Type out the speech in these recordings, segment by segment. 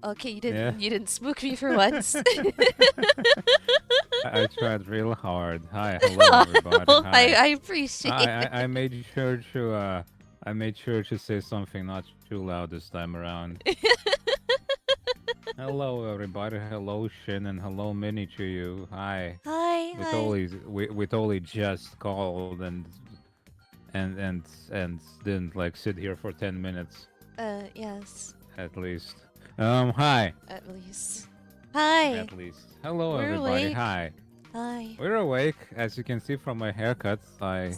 Okay, you Yeah. didn't spook me for once. I tried real hard. Hi, hello everybody. Hi. I appreciate it. I made sure to say something not too loud this time around. Hello everybody. Hello Shin and hello Minnie to you. Hi. Hi, hi. We totally just called and didn't like sit here for 10 minutes Yes, at least. Hi. at least. Hi, At least. Hello we're everybody. awake. Hi. Hi. We're awake, as you can see from my haircut. I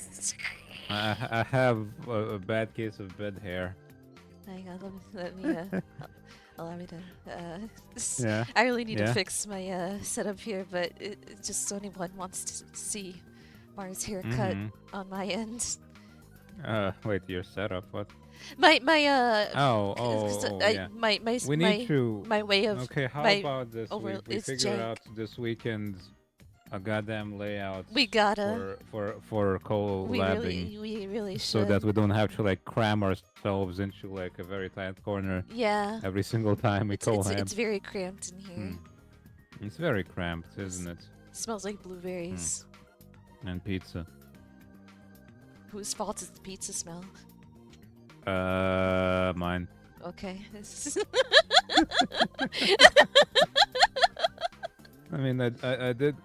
have a bad case of bed hair. Hang on, let me allow me to Yeah, I really need to yeah. fix my setup here, but just so anyone wants to see Mars haircut Mm-hmm. on my end. Wait, your setup? What? My Oh, oh, oh, yeah. We need to. my way of Okay, how my about this? over We is figure jank. out this weekend a goddamn layout We gotta. for collabing, We really so that should. we don't have to like cram ourselves into like a very tight corner Yeah. every single time we collab. It's very cramped in Hmm. here. It's very cramped, isn't It's, it? smells like Hmm. blueberries. And pizza. Whose fault is the pizza smell? Mine. Okay. I mean, I did.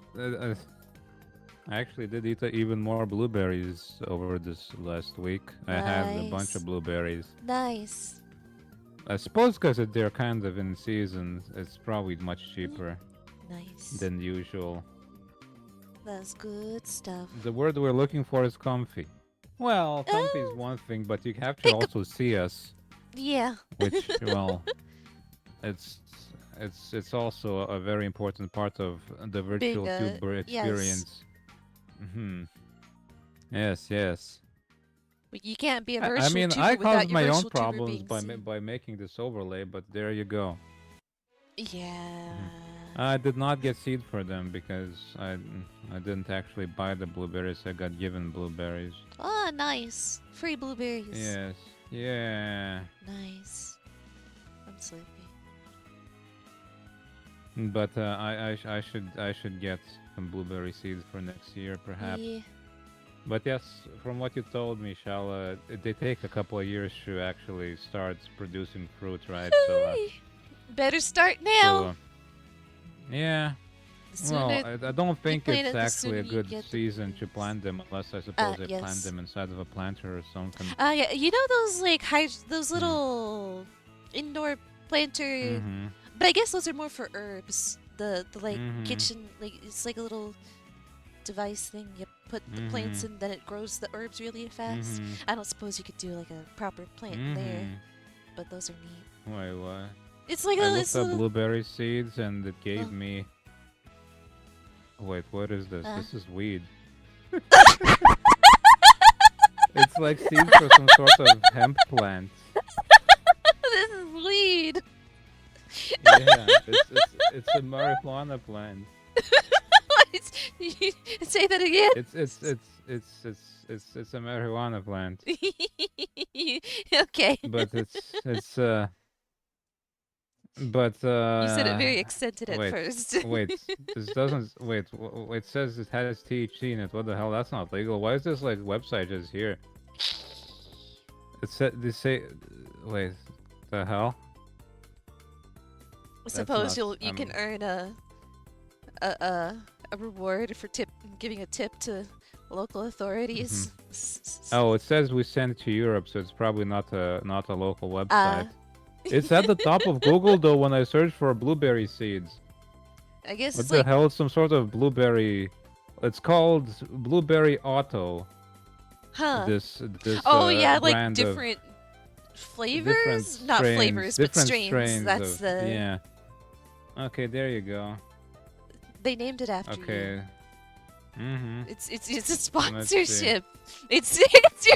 I actually did eat even more blueberries over this last week. I had a bunch of Nice. blueberries. Nice. I suppose because they're kind of in season, it's probably much cheaper Nice. than usual. That's good stuff. The word we're looking for is comfy. Well, comfy is Oh, one thing, but you have to pick up. also see us, Yeah. which, well, it's it's also a very important part of the Being virtual tuber yes. experience. Hmm. Yes, yes. You can't be a I virtual mean, tuber I without caused your my own virtual tuber problems being seen. by making this overlay, but there you go. Yeah. Mhm. I did not get seed for them because I didn't actually buy the blueberries. I got given blueberries. Ah, nice. Free blueberries. Yes. Yeah. Nice. I'm sleepy. But I should get some blueberry seeds for next year, perhaps. Yeah. But yes, from what you told me, Shal, they take a couple of years to actually start producing fruit, right? Better start So now. yeah. The Well, sooner I don't you think plant it's it, the actually sooner a you good get the season to blueberries. plant them, unless I suppose they plant Yes. them inside of a planter or something. Yeah. You know those like those Hmm. little indoor planter. Mm-hmm. But I guess those are more for herbs. The like Mm-hmm. kitchen, like it's like a little device thing. You put the Mm-hmm. plants in, then it grows the herbs really fast. Mm-hmm. I don't suppose you could do like a proper plant in there, Mm-hmm. but those are neat. Wait, what? It's like I a looked it's up a blueberry seeds and it gave oh, me. Wait, what is this? uh. This is weed. It's like seeds for some sort of hemp plant. This is weed. Yeah, it's a marijuana plant. Say that again. It's a marijuana plant. Okay. But but You said it very accented at wait, first. wait. This doesn't wait. It says it has THC in it. What the hell? That's not legal. Why is this like website just here? It said they say. Wait, the hell? I That's suppose not. you can earn a a reward for giving a tip to local Mhm. authorities. Oh, it says we sent it to Europe, so it's probably not a local Uh, website. It's at the top of Google though when I search for blueberry seeds. I guess What it's the like, hell? It's some sort of blueberry. It's called Blueberry Auto. huh? This Oh yeah, like brand of different different flavors, not strains, flavors, but different strains. strains That's of the yeah. Okay, there you go. they named it after you. Okay. Mm-hmm. It's a Let's see. sponsorship. It's your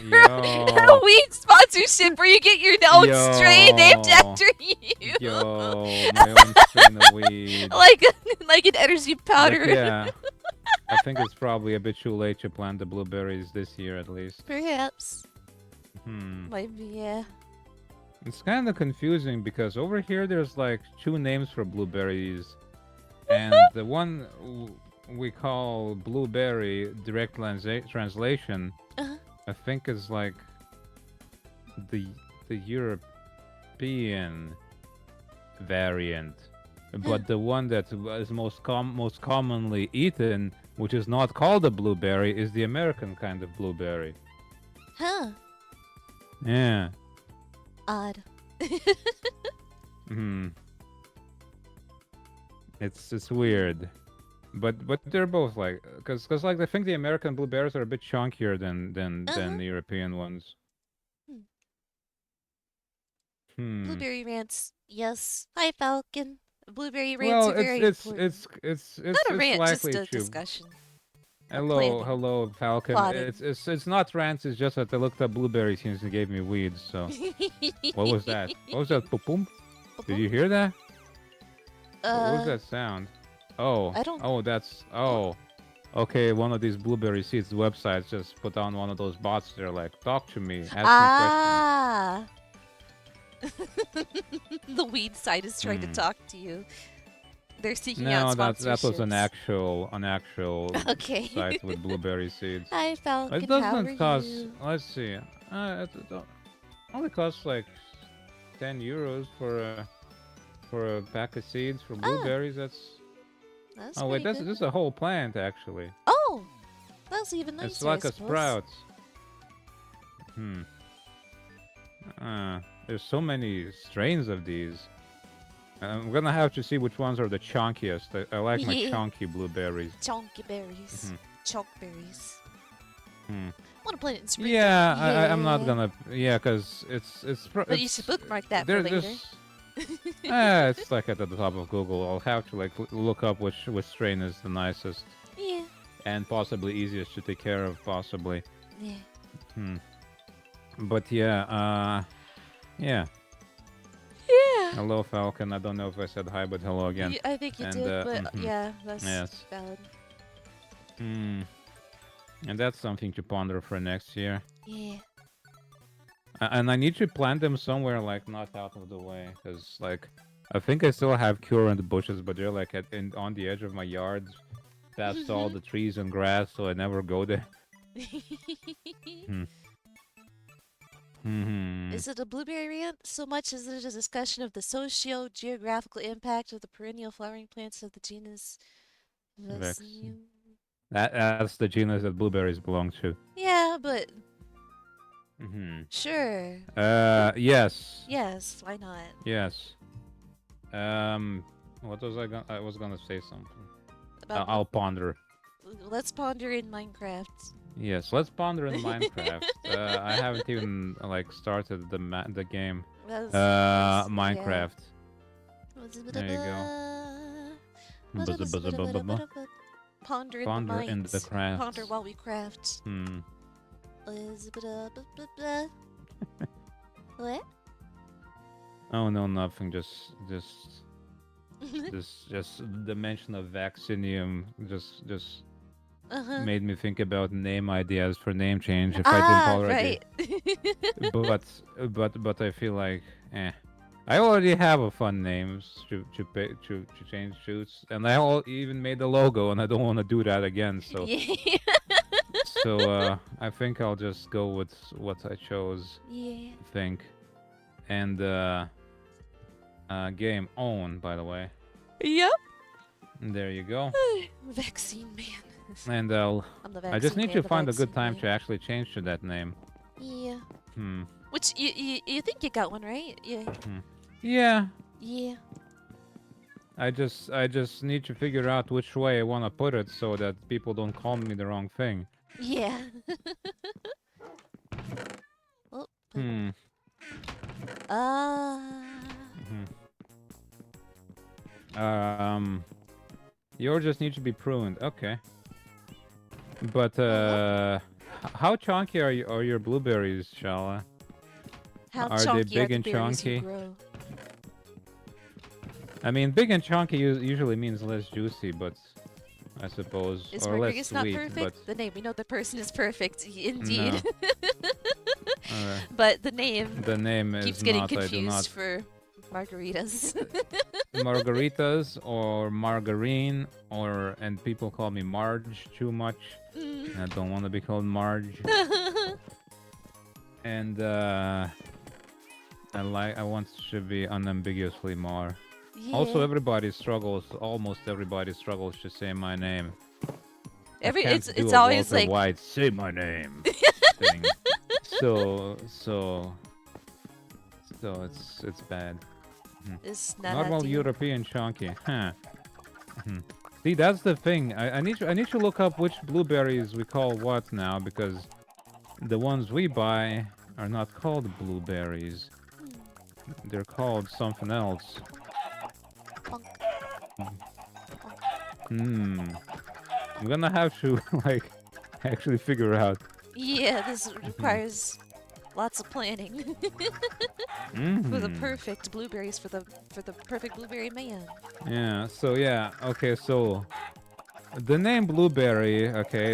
Yo, weed sponsorship where you get your own strain named yo, after you. yo, my own strain of weed. like like an energy But powder. yeah, I think it's probably a bit too late to plant the blueberries this year at least. Perhaps. Hmm. Maybe, yeah. It's kind of confusing because over here there's like two names for blueberries, and the one we call blueberry direct translation, Uh-huh. I think is like the the European variant, Huh. but the one that is most commonly eaten, which is not called a blueberry, is the American kind of blueberry. Huh. Yeah. Odd. Hmm. It's weird, but they're both like, cause like I think the American blueberries are a bit chunkier than Uh-huh. the European ones. Hmm. Hmm. Blueberry rants. Yes. Hi, Falcon. Blueberry rants Well, are it's very it's important. it's it's Not it's a it's rant, just likely a to. discussion. A Hello, planning. hello, Falcon. Plotting. It's not rants. It's just that I looked up blueberries since they gave me weeds. So what was that? What was that? Pum? Did you hear that? What was uh, that sound? Oh, I don't. oh, that's Oh. oh. Okay, one of these blueberry seeds websites just put on one of those bots. They're like, talk to me, ask me questions. Ah. The weed side is trying to Hmm. talk to you. They're seeking out No, that was sponsorships. an actual Okay. site with blueberry seeds. Hi, It Falcon. How are doesn't cost. you? Let's see. It only costs like 10 euros for a pack of seeds for Ah, blueberries. That's that's oh wait, pretty that's good. this is a whole plant actually. Oh, that's even It's nicer, I like a suppose. sprout. Hmm. There's so many strains of these. I'm gonna have to see which ones are the chunkiest. I like my Yeah. chunky blueberries. Chunky berries. Hmm. Chunk berries. Hmm. Want to plant it in springtime? Yeah, I'm not Yeah. gonna. Yeah, cause But you should bookmark that for there later. there's it's like at the top of Google. I'll have to like look up which strain is the nicest Yeah. and possibly easiest to take care of, possibly. Yeah. Hmm. But yeah, yeah. Yeah. Hello, Falcon. I don't know if I said hi, but hello again. I think you And did, but mhm. yeah, that's Yes. valid. Hmm. And that's something to ponder for next year. Yeah. And I need to plant them somewhere like not out of the way, cause like I think I still have currant bushes, but they're like on the edge of my yard, past all the trees and grass, so I never go there. Hmm. Hmm. Is it a blueberry rant so much as it is a discussion of the socio-geographical impact of the perennial flowering plants of the genus Vex. Vaccinium? That's the genus that blueberries belong to. Yeah, but Hmm. sure. Yes. Yes, why not? Yes. What was I gonna? I was gonna say something. About I'll ponder. let's ponder in Minecraft. Yes, let's ponder in Minecraft. I haven't even like started the game. Yeah. Minecraft. There you go. Buzza buzza buzza buzza. Ponder in the Ponder in the mines. Ponder crafts. while we craft. Hmm. What? Oh no, nothing. Just the mention of Vaccinium just Uh-huh. made me think about name ideas for name change if I didn't Ah, already. right. But I feel like I already have a fun names to change shoots, and even made the logo, and I don't want to do that again. So Yeah. I think I'll just go with what I chose. Yeah. I think, and game own, by the way. Yep. There you go. Vaccine man. And I'm the I just vaccine need man, to the find a good vaccine time man. to actually change to that name. Yeah. Hmm. Which you think you got one, right? Yeah. Hmm. Yeah. Yeah. I just need to figure out which way I want to put it so that people don't call me the wrong thing. Yeah. Oh. Hmm. Mhm. Yours just need to be pruned. Okay. But how chunky are your blueberries, Shala? How Are they chunky are big the and berries you chunky? grow? I mean, big and chunky usually means less juicy, but I suppose, Is or less Rodriguez not sweet. But perfect? The name we know the person is perfect. Indeed. no, But the name The name keeps is getting not. I do confused not. for margaritas. Margaritas or margarine and people call me Marge too much. And I don't want to be called Marge. And I want to be unambiguously Mar. Also, Yeah. almost everybody struggles to say my name. I Every can't do it's a always Walter like White say my name thing. So it's bad. it's not Normal ideal. European chunky, huh? See, that's the thing. I need to look up which blueberries we call what now, because the ones we buy are not called blueberries. They're called something else. Bonk, bonk. Hmm. I'm gonna have to like actually figure out. Yeah, this requires lots of planning for the Hmm. perfect blueberries for the perfect blueberry man. Yeah. So yeah. Okay. So the name blueberry. Okay.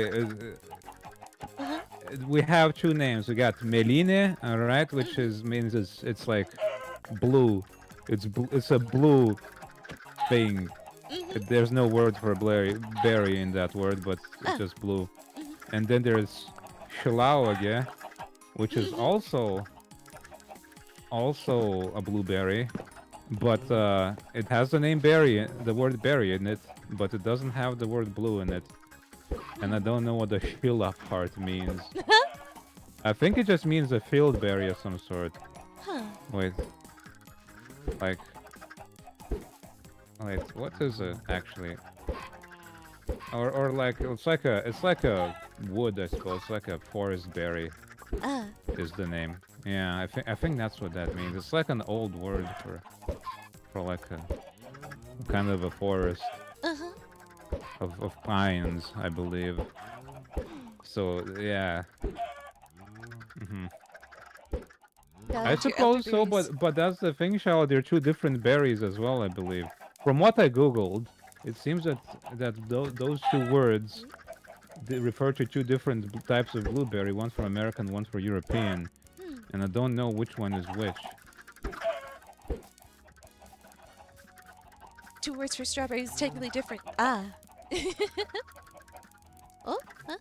Uh-huh. We have two names. We got Meline, all right, which is means it's like blue. It's a blue thing. Mm-hmm. There's no word for berry in that word, but it's Ah. just blue. Mm-hmm. And then there's Schlauage, which is Mm-hmm. also a blueberry, but it has the name berry, the word berry in it, but it doesn't have the word blue in it. And I don't know what the Schilla part means. I think it just means a field berry of some sort. Huh. Wait, like, wait, what is it actually? Or like it's like a wood, I suppose, like a forest berry Ah. is the name. Yeah, I think that's what that means. It's like an old word for like a kind of a forest Uh-huh. of pines, I believe. So yeah. hmm I Found your suppose so, elderberries. but that's the thing, Shao. They're two different berries as well, I believe. From what I googled, it seems that those two words they refer to two different types of blueberry. One for American, one for European, Hmm. and I don't know which one is which. Two words for strawberries technically different. Ah. Oh, huh?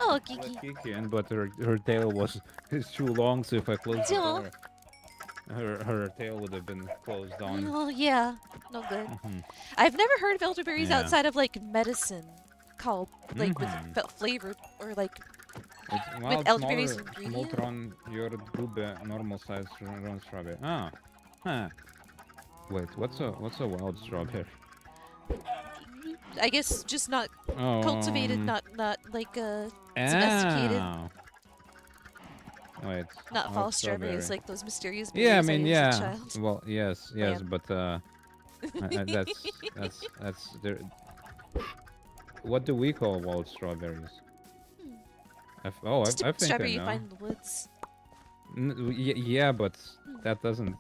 Oh, Let Kiki. Kiki in, but her tail is too long, so if I close the Oh, door, her tail would have been closed on. oh, yeah. No good. hmm I've never heard of elderberries Yeah. outside of like medicine, called like with hmm flavored or like It's with wild, elderberries smaller, ingredient. smoltron, your blueberry, normal size round strawberry. Ah, huh. Wait, what's a wild strawberry? I guess just not Oh, cultivated, not like domesticated, ow. Wait, not wild false strawberries strawberry. like those mysterious Yeah, I berries I mean, ate as a yeah. child. Well, yes, Lamb. but that's there. What do we call wild strawberries? Hmm. Oh, Just a I think I strawberry you know. find in the woods. Yeah, but Hmm. that doesn't.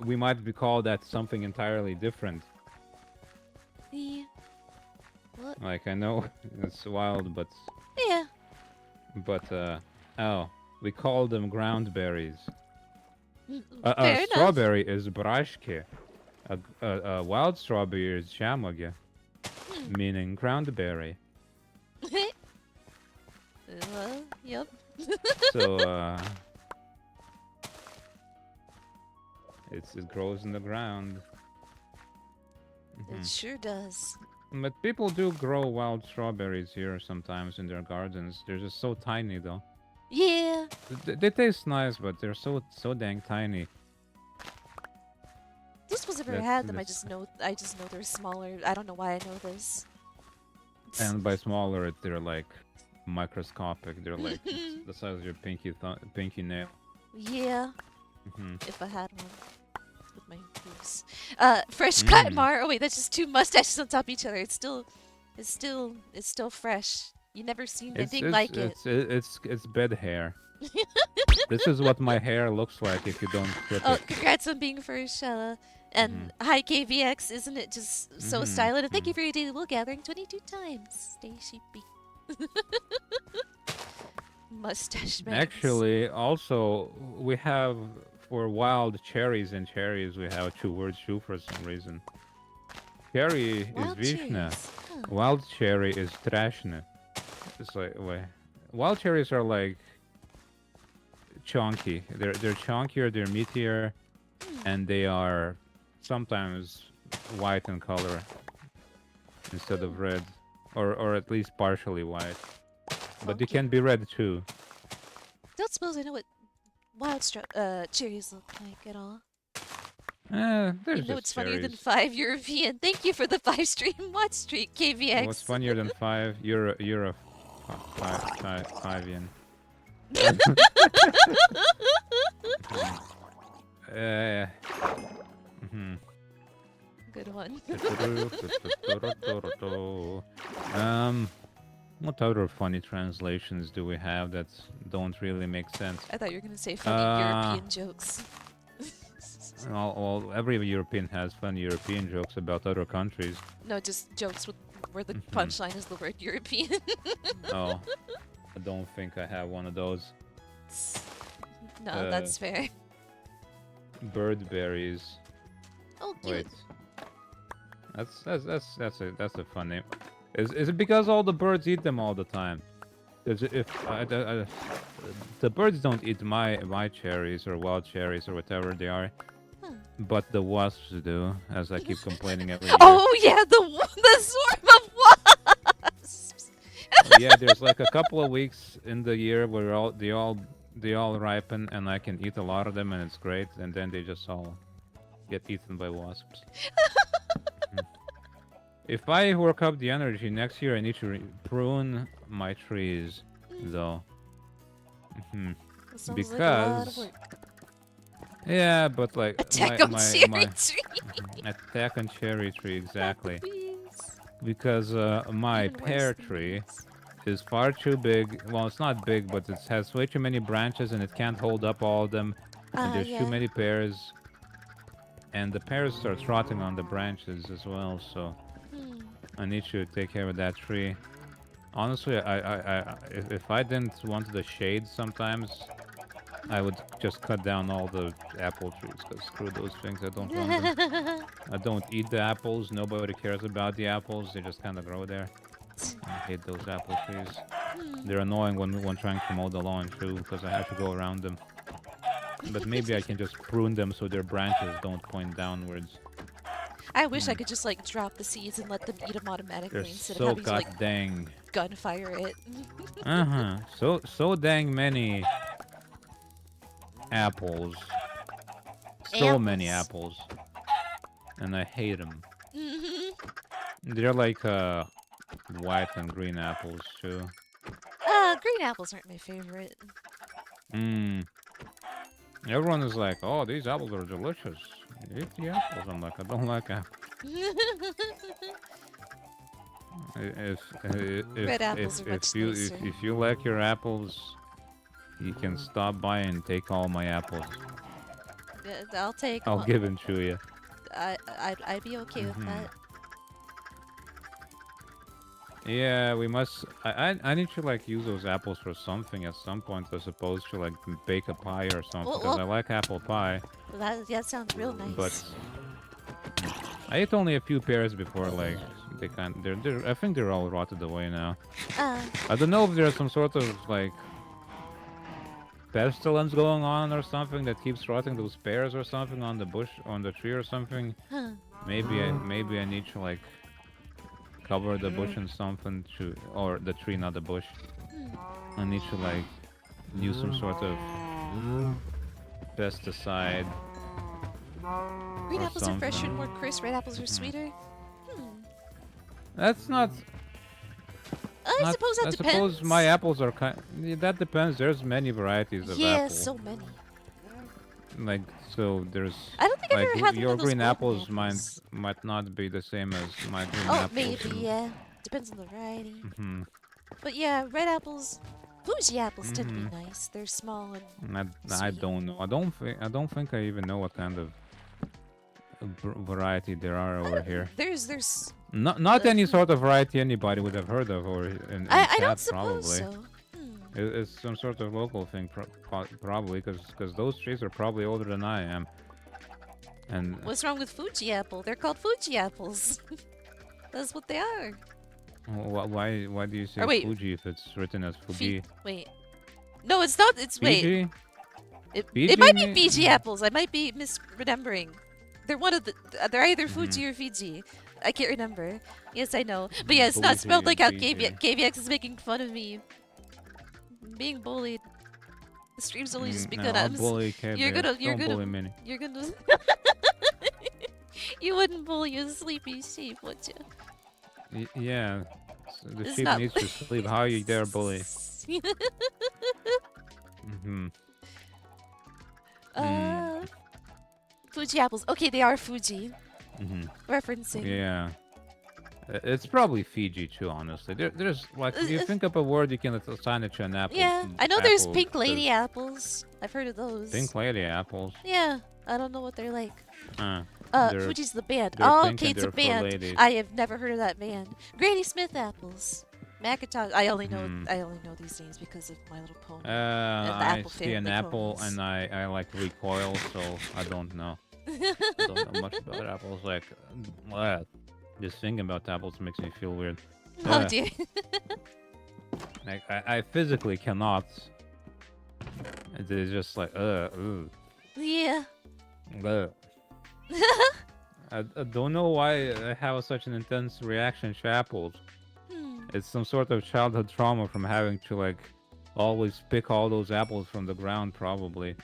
We might be called that something entirely different. Yeah. What? Like I know it's wild, Yeah. but oh, we call them ground berries. A Fair enough. strawberry is brashke. A wild strawberry is shamage, Hmm. meaning ground berry. Yep. So it grows in the ground. It sure does. But people do grow wild strawberries here sometimes in their gardens. They're just so tiny though. Yeah. They taste nice, but they're so dang tiny. Just was ever That had them. I this just know. I just know they're smaller. I don't know why I know this. and by smaller, they're like microscopic. They're like the size of your pinky nail. Yeah. hmm If I had one with my hooves. Fresh cut Mm. Mar. Oh wait, that's just two mustaches on top of each other. It's still fresh. You never seen It's anything it's like it. it's it's bed hair. This is what my hair looks like if you don't clip Oh, it. congrats on being first, Shella. hmm And hi KVX, isn't it just so hmm stylish? And thank you for your daily wool gathering 22 times. Stay sheepy. Mustache bangs. Actually, also we have for wild cherries and cherries we have two words too for some reason. Cherry is Wild vishna. cherries. Huh. Wild cherry is trashna. It's like wait. Wild cherries are like chunky. They're chunkier, they're meatier, and they are sometimes white in color instead of red, or at least partially white. But they Funky. can be red too. Don't suppose I know what cherries look like at all. There's You know just it's funnier than cherries. 5 European. Thank you for the 5 stream watch streak, KVX. What's funnier than 5? You're a five yen. Mhm. Good one. What other funny translations do we have that don't really make sense? I thought you were gonna say funny European jokes. Well, every European has funny European jokes about other countries. No, just jokes where the Mhm. punchline is the word European. Oh, I don't think I have one of those. No, that's fair. Bird berries. Oh, cute. Wait, that's a fun name. Is it because all the birds eat them all the time? Because if the birds don't eat my cherries or wild cherries or whatever they are, but the wasps do, as I keep complaining every year. Oh yeah, the swarm of wasps. Yeah, there's like a couple of weeks in the year where they all ripen and I can eat a lot of them and it's great, and then they just all get eaten by wasps. If I work up the energy next year, I need to prune my trees, though. That sounds Because like a lot of work. yeah, but like Attack on my cherry tree. attack on cherry tree exactly. Puppies. Because my Even worse pear than tree these. is far too big. Well, it's not big, but it has way too many branches and it can't hold up all of them. And there's too Yeah. many pears. And the pears start rotting on the branches as well, so I need to take care of that tree. Honestly, if I didn't want the shade sometimes, I would just cut down all the apple trees, because screw those things, I don't want them. I don't eat the apples, nobody cares about the apples, they just kind of grow there. I hate those apple trees. They're annoying when trying to mow the lawn too, because I have to go around them. But maybe I can just prune them so their branches don't point downwards. I wish I could just like drop the seeds and let them eat them automatically They're instead so of having to like dang. gunfire it. So dang many apples. So many apples. And I hate them. They're like white and green apples too. Green apples aren't my favorite. Everyone is like, oh, these apples are delicious. Eat the apples. I'm like, I don't like apples. Red apples are much nicer. If you like your apples, you can stop by and take all my apples. I'll take. I'll give them to you. I'd be okay with that. Yeah, we must. I need to like use those apples for something at some point, as opposed to like bake a pie or something. Because I like apple pie. Well, that sounds real nice. But I ate only a few pears before, like they I think they're all rotted away now. I don't know if there's some sort of like pestilence going on or something that keeps rotting those pears or something on the bush, on the tree or something. Maybe I need to like cover the bush in something to, or the tree, not the bush. I need to like use some sort of pesticide. Green apples are fresher and more crisp. Red apples are sweeter. That's not. I suppose that depends. I suppose my apples are kind. That depends. There's many varieties of yeah, apple. so many. Like so, there's. I don't think I've ever had your one of those green apples apples. might not be the same as my green Oh, apples. maybe, yeah. Depends on the variety. But yeah, red apples, bougie apples tend to be nice. They're small and I don't know. I don't think I even know what kind of variety there are over here. There's. Not any sort of variety anybody would have heard of, or in I chat, don't suppose probably. so. It's some sort of local thing, probably, because those trees are probably older than I am. And What's wrong with Fuji apple? They're called Fuji apples. That's what they are. why do you Or say wait, Fuji if it's written as Fuji? wait. No, it's not. It's wait. Fiji? It Fiji might be Fiji apples. I might be misremembering. They're one of the. They're either Fuji or Fiji. I can't remember. Yes, I know. But yeah, it's not Bougie spelled like how Fiji. KVX is making fun of me. I'm being bullied. The stream's only just begun. I'll bully KVX. You're gonna. Don't bully Minnie. You're gonna. You wouldn't bully a sleepy sheep, would you? Yeah. The It's sheep not- needs to sleep. How you dare bully? Fuji apples. Okay, they are Fuji. Referencing. Yeah. It's probably Fiji too, honestly. There's like, if you think up a word, you can assign it to an apple. Yeah, I know there's apple, pink lady apples. I've heard of those. Pink lady apples. Yeah, I don't know what they're like. They're- Fuji's the band. they're Oh, pink okay, and it's a they're for band. ladies. I have never heard of that band. Granny Smith apples. Macintosh. I only know these names because of My Little Pony. I apple see an family apple clones. and I like recoil, so I don't know. I don't know much about apples. Like, just thinking about apples makes me feel weird. Oh dear. Like, I physically cannot. It's just like, Yeah. I don't know why I have such an intense reaction to apples. It's some sort of childhood trauma from having to like always pick all those apples from the ground, probably.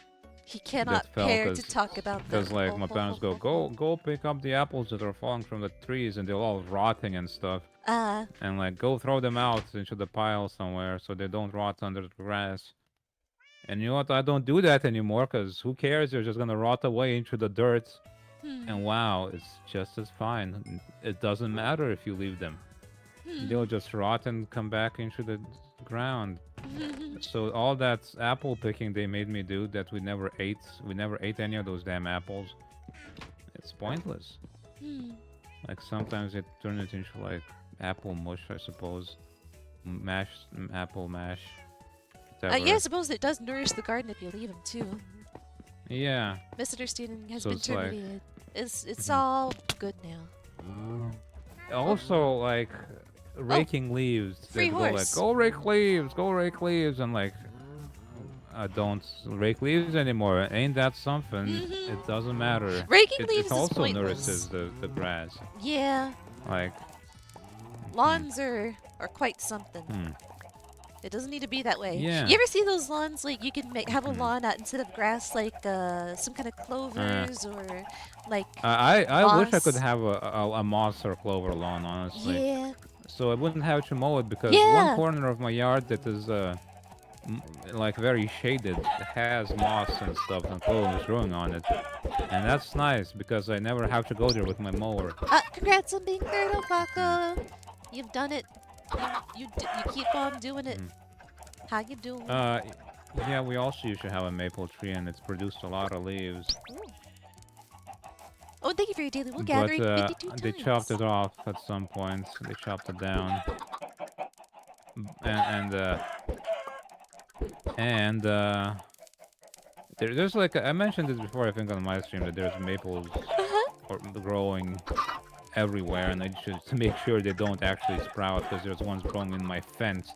He cannot bear to talk about them. Because like my parents go pick up the apples that are falling from the trees and they're all rotting and stuff. And like go throw them out into the pile somewhere so they don't rot under the grass. And you know what? I don't do that anymore because who cares? They're just gonna rot away into the dirt. And wow, it's just as fine. It doesn't matter if you leave them. They'll just rot and come back into the ground. So all that apple picking they made me do that we never ate any of those damn apples. It's pointless. Like sometimes it turned it into like apple mush, I suppose. Apple mash. Yeah, I suppose it does nourish the garden if you leave them too. Yeah. Misunderstanding has So been it's like- terminated. It's all good now. Also, like raking leaves. Free They go like, horse. go rake leaves, and like, I don't rake leaves anymore. Ain't that something? It doesn't matter. Raking leaves It is also pointless. nourishes the grass. Yeah, Like, lawns are quite something. It doesn't need to be that way. Yeah. You ever see those lawns like you can have a lawn out instead of grass like some kind of clovers or like I wish I could moss? have a moss or clover lawn, honestly. Yeah. So I wouldn't have to mow it because Yeah. one corner of my yard that is like very shaded has moss and stuff and clovers growing on it, and that's nice because I never have to go there with my mower. Congrats on being third, Opaka. You've done it. You keep on doing it. How you doing? Yeah, we also used to have a maple tree and it's produced a lot of leaves. Oh, thank you for your daily wool But gathering. 52 they times. chopped it off at some point. They chopped it down. And there's like I mentioned this before I think on my stream that there's maples growing everywhere, and I should to make sure they don't actually sprout because there's ones growing in my fence.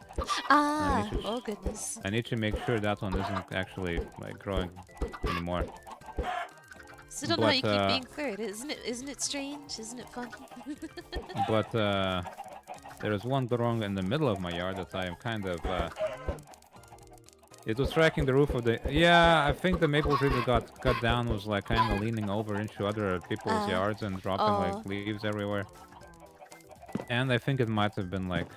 Oh goodness. I need to make sure that one isn't actually like growing anymore. So don't know how you keep being third. Isn't it strange? Isn't it fun? But there's one growing in the middle of my yard that I am kind of it was tracking the roof of the... Yeah, I think the maple tree that got cut down was like kind of leaning over into other people's yards and dropping like leaves everywhere. And I think it might have been like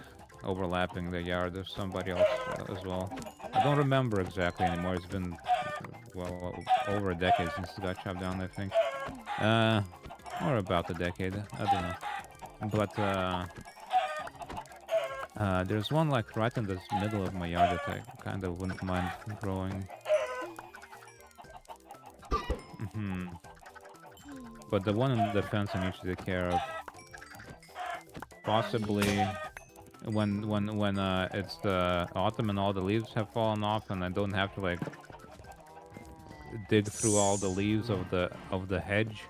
overlapping the yard of somebody else as well. I don't remember exactly anymore. It's been, well, over a decade since it got chopped down, I think. Or about a decade. I don't know. But, there's one like right in the middle of my yard that I kind of wouldn't mind growing. But the one in the fence I need to take care of. Possibly when it's the autumn and all the leaves have fallen off, and I don't have to like dig through all the leaves of the hedge,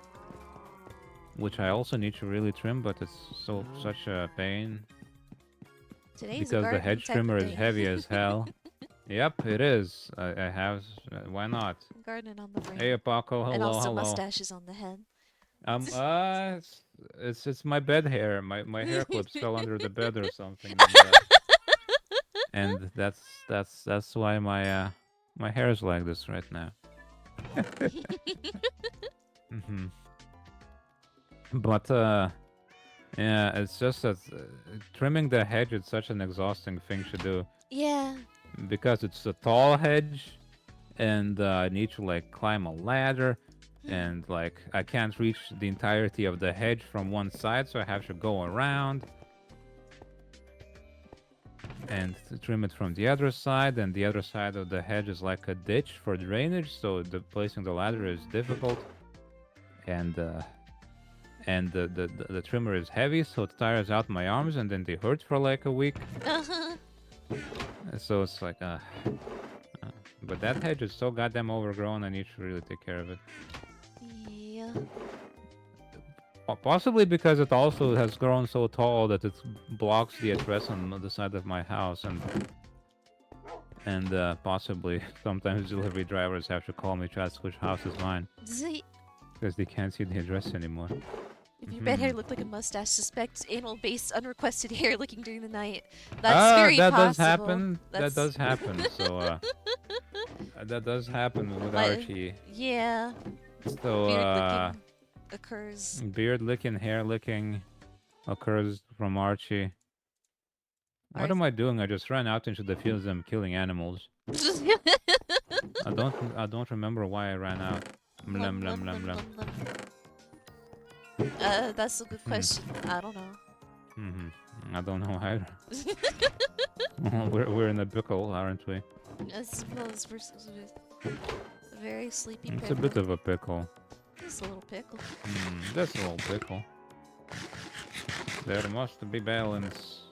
which I also need to really trim, but it's such a pain Today's a because the gardening hedge type trimmer of is day. heavy as hell. Yep, it is. I have. Why not? Gardening on the brain. Hey, Paco. And Hello, also hello. mustaches on the head. It's my bed hair. My hair clips fell under the bed or something, and that's why my hair is like this right now. hmm But yeah, it's just that trimming the hedge is such an exhausting thing to do Yeah. because it's a tall hedge, and I need to like climb a ladder, and like I can't reach the entirety of the hedge from one side, so I have to go around and to trim it from the other side, and the other side of the hedge is like a ditch for drainage, so placing the ladder is difficult, and the trimmer is heavy, so it tires out my arms, and then they hurt for like a week. Uh-huh. So it's like but that hedge is so goddamn overgrown, I need to really take care of it. Yeah. Possibly because it also has grown so tall that it blocks the address on the side of my house, and possibly sometimes delivery drivers have to call me to ask which house is mine because they can't see the address anymore. If your bed hair looked like a mustache, suspect anal-based unrequested hair licking during the night. That's very That possible. does happen. That's... That does happen. So that does happen with My- Archie. Yeah. So Beard licking occurs. beard licking, hair licking occurs from Archie. What am I doing? I just ran out into the fields and I'm killing animals. I don't remember why I ran out. Blum, blum, blum, blum. That's a good question. I don't know. I don't know either. we're in a pickle, aren't we? I suppose we're a very sleepy It's pickle. a bit of a pickle. Just a little pickle. Just a little pickle. There must be balance.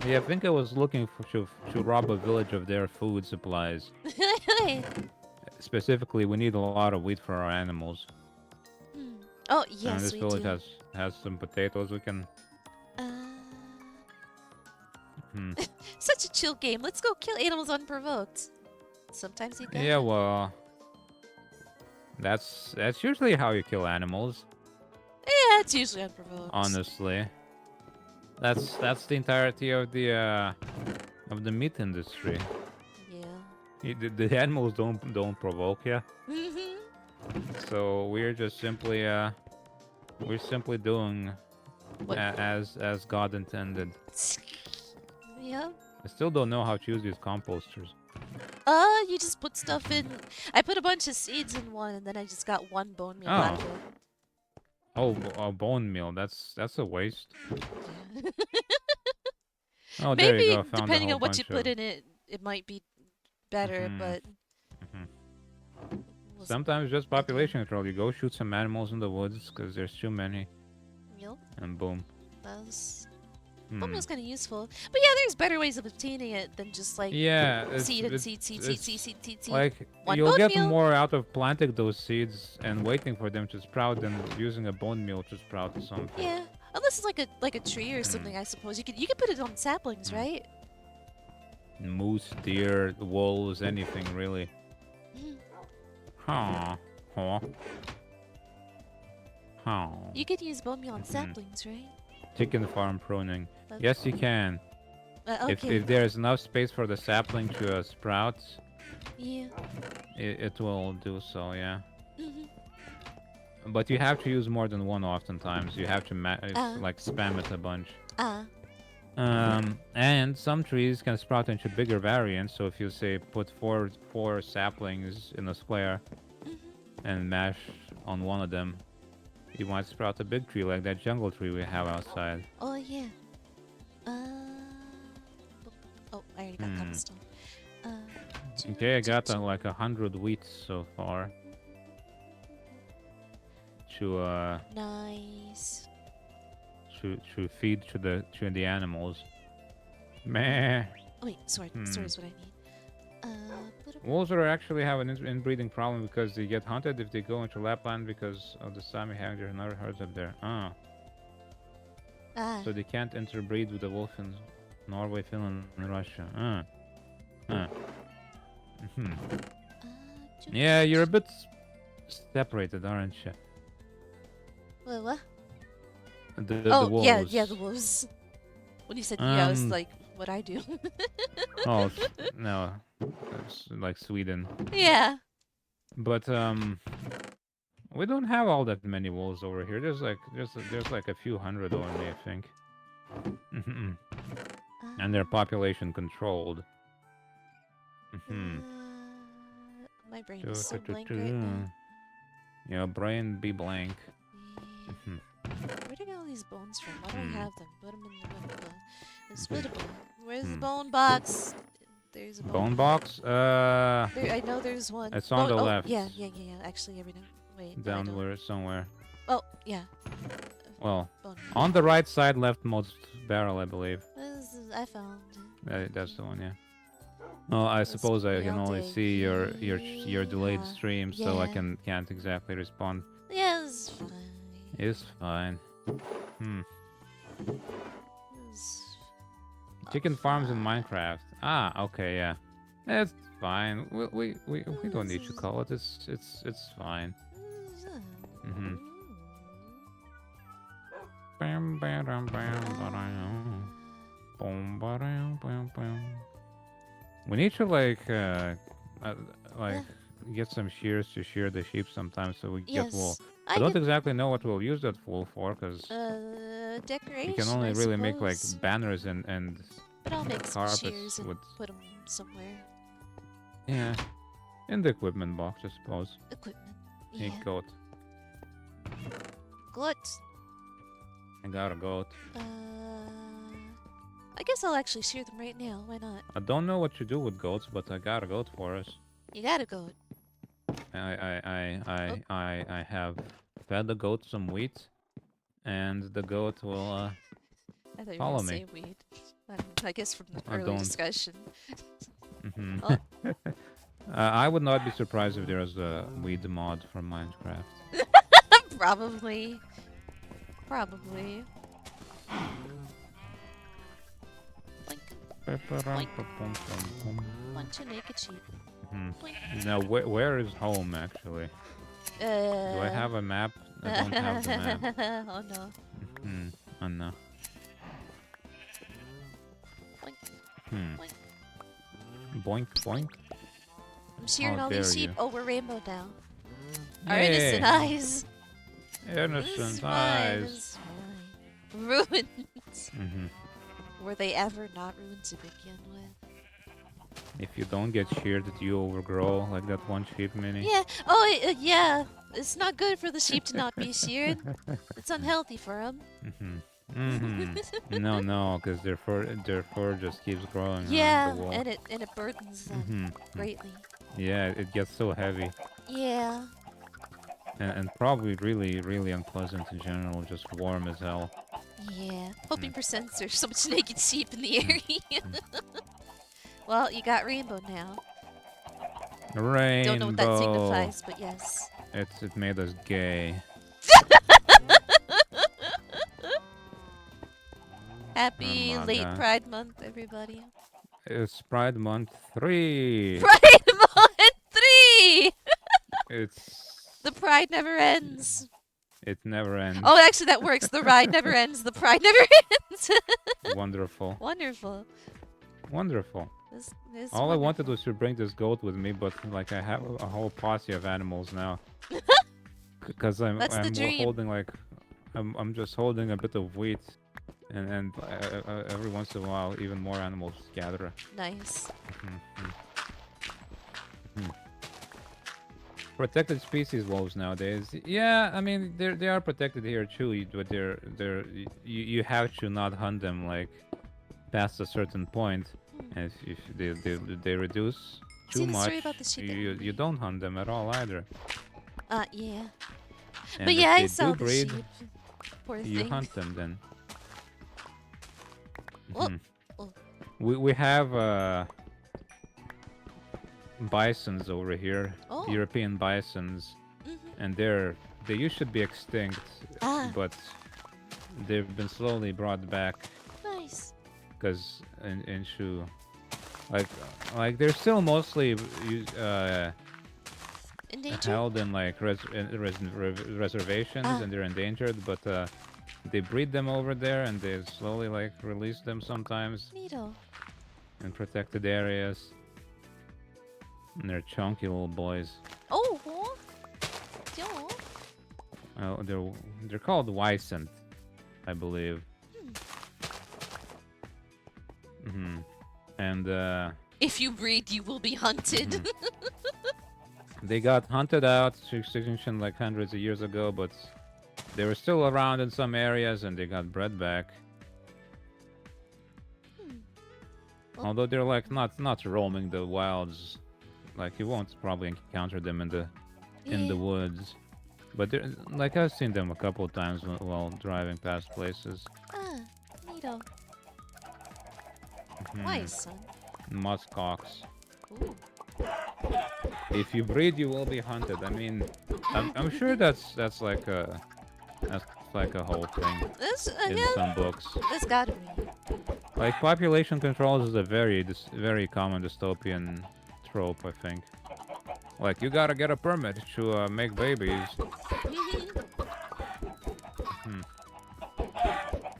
Yeah, I think I was looking to rob a village of their food supplies. Specifically, we need a lot of wheat for our animals. Oh, And yes, this we village do. has some potatoes we can... Such a chill game. Let's go kill animals unprovoked. Sometimes you can. Yeah, well... That's usually how you kill animals. Yeah, it's usually unprovoked. Honestly. That's the entirety of the meat industry. Yeah. The animals don't provoke you. So we're just simply doing as God intended. Yeah. I still don't know how to use these composters. You just put stuff in. I put a bunch of seeds in one, and then I just got one bone meal out of it. Oh, bone meal. That's a waste. Oh, there you Maybe go. Found a depending whole on what you bunch put of... in it, it might be better, but. Sometimes just population control. You go shoot some animals in the woods because there's too many. Yep. And boom. That's. Bone meal's kind of useful, but yeah, there's better ways of obtaining it than just like seed and seed. Like One you'll bone get meal. more out of planting those seeds and waiting for them to sprout than using a bone meal to sprout something. Yeah, unless it's like a tree or something. I suppose you could put it on saplings, right? Moose, deer, wolves, anything really. You could use bone meal on saplings, right? Chicken farm pruning. Yes, you can. Okay. If there's enough space for the sapling to sprout, yeah, it will do so. Yeah. But you have to use more than one oftentimes. You have to like spam it a bunch. And some trees can sprout into bigger variants. So if you say put four saplings in a square and mash on one of them, you might sprout a big tree like that jungle tree we have outside. Oh yeah. Oh, I already got cobblestone. Okay, I got like 100 wheat so far. To Nice. to feed to the animals. Meh. Oh, wait, sword. Sword is what I need. Wolves are actually have an inbreeding problem because they get hunted if they go into Lapland because of the Sami hang. There are no herds up there. So they can't interbreed with the wolf in Norway, Finland, and Russia. Yeah, you're a bit separated, aren't you? What? The Oh, wolves. yeah, the wolves. When you said yeah, I was like, what I do? Oh, no. It's like Sweden. Yeah. But, we don't have all that many wolves over here. There's like a few hundred only, I think. And they're population controlled. My brain is so blank right now. Yeah, brain be blank. Where did I get all these bones from? Why do I have them? Put them in the splittable. Where's the bone box? There's a bone box. I know there's one. It's on the left. Yeah. Actually, every now. Wait. Down somewhere. Oh, yeah. Well, on the right side, leftmost barrel, I believe. I found. That's the one, yeah. Oh, I suppose I can only see your delayed stream, so I can't exactly respond. Yeah, it's fine. It's fine. Chicken farms in Minecraft. Okay, yeah. It's fine. We don't need to call it. It's fine. We need to like get some shears to shear the sheep sometimes so we get wool. I don't exactly know what we'll use that wool for, because decoration. we can only really make like banners and but I'll make some carpets shears and with put them somewhere. Yeah, in the equipment box, I suppose. Equipment. Hey, goat. Goat. I got a goat. I guess I'll actually shear them right now. Why not? I don't know what to do with goats, but I got a goat for us. You got a goat. I have fed the goat some wheat, and the goat will follow me. Say weed. I guess from the early discussion. I would not be surprised if there was a weed mod from Minecraft. Probably. Bunch of naked sheep. Now, where is home, actually? Do I have a map? I don't have the map. Oh, no. Oh, no. Boink, boink. I'm shearing all these sheep. Oh, we're rainbow now. Yay. Our innocent eyes. Innocent eyes. Ruins. Were they ever not ruined to begin with? If you don't get sheared, you overgrow like that one sheep mini. Yeah. Oh, yeah. It's not good for the sheep to not be sheared. It's unhealthy for them. No, because their fur just keeps growing. Yeah, the wall. and it burdens them greatly. Yeah, it gets so heavy. Yeah. And probably really unpleasant in general, just warm as hell. Yeah. Hoping for sense there's so much naked sheep in the area. Well, you got rainbow now. Rainbow. Don't know what that signifies, but yes. It made us gay. Happy late Pride Month, everybody. It's Pride Month 3. Pride Month 3! It's... The pride never ends. It never ends. Oh, actually, that works. The ride never ends. The pride never ends. Wonderful. Wonderful. Wonderful. This All I wanted was to bring this goat with me, but like I have a whole posse of animals now. Because I'm holding like I'm just holding a bit of wheat, and every once in a while even more animals gather. Nice. Protected species wolves nowadays. Yeah, I mean they are protected here too, but you have to not hunt them like past a certain point, and if they reduce too much, you don't hunt them at all either. Yeah. And but yeah, I saw the sheep. Poor you thing. hunt them then. Oh, oh. We have bisons over here, Oh. European bisons, Mm-hmm. and they used to be extinct, Ah. but they've been slowly brought back Nice. because in Shu, like they're still mostly Endangered? held in like reservations, Ah. and they're endangered, but they breed them over there and they slowly like release them sometimes Neato. in protected areas. And they're chunky little boys. Oh. Yo. Oh, they're called Wysant, I believe. And If you breed, you will be hunted. they got hunted out to extinction like hundreds of years ago, but they were still around in some areas and they got bred back. Well- Although they're like not roaming the wilds, like you won't probably encounter them in the Yeah. woods. But they're like I've seen them a couple of times while driving past places. Ah. Neato. Nice, son. Muskox. Ooh. If you breed, you will be hunted. I mean, I'm sure that's like a whole thing This, in yeah, some books. this gotta be. Like population controls is a very common dystopian trope, I think. Like you gotta get a permit to make babies.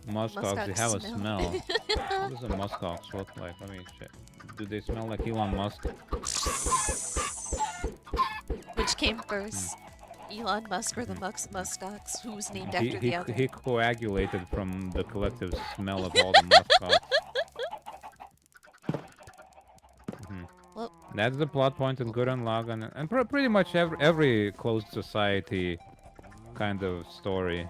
Muskox, they have a smell. What does a muskox look like? Let me check. Do they smell like Elon Musk? Which came first? Elon Musk or the Muskox, who was named after the other? He coagulated from the collective smell of all the muskox. Well, That's the plot point in Gurren Lagann, and pretty much every closed society kind of story.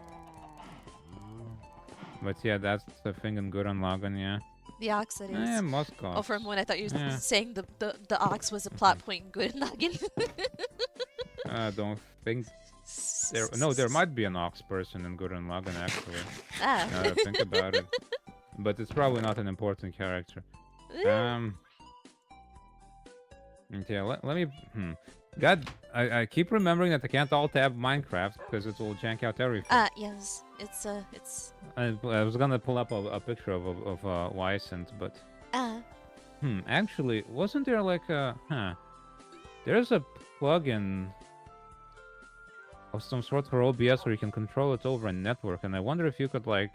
But yeah, that's the thing in Gurren Lagann, yeah. the ox that is. Eh, muskox. Oh, from when I thought you were Yeah. saying the ox was a plot point in Good Noggin. I don't think there might be an ox person in Gurren Lagann actually. Ah. Now that I think about it, but it's probably not an important character. Okay, let me. God, I keep remembering that I can't alt tab Minecraft because it will jank out everything. Yes. It's. I was gonna pull up a picture of Wysant, but actually, wasn't there like a There's a plugin of some sort for OBS where you can control it over a network, and I wonder if you could like,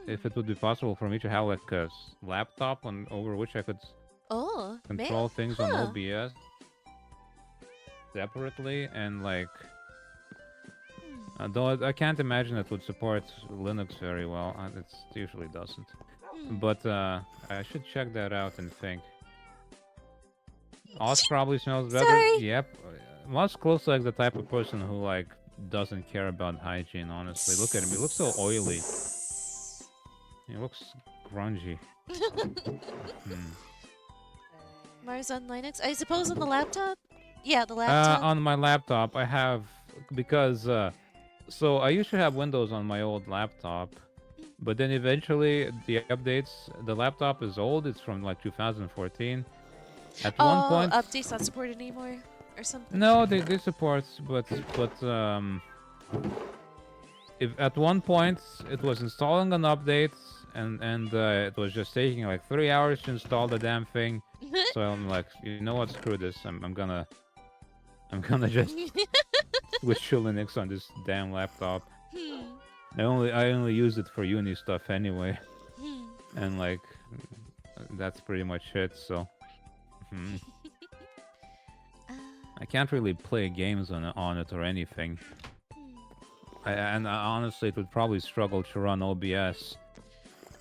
if it would be possible for me to have like a laptop over which I could control things on OBS separately, and like, though I can't imagine it would support Linux very well. It usually doesn't. But I should check that out and think. Oz probably smells better. Sorry. Yep. Musk looks like the type of person who like doesn't care about hygiene. Honestly, look at him. He looks so oily. He looks grungy. Mars on Linux. I suppose on the laptop. Yeah, the laptop. On my laptop, I have because so I used to have Windows on my old laptop, but then eventually the updates. The laptop is old. It's from like 2014. At one point, updates not supported anymore, or something. no, they support, but if at one point it was installing an update and it was just taking like 3 hours to install the damn thing. So I'm like, you know what? Screw this. I'm gonna just switch to Linux on this damn laptop. I only use it for uni stuff anyway, and like that's pretty much it. So. I can't really play games on it or anything. And honestly, it would probably struggle to run OBS.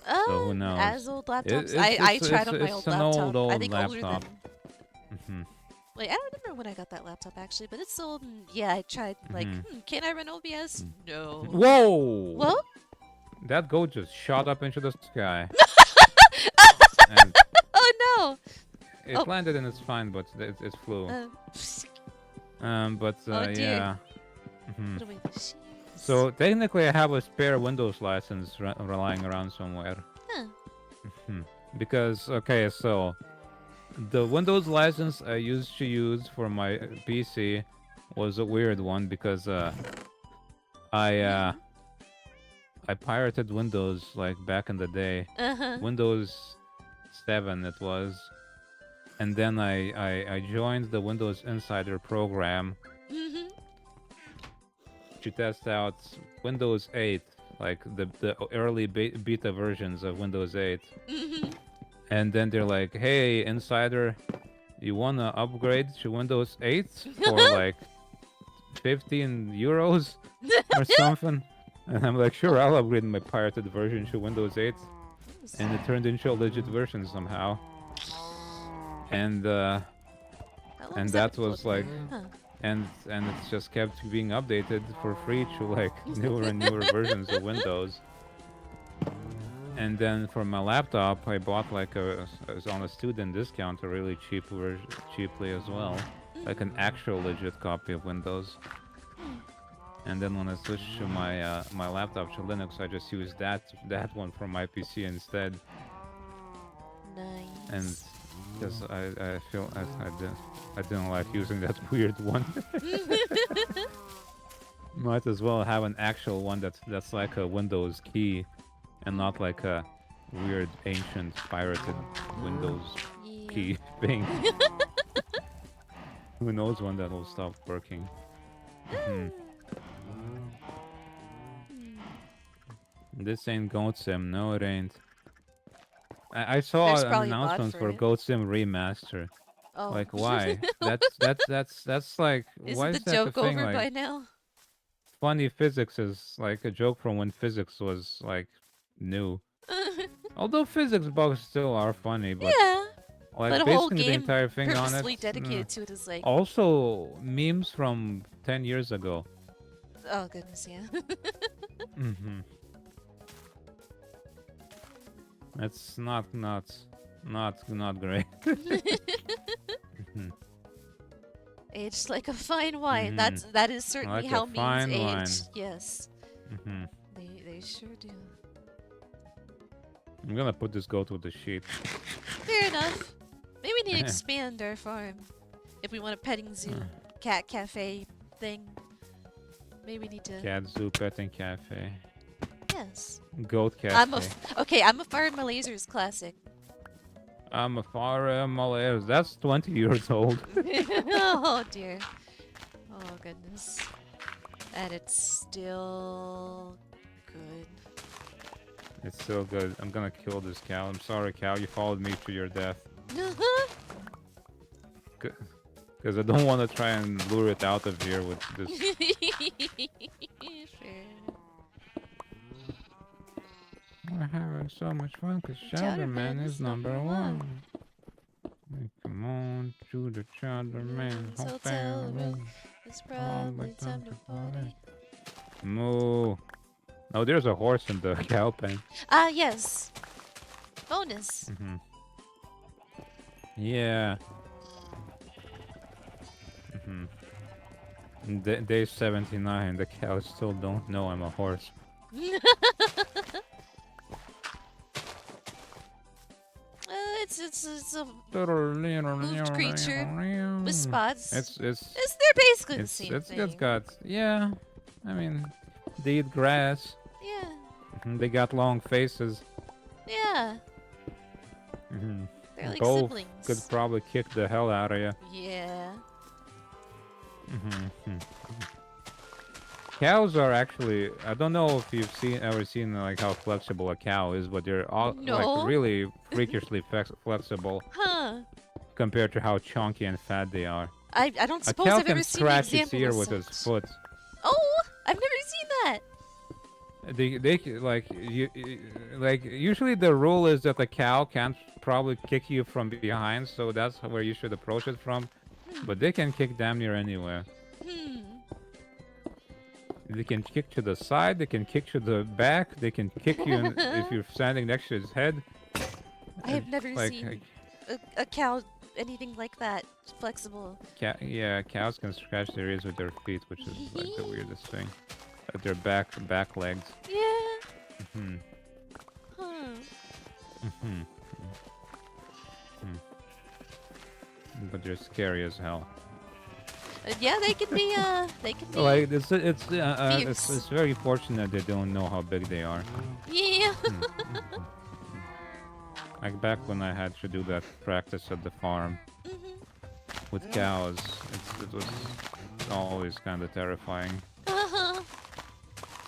So who knows? As old laptops, I tried on my old laptop. Old I think laptop. older than. Like, I don't remember when I got that laptop actually, but it's old. And yeah, I tried. Like, can I run OBS? No. Whoa! Whoa! That goat just shot up into the sky. And Oh no! it landed and it's fine, but it flew. But Oh, dear. yeah. What do we- So technically, I have a spare Windows license lying around somewhere. Huh. Because okay, so the Windows license I used to use for my PC was a weird one because I uh, I pirated Windows like back in the day, Uh-huh. Windows 7 it was, and then I joined the Windows Insider program Mhm. to test out Windows 8, like the early beta versions of Windows 8. Mhm. And then they're like, "Hey, Insider, you wanna upgrade to Windows 8 for like 15 euros or something?" And I'm like, "Sure, I'll upgrade my pirated version to Windows 8." And it turned into a legit version somehow. And How long has and that that been was floating like, there? Huh. and it's just kept being updated for free to like newer and newer versions of Windows. And then for my laptop, I bought like I was on a student discount, a really cheap version, cheaply as well, like an actual legit copy of Windows. And then when I switched to my laptop to Linux, I just used that one for my PC instead. And Nice. because I feel I didn't like using that weird one. Might as well have an actual one that's like a Windows key and not like a weird ancient pirated Windows Yeah. key thing. Who knows when that will stop working? Hmm. This ain't Goat Sim. No, it ain't. I saw There's an probably a bot announcement for for it. Goat Sim Remaster. Oh. Like, why? That's like, why Isn't the is that the joke thing? over Like, by now? funny physics is like a joke from when physics was like new. Although physics bugs still are funny, but Yeah. But like a whole basing the game entire thing on it. purposely dedicated to it is like, Also, memes from 10 years ago. oh goodness, yeah. Mm-hmm. That's not great. Mhm. Aged like a fine wine. Mhm. That is certainly Like a how memes fine wine. age. Yes. Mm-hmm. They sure do. I'm gonna put this goat with the sheep. Fair enough. Maybe we need to expand our farm. If we want a petting zoo, cat cafe thing. Maybe we need to. Cat zoo, petting cafe, Yes. goat I'm a cafe. okay. I'm a Fire Lasers classic. I'm a far Malays. That's 20 years old. Oh dear. Oh goodness. And it's still good. It's still good. I'm gonna kill this cow. I'm sorry, cow. You followed me to your death. Because I don't want to try and lure it out of here with this. Fair. We're having so much fun because Chowder Man Man is number one. Come on to the Chowder Man's Hotel room. room. It's probably time to party. Moo. Oh, there's a horse in the cow pen. Ah, yes. Bonus. Mm-hmm. Yeah. Mm-hmm. Day 79, the cows still don't know I'm a horse. It's a hoofed creature with spots. They're basically the same thing. It's got, yeah. I mean, they eat grass. Yeah. They got long faces. Yeah. They're like Both siblings. could probably kick the hell out of you. Yeah. Cows are actually, I don't know if you've ever seen like how flexible a cow is, but they're all No. like really freakishly flexible Huh. compared to how chunky and fat they are. I don't A suppose cow I've can ever seen an scratch its example ear of with his such. foot. Oh, I've never seen that. Like usually the rule is that the cow can't probably kick you from behind, so that's where you should approach it from. But they can kick damn near anywhere. They can kick to the side, they can kick to the back, they can kick you if you're standing next to his head. I have never seen a cow anything like that flexible. Yeah, cows can scratch their ears with their feet, which is like the weirdest thing. Their back legs. Yeah. Hmm. Huh. but they're scary as hell. Yeah, they can be. They can be. Like Fierce. it's very fortunate they don't know how big they are. Yeah. Like back when I had to do that practice at the farm with cows, it was always kind of terrifying Uh-huh.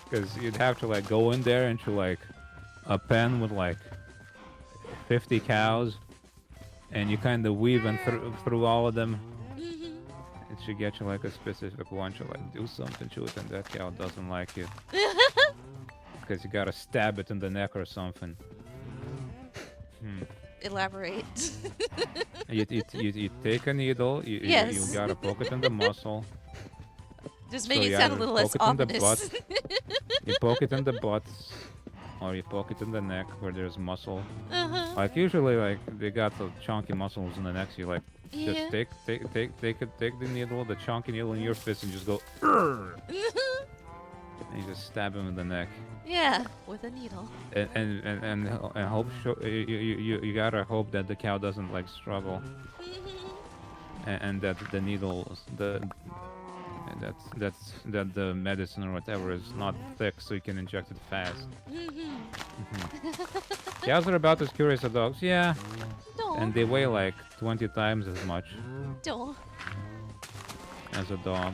because you'd have to like go in there into like a pen with like 50 cows, and you kind of weave and through all of them. It should get you like a specific one to like do something to it, and that cow doesn't like you because you gotta stab it in the neck or something. Elaborate. You take a needle, you Yes. gotta poke it in the muscle. Just So make you it sound a either little less poke it in the butt, ominous. you poke it in the butt, or you poke it in the neck where there's muscle. Uh-huh. Like usually, like they got the chunky muscles in the neck. So you like Yeah. just take the needle, the chunky needle in your fist, and just go. "Urgh," and you just stab him in the neck. Yeah, with a needle. And hope you gotta hope that the cow doesn't like struggle, and that the needles that the medicine or whatever is not thick, so you can inject it fast. Cows are about as curious as dogs, yeah, Don't. and they weigh like 20 times as much Don't. as a dog.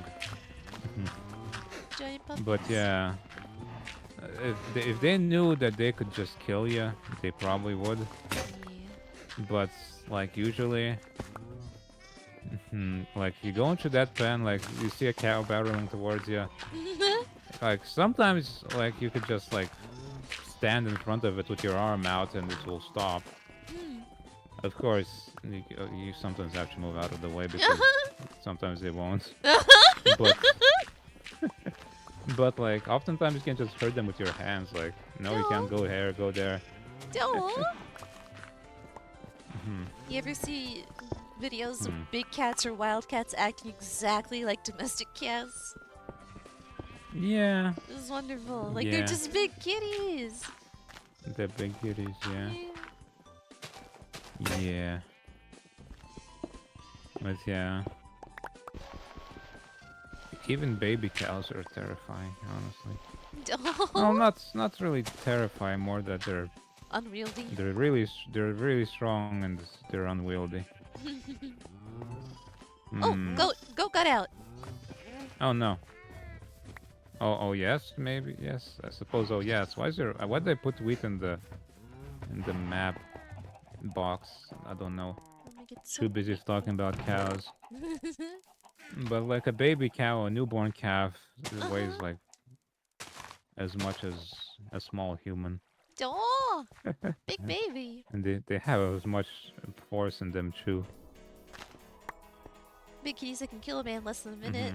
Giant puppies. But yeah, if they knew that they could just kill you, they probably would. Yeah. But like usually, like you go into that pen, like you see a cow barreling towards you. Like sometimes, like you could just like stand in front of it with your arm out, and it will stop. Of course, you sometimes have to move out of the way because sometimes they won't. But but like oftentimes you can just hurt them with your hands. Like no, you can't go here, go there. Don't. You ever see videos of big cats or wild cats acting exactly like domestic cats? Yeah, This is wonderful. Like they're Yeah. just big kitties. they're big kitties. Yeah, yeah. But yeah, even baby cows are terrifying. Honestly, Don't. well, not really terrifying. More that Unwieldy. they're really strong and they're unwieldy. Oh, go got out. Oh no. Oh yes, maybe yes. I suppose. Oh yes. Why is there? Why did they put wheat in the map box? I don't know. Let me get Too busy talking about cows. But like a baby cow, a newborn calf, it weighs like as much as a small human, Don't. Big baby. and they have as much force in them too. Big kitties that can kill a man less than a minute.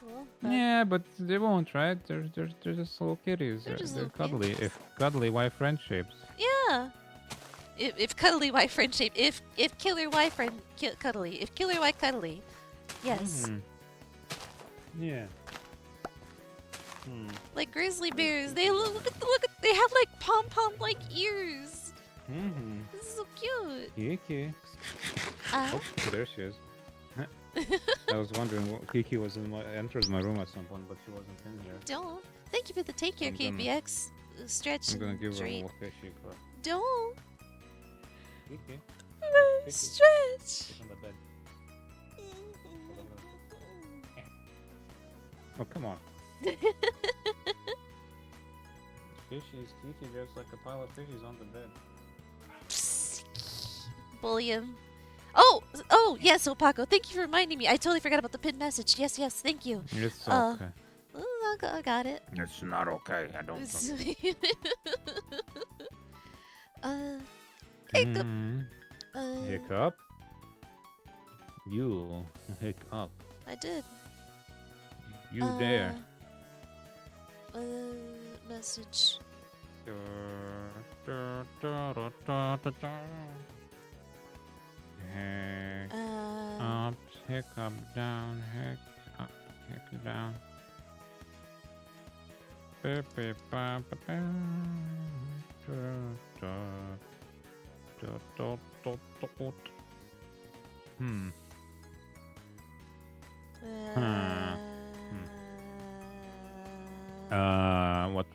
Cool. Yeah, but they won't, right? They're just little kitties. They're just They're little cuddly. kitties. If cuddly, why friend shapes? Yeah. If cuddly, why friend shape? If killer, why friend cuddly? If killer, why cuddly? Yes. Yeah. Like grizzly bears, they look at they have like pom like ears. This is so cute. Kiki. Uh, Oh, there she is. I was wondering what Kiki was entered my room at some point, but she wasn't in here. don't. Thank you for the take care, I'm gonna- KBX. Stretch I'm gonna and give her a treat. little fishy for Don't. Kiki. Stretch. Sit on the bed. Oh, come on. Fishies, Kiki, there's like a pile of fishies on the bed. Bully him. Oh, yes, Opaco. Thank you for reminding me. I totally forgot about the pinned message. Yes, thank you. It's Uh, okay. I got it. It's not okay. I don't Hiccup. Hiccup? You hiccup. I did. You there. Message. Up, hiccup down, hiccup, hiccup down. Hmm. Uh, What's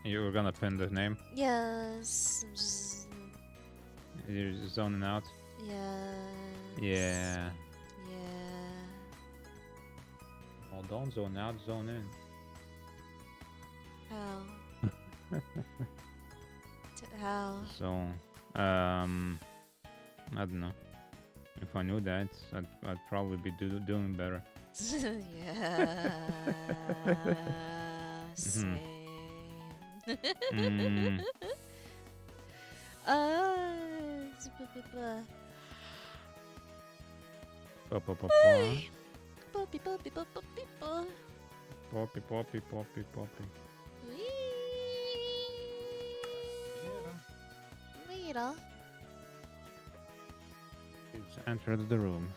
you were gonna pin the name? Yes. I'm just. You're just zoning out. Yes. Yeah. Yeah. Well, don't zone out, zone in. How? How? So, I don't know. If I knew that, I'd probably be doing better. Yeah. Same. Mm. Pa, pa, pa, pa. Poppy, poppy, poppy, poppy, poppy. Poppy, poppy, poppy, poppy. Mira. She's entered the room.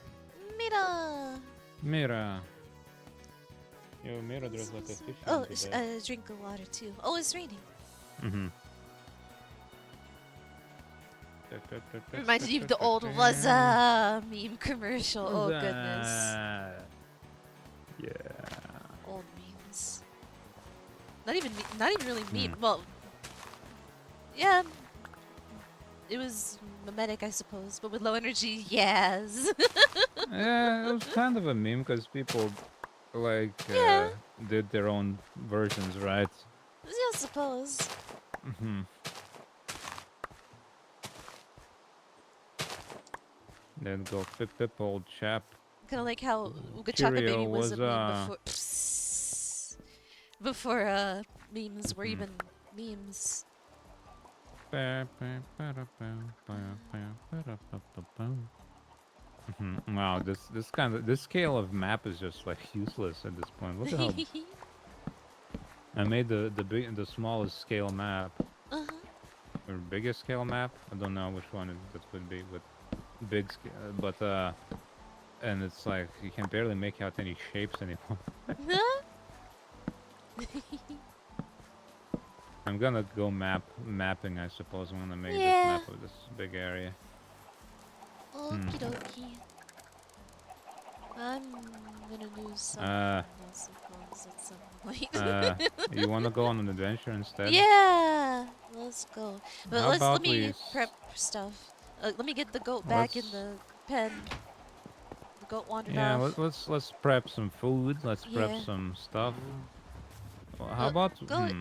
Mira. Mira. Yo, Mira, there's like a fish. Oh, drink of water too. Oh, it's raining. Mm-hmm. Reminded you of the old Waza meme commercial. Oh goodness. Yeah. Old memes. Not even really meme. Well, yeah. It was mimetic, I suppose, but with low energy. Yes. Yeah, it was kind of a meme because people like Yeah. did their own versions, right? Yeah, I suppose. Mm-hmm. Then go pip pip old chap. Kind of like how Ooga Chaka Cheerio Baby was a meme was, before. Before memes were even memes. Wow, this scale of map is just like useless at this point. Look at how I made the smallest scale map or biggest scale map. I don't know which one that would be with big scale, but and it's like you can barely make out any shapes anymore. I'm gonna go mapping, I suppose. I'm gonna make this map of this big area. Okie dokie. I'm gonna do something, I suppose, at some point. You wanna go on an adventure instead? Yeah, let's go. But How about let me we prep stuff. Let me get the goat back in the pen. The goat wandered off. let's prep some food. Let's prep Yeah. some stuff. Well, how about goat?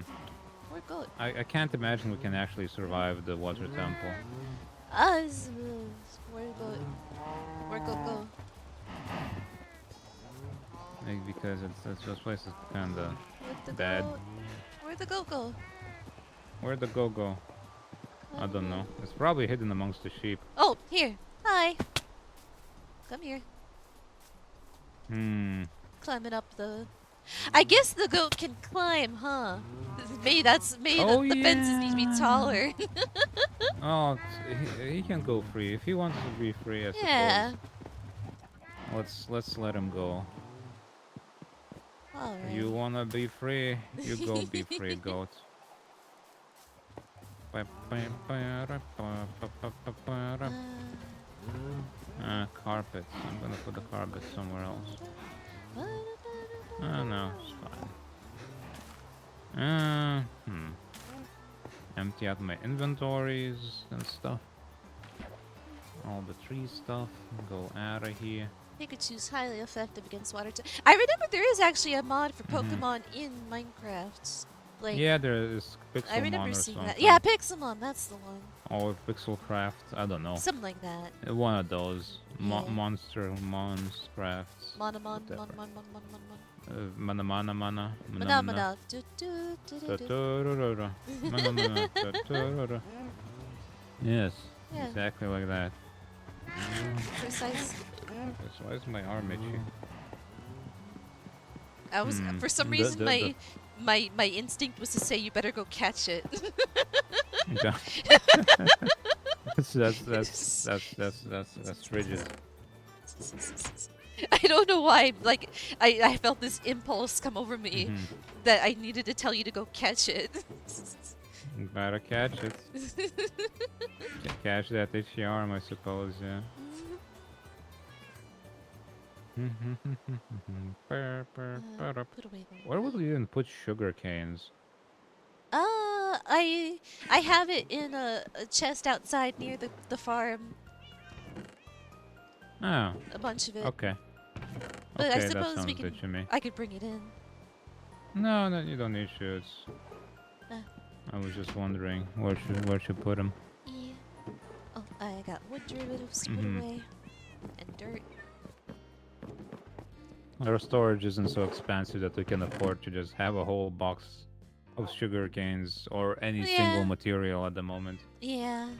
Where goat? I can't imagine we can actually survive the water temple. Where goat? Where goat go? Maybe because this place is kinda bad. Where'd the goat go? Where'd the go? I don't know. It's probably hidden amongst the sheep. Oh, here. Hi. Come here. Climbing up the... I guess the goat can climb, huh? Maybe the fences need to be taller. Oh, he can go free if he wants to be free. I suppose. Let's let him go. All right. You wanna be free? You go be free, goat. Carpets. I'm gonna put the carpet somewhere else. Oh no, it's fine. Empty out my inventories and stuff. All the tree stuff. Go out of here. Pikachu's highly effective against water. I remember there is actually a mod for Pokemon in Minecraft. Like, yeah, there is Pixelmon I remember or seeing something. that. Yeah, Pixelmon, that's the one. Or Pixelcraft, I don't know. Something like that. One of those. Yeah. Monstercrafts. Mana. Yes, Yeah. exactly like that. Precise. Why is my arm itchy? I was for some reason my instinct was to say you better go catch it. Okay. that's rigid. I don't know why. Like I felt this impulse come over me that I needed to tell you to go catch it. You better catch it. Catch that itchy arm, I suppose, yeah. Put away the Where would we even put sugar canes? I have it in a chest outside near the farm. Oh, A bunch of it. okay. But I Okay, that suppose we sounds can. good to me. I could bring it in. No, no, you don't need shoots. Uh, I was just wondering where should put them. yeah. Oh, I got wood derivatives to put away. And dirt. Our storage isn't so expensive that we can afford to just have a whole box of sugar canes or any single material at the moment. Yeah.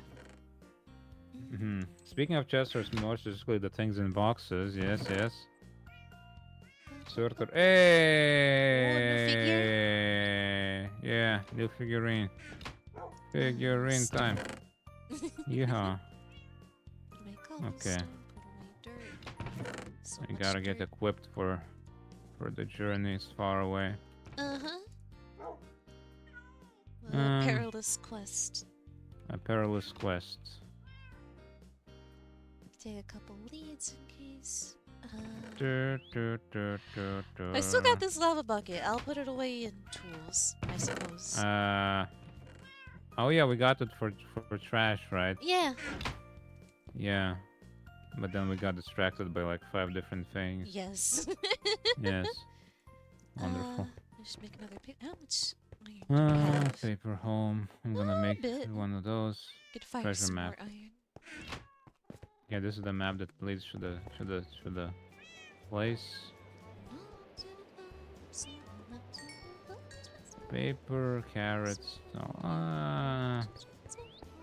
Speaking of chests, or more specifically the things in boxes, yes. Sorter. Hey! Yeah, new figurine. Figurine time. Yeah. Okay. So We gotta get equipped for the journeys far away. Perilous quest. A perilous quest. Take a couple leads in case. I I still got this lava bucket. I'll put it away in tools, I suppose. Oh yeah, we got it for trash, right? Yeah. Yeah. But then we got distracted by like 5 different things. Yes. Yes. Wonderful. I should make another pic. How much iron do we have? Paper home. I'm gonna make one of those. Could fire Treasure some map. more iron. Yeah, this is the map that leads to the place. Paper, carrots.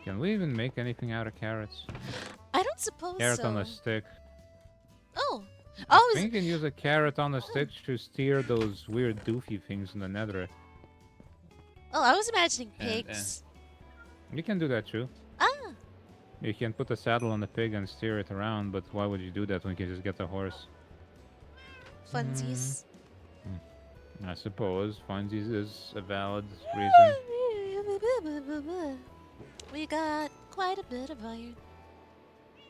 Can we even make anything out of carrots? I don't suppose Carrot so. on a stick. Oh. I think you can use a carrot on a stick to steer those weird doofy things in the nether. Oh, I was imagining pigs. You can do that too. You can put a saddle on the pig and steer it around, but why would you do that when you can just get a horse? Funsies. I suppose funsies is a valid reason. We got quite a bit of iron.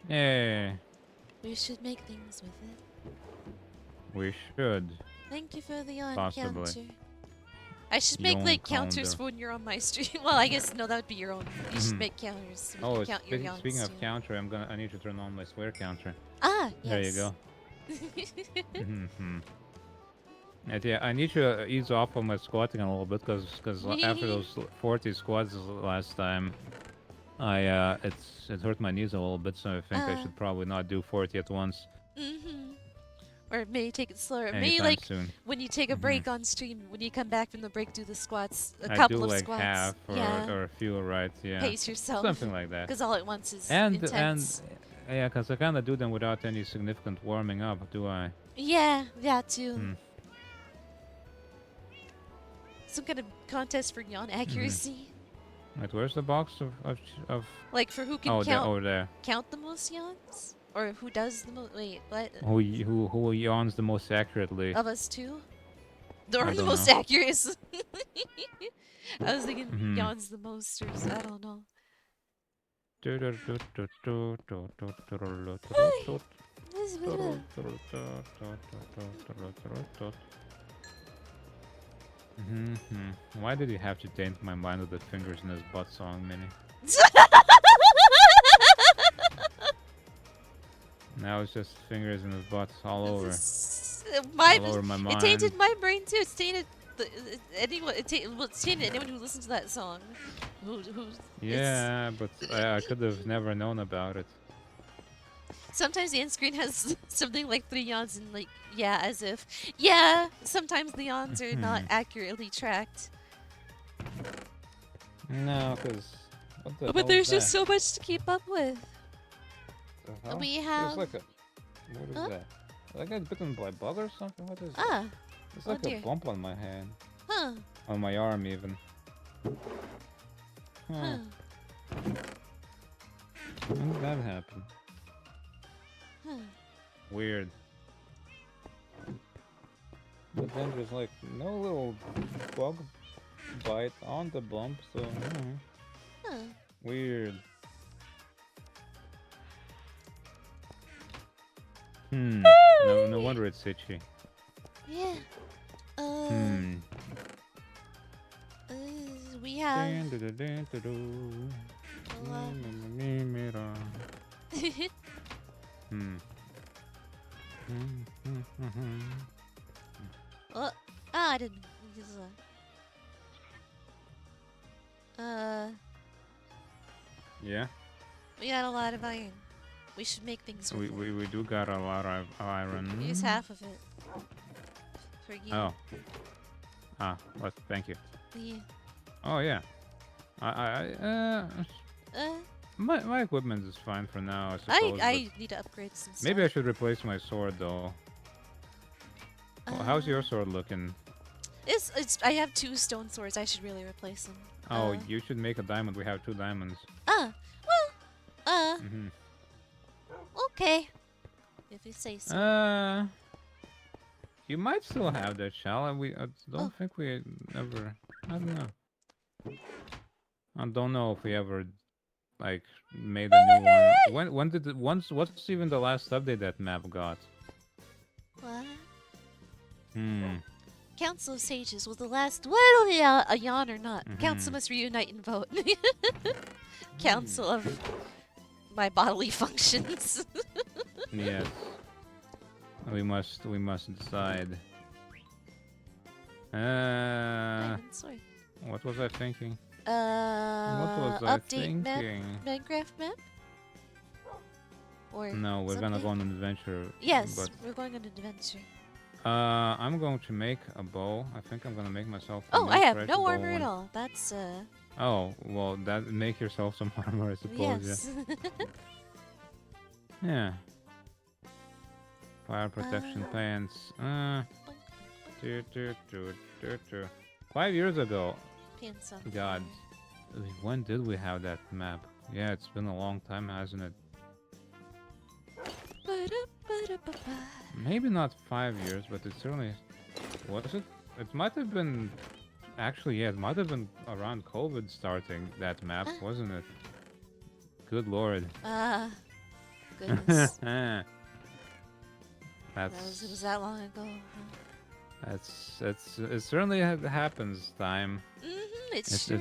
Yeah. We should make things with it. We should. Thank you for the Possibly. counter. I should make like counters for when you're on my stream. Well, I guess no, that would be your own. You should make counters. Oh, speaking of counter, I need to turn on my swear counter. Yes. There you go. Yeah, I need to ease off on my squatting a little bit because after those 40 squats last time, it hurt my knees a little bit, so I think I should probably not do 40 at once. Or maybe take it slower. Maybe like when you take a break on stream, when you come back from the break, do the squats, a couple of squats. Half or a few, right? Yeah. Pace yourself. Something like that. Because all at once is intense. And yeah, because I kind of do them without any significant warming up, do I? Yeah, that too. Some kind of contest for yawn accuracy. Wait, where's the box of like for who can over there. Count the most yawns? Or who does the most? Wait, what? Who yawns the most accurately? Of us two? Or the most accurate. I was thinking yawns the most, or I don't know. Why did he have to taint my mind with the fingers in his butt song, Minnie? Now it's just fingers in his butt all over. All over my mind. It tainted my brain too. It's tainted anyone. It's tainted anyone who listens to that song. Yeah, but I could have never known about it. Sometimes the end screen has something like 3 yawns and like, yeah, as if. Yeah, sometimes the yawns are not accurately tracked. No, because... But there's just so much to keep up with. The we have... There's like a... What is that? Did I get bitten by a bug or something? What is that? It's like a bump on my hand. Huh. On my arm, even. Huh. When did that happen? Weird. But then there's like no little bug bite on the bump, so Huh. weird. No wonder it's itchy. Yeah. Hmm. Uh, we have a lot. Hmm. Oh, I didn't. Use Yeah, we got a lot of iron. We should make things with it. we do got a lot of iron. Use half of it for you. Oh. Ah, what? Thank you. Yeah. Oh yeah. Uh, My equipment is fine for now, I suppose. I need to upgrade some stuff. Maybe I should replace my sword though. Well, how's your sword looking? It's I have 2 stone swords. I should really replace them. Oh, you should make a diamond. We have 2 diamonds. Well, Mm-hmm. okay. If you say so. You might still have that shell, and I don't think we ever. I don't know. I don't know if we ever like made a new one. When did what's even the last update that map got? What? Hmm. Council of Sages was the last. Well, yeah, a yawn or not. Mm-hmm. Council must reunite and vote. Council of my bodily functions. Yes. We must decide. Diamond sword. What was I thinking? What was I Update map, thinking? Minecraft map. Or No, we're gonna something? go on an adventure. Yes, But we're going on an adventure. I'm going to make a bow. I think I'm gonna make myself. Oh, I have military no bow armor at and- all. That's Oh, well, make yourself some armor, I suppose. yes. Yeah. Fire protection pants. Two. 5 years ago. Pants on. God. When did we have that map? Yeah, it's been a long time, hasn't it? Ba-da-ba-da-ba-ba. Maybe not 5 years, but it certainly... Was it? It might have been... Actually, yeah, it might have been around COVID starting that map, wasn't it? Good lord. Goodness. That's... It was that long ago. Huh? It certainly happens, time. It It sure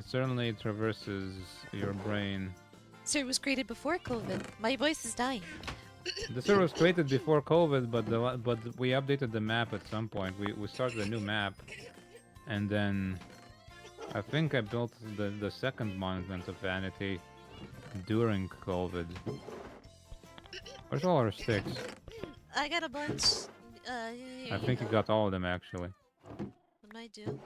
certainly traverses your brain. does. Sir, it was created before COVID. My voice is dying. The server was created before COVID, but we updated the map at some point. We started a new map, and then I think I built the second Monument of Vanity during COVID. Where's all our sticks? I got a bunch. I think you got all of them actually. What I do?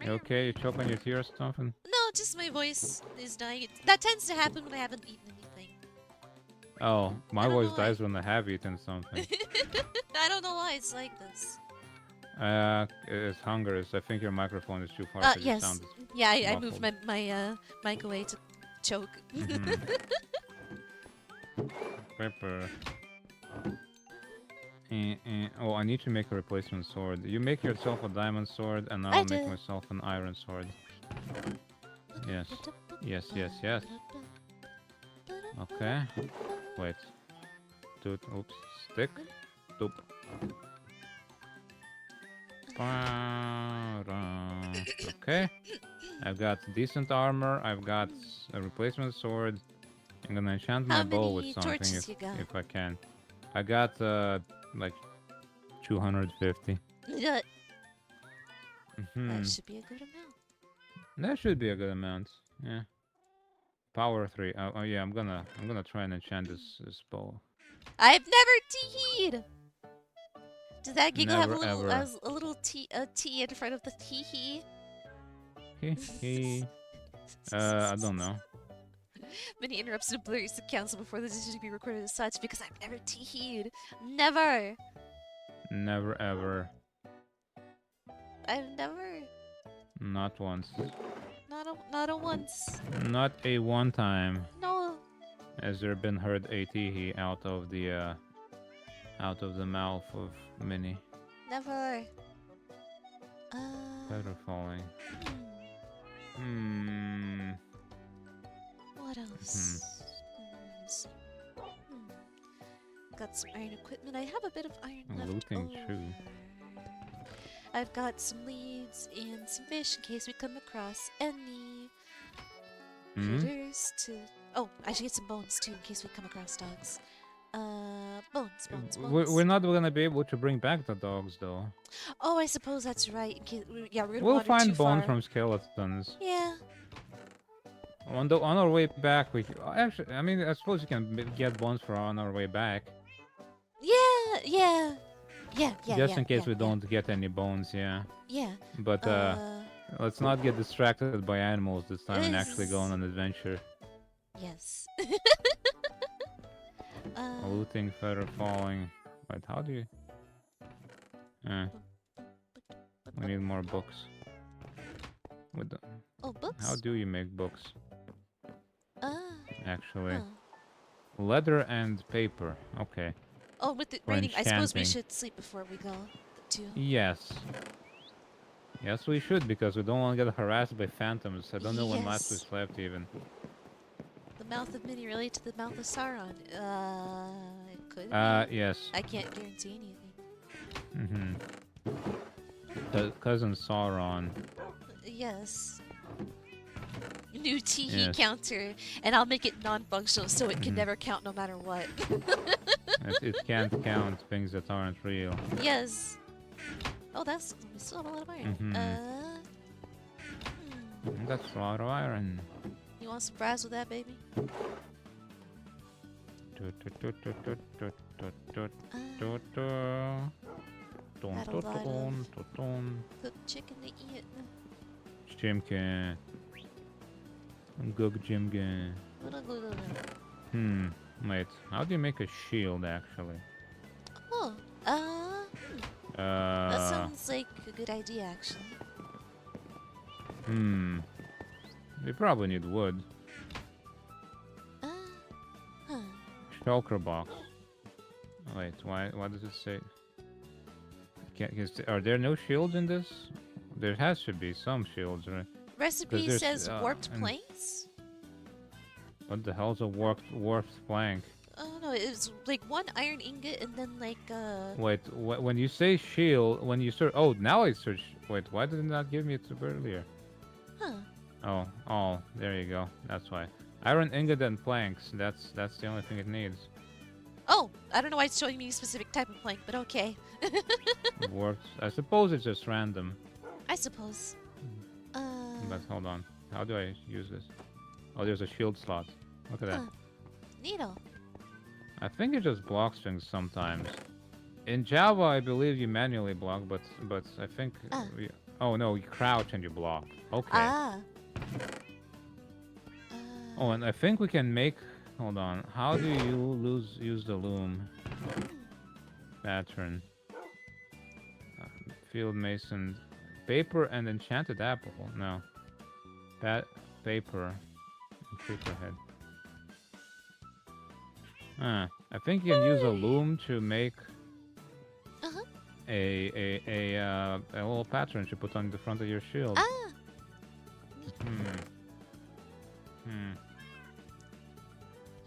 You okay? You choke on your tears or something? No, just my voice is dying. That tends to happen when I haven't eaten anything. Oh, my I don't voice know why. dies when I have eaten something. I don't know why it's like this. It's hunger. I think your microphone is too far. So your Yes. sound is Yeah, I moved muffled. my mic away to choke. Pepper. Oh, I need to make a replacement sword. You make yourself a diamond sword, and I'll make did. myself an iron sword. Yes. Yes. Okay. Wait. Dude, oops. Stick. Doop. Okay. I've got decent armor. I've got a replacement sword. I'm gonna enchant my How bow many with something torches you got? if I can. I got like 250. That Hmm. should be a good amount. That should be a good amount. Yeah. Power 3. Oh yeah, I'm gonna try and enchant this bow. I've never teed. Does that giggle have Never, a little T in front of the tee? Hee. I don't know. Minnie interrupts and blurs the council before the decision to be recorded as such because I've never teed. Never. Never ever. I've never. Not once. Not a once. Not a one time No. has there been heard a teehee out of the mouth of Minnie. Never. Feather falling. What else? Let's see. Got some iron equipment. I have a bit of iron left Looting over. too. I've got some leads and some fish in case we come across any critters to... Oh, I should get some bones too in case we come across dogs. Bones. We're not gonna be able to bring back the dogs though. Oh, I suppose that's right. In case yeah, we're gonna We'll wander find too bones far. from skeletons. Yeah. On our way back, actually, I mean, I suppose you can get bones for on our way back. Yeah. Just in case we don't get any bones, yeah. Yeah. But let's not get distracted by animals this time and actually go on an adventure. Yes. Looting, feather falling. Wait, how do you? We need more books. Oh, books? How do you make books? Actually, huh. leather and paper. Okay. Oh, with the For rating, I suppose we enchanting. should sleep before we go, too. Yes. Yes, we should, because we don't want to get harassed by phantoms. I don't know when last we Yes. slept, even. The mouth of Minnie related to the mouth of Sauron. It could be. Yes. I can't guarantee anything. Cousin Sauron. Yes. New Teehee Yes. counter, and I'll make it non-functional so it can never count no matter what. It can't count things that aren't real. Yes. Oh, we still have a lot of iron. That's a lot of iron. You want some fries with that, baby? Cooked chicken to eat. Jimke. Gug Jimke. Wait, how do you make a shield actually? Oh, that sounds like a good idea, actually. We probably need wood. Shulker box. Wait, why does it say? Are there no shields in this? There has to be some shields, right? Recipe there's, says warped planks? What the hell's a warped plank? Oh no, it was like one iron ingot and then like Wait, when you say shield, when you search... Oh, now I search... Wait, why did it not give me it earlier? Huh. Oh, there you go. That's why. Iron ingot and planks. That's the only thing it needs. Oh, I don't know why it's showing me a specific type of plank, but okay. Warped. I suppose it's just random. I suppose. But hold on. How do I use this? Oh, there's a shield slot. Look at that. Neato. I think it just blocks things sometimes. In Java, I believe you manually block, but I think... Oh no, you crouch and you block. Okay. Oh, and I think we can make... Hold on. How do you use the loom? Pattern. Field mason. Paper and enchanted apple. No. Paper. And creeper head. I think you can use a loom to make a little pattern to put on the front of your shield.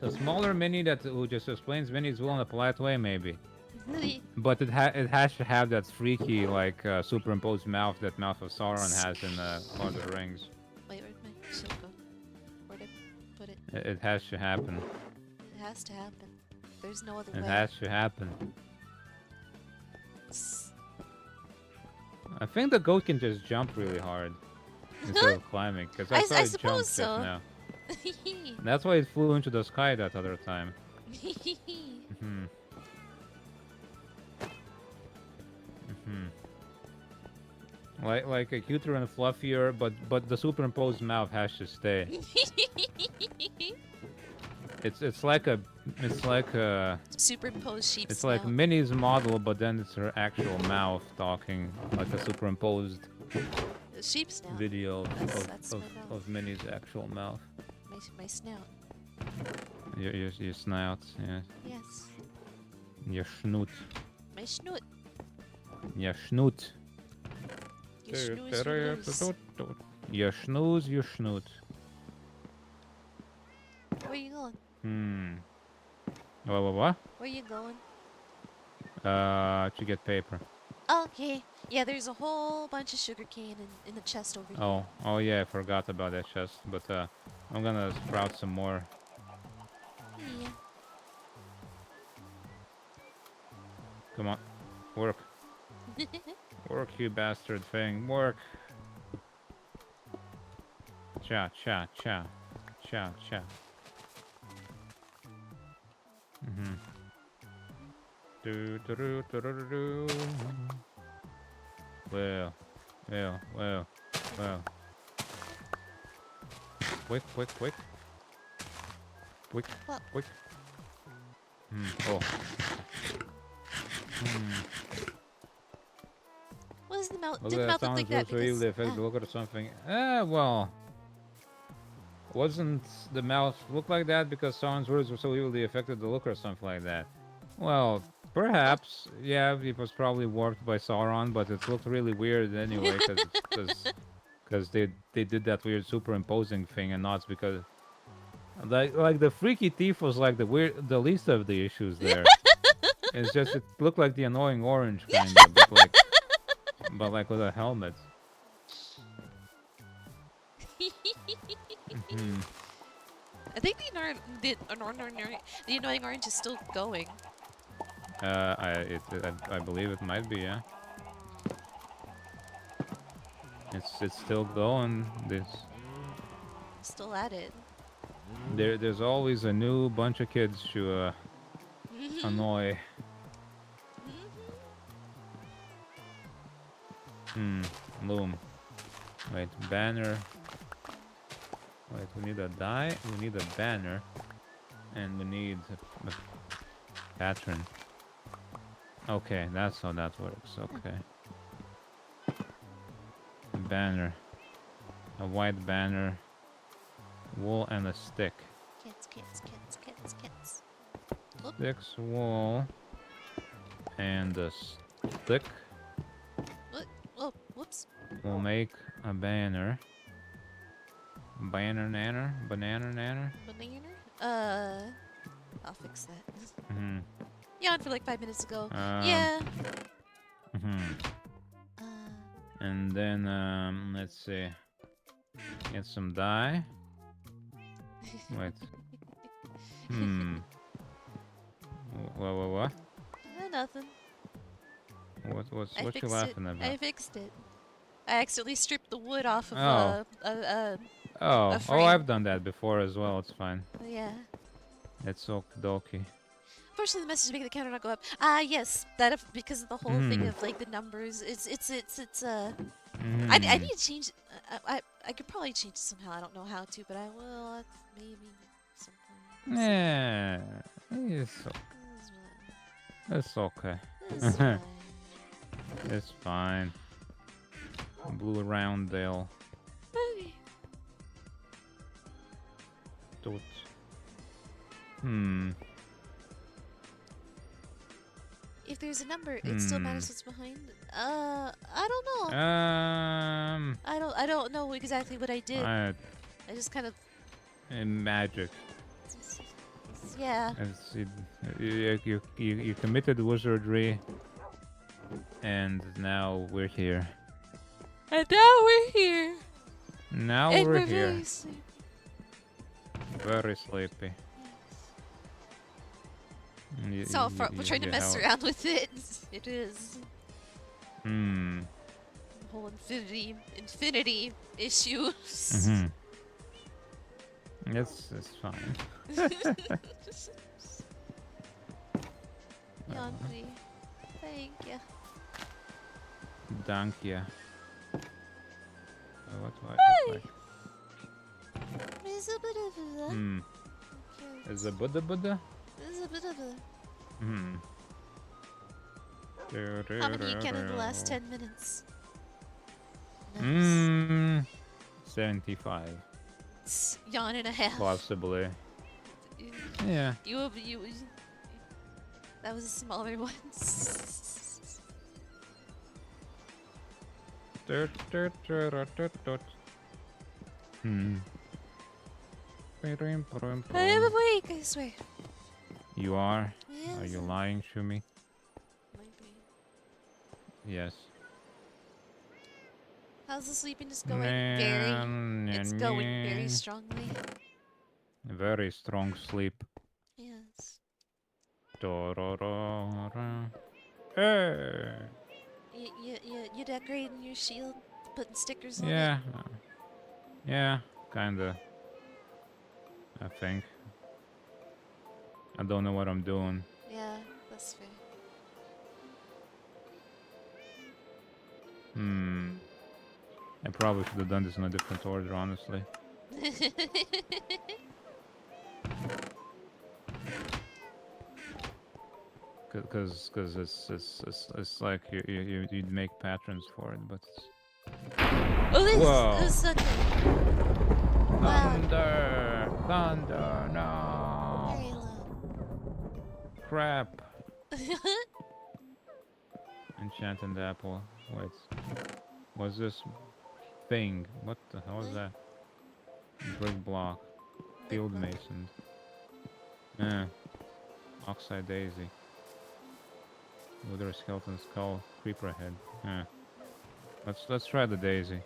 So smaller Minnie who just explains Minnie's will in a polite way, maybe. But it has to have that freaky like superimposed mouth that Mouth of Sauron has in Lord of the Rings. Wait, where'd my shield go? Where'd I put it? It has to happen. It has to happen. There's no other way. It has to happen. I think the goat can just jump really hard instead of climbing, because I saw it jump just now. That's why it flew into the sky that other time. Like a cuter and fluffier, but the superimposed mouth has to stay. It's like a superimposed sheep. It's like Minnie's model, but then it's her actual mouth talking, like a superimposed sheep snout. Video that's of Minnie's actual mouth. My snout. Your snout, yeah. Yes. Your snoot. My snoot. Your snoot. You snooze, you lose. You snooze, you snoot. Where you going? What? Where you going? To get paper. Okay. Yeah, there's a whole bunch of sugarcane in the chest over here. Oh yeah, I forgot about that chest, but I'm gonna sprout some more. Yeah. Come on, work, work, you bastard thing, work. Cha cha cha, cha cha. Do do do do do do do. Well. Quick. Well, Oh. what is the mouth? Look Did the at mouth that look like sound that? so Because evil effect. Look at something. Well. Wasn't the mouth look like that because Sauron's words were so evilly affected the look or something like that? Well, perhaps. Yeah, it was probably warped by Sauron, but it looked really weird anyway because they did that weird superimposing thing, and not because like the freaky thief was like the least of the issues there. It's just it looked like the annoying orange kind of, but like with a helmet. I think the annoying orange is still going. I believe it might be, yeah. It's still going. Still at it. There's always a new bunch of kids to annoy. Loom. Wait, banner. Wait, we need a die. We need a banner, and we need a pattern. Okay, that's how that works. Okay. Banner. A white banner. Wool and a stick. Kits. Sticks, wool, and a stick. What? Oh, whoops. We'll make a banner. Banner nanner? Banana nanner? Banana? I'll fix that. Yawned for like 5 minutes ago. Yeah. And then, let's see. Get some dye. Wait. What? Nothing. What you laughing about? I fixed it. I accidentally stripped the wood off of a frame. I've done that before as well. It's fine. Yeah. It's okie dokie. Unfortunately, the message making the counter not go up. Yes, because of the whole thing of like the numbers. I need to change. I could probably change it somehow. I don't know how to, but I will maybe sometime. Yeah, it's okay. It's fine. It's fine. Blue Roundale. Toot. If there's a number, it still matters what's behind. I don't know. I don't know exactly what I did. I just kind of. Magic. Yeah. You committed wizardry, and now we're here. And now we're here. Now and we're here. Very sleepy. Very sleepy. So we're trying to mess around with it. It is. The whole infinity issues. It's fine. Yonri. Thank you. Thank you. Hey! Is a bit of a. Is a Buddha? Is a bit of a. How many you can in the last 10 minutes? Nice. 75. Yawn and a half. Possibly. Yeah. You. That was a smaller one. Hmm. I am awake, I swear. You are? Yes. Are you lying to me? Might be. Yes. How's the sleepiness going? It's going very strongly. Very strong sleep. Yes. Hey. You decorating your shield, putting stickers on it. Yeah. Yeah, kinda. I think. I don't know what I'm doing. Yeah, that's fair. I probably should have done this in a different order, honestly. Cause it's like you'd make patterns for it, but Oh, whoa! this sucker. Thunder! Thunder! No! Very low. Crap! Enchanted apple. Wait. What's this thing? What the hell is that? Brick block. Field mason. Oxide daisy. Wither skeleton skull. Creeper head. Let's try the daisy.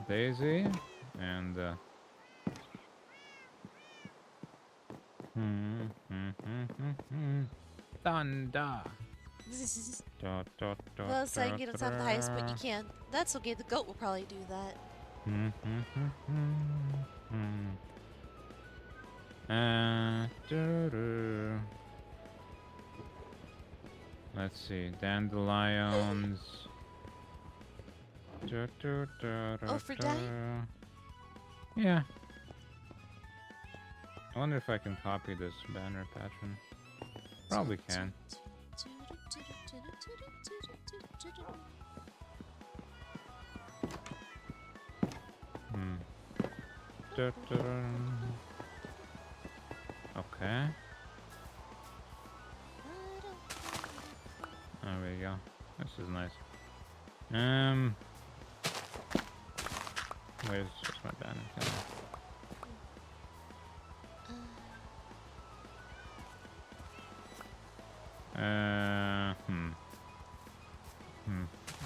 Daisy and thunder. Well, it's saying you don't have the highest, but you can. That's okay. The goat will probably do that. Let's see, dandelions. Oh, for dye? Yeah. I wonder if I can copy this banner pattern. Probably can. Okay. There we go. This is nice. Where's just my banner?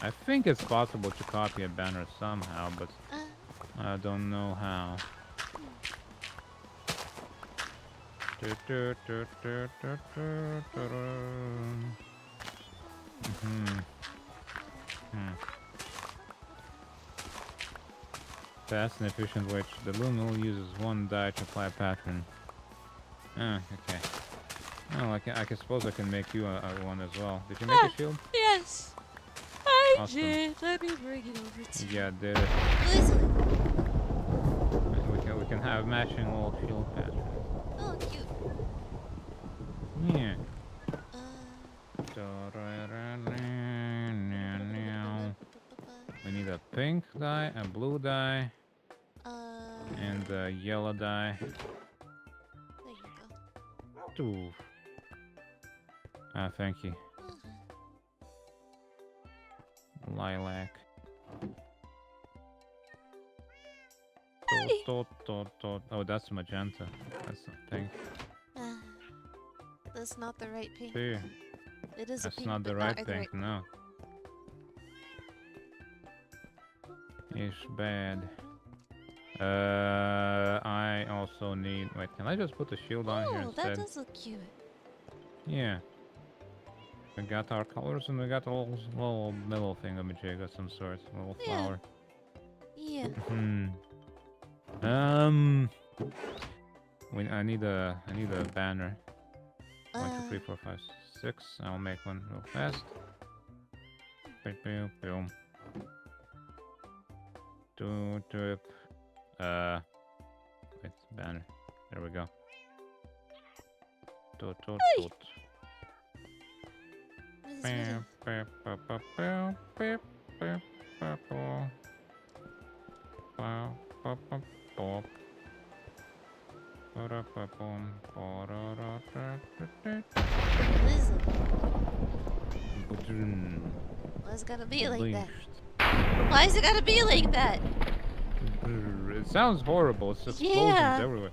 I think it's possible to copy a banner somehow, but I don't know how. Fast and efficient way. The loom mill uses one die to apply a pattern. Okay. Oh, I suppose I can make you a one as well. Did you make a shield? Yes. I Awesome. did. Let me bring it over to you. Yeah, did it. Listen. We can have matching old shield patterns. Oh, cute. Yeah. We need a pink dye, a blue dye, and a yellow dye. There you go. Thank you. Lilac. Oh, that's magenta. That's not pink. That's not the right pink. See, it is that's a pink, not the right pink, no. It's bad. I also need... Wait, can I just put the shield on here instead? Oh, that does look cute. Yeah. We got our colors and we got a little middle thingamajig of some sort. A little flower. Yeah. I need a banner. 1, 2, 3, 4, 5, 6. I'll make one real fast. Boom, boom. Wait, banner. There we go. Hey! Why's it gotta be like that? Blinked. Why's it gotta be like that? It sounds horrible. It's explosions Yeah. everywhere.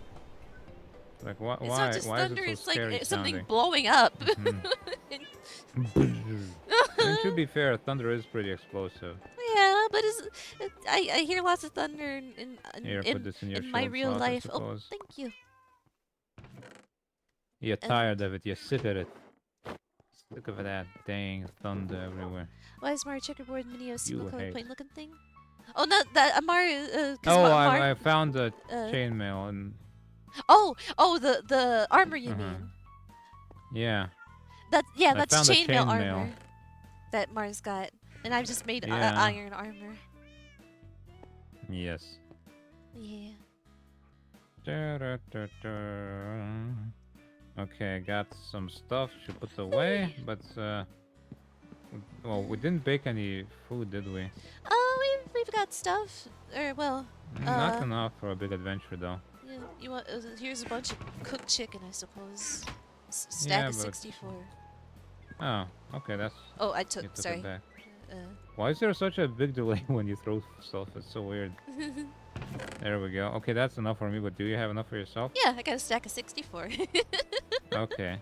Like why? It's not just Why is thunder. it so It's like scary something sounding? blowing up. I mean, to be fair, thunder is pretty explosive. Yeah, but I hear lots of thunder Here, put this in your in my shield real slot, I life. Oh, suppose. thank you. You're And tired of it. You're sick of it. Look at that dang thunder everywhere. why is Mario checkerboard mini a single You color hate. plain looking thing? Oh, not that Mario. Cause Oh, Mario. I found the Uh, chainmail and. oh, the armor you Uh-huh. mean? Yeah. That's I found the chainmail chainmail. armor that Mars got, and I've just made Yeah. iron armor. Yes. Yeah. Okay, got some stuff to put away, but well, we didn't bake any food, did we? Oh, we've got stuff. Or well, Not enough for a big adventure, though. yeah. You want? Here's a bunch of cooked chicken, I suppose. Stack Yeah, of but- 64. Oh, okay, that's. Oh, I You took. took Sorry. it back. Why is there such a big delay when you throw stuff? It's so weird. There we go. Okay, that's enough for me, but do you have enough for yourself? Yeah, I got a stack of 64. Okay.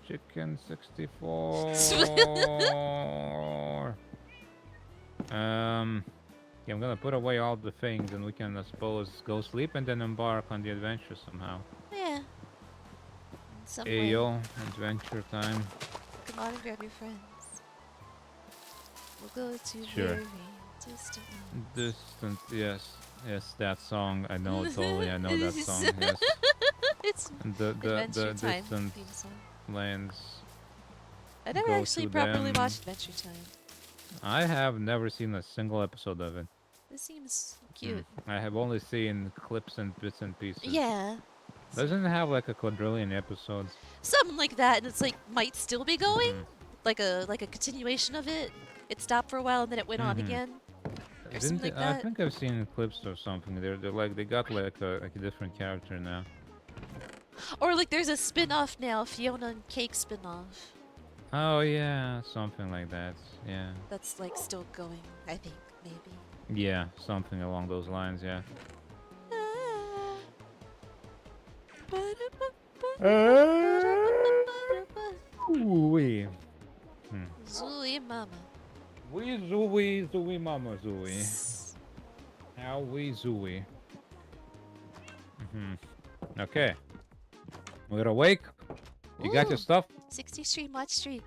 Chicken 64. Yeah, I'm gonna put away all the things and we can, I suppose, go sleep and then embark on the adventure somehow. Yeah. Some way. Ayo, adventure time. Come on and grab your friends. We'll go to Sure. very distant lands. Distant, yes. Yes, that song. I know totally. I know that song. Yes. It's And the Adventure Time distant theme song. lands. I never Go actually to properly them. watched Adventure Time. I have never seen a single episode of it. This seems cute. I have only seen clips and bits and pieces. Yeah. Doesn't it have like a quadrillion episodes? Something like that, and it's like might still be going, Mhm. like a continuation of it. It stopped for a while and then it went on Mhm. again, or Didn't something like I that. think I've seen clips or something. They're like they got like a different character now. Or like there's a spin-off now, Fiona and Cake spin-off. Oh yeah, something like that. Yeah. That's like still going, I think, maybe. Yeah, something along those lines. Yeah. Ooh-wee. Zooey mama. We zooey, zooey mama zooey. How we zooey. Okay. We're awake. You got your Ooh. stuff? 60 stream, watch stream.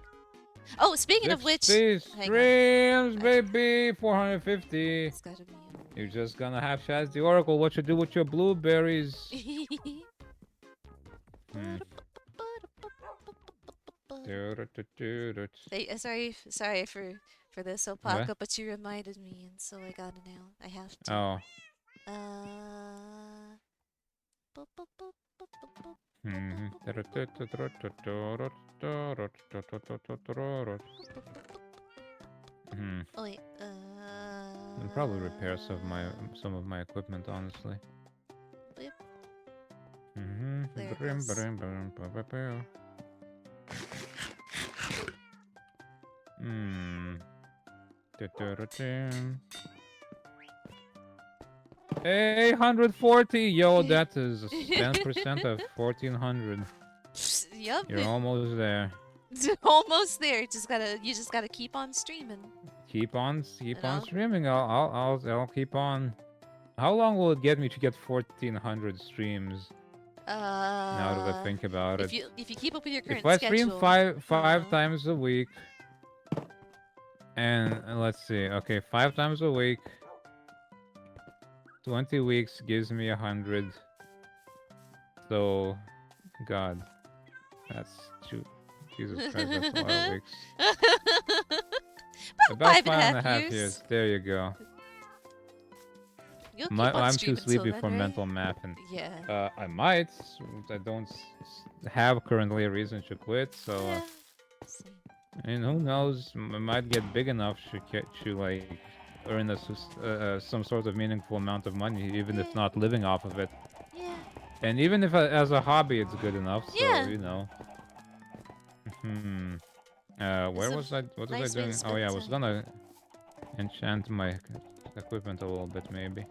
Oh, speaking of which, 60 hang on. streams, baby. 450. It's gotta be. You're just gonna have to ask the Oracle what you do with your blueberries. Hey, sorry for this alpaca, but you reminded me, and so I gotta now. I have to. Oh. Oh wait. I'll probably repair some of my equipment, honestly. Yep. There There it goes. Hey, 140! Yo, that is 10% of 1400. Yup. You're almost there. Almost there. You just gotta keep on streaming. Keep on know? streaming. I'll keep on. How long will it get me to get 1400 streams? Now that I think about it. If you keep up with your current If I schedule. stream five times a week, and let's see, okay, 5 times a week, 20 weeks gives me 100. So, God, that's Jesus Christ, that's a lot of weeks. About 5.5 years. There you go. You'll keep on I'm too streaming till sleepy then, for right? mental math, and Yeah. I might. I don't have currently a reason to quit, so. Yeah. Same. And who knows? I might get big enough to like earn some sort of meaningful amount of money, even if not living off of it. Yeah. And even if as a hobby, it's good enough. So Yeah. you know. Where It's a was I? What was I nice way to doing? Oh spend yeah, I was time. gonna enchant my equipment a little bit, maybe.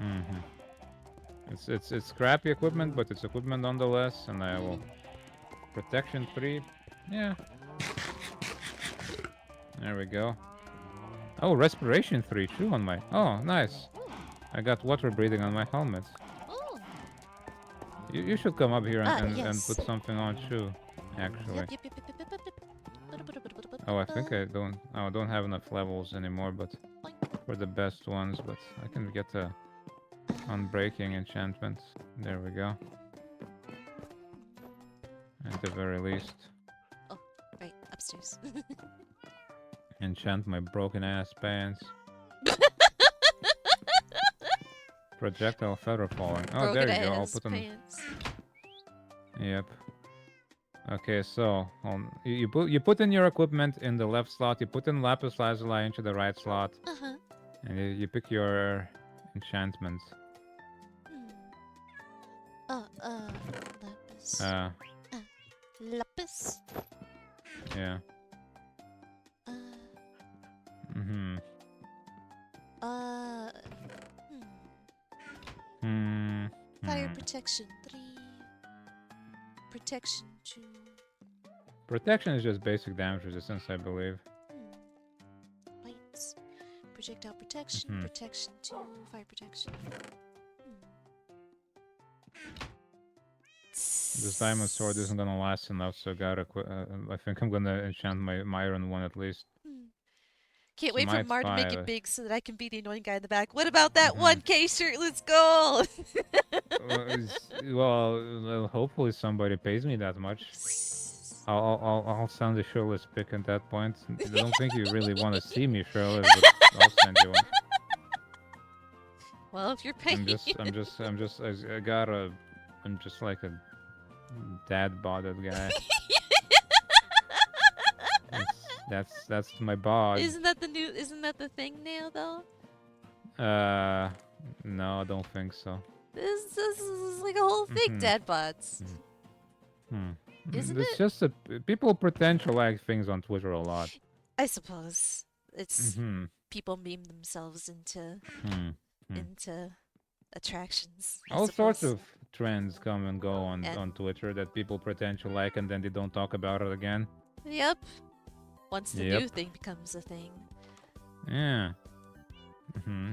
Mm-hmm. It's scrappy equipment, but it's equipment nonetheless, and I will protection 3. Yeah. There we go. Oh, respiration 3 too on my. Oh, nice. I got water breathing on my helmet. Oh. You should come up here and Yes. put something on too, actually. Yep. Oh, I think I don't. Oh, I don't have enough levels anymore, but for the best ones. But I can get the unbreaking enchantment. There we go. At the very least, Oh, right upstairs. enchant my broken ass pants. Projectile feather falling. Oh, Broken there you go. I'll ass put them. pants. Yep. Okay, so you put in your equipment in the left slot. You put in lapis lazuli into the right slot, and you pick your enchantment. Lapis. Lapis. Yeah. Mm-hmm. Fire protection 3. Protection 2. Protection is just basic damage resistance, I believe. Lights. Projectile protection. Protection 2. Fire protection. This diamond sword isn't gonna last enough, so I think I'm gonna enchant my iron one at least. Can't wait for Smite Mar to make 5. it big so that I can be the annoying guy in the back. What about that 1K shirtless goal? Well, hopefully somebody pays me that much. I'll sound a shirtless pic at that point. I don't think you really want to see me shirtless, but I'll send you one. Well, if you're paying. I'm just I'm just like a dad-bodded guy. That's my bod. Isn't that the thing now though? No, I don't think so. This is like a whole thing, dad bods. Isn't it's it? just people pretend to like things on Twitter a lot. I suppose it's people meme themselves into attractions. All sorts of trends come and go on Twitter that people pretend to like, and then they don't talk about it again. Yep. Once the new thing becomes a thing. Yeah.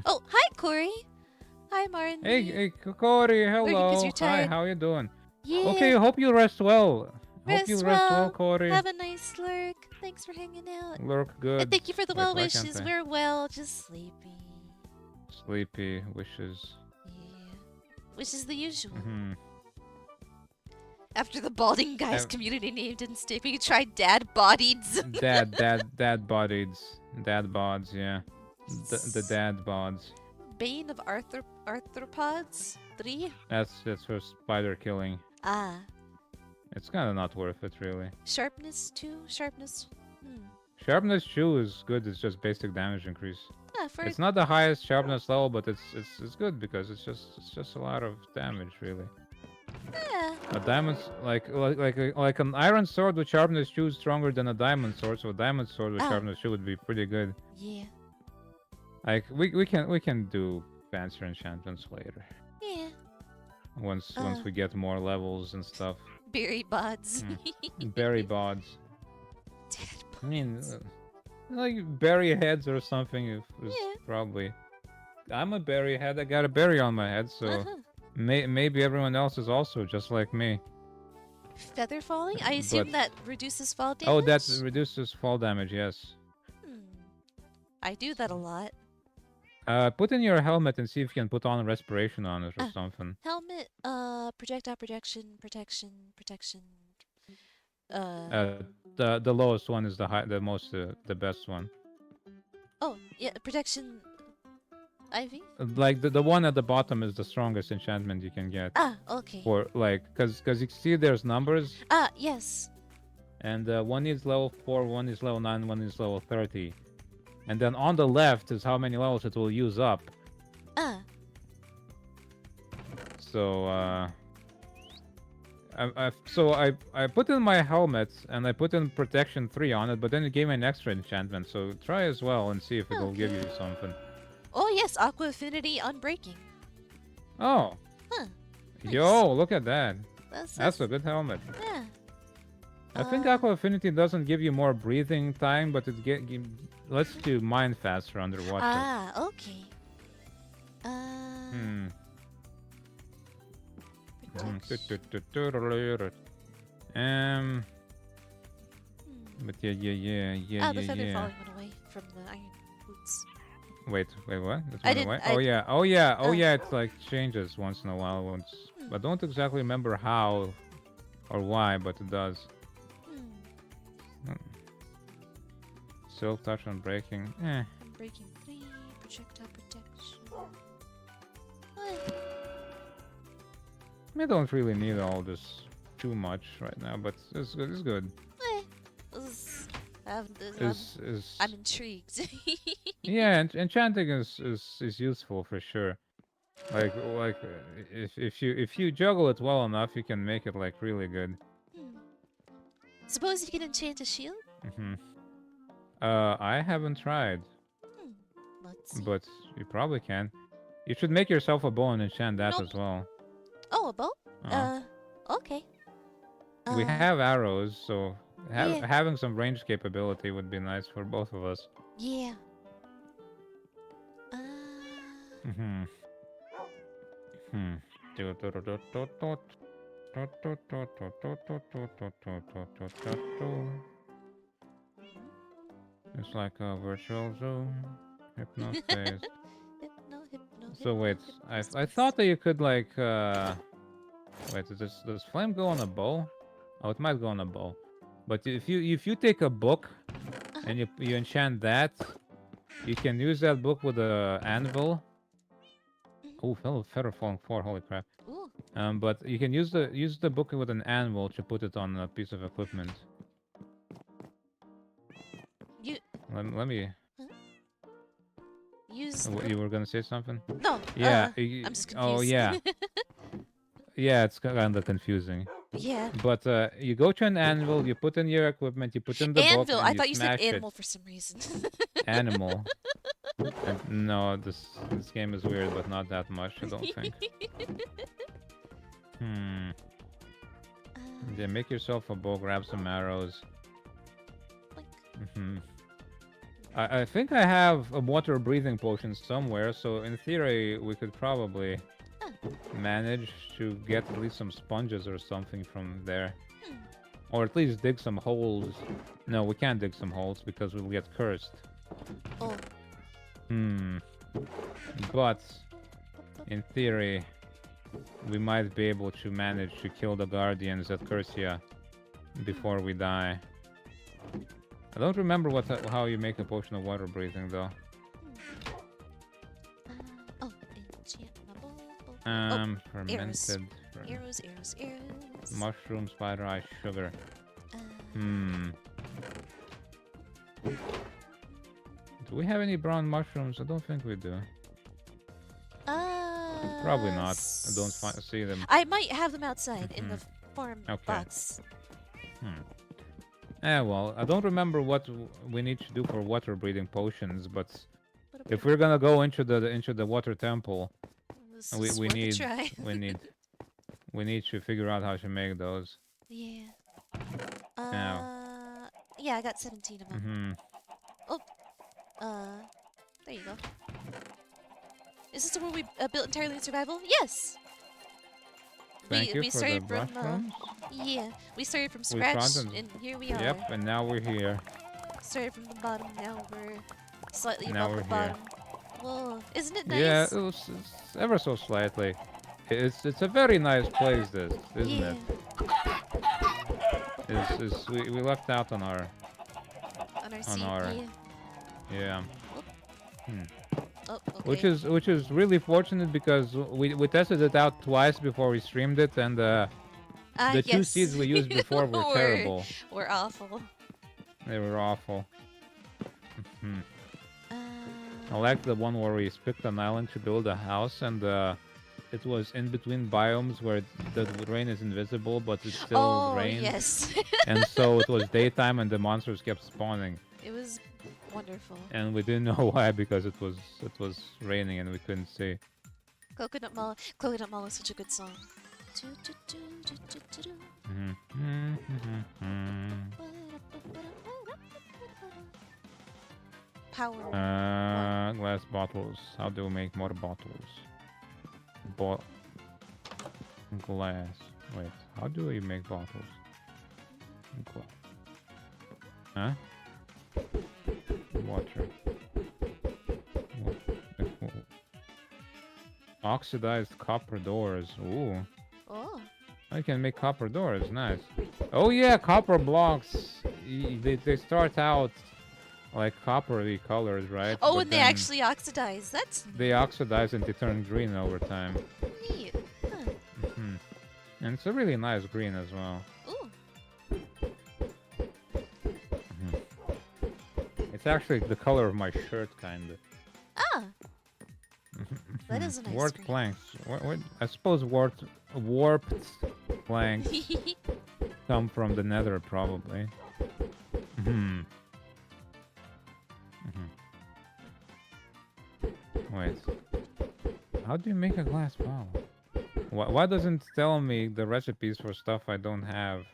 Oh, hi, Corey. Hi, Martin. Hey, Corey. Hello. Hi. How you doing? Yeah. Okay. Hope you rest well. Hope you rest well, Corey. Have a nice lurk. Thanks for hanging out. Lurk good. And thank you for the well wishes. We're well, just sleepy. Sleepy wishes. Yeah. Wishes the usual. After the balding guy's community name didn't stick, we could try dad-bodieds. Dad bodieds. Dad bods, yeah. The dad bods. Bane of arthropods 3. That's for spider killing. Ah. It's kind of not worth it, really. Sharpness 2. Sharpness. Sharpness 2 is good. It's just basic damage increase. For it's not the highest sharpness level, but it's good because it's just a lot of damage, really. Yeah. A diamond's like an iron sword with sharpness 2 is stronger than a diamond sword, so a diamond sword with sharpness 2 would be pretty good. Yeah. Like we can do fancier enchantments later. Yeah. Once we get more levels and stuff. Berry bods. Berry bods. Dead bods. I mean, like berry heads or something is probably. I'm a berry head. I got a berry on my head, so maybe everyone else is also just like me. Feather falling? I assume that reduces fall damage? Oh, that reduces fall damage, yes. I do that a lot. Put in your helmet and see if you can put on respiration on it or something. Helmet, projectile protection. The lowest one is the best one. Oh, yeah, protection. Ivy? Like the one at the bottom is the strongest enchantment you can get. Okay. For like, cause you see there's numbers. Yes. And one is level 4, one is level 9, one is level 30. And then on the left is how many levels it will use up. So So I put in my helmet and I put in protection 3 on it, but then it gave me an extra enchantment. So try as well and see if it'll give you something. Oh yes, Aqua Affinity Unbreaking. Oh. Huh. Nice. Yo, look at that. That's a good helmet. Yeah. I think Aqua Affinity doesn't give you more breathing time, but it lets you mine faster underwater. Ah, okay. But yeah. The feather falling went away from the iron boots. Wait, what? It I went away? didn't. Oh yeah, it like changes once in a while. I don't exactly remember how or why, but it does. Silk touch on breaking. Breaking 3, projectile protection. I don't really need all this too much right now, but it's good. It's good. I'm intrigued. Yeah, enchanting is useful for sure. Like if you juggle it well enough, you can make it like really good. Suppose you can enchant a shield? I haven't tried. Let's see. But you probably can. You should make yourself a bow and enchant that Nope. as well. Oh, a bow? Okay. We have arrows, so yeah. having some range capability would be nice for both of us. Yeah. It's like a virtual zone. Hypnospace. Hypno. So wait, I thought that you could like wait, does flame go on a bow? Oh, it might go on a bow. But if you take a book and you enchant that, you can use that book with a anvil. Oh, feather falling 4, holy crap. Ooh. But you can use the book with an anvil to put it on a piece of equipment. Let me. Use. You were gonna say something? No. Yeah. I'm just confused. Oh yeah. Yeah, it's kind of confusing. Yeah. But you go to an anvil, you put in your equipment, you put in the book, and I thought you said smash animal it. for some reason. Animal. No, this game is weird, but not that much, I don't think. Yeah, make yourself a bow, grab some arrows. I think I have a water breathing potion somewhere, so in theory we could probably manage to get at least some sponges or something from there. Or at least dig some holes. No, we can't dig some holes because we'll get cursed. Oh. But in theory, we might be able to manage to kill the guardians at Cursia before we die. I don't remember how you make a potion of water breathing though. Fermented. Arrows. Mushroom, spider eye, sugar. Do we have any brown mushrooms? I don't think we do. Probably not. I don't see them. I might have them outside in the farm box. Well, I don't remember what we need to do for water breathing potions, but if we're gonna go into the water temple, we need to figure out how to make those. Yeah. Yeah, I got 17 of them. There you go. Is this the one we built entirely in survival? Yes. Thank you we for started the from yeah, we started from scratch, and here we are. Yep, and now we're here. Started from the bottom, now we're slightly now above we're the bottom. Whoa, isn't it nice? Yeah, it's ever so slightly. It's a very nice place, isn't it? We lucked out on our yeah. Oh, okay. Which is really fortunate because we tested it out twice before we streamed it, and the two seeds we used before were terrible. Were awful. They were awful. I like the one where we picked an island to build a house, and it was in between biomes where the rain is invisible, but it still Oh, rained, yes. and so it was daytime and the monsters kept spawning, It was wonderful. and we didn't know why because it was raining and we couldn't see. Coconut Mall is such a good song. Power. Glass bottles. How do we make more bottles? Bo glass. Wait, how do we make bottles? Gla huh? Water. Oxidized copper doors. Ooh. Oh. I can make copper doors. Nice. Oh yeah, copper blocks. They start out like coppery colors, right? Oh, But and they then actually oxidize. That's they oxidize and they turn green over time. neat. Huh. Hmm. And it's a really nice green as well. Ooh. It's actually the color of my shirt, kinda. Ah. That is a nice Warped green. planks. I suppose warped planks come from the nether, probably. Wait. How do you make a glass bottle? Why doesn't it tell me the recipes for stuff I don't have?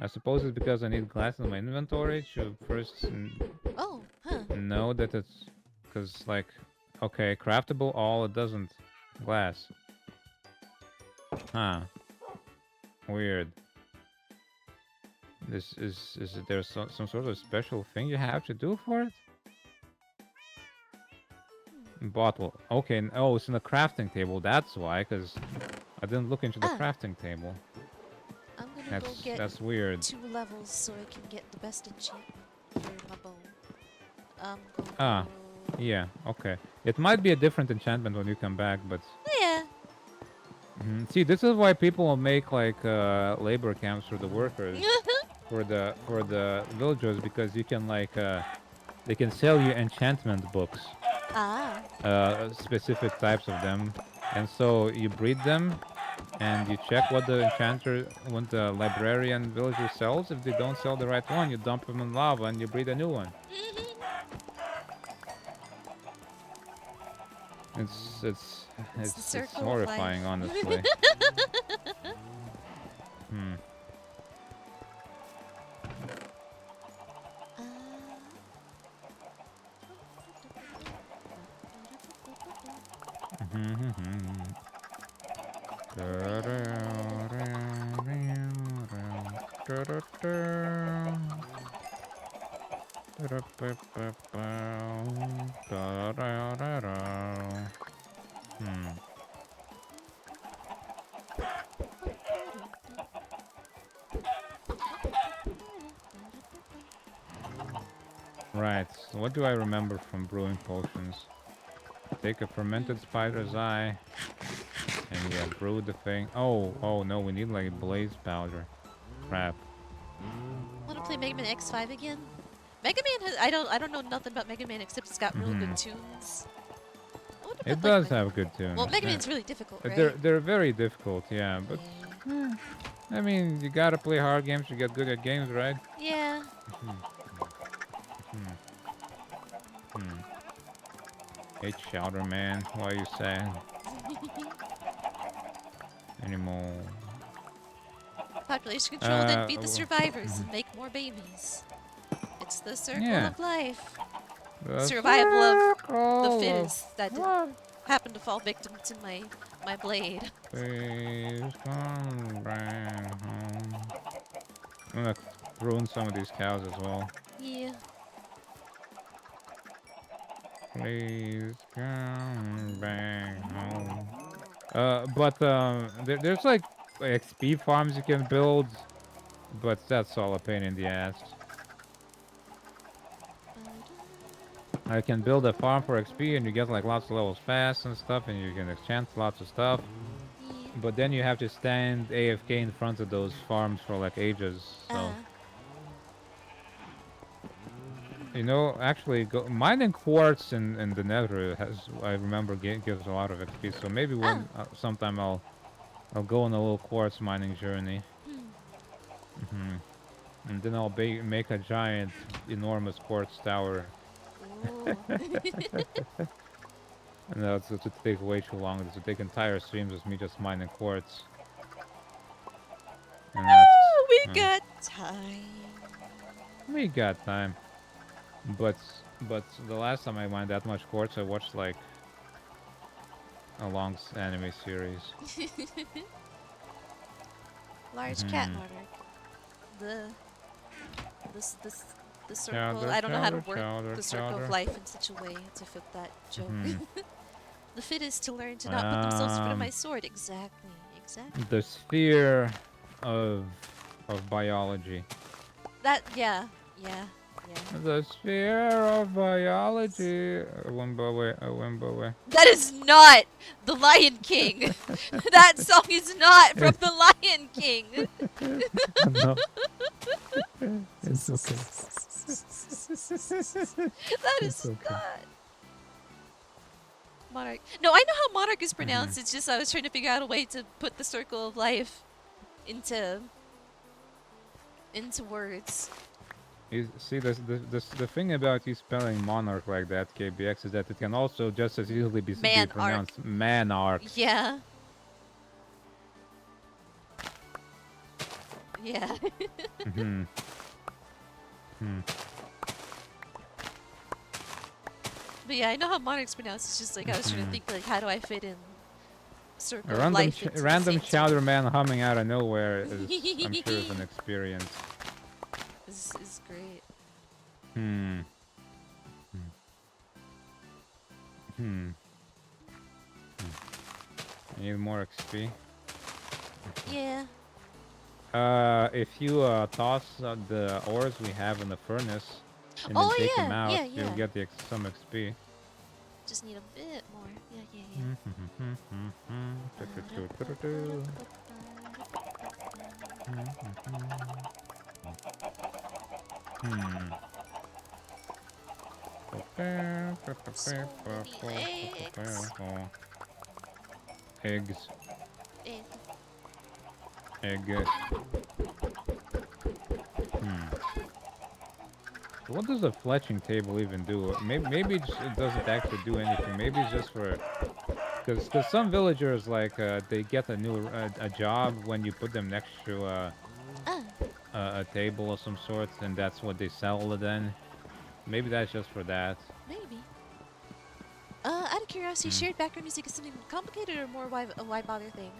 I suppose it's because I need glass in my inventory to first Oh, huh. know that it's... Because, like... Okay, craftable all, it doesn't... Glass. Huh. Weird. Is there some sort of special thing you have to do for it? Bottle. Okay, oh, it's in the crafting table. That's why, because I didn't look into the crafting table. I'm gonna go get That's weird. 2 levels so I can get the best enchantment for my bow. Ah, yeah, okay. It might be a different enchantment when you come back, but... Yeah. See, this is why people will make, like, labor camps for the workers. for the villagers, because you can, like, they can sell you enchantment books. Specific types of them. And so you breed them, and you check what the librarian villager sells. If they don't sell the right one, you dump them in lava and you breed a new one. It's horrifying, honestly. Right, so what do I remember from brewing potions? Take a fermented spider's eye, and yeah, brew the thing. Oh no, we need like blaze powder. Crap. Wanna play Mega Man X5 again? Mega Man has, I don't know nothing about Mega Man except it's got really good tunes. It does have good tunes. Well, Mega Man's really difficult, right? They're very difficult, yeah, but I mean, you gotta play hard games to get good at games, right? Yeah. Hey, Chowder Man, what are you saying? Anymore. Population control, then feed the survivors and make more babies. It's the circle of life. Survival of the fittest that happened to fall victim to my blade. Please come back home. I'm gonna ruin some of these cows as well. Yeah. Please come back home. There's like XP farms you can build, but that's all a pain in the ass. I can build a farm for XP and you get like lots of levels fast and stuff, and you can enchant lots of stuff. But then you have to stand AFK in front of those farms for like ages, so... You know, actually, mining quartz in the Nether I remember, gives a lot of XP. So maybe Oh. sometime I'll go on a little quartz mining journey. Hmm. And then I'll make a giant, enormous quartz tower. Ooh. And that's to take way too long. This would take entire streams with me just mining quartz. And that's We got time. we got time. But the last time I mined that much quartz, I watched like a long anime series. Large cat monarch. The this this the circle. Chowder, I don't know how to chowder, work chowder, the circle of chowder. life in such a way to fit that joke. The fit is to learn to not put themselves in front of my Um, sword. Exactly. Exactly. the sphere of biology. That. Yeah. Yeah. Yeah. The sphere of biology. Wimbowe. That is not the Lion King. That song is not from the Lion King. No. It's okay. That It's is okay. not. Monarch. No, I know how monarch is Mm-hmm. pronounced. It's just I was trying to figure out a way to put the circle of life into words. You see, the thing about you spelling monarch like that, KBX, is that it can also just as easily be Man arc. pronounced manarch. Yeah. Yeah. Mm-hmm. But yeah, I know how monarch's pronounced. It's just like I was trying to think like how do I fit in circle A of life into random the same chowder song. man humming out of nowhere is, I'm sure, is an experience. This is great. Hmm. Hmm. Need more XP. Yeah. If you toss the ores we have in the furnace and then Oh take them yeah, out, yeah, you'll yeah. get some XP. Just need a bit more. Yeah, yeah, So many eggs. Eggs. Egg. Egg. What does a fletching table even do? Maybe it doesn't actually do anything. Maybe it's just for... Because some villagers, like, they get a job when you put them next to Ah, a table of some sort, and that's what they sell then. Maybe that's just for that. maybe. Out of curiosity, shared background music is something complicated or more a why bother thing?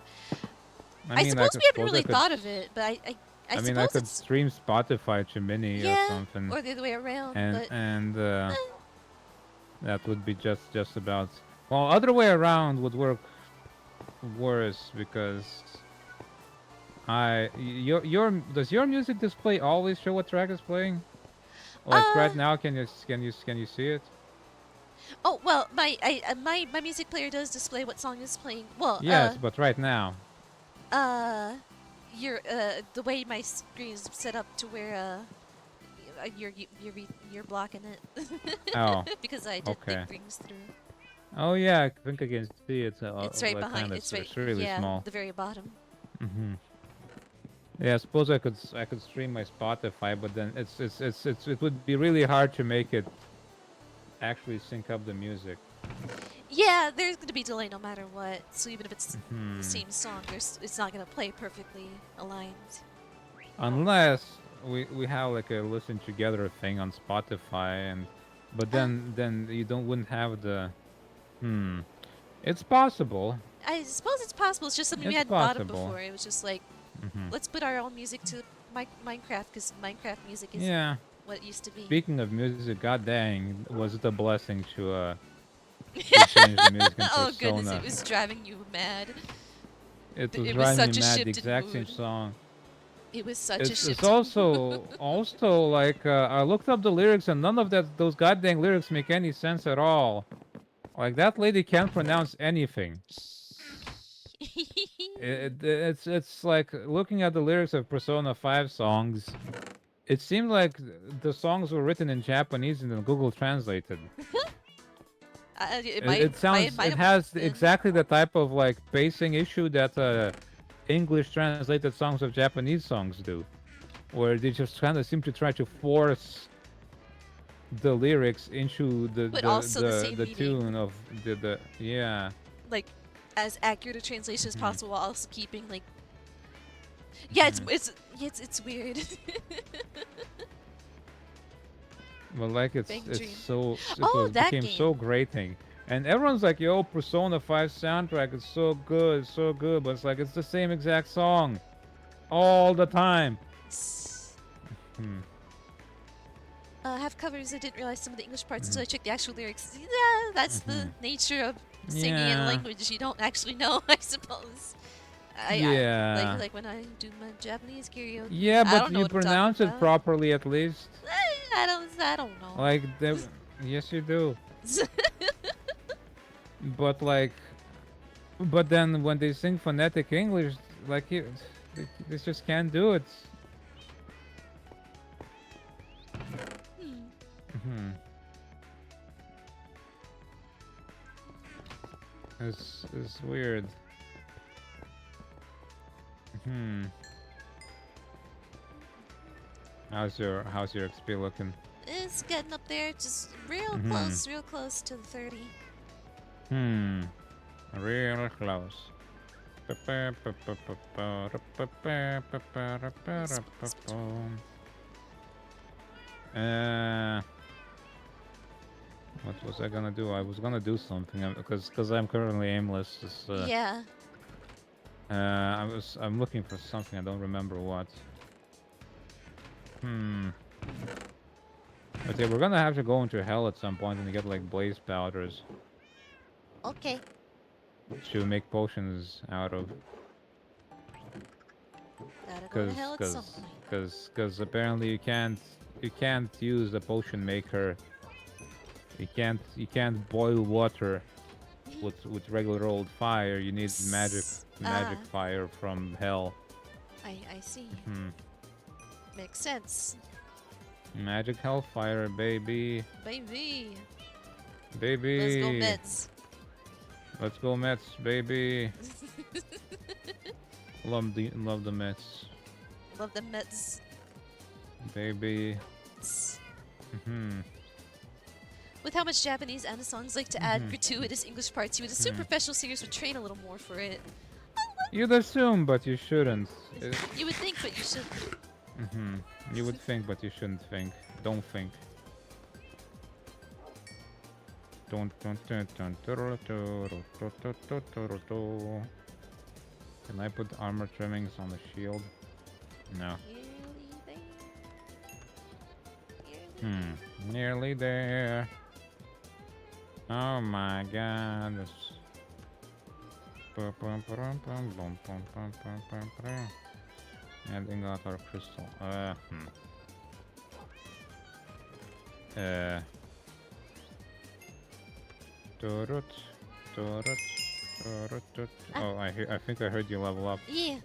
I I mean, I suppose we haven't suppose I really could... thought of it, but I I mean, I suppose could it's stream Spotify Cinnaminnie or yeah, something, or the other way around. But and that would be just about... Well, other way around would work worse because does your music display always show what track is playing? Like uh, right now, can you see it? oh well, my music player does display what song is playing. Well, Yes, but right now. uh, your the way my screen is set up to where you're blocking it Oh, because I did okay. big rings through. Oh yeah, I think I can see it. It's right Like behind. kind of, It's right. it's really Yeah, small. the very bottom. Yeah, I suppose I could stream my Spotify, but then it would be really hard to make it actually sync up the music. Yeah, there's gonna be delay no matter what. So even if it's the same song, it's not gonna play perfectly aligned. Unless we have like a listen together thing on Spotify, but Uh, then you wouldn't have the... It's possible. I suppose it's possible. It's just something we It's hadn't thought of possible. before. It was just like, let's put our own music to Minecraft because Minecraft music is Yeah. what it used to be. Speaking of music, god dang, was it a blessing to change the music in Oh Persona. goodness, it was driving you mad. It was It was driving me such a mad. shift The in exact same mood. song. It was such a shift. It's also like I looked up the lyrics and none of those goddamn lyrics make any sense at all. Like that lady can't pronounce anything. It's like looking at the lyrics of Persona 5 songs It seemed like the songs were written in Japanese and then Google translated. It It sounds, might it have has been. exactly the type of like pacing issue that English translated songs of Japanese songs do, where they just kind of seem to try to force the lyrics into But also the same the meaning. tune of the yeah. Like, as accurate a translation as Mhm. possible, while also keeping like. Yeah, Mhm. it's weird. But like Bang it's Dream. so it Oh, was that became game. so grating. And everyone's like, yo, Persona 5 soundtrack is so good, it's so good, but it's like it's the same exact song all the time. Hmm. Have covers. I didn't realize some of the English parts Mhm. until I checked the actual lyrics. Yeah, that's the Mhm. nature of singing in a Yeah. language you don't actually know, I suppose. I Yeah. like when I do my Japanese karaoke. Yeah, I but don't know you what I'm talking pronounce it about. properly at least. I don't know. Like the yes you do. But like but then when they sing phonetic English, like they just can't do it. Hmm. Hmm. It's weird. Hmm. How's your XP looking? It's getting up there, just Hmm. real close to the 30. Hmm. Real close. Uh, what was I gonna do? I was gonna do something because I'm currently aimless. Yeah. I'm looking for something. I don't remember what. Hmm. But yeah, we're gonna have to go into hell at some point and get like blaze powders Okay. to make potions out of. Gotta go to Cause, hell at some cause, point. cause apparently you can't use the potion maker. You can't boil water with regular old fire. You need magic Ah, fire from hell. I see. Hmm. Makes sense. Magic hellfire, baby, Baby. Let's go baby. Mets. Let's go Mets, baby. Love the Mets, Love the Mets. baby. Hmm. With how much Japanese anime songs like to add Hmm. gratuitous English parts, you would assume Hmm. professional singers would train a little more for it. You'd assume, but you shouldn't. You would think, but you should. Hmm. You would think, but you shouldn't think. Don't think. Don't. Can I put armor trimmings on the shield? No. Nearly there. Nearly there. Oh my god. Adding a lot of crystal. Uh. Turut. Turut. Turut. Oh, I think I heard you level up. Yeah.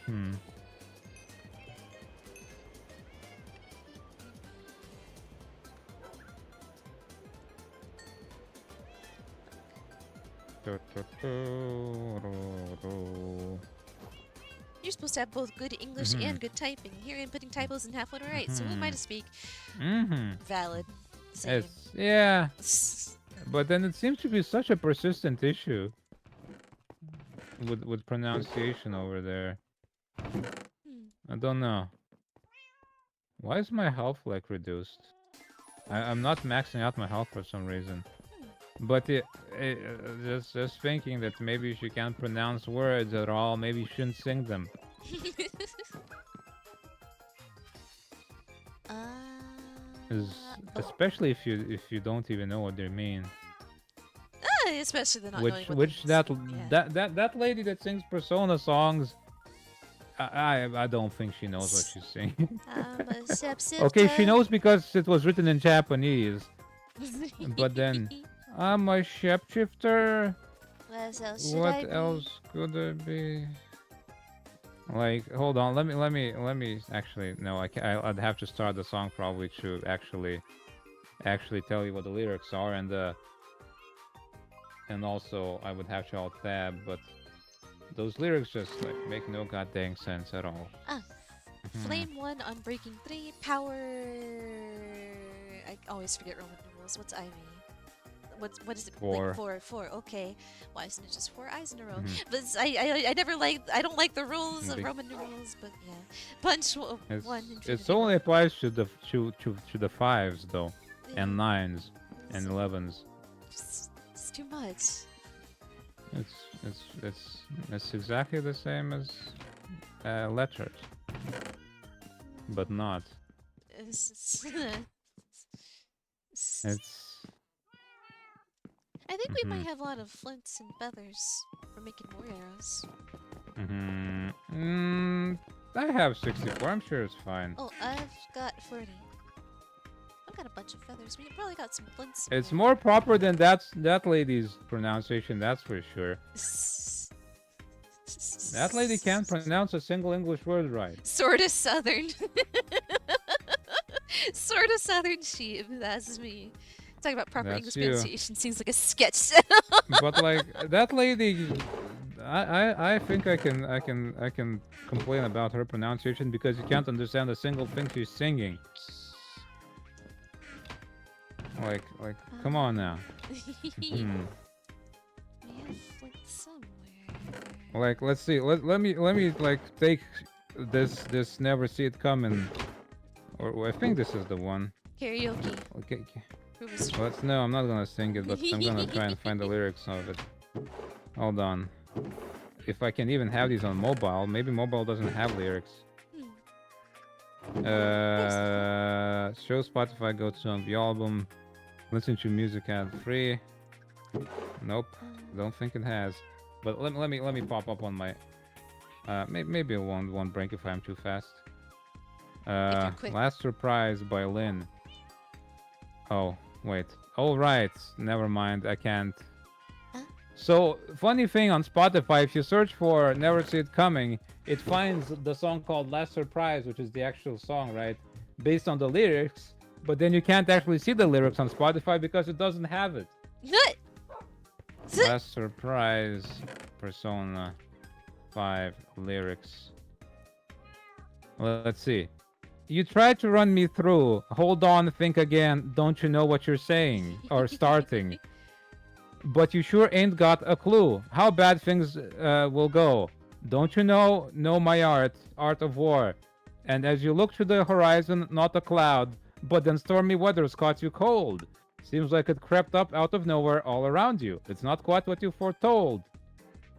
Hmm. You're supposed to have both good English and good typing. Here I'm putting typos in half what I write, so who am I to speak? Valid. Same. It's yeah, but then it seems to be such a persistent issue with pronunciation over there. I don't know. Why is my health like reduced? I'm not maxing out my health for some reason. But just thinking that maybe she can't pronounce words at all, maybe you shouldn't sing them. Especially if you don't even know what they mean. Especially the not knowing what Which that lady that sings Persona songs, I don't think she knows what she's singing. Okay, she knows because it was written in Japanese. But then, I'm a shapeshifter. What else could it be? Like, hold on. Let me. Actually, no. I'd have to start the song probably to actually tell you what the lyrics are, and also I would have to alt tab, but those lyrics just like make no goddamn sense at all. Ah, Mhm. Flame 1 on Breaking 3. Power. I always forget Roman numerals. What's Ivy? What is it? Like 4. 4. Okay. Why isn't it just 4 eyes in a row? Mhm. But I never like. I don't like the rules of Big. Roman numerals. But yeah, Punch one It's Infinity only 1. applies to the fives though, Yeah, and nines and it's, 11s. it's too much. It's it's exactly the same as letters, but not. It's, It's. I think we Mhm. might have a lot of flints and feathers for making more arrows. Mhm. I have 64. I'm sure it's fine. Oh, I've got 40. I've got a bunch of feathers. We probably got some flints It's somewhere. more proper than that lady's pronunciation. That's for sure. That lady can't pronounce a single English word right. Sorta southern. Sorta southern sheep. That's me. Talking about proper That's English you. pronunciation seems like a sketch. But like that lady, I think I can complain about her pronunciation because you can't understand a single thing she's singing. Like, come on now. We Hmm. have flint somewhere. Like, let's see. Let me like take this never see it coming, or I think this is the one. Karaoke. Okay. Who was Let's no. I'm not gonna sing it, but I'm gonna try and find the lyrics of it. Hold on. If I can even have these on mobile, maybe mobile doesn't have lyrics. Show Spotify, go to on the album, listen to music ad free. Nope, don't think it has. But let me pop up on my. Maybe it won't break if I'm too fast. if you're quick. Last Surprise by Lynn. Oh wait. Oh right. Never mind. I can't. Huh? So funny thing on Spotify, if you search for "Never See It Coming," it finds the song called "Last Surprise," which is the actual song, right? Based on the lyrics, but then you can't actually see the lyrics on Spotify because it doesn't have it. Last Surprise, Persona 5 lyrics. Let's see. You tried to run me through. Hold on, think again. Don't you know what you're saying? Or starting. But you sure ain't got a clue how bad things will go. Don't you know my art of war. And as you look to the horizon, not a cloud, but then stormy weather's caught you cold. Seems like it crept up out of nowhere all around you. It's not quite what you foretold.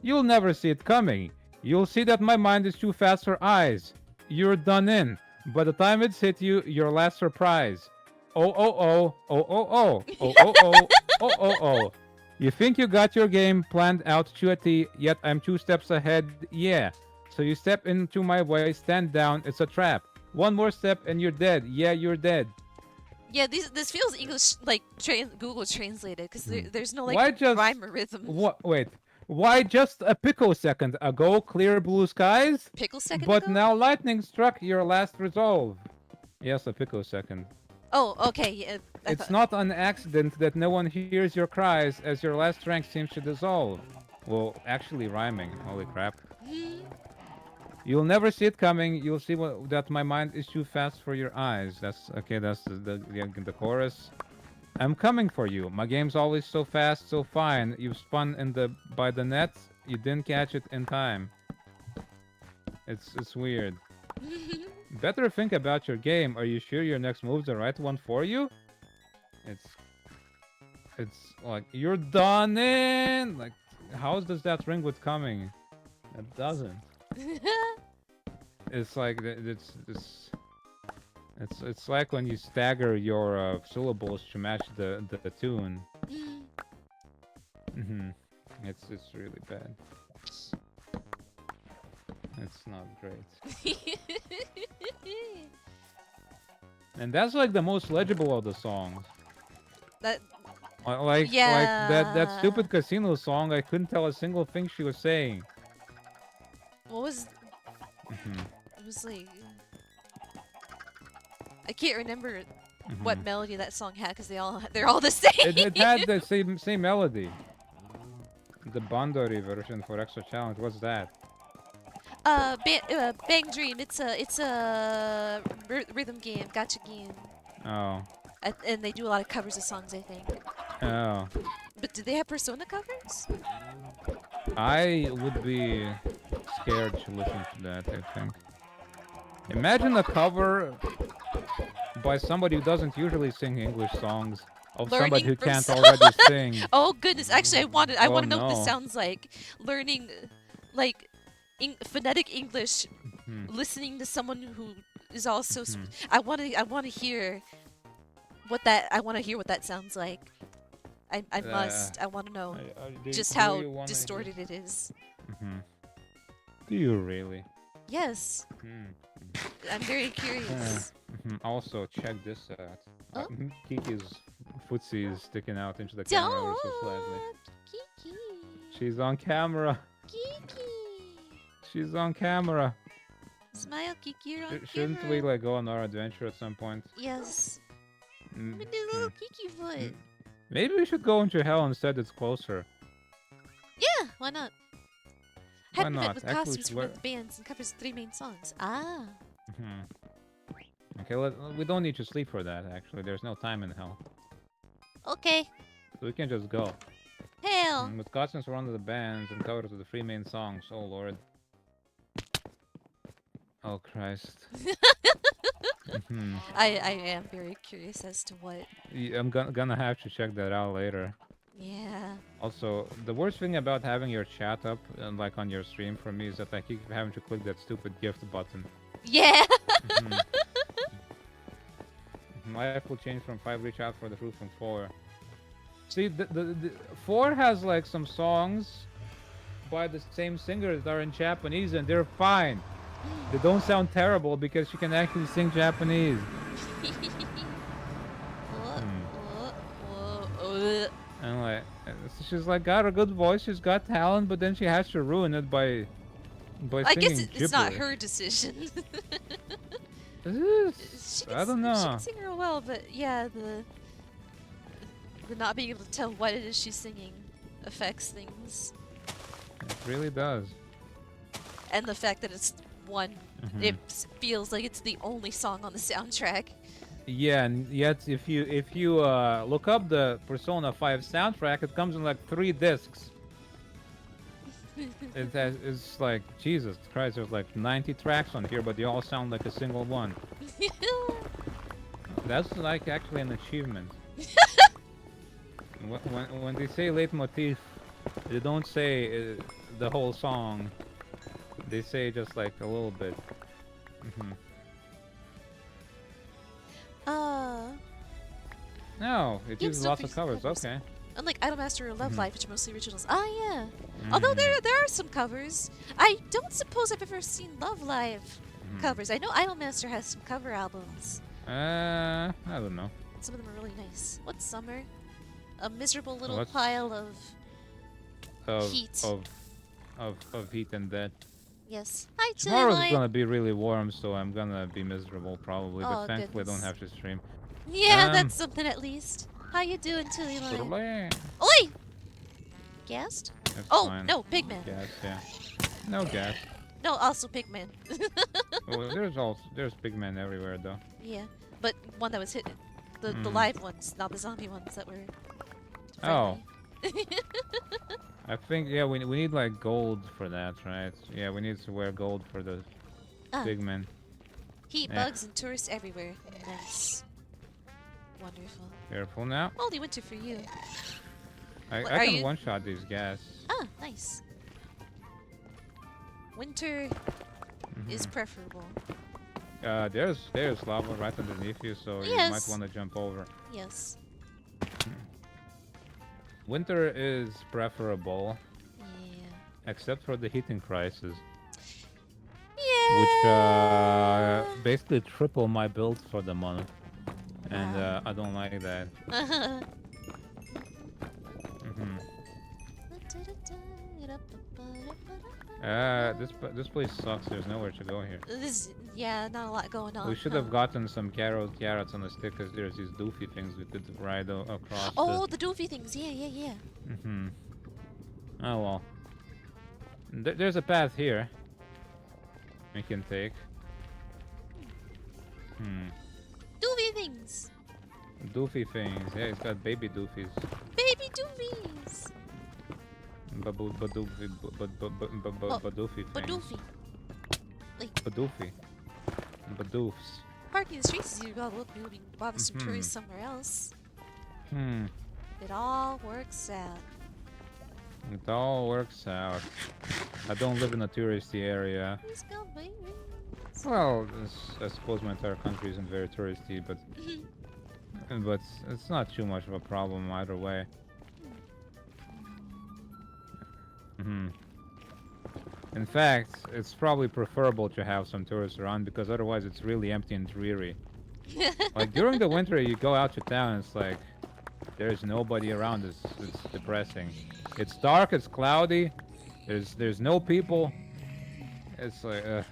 You'll never see it coming. You'll see that my mind is too fast for eyes. You're done in. By the time it's hit you, your last surprise. Oh oh oh, oh oh oh, oh oh oh, oh oh oh. You think you got your game planned out to a T, yet I'm 2 steps ahead, yeah. So you step into my way, stand down, it's a trap. One more step and you're dead, yeah, you're dead. Yeah, this feels English like Google translated because there's no like Why just. rhyme or rhythm. What? Wait. Why just a picosecond ago, clear blue skies? Pickle second But ago? now lightning struck your last resolve. Yes, a picosecond. Oh, okay. Yeah, I It's thought. not an accident that no one hears your cries as your last strength seems to dissolve. Well, actually rhyming. Holy crap. You'll never see it coming. You'll see that my mind is too fast for your eyes. That's okay. That's the chorus. I'm coming for you. My game's always so fast, so fine. You've spun by the net. You didn't catch it in time. It's weird. Better think about your game. Are you sure your next move's the right one for you? It's it's like you're done in. Like, how does that ring with coming? It doesn't. It's like it's like when you stagger your syllables to match the tune. It's really bad. It's not great. And that's like the most legible of the songs. that Like that yeah. stupid casino song, I couldn't tell a single thing she was saying. What was It was like I can't remember what melody that song had because they're all the same. It had the same melody. The Bandori version for Extra Challenge. What's that? Bang Dream. It's a rhythm game, gacha game. Oh. And they do a lot of covers of songs, I think. Oh. But do they have Persona covers? I would be scared to listen to that, I think. Imagine a cover by somebody who doesn't usually sing English songs of somebody who can't already sing. Oh goodness! Actually, I want to know what this no. sounds like. Learning, like, phonetic English, listening to someone who is also. I want to hear what that. I want to hear what that sounds like. I must. I want to know just how distorted it is. Do you really? Yes. I'm very curious. Also, check this out. Oh? Kiki's footsie is sticking out into the camera ever so slightly. Kiki. She's on camera. Kiki. She's on camera. Smile, Kiki, you're on camera. Shouldn't we like go on our adventure at some point? Yes. Let me do a little Kiki foot. Maybe we should go into hell instead. It's closer. Yeah, why not? Why Haven't not? met with costumes from the bands and covers 3 main songs. Ah. Okay, we don't need to sleep for that, actually. There's no time in hell. Okay. So we can just go. Hell. With costumes for one of the bands and covers of the 3 main songs. Oh, Lord. Oh, Christ. I am very curious as to what. I'm gonna have to check that out later. Yeah. Also, the worst thing about having your chat up and like on your stream for me is that I keep having to click that stupid gift button. Yeah. Life will change from 5. Reach out for the fruit from 4. See, the 4 has like some songs by the same singer that are in Japanese, and they're fine. They don't sound terrible because she can actually sing Japanese. And like, she's like got a good voice, she's got talent, but then she has to ruin it by singing I guess it's not gibberish. her decision. I don't know. She can sing real well, but yeah, the not being able to tell what it is she's singing affects things. It really does. And the fact that it's one, it feels like it's the only song on the soundtrack. Yeah, and yet if you look up the Persona 5 soundtrack, it comes in like 3 discs. It's like, Jesus Christ, there's like 90 tracks on here, but they all sound like a single one. That's like actually an achievement. when they say leitmotif, they don't say the whole song. They say just like a little bit. No, it uses lots of covers. Okay. Unlike Idolmaster or Love Live, which are mostly originals. Ah, yeah. Although there are some covers. I don't suppose I've ever seen Love Live covers. I know Idolmaster has some cover albums. I don't know. Some of them are really nice. What's Summer? A miserable little pile of heat. Of heat and death. Yes. Hi, Tomorrow's gonna be really warm, so I'm gonna be miserable probably. But thankfully, I don't have to stream. Yeah, that's something at least. How you doing, Tilly Line? Oi! Gassed? That's fine. No, Pigman. Gas, yeah. No gas. No, also Pigman. Well, there's Pigman everywhere though. Yeah, but one that was hit, the live ones, not the zombie ones that were. Oh. I think we need like gold for that, right? Yeah, we need to wear gold for the Pigmen. Heat, bugs, and tourists everywhere. Nice. Wonderful. Careful now. Only winter for you. I can one-shot these gas. Ah, nice. Winter is preferable. There's lava right underneath you, so you might want to jump over. Yes. Winter is preferable. Yeah. Except for the heating prices. Yeah. Which basically triple my build for the month. And I don't like that. This place sucks. There's nowhere to go here. Yeah, not a lot going on. We should have gotten some carrots on the stick, because there's these doofy things we could ride across. Oh, the doofy things. Yeah. Oh well. There's a path here we can take. Doofy things. Doofy things. Yeah, it's got baby doofies. Baby doofies. Badoofy things. Badoofy. Badoofy. Badoofs. Parking the streets is you gotta look moving to bother some tourists somewhere else. It all works out. It all works out. I don't live in a touristy area. Let's go, baby. Well, I suppose my entire country isn't very touristy, but it's not too much of a problem either way. In fact, it's probably preferable to have some tourists around, because otherwise it's really empty and dreary. Like during the winter, you go out to town, it's like there's nobody around. It's depressing. It's dark. It's cloudy. There's no people. It's like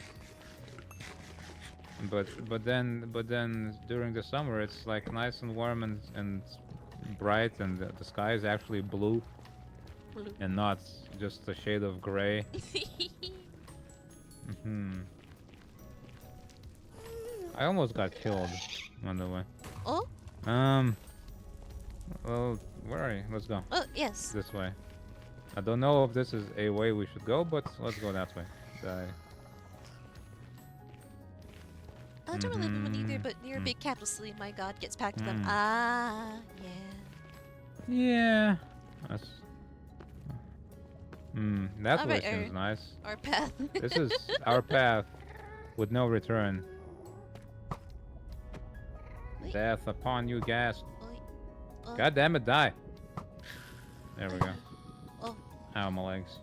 But then during the summer it's like nice and warm and bright, and the sky is actually blue and not just a shade of gray. I almost got killed, on the way. Oh? Well, where are you? Let's go. Oh, yes. This way. I don't know if this is a way we should go, but let's go that way. I don't really know one either, but near a big capital city, my god gets packed with them. Ah, yeah. Yeah. That's... that All way right, seems nice. Our path. This is our path with no return. Wait. Death upon you, gas. Oh. God damn it, die. There we go. Oh. Ow, my legs.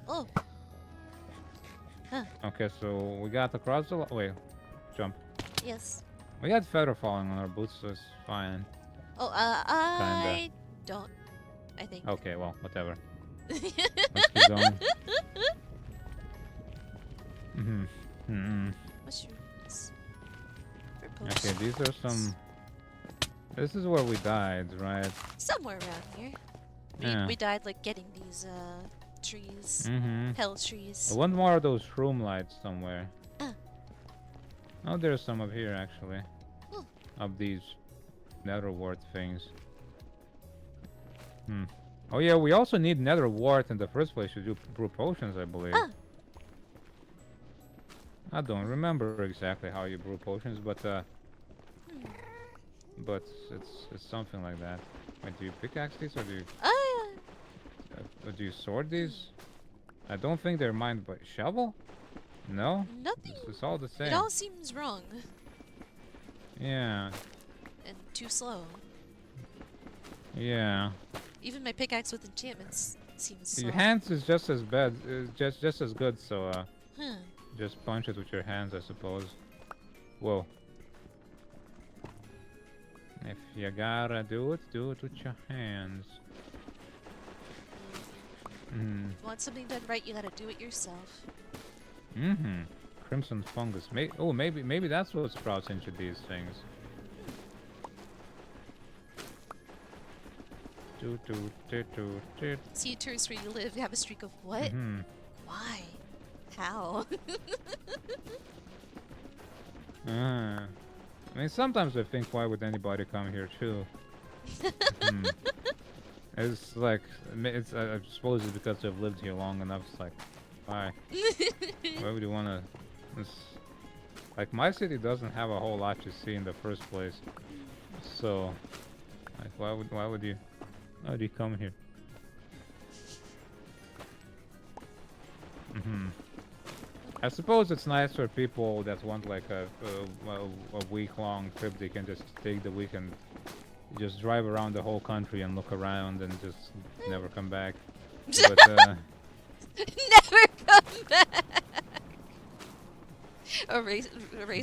Oh. Huh. Okay, so we got across the wait, jump. Yes. We got feather falling on our boots, so it's fine. Oh, I don't. I think. Okay, well, whatever. Let's keep going. Mushrooms. Okay, these are some... This is where we died, right? Somewhere around here. We died like getting these trees. Hell trees. I want more of those shroom lights somewhere. Oh, there's some up here actually. Of these nether wart things. Oh yeah, we also need nether wart in the first place to do brew potions, I believe. I don't remember exactly how you brew potions, but it's something like that. Wait, do you pickaxe these, or do you sword these? I don't think they're mined by shovel. No. Nothing. It's all the same. It all seems wrong. Yeah. And too slow. Yeah. Even my pickaxe with enchantments seems slow. Your hands is just as bad, just as good. So Huh. just punch it with your hands, I suppose. Whoa. If you gotta do it with your hands. If you want something done right, you gotta do it yourself. Crimson fungus. Maybe that's what sprouts into these things. See, tourists where you live have a streak of what? Why? How? I mean, sometimes I think, why would anybody come here too? It's like, I suppose it's because they've lived here long enough. It's like, why? Why would you want to? Like, my city doesn't have a whole lot to see in the first place. So, like, why would you come here? I suppose it's nice for people that want like a week-long trip. They can just take the weekend, just drive around the whole country and look around and just never come back. But, never come back. Erase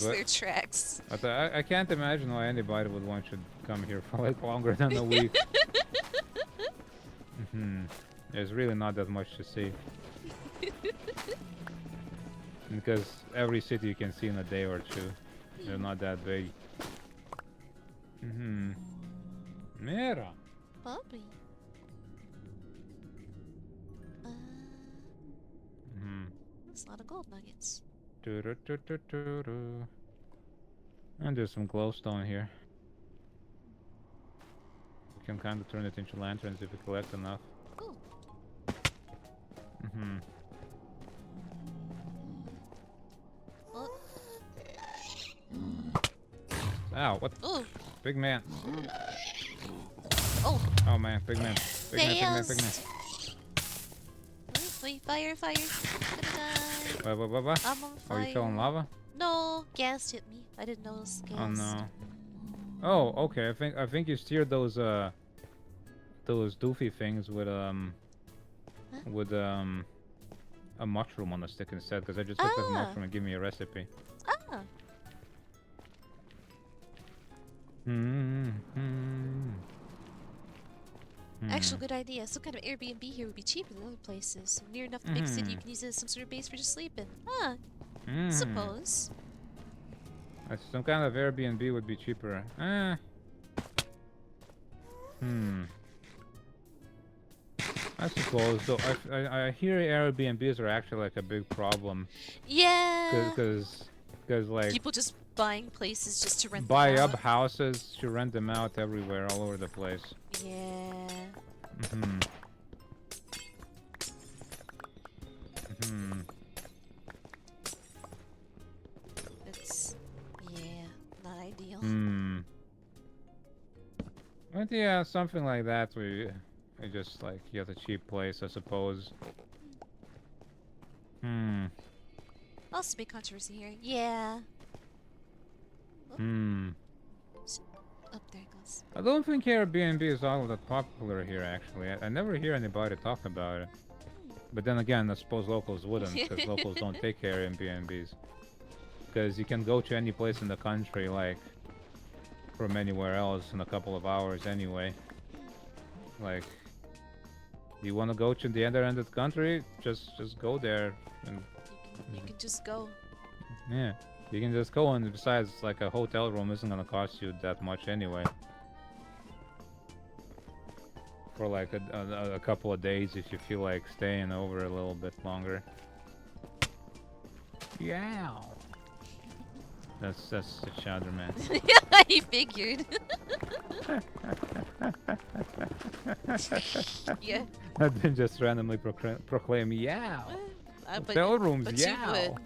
their tracks. But I can't imagine why anybody would want to come here for like longer than a week. There's really not that much to see. Because every city you can see in a day or two. They're not that big. Mira. Bobby. That's a lot of gold nuggets. And there's some glowstone here. We can kind of turn it into lanterns if we collect enough. Ooh. Oh. Ow, what? Ooh. Big man. Oh. Oh man, big man. Big man. Wait, fire. What? I'm on fire. Oh, you fell in lava? No, gas hit me. I didn't know it was gas. Oh no. Oh, okay. I think you steered those doofy things with a mushroom on the stick instead, because I just took the mushroom and give me a recipe. Ah. Actual good idea. Some kind of Airbnb here would be cheaper than other places. Near enough the big city, you can use it as some sort of base for just sleeping. Suppose. Some kind of Airbnb would be cheaper. I suppose, though. I hear Airbnbs are actually like a big problem. Yeah. Because like people just buying places just to rent buy them up out. houses to rent them out everywhere, all over the place. Yeah. It's not ideal. But yeah, something like that. We just like get a cheap place, I suppose. Also, big controversy here. Yeah. Up there it goes. I don't think Airbnb is all that popular here, actually. I never hear anybody talk about it. But then again, I suppose locals wouldn't, because locals don't take Airbnbs. Because you can go to any place in the country, like, from anywhere else in a couple of hours anyway. Like, you want to go to the other end of the country? Just go there. And you can just go. Yeah. You can just go, and besides, like, a hotel room isn't gonna cost you that much anyway. For like a couple of days if you feel like staying over a little bit longer. Yeah. That's the Shadow Man. Yeah, he figured. Yeah. I didn't just randomly proclaim yeah. Hotel rooms, but yeah. You would.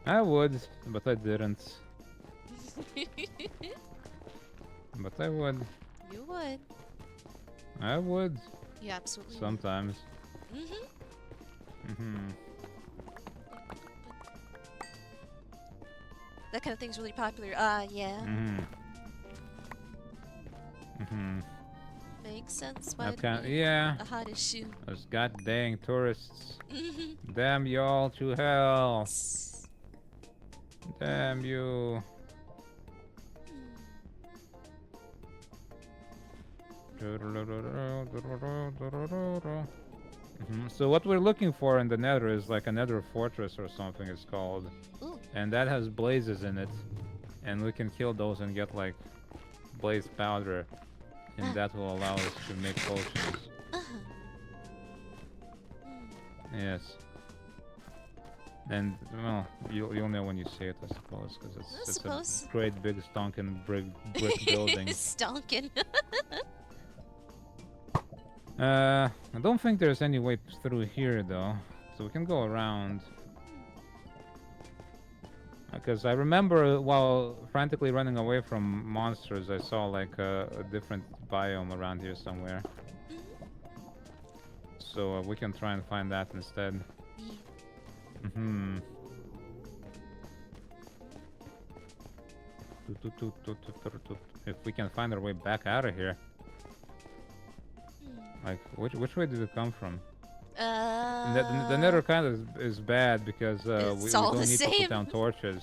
I would, but I didn't. But I would. You would. I would. You absolutely sometimes. That kind of thing's really popular. Yeah. Makes sense. Why yeah. A hot issue. Those goddamn tourists. Damn you all to hell. Damn you. So what we're looking for in the nether is like a nether fortress or something it's called. Ooh. And that has blazes in it. And we can kill those and get like blaze powder. And that will allow us to make potions. Yes. And, well, you'll know when you see it, I suppose, because it's a great big stonking brick building. Stonking. I don't think there's any way through here, though. So we can go around. Because I remember while frantically running away from monsters, I saw like a different biome around here somewhere. So we can try and find that instead. If we can find our way back out of here. Like, which way did we come from? The nether kind of is bad because we don't need to put down torches.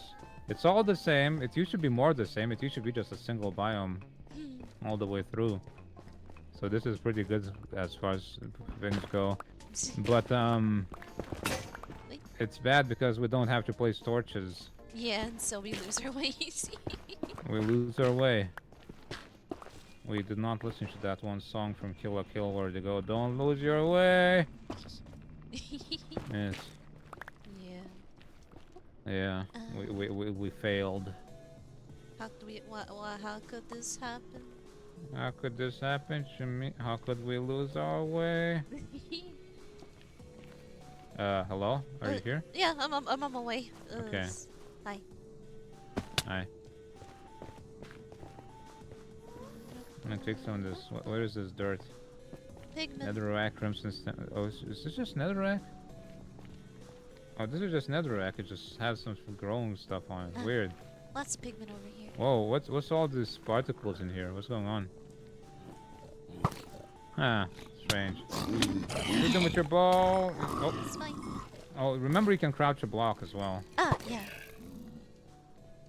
It's all the same. It used to be more the same. It used to be just a single biome all the way through. So this is pretty good as far as things go. But It's bad because we don't have to place torches. Yeah, and so we lose our way easy. We lose our way. We did not listen to that one song from Kill la Kill where they go, "Don't lose your way." Yes. Yeah. Yeah. We failed. How could we? How could this happen? How could this happen to me? How could we lose our way? Hello? Are you here? Yeah, I'm on my way. Okay. Hi. Hi. I'm gonna take some of this. Where is this dirt? Pigment. Netherrack, crimson. Oh, is this just netherrack? Oh, this is just netherrack. It just has some growing stuff on it. Weird. Lots of pigment over here. Whoa, what's all these particles in here? What's going on? Ah, strange. Shoot them with your bow. Oh. It's fine. Oh, remember you can crouch a block as well. Ah, yeah.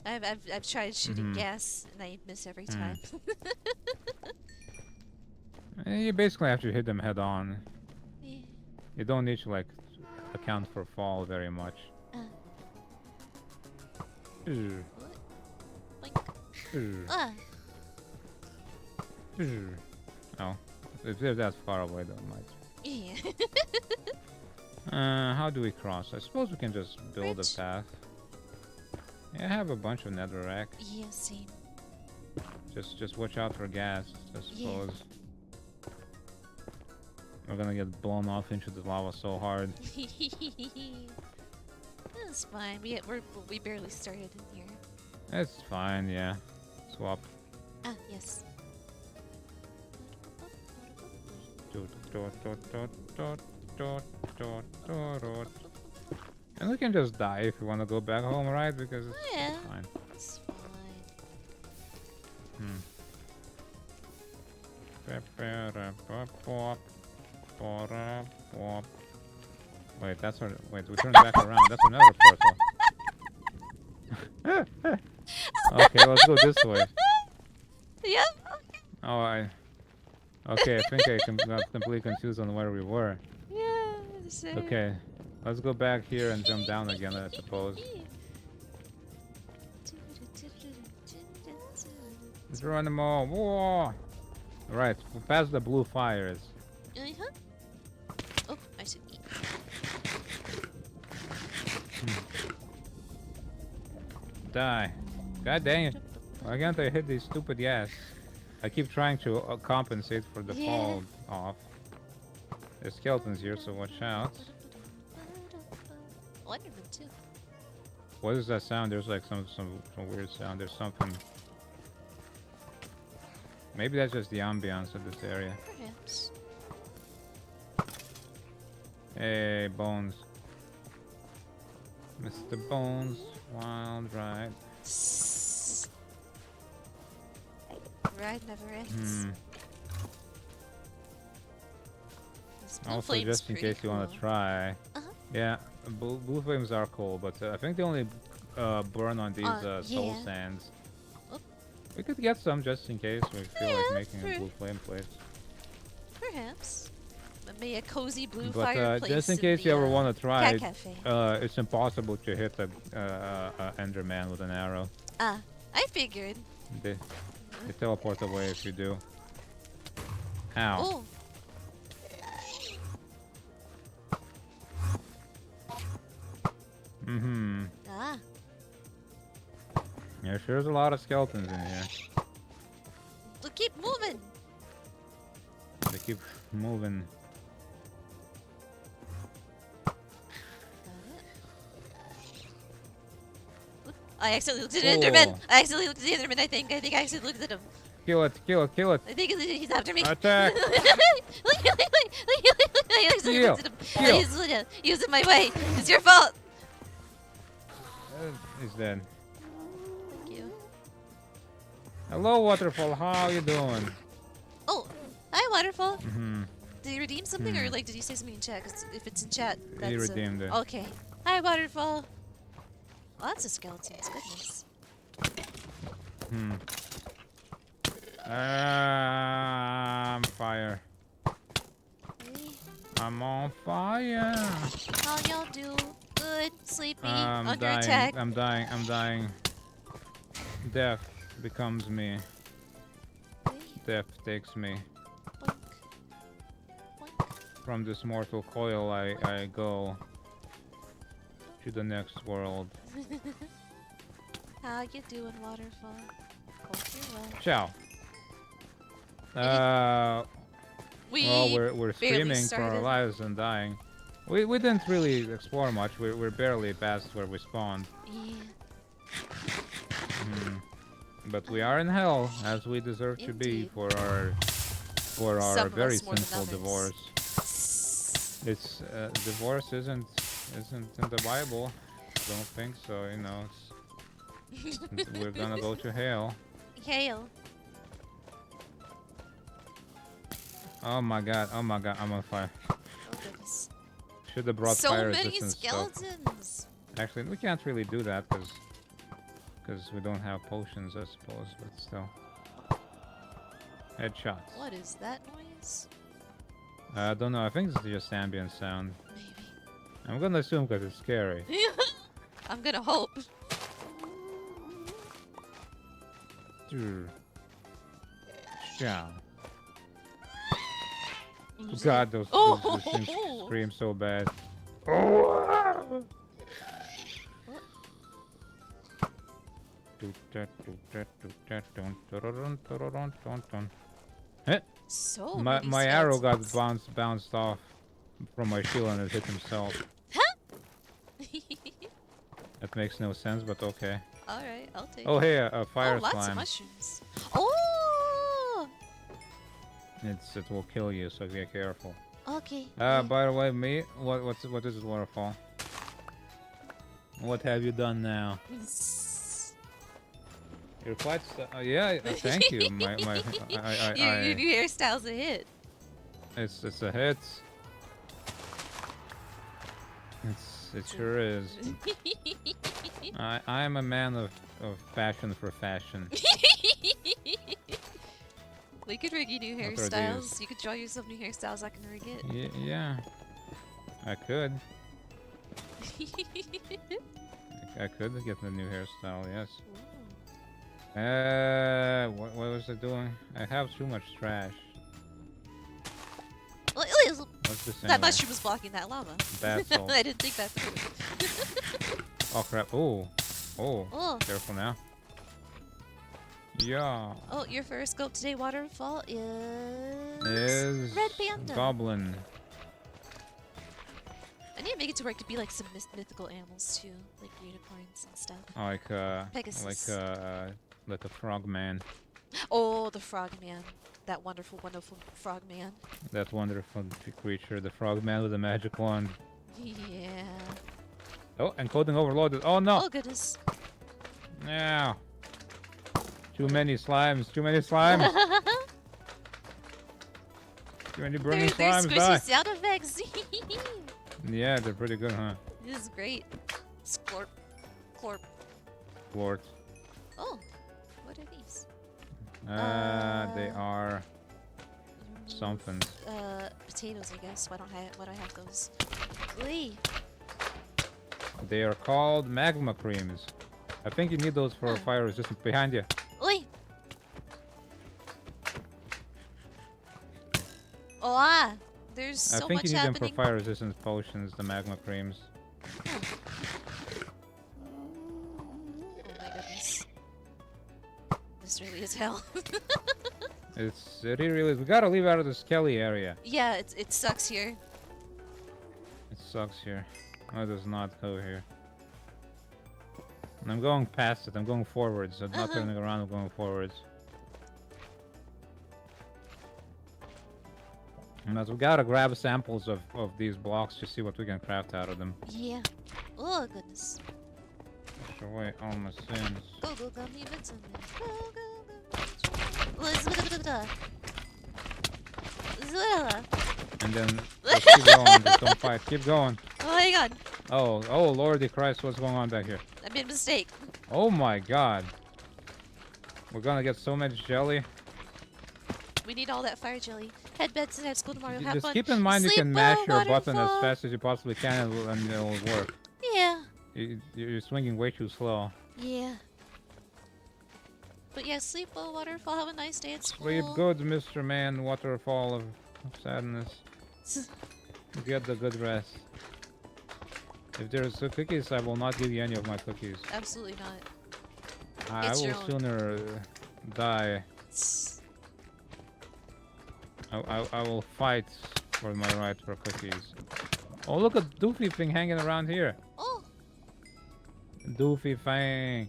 I've tried shooting gas and I miss every time. You basically have to hit them head on. Yeah. You don't need to like account for fall very much. Boink. Oh, if they're that far away, that might. Yeah. How do we cross? I suppose we can just build a path. Yeah, I have a bunch of netherrack. Yeah, same. Just watch out for gas, I suppose. We're gonna get blown off into the lava so hard. That's fine. We barely started in here. It's fine, yeah. Swap. Ah, yes. And we can just die if we want to go back home, right? Because it's fine. It's fine. Wait, that's our. Wait, we turn back around. That's another portal. Okay, let's go this way. Yep. Oh, okay, I think I got completely confused on where we were. Yeah. Same. Okay, let's go back here and jump down again, I suppose. Geronimo, whoa! Right, we'll pass the blue fires. Oh, I should eat. Die. God dang it. Why can't I hit these stupid gas? I keep trying to compensate for the fall off. There's skeletons here, so watch out. Wonderful too. What is that sound? There's like some weird sound. There's something. Maybe that's just the ambiance of this area. Perhaps. Hey, Bones. Mr. Bones, wild ride. Ride never ends. Also, just in case you want to try. Yeah, blue flames are cool, but I think they only burn on these soul sands. We could get some just in case we feel like making a blue flame place. Perhaps. Maybe a cozy blue but, fireplace. Just in case you ever want to try it, cafe. It's impossible to hit a Enderman with an arrow. Ah, I figured. They teleport away if you do. Ow. Oh. Ah. Yeah, sure there's a lot of skeletons in here. They'll keep moving. They keep moving. I accidentally looked at an Enderman. I accidentally looked at the Enderman, I think I accidentally looked at him. Kill it, kill it, kill it. I think he's after me. Attack! I accidentally looked at him. He was in my way. It's your fault. He's dead. Thank you. Hello, Waterfall. How you doing? Oh, hi, Waterfall. Did you redeem something, or like did you say something in chat? 'Cause if it's in chat, that's He redeemed it. Okay. Hi, Waterfall. Lots of skeletons. Goodness. I'm fire. Hey, I'm on fire. how y'all do? Good, sleepy, I'm under dying. attack. I'm dying. I'm dying. Death becomes me. Death takes me. Boink. Boink. From this mortal coil, I go to the next world. How you doing, Waterfall? Hope you're well. Ciao. Well, we're screaming for our lives and dying. We didn't really explore much. We're barely past where we spawned. Yeah. But we are in hell, as we deserve to be for our very sinful divorce. It's divorce isn't in the Bible. Don't think so. You know, we're gonna go to hell. Hail. Oh my god, I'm on fire. Oh goodness. Should have brought so fire many resistance skeletons. Stuff. Actually, we can't really do that because we don't have potions, I suppose, but still. Headshots. What is that noise? I don't know, I think it's just ambient sound. Maybe. I'm gonna assume because it's scary. I'm gonna hope. Yeah. God, those things scream so bad. So my arrow got bounced off from my shield and it hit himself. That makes no sense, but okay. Alright, I'll take it. Oh hey, a fire lots slime. of mushrooms. Oh! It will kill you, so be careful. Okay. By the way, what is this waterfall? What have you done now? You're quite yeah, thank you. My your new hairstyle's a hit. It's a hit. It sure is. I am a man of passion for fashion. We could rig you new hairstyles. You could draw yourself new hairstyles. I can rig it. Yeah, I could. I could get the new hairstyle. Yes. What was I doing? I have too much trash. What's this that mushroom was blocking that lava. That's all. I didn't think that through. Oh crap! Oh! Careful now. Yeah. Oh, your first scope today, Waterfall, is Red Panda. Goblin. I need to make it to where it could be like some mythical animals too, like unicorns and stuff. Like Pegasus. Like a frogman. Oh, the frogman. That wonderful, wonderful frogman. That wonderful creature, the frogman with a magic wand. Yeah. Oh, encoding overloaded. Oh no! Oh goodness. Yeah. Too many slimes. Too many slimes. Too many burning slimes. They're squishy sound effects. Yeah, they're pretty good, huh? This is great. Scorp. Clorp. Lord. Oh, what are these? They are something. Potatoes, I guess. Why do I have those? Lee. They are called magma creams. I think you need those for fire resistance. Behind you. Lee. Oh, there's so much happening. I think you need them for fire resistance potions, the magma creams. Oh my goodness. This really is hell. It really is. We gotta leave out of the skelly area. Yeah, it sucks here. It sucks here. No, it does not go here. I'm going past it. I'm going forwards. I'm not turning around. I'm going forwards. And we gotta grab samples of these blocks to see what we can craft out of them. Yeah. Oh goodness. Wash away all my sins. Go go go, leave it in there. Go go go. And then just keep going. Just don't fight. Keep going. Oh, hang on. Oh, Lordy Christ, what's going on back here? I made a mistake. Oh my God. We're gonna get so much jelly. We need all that fire jelly. Head Benson at school tomorrow. Have Just fun. keep in mind Sleep you can mash well, your button as Waterfall. fast as you possibly can and it'll work. Yeah. You're swinging way too slow. Yeah. But yeah, sleep well, waterfall. Have a nice day at school. Sleep good, Mr. Man. Waterfall of sadness. Get the good rest. If there's cookies, I will not give you any of my cookies. Absolutely not. I will sooner die. I will fight for my right for cookies. Oh, look at Doofy thing hanging around here. Oh. Doofy thing.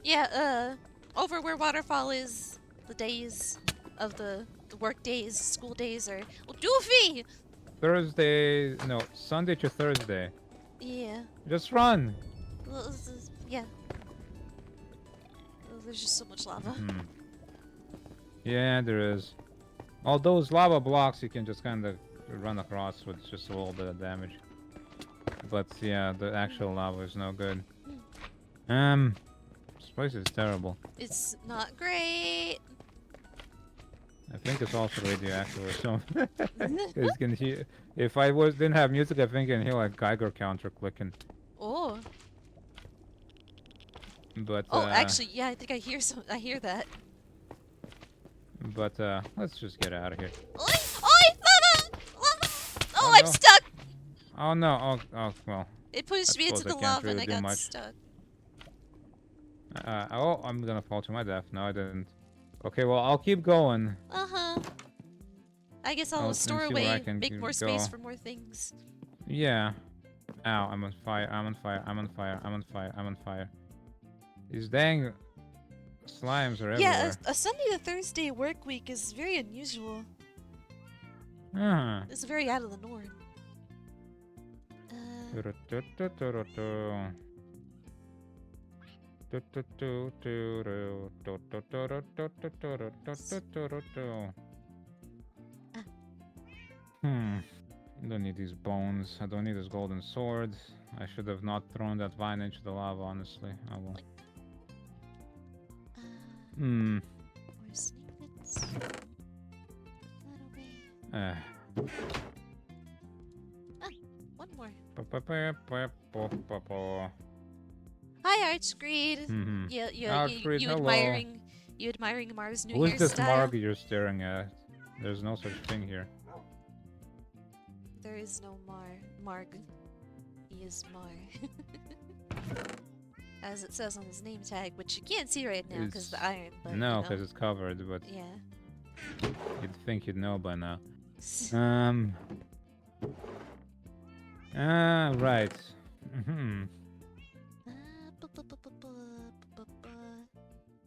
Yeah, over where waterfall is, the days of the work days, school days are Doofy! Thursday, no, Sunday to Thursday. Yeah. Just run. Yeah. There's just so much lava. Yeah, there is. All those lava blocks you can just kind of run across with just a little bit of damage. But yeah, the actual lava is no good. This place is terrible. It's not great. I think it's also radioactive or something. You can hear, if I didn't have music, I think I can hear like Geiger counter clicking. Oh. But actually, yeah, I think I hear that. But let's just get out of here. Oi! Lava! Lava! Oh, I'm no. stuck! Oh no, oh well. It pushed me into the lava and I got stuck. Oh, I'm gonna fall to my death. No, I didn't. Okay, well, I'll keep going. Uh-huh. I guess I'll store away, make more space for more things. Yeah. Ow, I'm on fire, I'm on fire, I'm on fire, I'm on fire, I'm on fire. These dang slimes are everywhere. Yeah, a Sunday to Thursday work week is very unusual. It's very out of the norm. I don't need these bones. I don't need this golden sword. I should have not thrown that vine into the lava, honestly. I will. More snake bits. Put that away. One more. Hi, Archgreed. You admiring Mar's new hairstyle? Who is this Marg you're staring at? There's no such thing here. There is no Marg. He is Mar. As it says on his name tag, which you can't see right now because the iron. But, no, because it's covered. But yeah. You'd think you'd know by now. Right.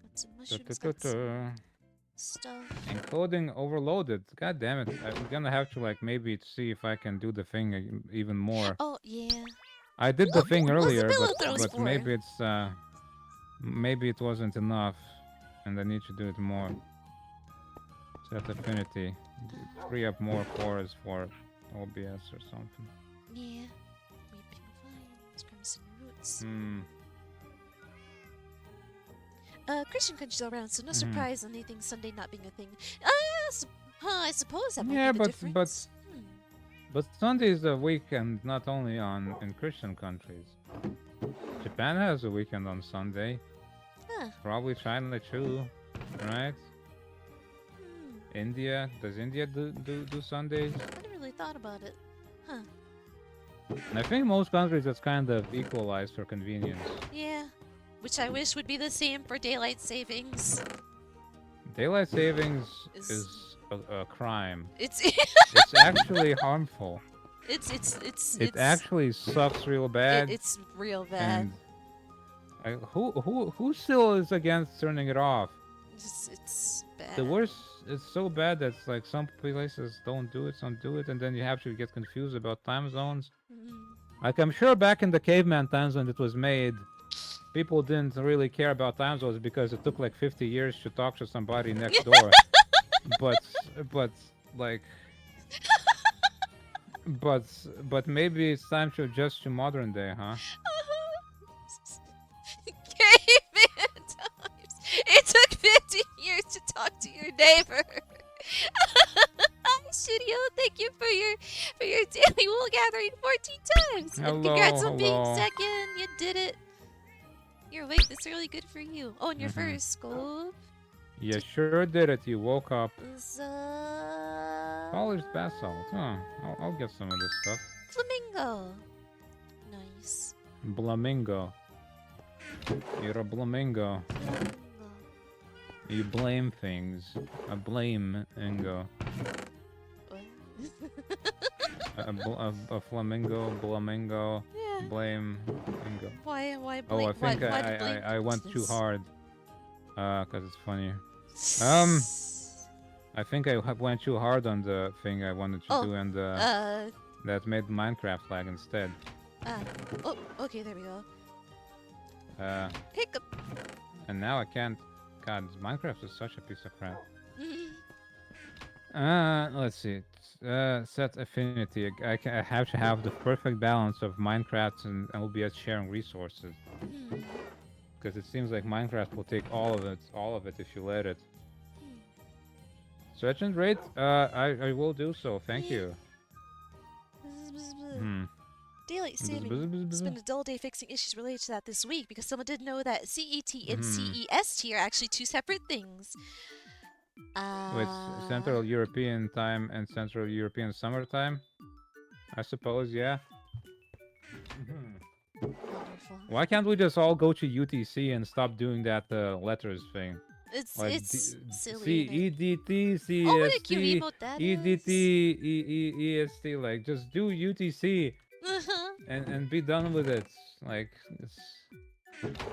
Got some mushrooms, got some stuff. Encoding overloaded. God damn it. I'm gonna have to like maybe see if I can do the thing even more. Oh yeah. I did the thing earlier, but maybe it's maybe it wasn't enough, and I need to do it more. Set affinity, free up more cores for OBS or something. Yeah. Weeping vines, crimson roots. Christian countries all around, so no surprise on anything Sunday not being a thing. I suppose that might be the difference. But Sunday is a weekend not only in Christian countries. Japan has a weekend on Sunday. Probably China too, right? India, does India do Sundays? I never really thought about it. And I think most countries it's kind of equalized for convenience. Yeah, which I wish would be the same for daylight savings. Daylight savings is a crime. It's actually harmful. It actually sucks real bad. It's real bad. And who still is against turning it off? It's bad. The worst, it's so bad that it's like some places don't do it, some do it, and then you have to get confused about time zones. Like I'm sure back in the caveman times when it was made, people didn't really care about time zones because it took like 50 years to talk to somebody next door. but maybe it's time to adjust to modern day, huh? Caveman times. It took 50 years to talk to your neighbor. Hi, Studio. Thank you for for your daily wool gathering 14 times. And Hello, congrats on being hello. second. You did it. You're awake this early. Good for you. Oh, and you're first, Scope. You sure did it. You woke up. So... Polished basalt. Huh. I'll get some of this stuff. Flamingo. Nice. Blamingo. You're a blamingo. Flamingo. You blame things. A blame-ingo. What? A flamingo, blamingo, Yeah. blame-ingo. Why Oh, blame? I think why I went too this? hard. 'Cause it's funny. I think I went too hard on the thing I wanted to do, and that made Minecraft lag instead. Oh, okay, there we go. Hiccup. And now I can't. God, Minecraft is such a piece of crap. Let's see. Set affinity. I have to have the perfect balance of Minecraft and OBS sharing resources. Because it seems like Minecraft will take all of it if you let it. Search and rate? I will do so. Thank you. Daylight saving. It's been a dull day fixing issues related to that this week because someone didn't know that CET and CEST are actually two separate things. With Central European time and Central European summertime? I suppose, yeah. Wonderful. Why can't we just all go to UTC and stop doing that letters thing? It's Like silly. EDT, CST, Oh, what a cute emote that EDT, is. EST, like just do UTC and be done with it. Like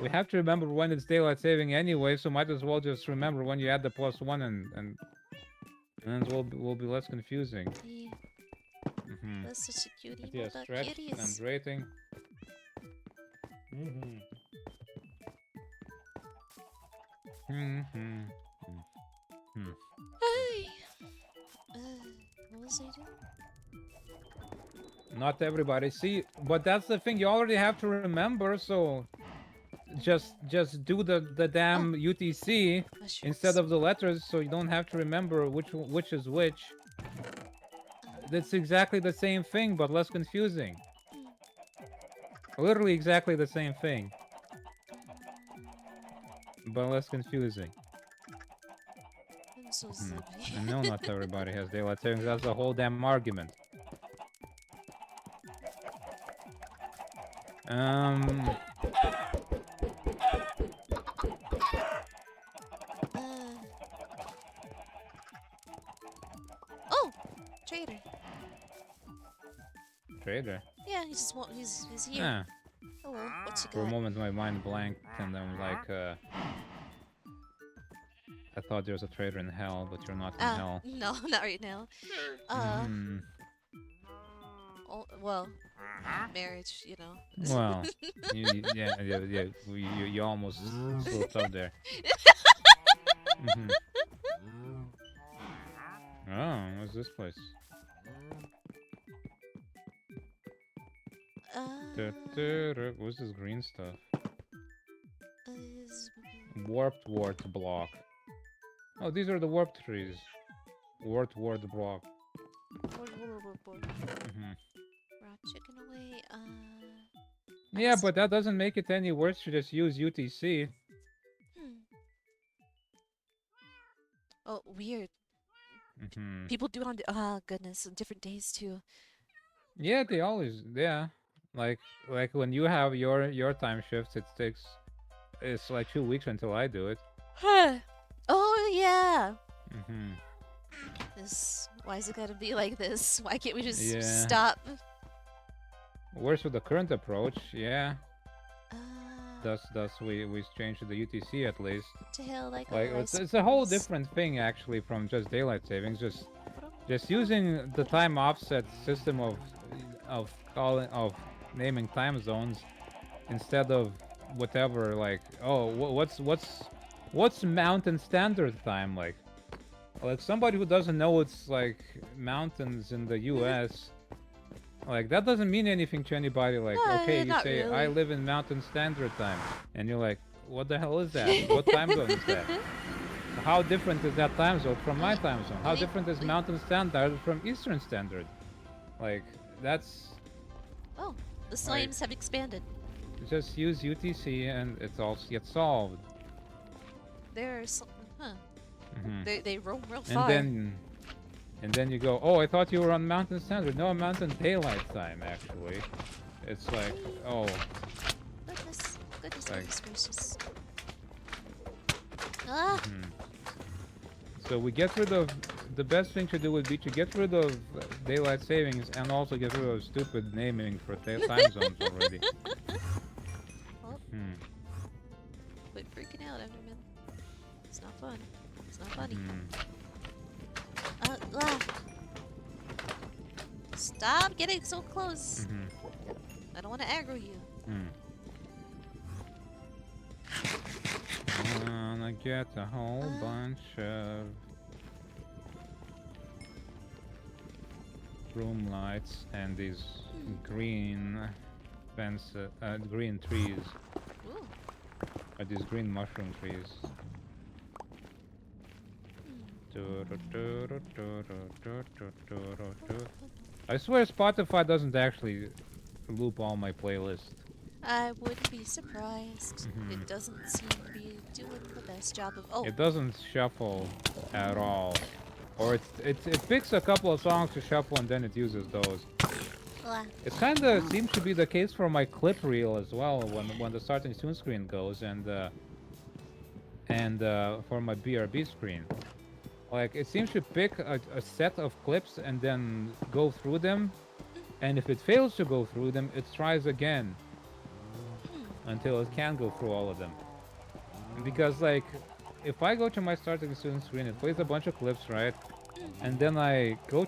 we have to remember when it's daylight saving anyway, so might as well just remember when you add the +1 and it will be less confusing. Yeah. That's such a cute emote. Yeah, stretch Cuties. and rating. Hey. What was I doing? Not everybody. See, but that's the thing. You already have to remember. So, just do the damn UTC Mushrooms. instead of the letters, so you don't have to remember which is which. That's exactly the same thing, but less confusing. Literally exactly the same thing, but less confusing. I'm so sleepy. I know not everybody has daylight savings. That's the whole damn argument. Oh, trader. Trader. Yeah, he's here. Yeah. Hello, what you For a got? moment, my mind blanked, and I'm like, I thought there was a trader in hell, but you're not in hell. No, not right now. Oh, well, marriage, you know. Well, you almost slipped up there. Oh, what's this place? What's this green stuff? Warped wart block. Oh, these are the warped trees. Wart block. Raw chicken away. Yeah, but that doesn't make it any worse to just use UTC. Oh, weird. People do it on the goodness, on different days too. Yeah, they always Like when you have your time shifts, it's like 2 weeks until I do it. Oh yeah. Why is it gotta be like this? Why can't we just stop? Worse with the current approach, yeah. Thus we changed to the UTC at least. To hell, like it's a whole different thing actually from just daylight savings. Just using the time offset system of naming time zones instead of whatever, like, oh, what's mountain standard time, like somebody who doesn't know what's like mountains in the US, like that doesn't mean anything to anybody. Like, okay, you say really. I live in mountain standard time, and you're like, what the hell is that? What time zone is that? How different is that time zone from my time zone? How different is mountain standard from Eastern standard? Like, that's... Oh, the like, slimes have expanded. just use UTC and it all gets solved. There's, huh? Mm-hmm. They roam real And far. then you go, oh, I thought you were on Mountain Standard. No, Mountain Daylight Time, actually. It's like, oh. Goodness, goodness, Like, goodness gracious. Ah! So we get rid of... The best thing to do would be to get rid of daylight savings and also get rid of stupid naming for time zones already. Oh. Quit freaking out, Enderman. It's not fun. It's not funny. Stop getting so close. I don't want to aggro you. I wanna get a whole bunch of room lights and these green fence, green trees. Ooh. These green mushroom trees. I swear Spotify doesn't actually loop all my playlists. I wouldn't be surprised. It doesn't seem to be doing the best job of. Oh. It doesn't shuffle at all. Or it picks a couple of songs to shuffle and then it uses those. It kind of seems to be the case for my clip reel as well when the starting tune screen goes and for my BRB screen. Like, it seems to pick a set of clips and then go through them, and if it fails to go through them, it tries again until it can go through all of them. Because, like, if I go to my starting tune screen, it plays a bunch of clips, right? And then I go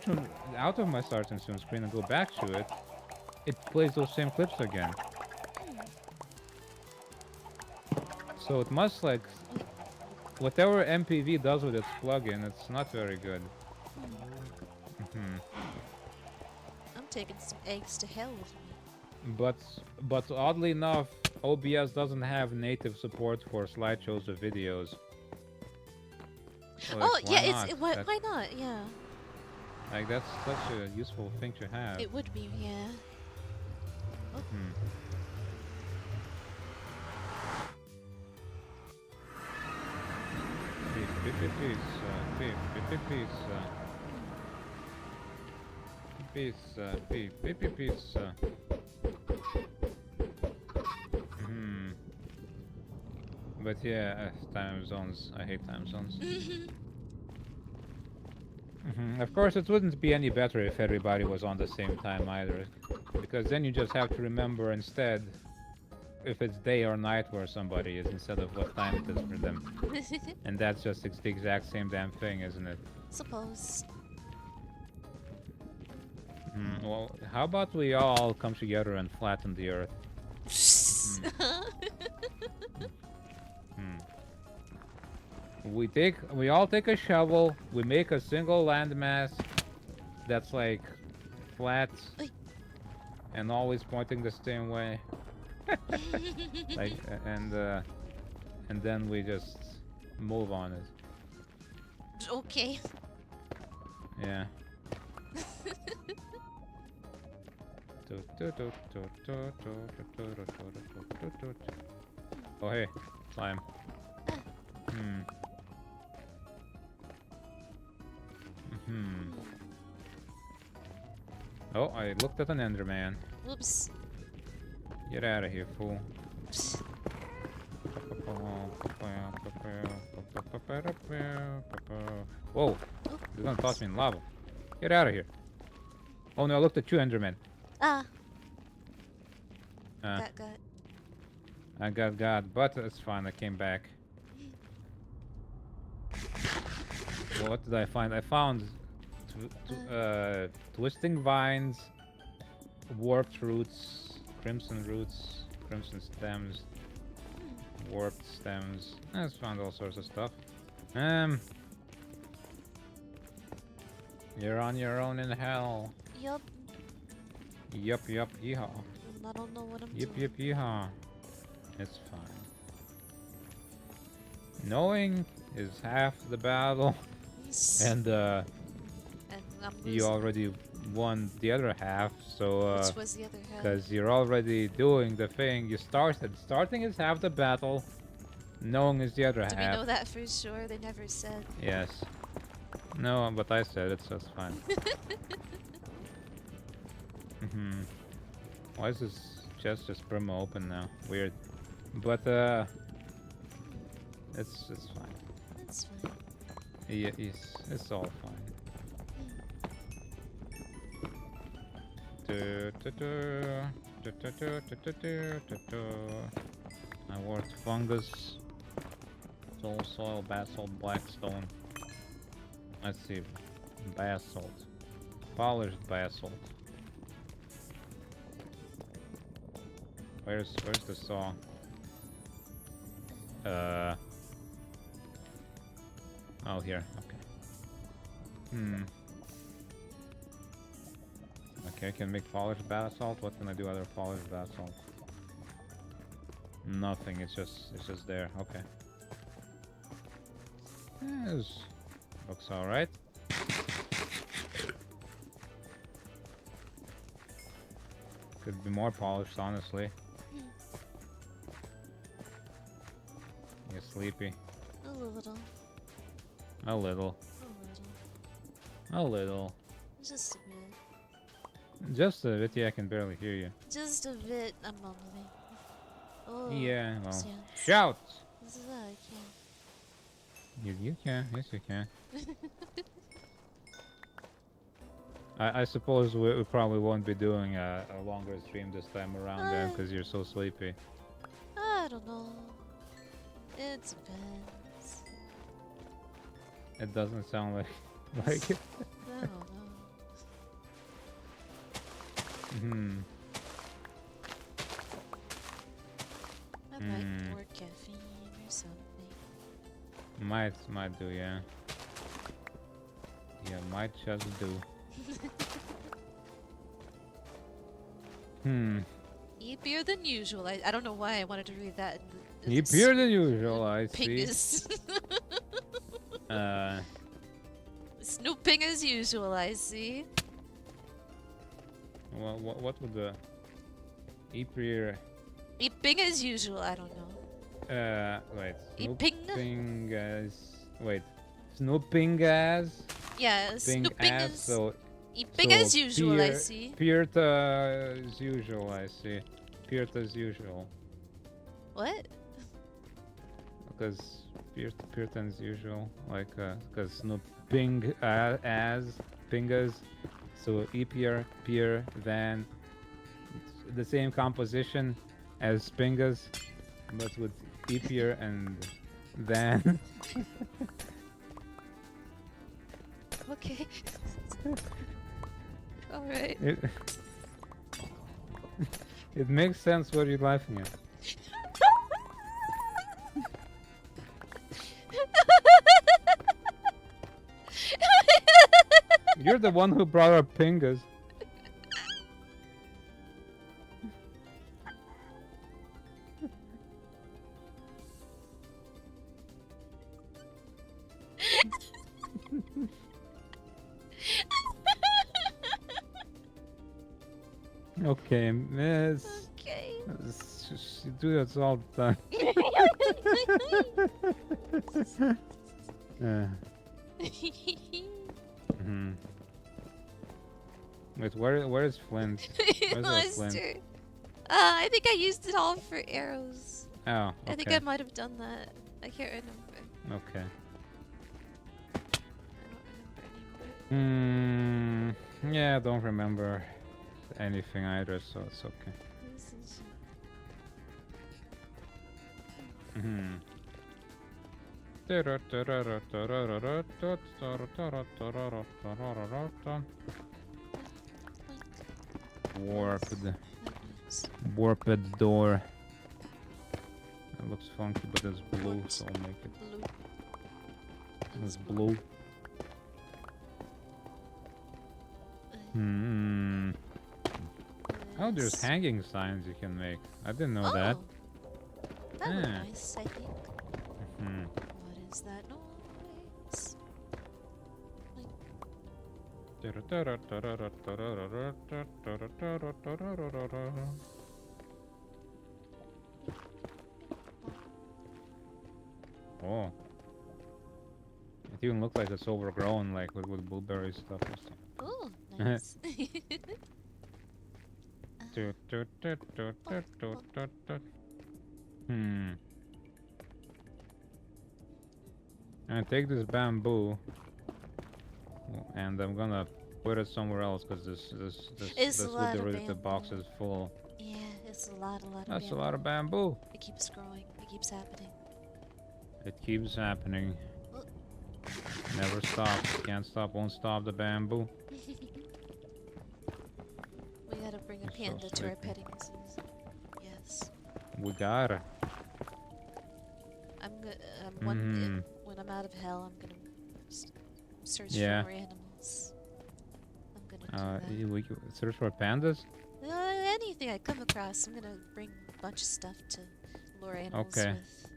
out of my starting tune screen and go back to it, it plays those same clips again. So it must, like, whatever MPV does with its plugin, it's not very good. I'm taking some eggs to hell with me. But oddly enough, OBS doesn't have native support for slideshows of videos. Like, oh yeah, not? why not? Yeah. Like, that's such a useful thing to have. It would be, yeah. Oh. Pizza. But yeah, time zones. I hate time zones. Of course, it wouldn't be any better if everybody was on the same time either, because then you just have to remember instead if it's day or night where somebody is instead of what time it is for them. And that's just the exact same damn thing, isn't it? Suppose. Well, how about we all come together and flatten the earth? We all take a shovel, we make a single landmass that's like flat and always pointing the same way. Like, and then we just move on it. Okay. Yeah. Oh hey, slime. Oh, I looked at an Enderman. Whoops. Get out of here, fool. Whoa! You're gonna toss me in lava. Get out of here. Oh no, I looked at you, Enderman. I got, but it's fine, I came back. What did I find? I found twisting vines, warped roots, crimson stems, warped stems. I just found all sorts of stuff. You're on your own in hell. Yup. Yup, yeehaw. I don't know what I'm Yip, doing. yeehaw. It's fine. Knowing is half the battle. And I'm you already the other half. So Which was the other half? because you're already doing the thing you started. Starting is half the battle. Knowing is the other half. Do we know that for sure? They never said. Yes. No, but I said it, so it's fine. Why is this chest just perma open now? Weird. But it's fine. That's fine. Yeah, it's all fine. I worked fungus, soul soil, basalt, blackstone. Let's see, basalt, polished basalt. Where's the saw? Oh, here. Okay. Okay, I can make polished basalt. What can I do other polished basalt? Nothing. It's just there. Okay. Yes. Looks all right. Could be more polished, honestly. You're sleepy. A little. A little. A little. Just a bit. Just a bit. Yeah, I can barely hear you. Just a bit. I'm mumbling. Oh. Yeah. Well, Yes. shout. This is that I can. You can. Yes, you can. I suppose we probably won't be doing a longer stream this time around then because you're so sleepy. I don't know. It depends. It doesn't sound like it. I don't know. I might pour caffeine or something. Might do, yeah. Yeah, might just do. Eepier than usual. I don't know why I wanted to read that. Eepier than usual, I see. Pingus. Snooping as usual, I see. Well, what would the Eepier? Eeping as usual, I don't know. Wait. Eeping? Snooping as... Wait. Snooping as? Yeah, snooping as, as... so... Eeping as usual, I see. Pirta as usual, I see. Pirta as usual. What? Because Pirta as usual. Like, because Snooping as... Pingas. So Eepier, Pier, then... It's the same composition as Pingas, but with Eepier and then... Okay. Alright. It makes sense. What are you laughing at? You're the one who brought up Pingas. Okay, miss. Okay. You do that all the time. Wait, where is Flint? Where's our Flint? I think I used it all for arrows. Oh, okay. I think I might have done that. I can't remember. Okay. I don't remember anymore. Yeah, I don't remember anything either, so it's okay. Warped door. It looks funky, but it's blue, so I'll make it. Blue. It's blue. Oh, there's hanging signs you can make. I didn't know that. That would be nice, I think. What is that noise? Oh. It even looks like it's overgrown, like with blueberry stuff or Oh, something. nice. Hmm. I'm gonna take this bamboo and I'm gonna put it somewhere else because It's a this lot of the box bamboo. is full. Yeah, it's a lot of That's bamboo. a lot of bamboo. It keeps growing. It keeps happening. It keeps happening. Oh. Never stops. Can't stop, won't stop the bamboo. We gotta bring a It's so panda to our sleepy. petting zoos. Yes. We gotta. I'm gonna. Mm-hmm. When I'm out of hell, I'm gonna search Yeah. for more animals. I'm gonna do We search for pandas? that. Anything I come across, I'm gonna bring a bunch of stuff to lure animals Okay. with,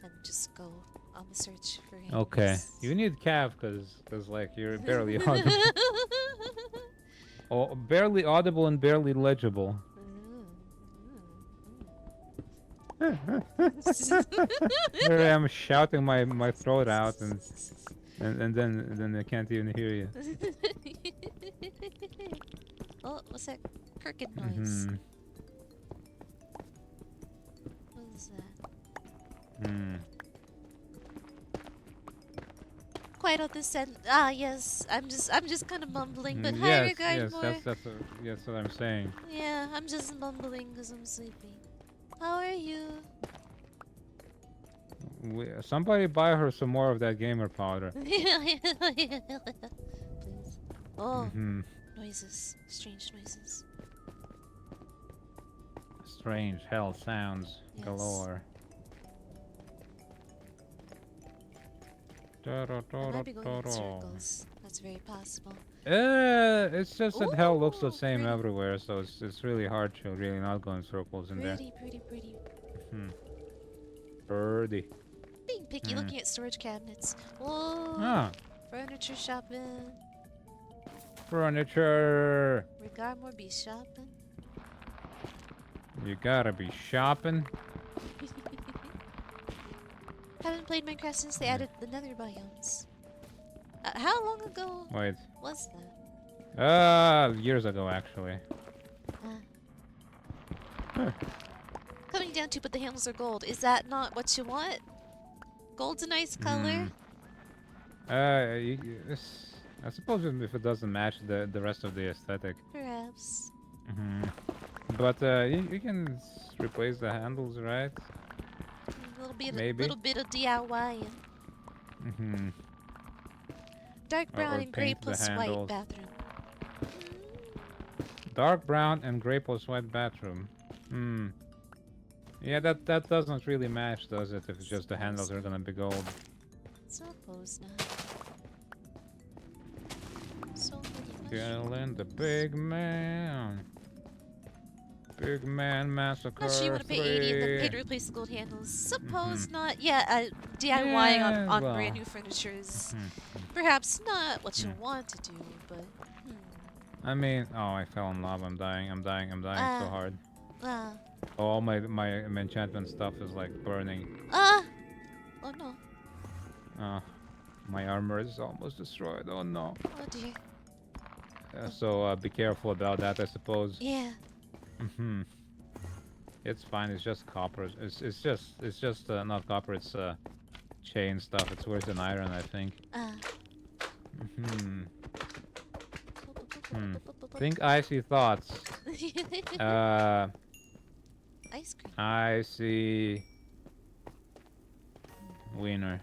and just go on the search for animals. Okay. You need calf cause like you're barely audible. Oh, barely audible and barely legible. Here I am shouting my throat out and then I can't even hear you. Oh, what's that cricket noise? Mm-hmm. What is that? Hmm. Quite on this end. Ah, yes. I'm just kind of mumbling, but high Yes, regard yes, more. that's what I'm saying. Yeah, I'm just mumbling because I'm sleepy. How are you? Somebody buy her some more of that gamer powder. Please. Oh, Mm-hmm. noises. Strange noises. Strange hell sounds galore. I might be going in circles. That's very possible. It's just that hell looks the Ooh, same pretty. everywhere, so it's really hard to really not go in circles in there. Pretty. Hmm. Birdie. Being picky, looking at storage cabinets. Oh, Ah, furniture shopping. furniture. Regard more be shopping. You gotta be shopping. Haven't played Minecraft since they added the nether biomes. How long ago Wait. was that? Years ago actually. Coming down to, but the handles are gold. Is that not what you want? Gold's a nice color. I suppose if it doesn't match the rest of the aesthetic. Perhaps. But you can replace the handles, right? Maybe. Little bit of DIY. Dark brown Or and gray paint the plus white handles. bathroom. Dark brown and gray plus white bathroom. Yeah, that doesn't really match, does it? If it's just the handles are gonna be gold. Suppose not. So many Killing the big man. Big man massacre. Not sure you want to pay 80 and then pay to 3. replace the gold handles. Suppose not. Yeah, DIYing on well. brand new furniture is perhaps not what you want to do, but I mean, oh, I fell in love. I'm dying so hard. All my enchantment stuff is like burning. Oh no. My armor is almost destroyed. Oh no. Oh dear. So be careful about that, I suppose. Yeah. It's fine. It's just copper. It's just not copper. It's chain stuff. It's worse than iron, I think. Think icy thoughts. Ice cream. I see. Wiener.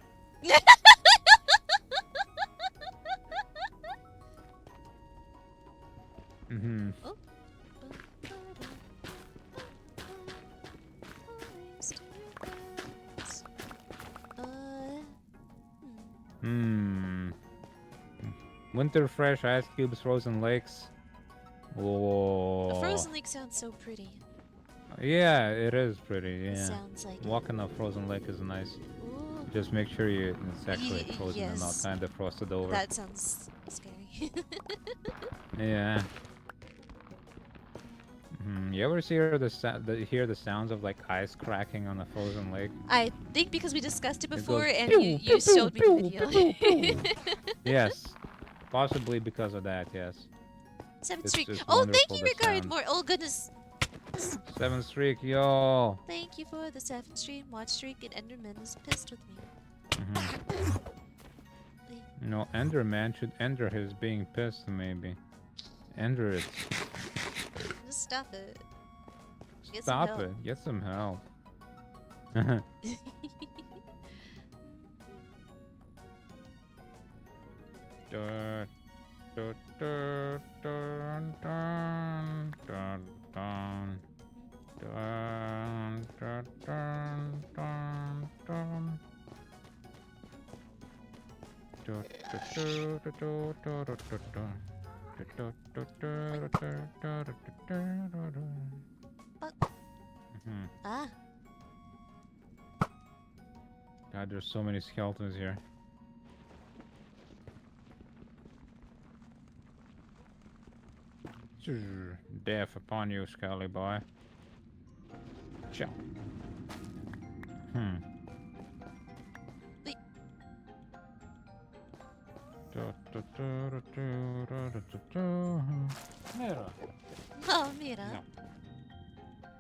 Oh. Winter fresh ice cubes, frozen lakes. Whoa. A frozen lake sounds so pretty. Yeah, it is pretty. Yeah. Sounds like Walking a frozen lake is nice. Ooh. Just make sure it's actually frozen and not Yes. kind of frosted over. That sounds scary. Yeah. You ever hear the sounds of like ice cracking on a frozen lake? I think because we discussed it It before goes and pew you pew pew showed me the pew video. pew pew. Yes, possibly because of that. Yes, 7th it's Street. just Oh, thank wonderful you, the Regard sound. More. Oh, goodness. 7th streak, yo. Thank you for the 7th Street watch streak, and Enderman is pissed with me. You know, Enderman should ender his being pissed, maybe. Ender it. Just stop it. Stop it. Get some help. Dun, dun, dun, dun, dun, dun, dun. Dun, dun, dun, dun, dun. Dun, dun, dun, dun, dun, dun, dun, dun. Dun, dun, dun, dun, dun, dun, dun, dun, dun. Ah. God, there's so many skeletons here. Death upon you, Scully boy. Ciao. Mira. Oh, mira. No.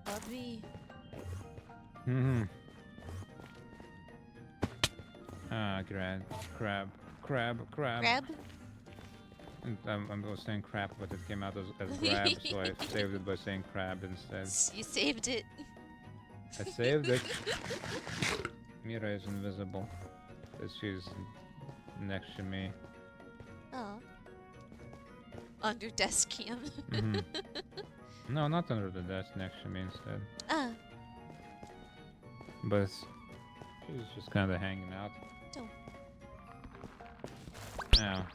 Bobby. Crab. Grab? I was saying crap, but it came out as grab, so I saved it by saying crab instead. You saved it. I saved it. Mira is invisible. Because she's next to me. Oh. Under desk cam. No, not under the desk, next to me instead. Ah. But she's just kind of hanging out. Oh. Now.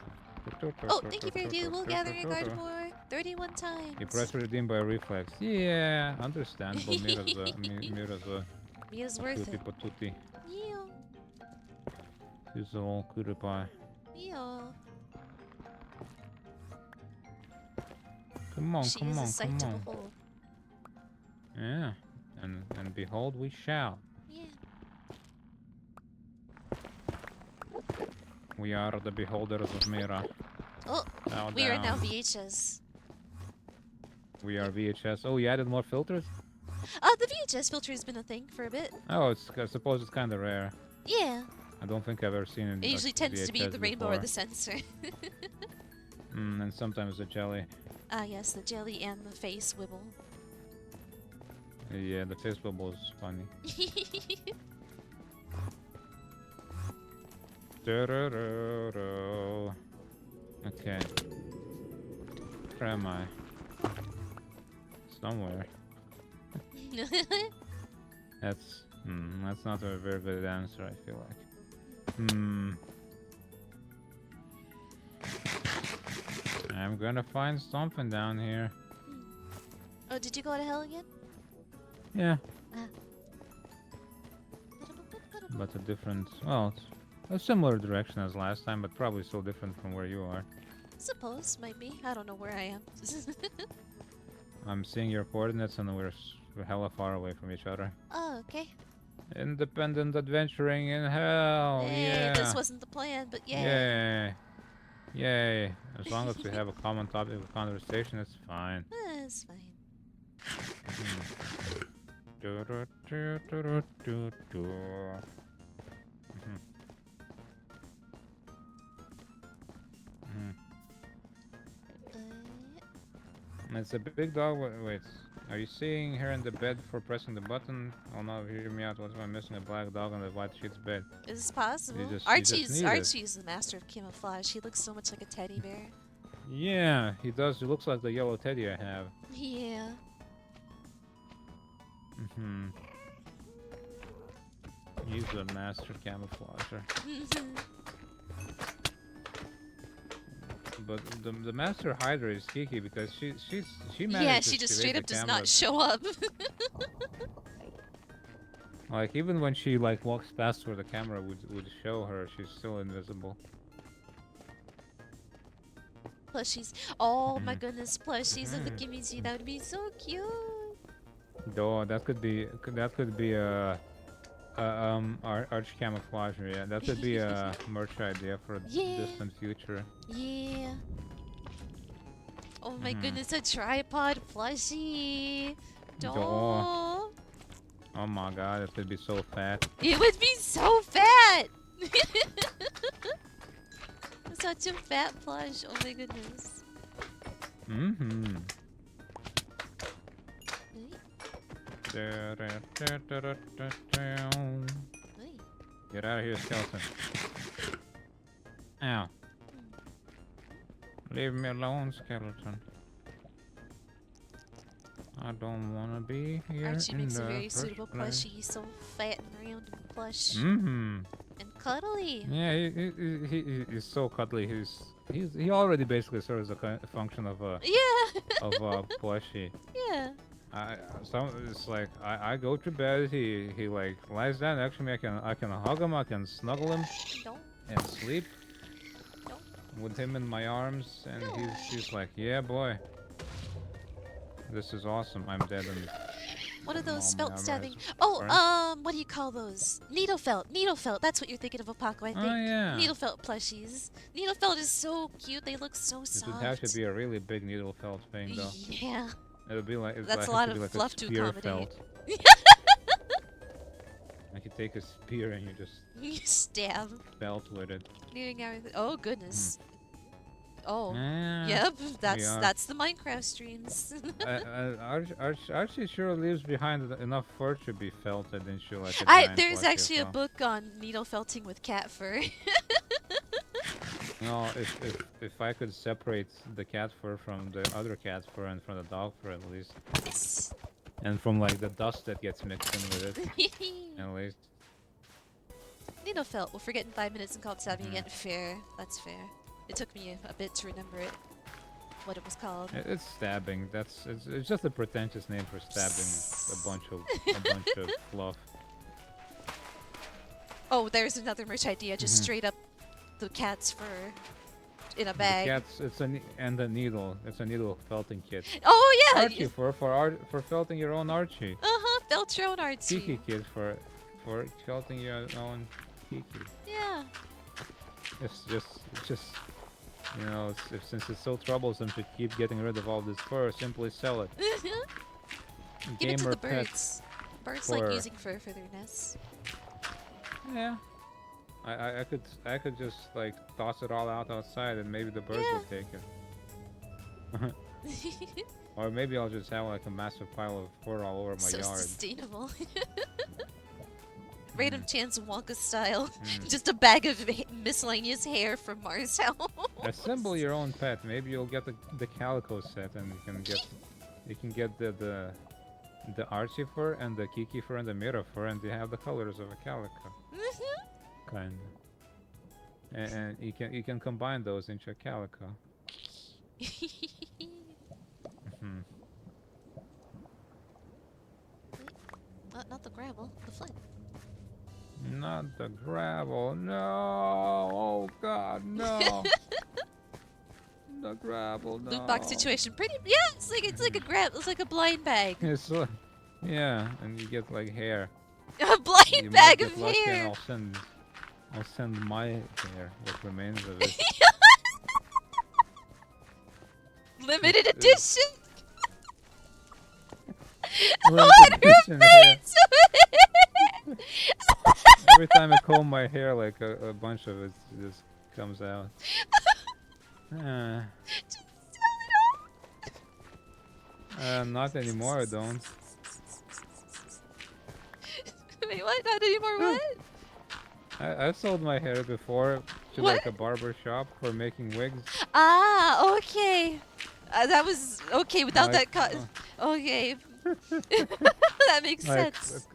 Oh, thank you for your deal. We'll gather your guard more 31 times. You press redeem by reflex. Yeah, understandable. Mia's worth it. Patuti. Yeah. She's all cutie pie. Yeah. Come on, She come is on, a sight come to on. behold. Yeah, and behold, we shall. Yeah. We are the beholders of Mira. Oh, Now we are now down. VHS. We are VHS. Oh, you added more filters? The VHS filter has been a thing for a bit. Oh, I suppose it's kind of rare. Yeah. I don't think I've ever seen it. It usually tends to be VHS the rainbow before. or the sensor. And sometimes the jelly. Ah, yes, the jelly and the face wibble. Yeah, the face bubble is funny. Okay. Where am I? Somewhere. That's not a very good answer, I feel like. I'm gonna find something down here. Oh, did you go to hell again? Yeah. Ah. But a different, well, it's a similar direction as last time, but probably still different from where you are. Suppose, might be. I don't know where I am. I'm seeing your coordinates and we're hella far away from each other. Oh, okay. Independent adventuring in hell, Hey, yeah. this wasn't the plan, but yay. Yay. Yay. As long as we have a common topic of conversation, it's fine. It's fine. It's a big dog. Wait, are you seeing her in the bed for pressing the button? Oh no, hear me out. What's am I missing? A black dog on the white sheet's bed. Is this possible? You just Archie's need the master of camouflage. He looks so much like a teddy bear. Yeah, he does. He looks like the yellow teddy I have. Yeah. He's a master camouflager. But the master hider is Kiki because she managed Yeah, to she just activate straight the up does cameras. not show up. Like even when she like walks past where the camera would show her, she's still invisible. Plushies. Oh my goodness, plushies of the Kimiji. That would be so cute. Though that could be arch camouflage. Yeah, that could be a merch idea for Yeah. distant future. Yeah. Oh my goodness, a tripod plushie. Duh. Oh my god, it would be so fat. It would be so fat. Such a fat plush. Oh my goodness. Get out of here, skeleton. Ow. Leave me alone, skeleton. I don't wanna be here. Archie makes a very first suitable place. plushie. He's so fat and round and plush Mm-hmm. and cuddly. Yeah, he's so cuddly. He already basically serves a function of a plushie. Yeah. It's like I go to bed. He like lies down next to me. I can hug him. I can snuggle him and sleep with him in my arms. And he's like, yeah, boy, this is awesome. I'm dead. And what are those spelt stabbing? Orange. What do you call those? Needle felt. Needle felt. That's what you're thinking of, Opaco, I think. Oh yeah. Needle felt plushies. Needle felt is so cute. They look so soft. It would have to be a really big needle felt thing, though. Yeah. It would be like That's a lot of fluff to accommodate. Felt. Like you take a spear and you just You stab. belt with it. Doing everything. Oh goodness. Oh. Yeah. Yep. That's the Minecraft streams. Archie sure leaves behind enough fur to be felted, and she like. There's actually a book on needle felting with cat fur. No, if I could separate the cat fur from the other cat fur and from the dog fur at least, and from like the dust that gets mixed in with it, at least. Needle felt. We'll forget in 5 minutes and called stabbing again. Fair. That's fair. It took me a bit to remember it. What it was called. It's stabbing. It's just a pretentious name for stabbing a bunch of fluff. Oh, there's another merch idea. Just straight up the cat's fur in a bag. The cats. And a needle. It's a needle felting kit. Oh yeah. Archie for felting your own Archie. Felt your own Archie. Kiki kit for felting your own Kiki. Yeah. It's just. You know, since it's so troublesome to keep getting rid of all this fur, simply sell it. Give it to the pet birds. Birds like using fur for their nests. Yeah. I could just like toss it all out outside and maybe the birds will take it. Or maybe I'll just have like a massive pile of fur all over my yard. So sustainable. Random chance Wonka style. Just a bag of miscellaneous hair from Mars House. Assemble your own pet. Maybe you'll get the calico set, and you can get the Archie fur and the Kiki fur and the Mira fur, and they have the colors of a calico. Kind of. And you can combine those into a calico. Not the gravel, the flint. Not the gravel, no! Oh God, no! The gravel, no! Loot box situation, pretty. Yeah, it's like a blind bag. It's yeah, and you get like hair. A blind bag of hair. I'll send my hair, what remains of it. Limited edition. Limited edition hair. Every time I comb my hair, like a bunch of it just comes out. Just sell it all. Not anymore, I don't. Wait, what? Not anymore, what? I sold my hair before to like a barber shop for making wigs. Ah, okay. That was okay without that cut. Okay. That makes sense.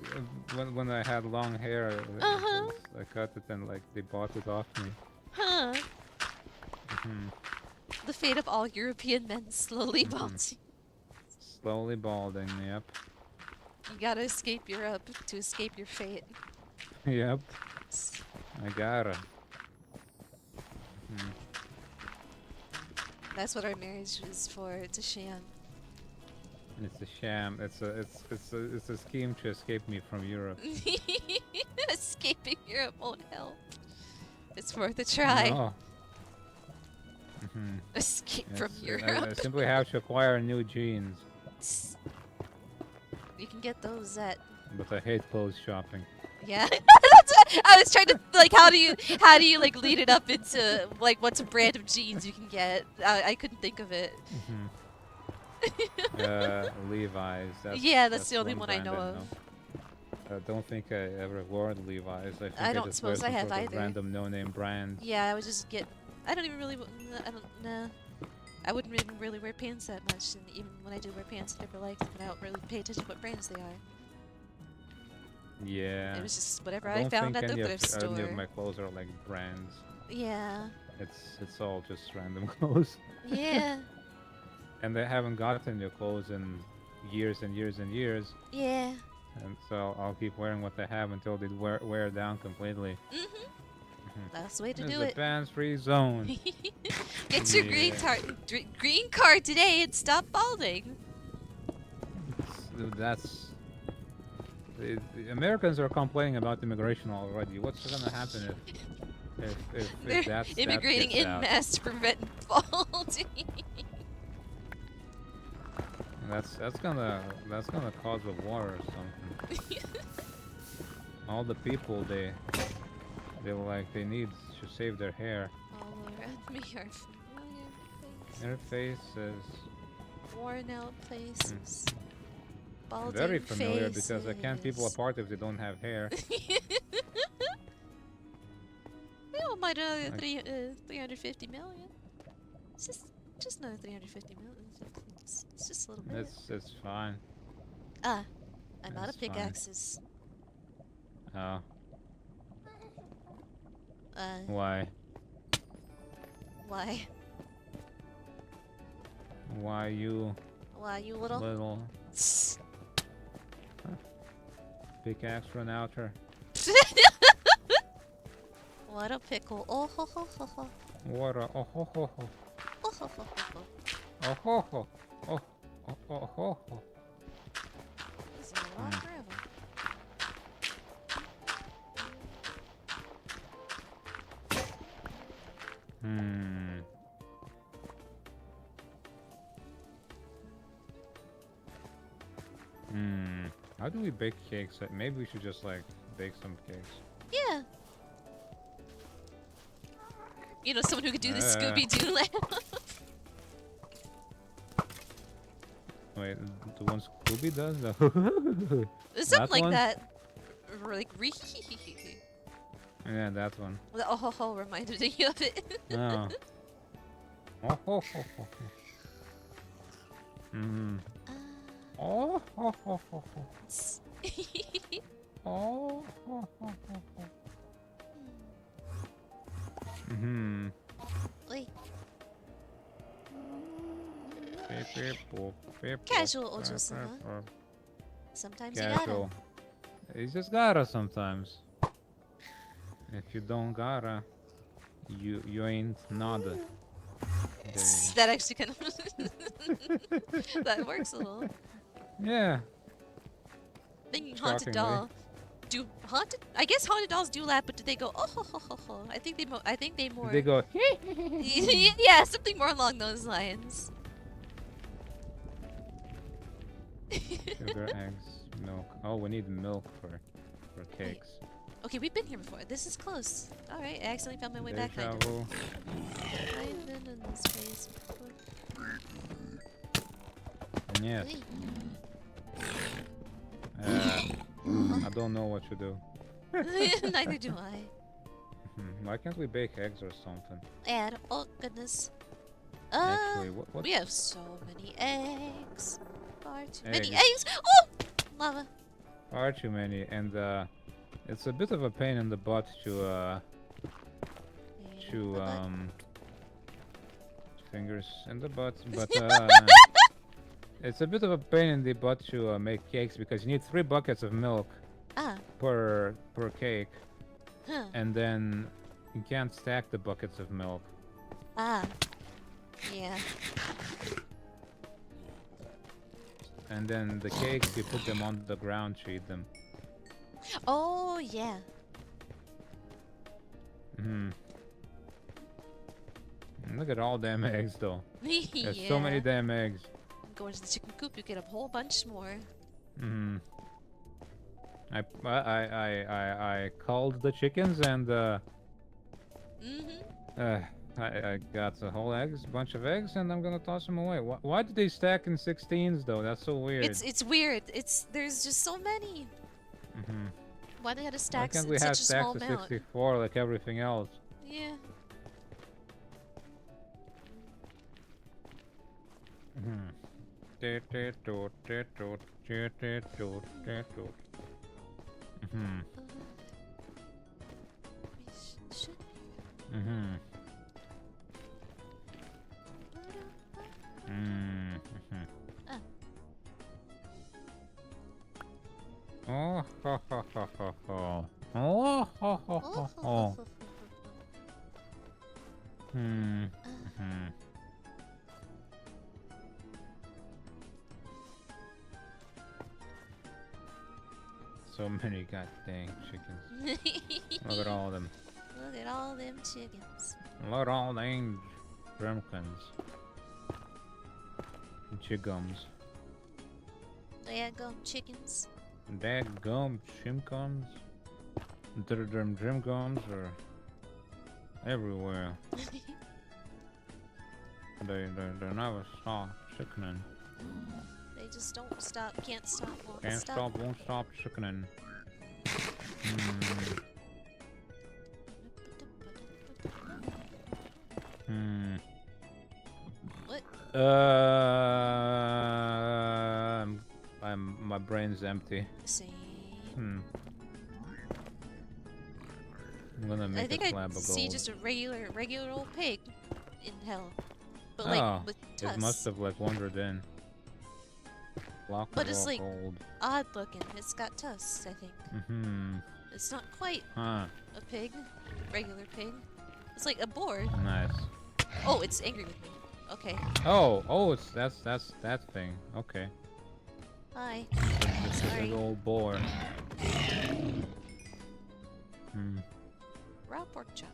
When I had long hair, I cut it and like they bought it off me. Huh. The fate of all European men slowly balding. Slowly balding, yep. You gotta escape Europe to escape your fate. Yep. I gotta. That's what our marriage was for. It's a sham. It's a sham. It's a scheme to escape me from Europe. Escaping Europe won't help. It's worth a try. No. Escape from I Europe. simply have to acquire new genes. You can get those at. But I hate clothes shopping. Yeah, that's what I was trying to like. How do you like lead it up into like what's a brand of jeans you can get? I couldn't think of it. Levi's. That's the only one I know of. I don't think I ever wore Levi's. I think I don't just suppose wear I have some sort of either. random no-name brand. Yeah, I would just get. I don't even really. I don't. Nah. I wouldn't even really wear pants that much, and even when I do wear pants, I never like them. I don't really pay attention to what brands they are. Yeah. It was just whatever I I found at the think thrift store. any of my clothes are like brands. Yeah. It's all just random clothes. Yeah. And they haven't gotten new clothes in years and years and years. Yeah. And so I'll keep wearing what they have until they wear down completely. That's the way to It's do a it. pants-free zone. Get your green card today and stop balding. That's the Americans are complaining about immigration already. What's gonna happen if that's immigrating that gets en out? masse to prevent balding. That's gonna cause a war or something. All the people they need to save their hair. All around me are familiar faces. Their faces. Worn out places. Balding Very familiar faces. because I can't keep people apart if they don't have hair. Oh, my 350 million. It's just another 350 million. It's just a little bit. It's fine. I'm out of It's fine. pickaxes. Oh. Why? Why? Why you little? Pickaxe run out her? What a pickle. Oh ho ho ho ho. What a oh ho ho ho. Oh ho ho ho ho. Oh ho ho. Oh oh oh ho ho. This is a lot forever. How do we bake cakes? Maybe we should just like bake some cakes. Yeah. You know, someone who could do the Scooby-Doo laugh. Wait, the one Scooby does? Something like one? that. Like, Yeah, that one. the oh ho ho reminded me of it. Oh. Oh ho ho ho. Oh ho ho ho ho. Oh ho ho ho ho. Oi. Casual Ojo-sama. Sometimes you gotta. Casual. You just gotta sometimes. If you don't gotta, you ain't nada. That actually kind of that works a little. Yeah. Thinking haunted doll. Do haunted? I guess haunted dolls do laugh, but do they go oh ho ho ho ho? I think they more. They go. Yeah, something more along those lines. Sugar, eggs, milk. Oh, we need milk for cakes. Okay, we've been here before. This is close. All right, I accidentally found my way back. Deja Kind of. vu. I've been in this place before. Yes. I don't know what to do. Neither do I. Why can't we bake eggs or something? And oh goodness. Actually, what? We have so many eggs. Far too Eggs. many eggs. Oh, lava. Far too many, and it's a bit of a pain in the butt to fingers in the butt, but it's a bit of a pain in the butt to make cakes because you need 3 buckets of milk per cake, and then you can't stack the buckets of milk. Yeah. And then the cakes, you put them on the ground, to eat them. Oh, yeah. Look at all damn eggs, though. There's so many Yeah. damn eggs. Go into the chicken coop, you get a whole bunch more. I called the chickens and I got a whole bunch of eggs, and I'm gonna toss them away. Why did they stack in 16s though? That's so weird. It's weird. There's just so many. Why they had to Why stack can't in we have such a stacks small of amount? 64 like everything else? Yeah. Oh, ho, ho, ho, ho, ho. Oh, ho, ho, ho, ho. So many goddamn chickens. Look at all of them. Look at all them chickens. Look at all them drumkins. Chickums. Daggum chickens. Daggum chimkums. Them gums are everywhere. They never stop chickening. They just don't stop, can't stop, won't Can't stop. stop, won't stop chickening. What? My brain's empty. Same. I'm gonna make I think a slab I of see gold. just a regular old pig in hell, but like with tusks. It must have like wandered in. Block But of it's all like gold. odd looking. It's got tusks, I think. It's not quite a pig, regular pig. It's like a boar. Nice. Oh, it's angry with me. Okay. Oh, it's that's that thing. Okay. Hi. It's a Sorry. big old boar. Raw pork chop.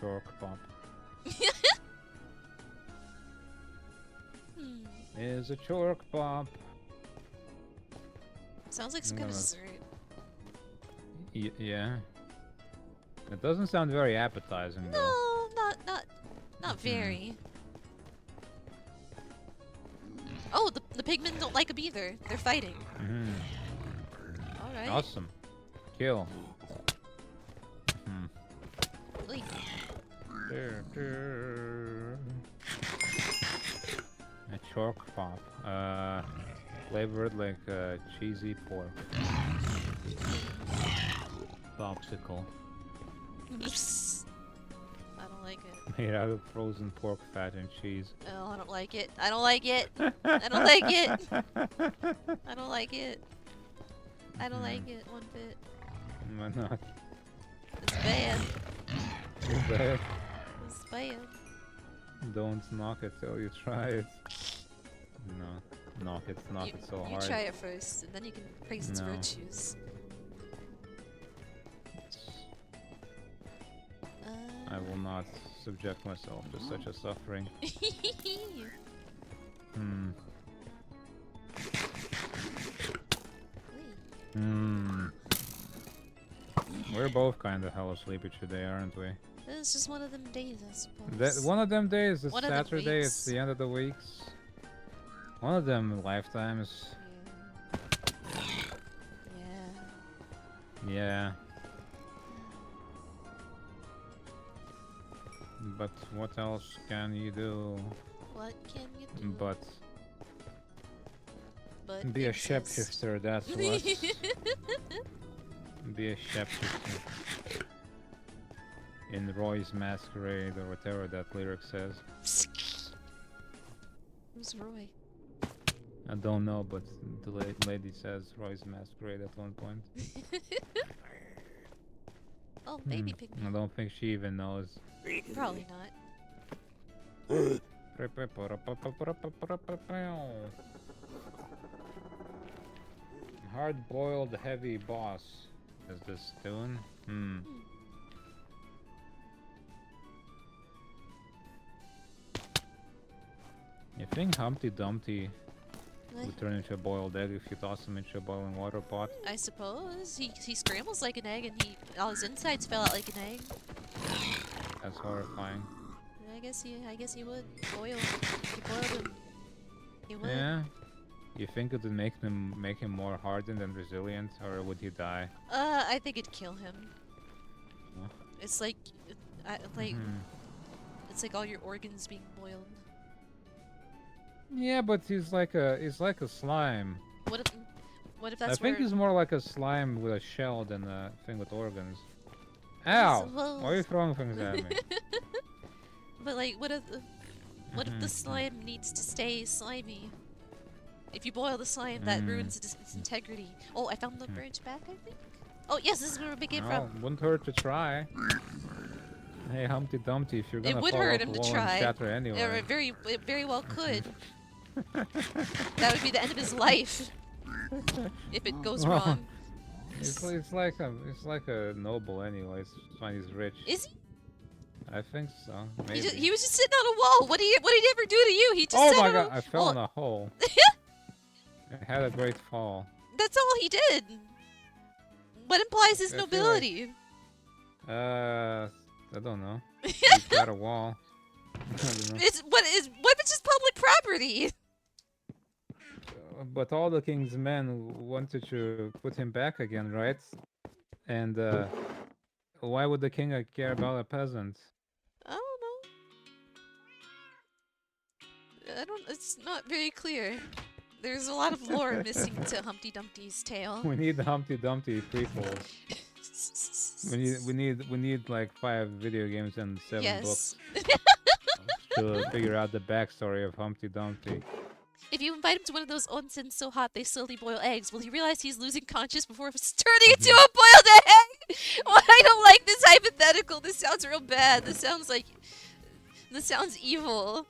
Chork pop. Is a chork pop. Sounds like some kind of dessert. Yeah. It doesn't sound very appetizing though. No, not very. Oh, the pigmen don't like them either. They're fighting. All right. Awesome. Kill. Oy. A chork pop. Flavored like cheesy pork. Popsicle. I don't like it. Made out of frozen pork fat and cheese. Oh, I don't like it. I don't like it. I don't like it. I don't like it. I don't like it one bit. Why not? It's bad. Too bad. It's bad. Don't knock it till you try it. No, knock it so hard. You try it first, and then you can praise its virtues. I will not subject myself to such a suffering. We're both kind of hella sleepy today, aren't we? It's just one of them days, I suppose. One of them days, it's One of them Saturday, weeks. it's the end of the weeks. One of them lifetimes. Yeah. But what else can you do? What can you do? But be a shapeshifter, that's what. Be a shapeshifter. In Roy's Masquerade or whatever that lyric says. Who's Roy? I don't know, but the lady says Roy's Masquerade at one point. Oh, baby pygmy. I don't think she even knows. Probably not. Hard-boiled heavy boss. Is this doing? You think Humpty Dumpty would turn into a boiled egg if you toss him into a boiling water pot? I suppose. He scrambles like an egg and all his insides fell out like an egg. That's horrifying. I guess he would boil. If you boiled him, he would. Yeah. You think it would make him more hardened and resilient, or would he die? I think it'd kill him. Huh? It's like, it's like all your organs being boiled. Yeah, but he's like a slime. What if that's I think he's more like a slime with a shell than a thing with organs. Ow! Why are you throwing things at me? But like, what if the slime needs to stay slimy? If you boil the slime, that ruins its integrity. Oh, I found the branch back, I think. Oh yes, this is where we came from. Wouldn't hurt to try. Hey, Humpty Dumpty, if you're gonna It would fall hurt off him the to wall try. and shatter anyway. It very well could. That would be the end of his life if it goes wrong. It's like a noble anyway. It's fine, he's rich. Is he? I think so. Maybe. He was just sitting on a wall. What did he ever do to you? He just Oh sat my on god! I fell in a hole. I had a great fall. That's all he did. What implies his I feel nobility? I don't know. He got a wall. I don't know. What if it's just public property? But all the king's men wanted to put him back again, right? And why would the king care about a peasant? I don't know. It's not very clear. There's a lot of lore missing to Humpty Dumpty's tale. We need the Humpty Dumpty prequels. We need like 5 video games and 7 books to figure out the backstory of Humpty Dumpty. If you invite him to one of those onsens so hot they slowly boil eggs, will he realize he's losing conscious before turning into a boiled egg? Well, I don't like this hypothetical. This sounds real bad. This sounds evil.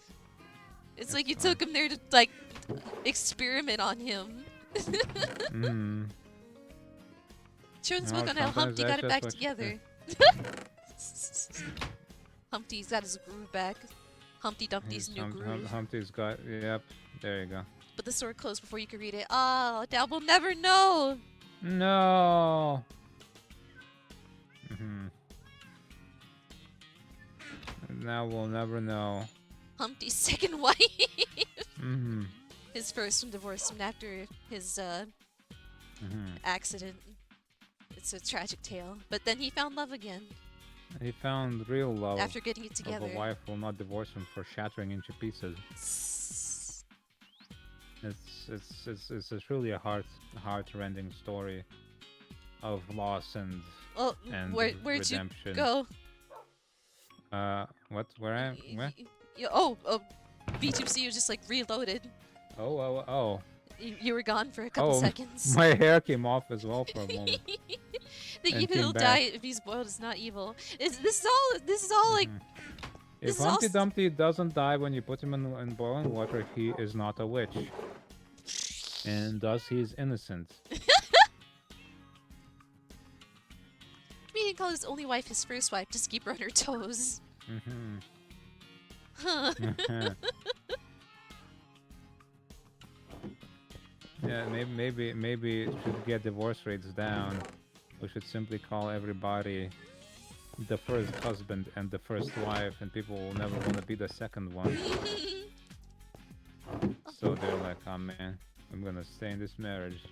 It's like you took him there to like experiment on him. Children's book on how Humpty got it back together. Humpty's got his groove back. Humpty Dumpty's new groove. Humpty's got, yep, there you go. But the store closed before you could read it. Oh, now we'll never know. No. Now we'll never know. Humpty's second wife. His first one divorced him after his accident. It's a tragic tale. But then he found love again. He found real love after getting it together. Of a wife will not divorce him for shattering into pieces. It's truly a heart-rending story of loss and where'd redemption. You go? What? Where? V2C was just like reloaded. Oh. You were gone for a couple seconds. My hair came off as well for a moment. He'll die if he's boiled. It's not evil. This is all like. If Humpty Dumpty doesn't die when you put him in boiling water, he is not a witch. And thus he is innocent. He called his only wife his first wife, just keep her on her toes. Huh. Yeah, maybe to get divorce rates down, we should simply call everybody the first husband and the first wife, and people will never want to be the second one. So they're like, oh man, I'm gonna stay in this marriage.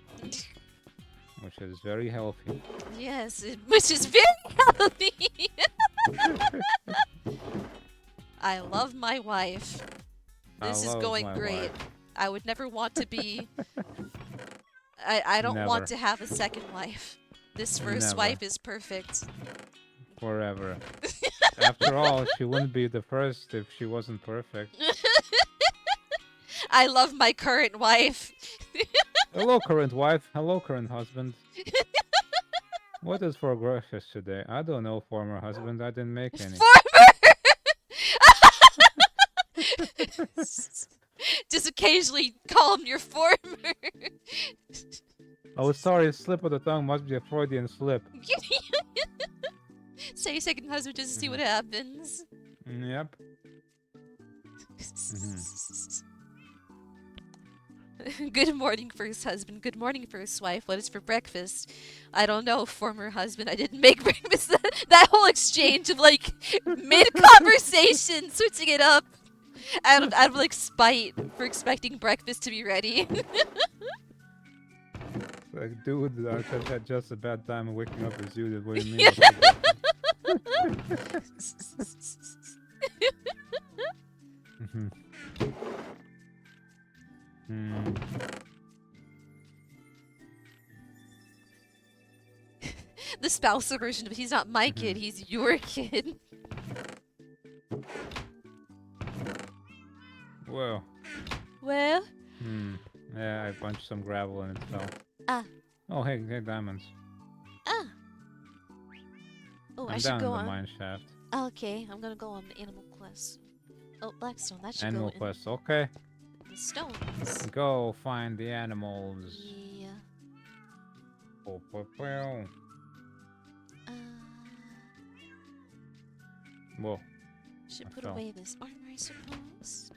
Which is very healthy. Yes, which is very healthy. I love my wife. This is going great. Wife. I would never want to be... I don't want to have a second wife. This first wife is perfect. Forever. After all, she wouldn't be the first if she wasn't perfect. I love my current wife. Hello, current wife. Hello, current husband. What is for breakfast today? I don't know, former husband. I didn't make any. Former! Just occasionally call him your former. Oh, sorry, slip of the tongue must be a Freudian slip. Say your second husband just to see what happens. Yep. Good morning, first husband. Good morning, first wife. What is for breakfast? I don't know, former husband. I didn't make breakfast. That whole exchange of like mid-conversation, switching it up out of like spite for expecting breakfast to be ready. Like, dude, I had just a bad time waking up as you did. What do you mean? The spousal version of he's not my kid, he's your kid. Whoa. Well? Yeah, I punched some gravel and it fell. Ah. Oh, hey, diamonds. Ah. Oh, I I'm should down go in the on. mine shaft. Okay, I'm gonna go on the animal quest. Oh, Blackstone, that should Animal go quest, okay. the stones. Go find the animals. Yeah. Oh, whoa. Should put away this armor, I suppose.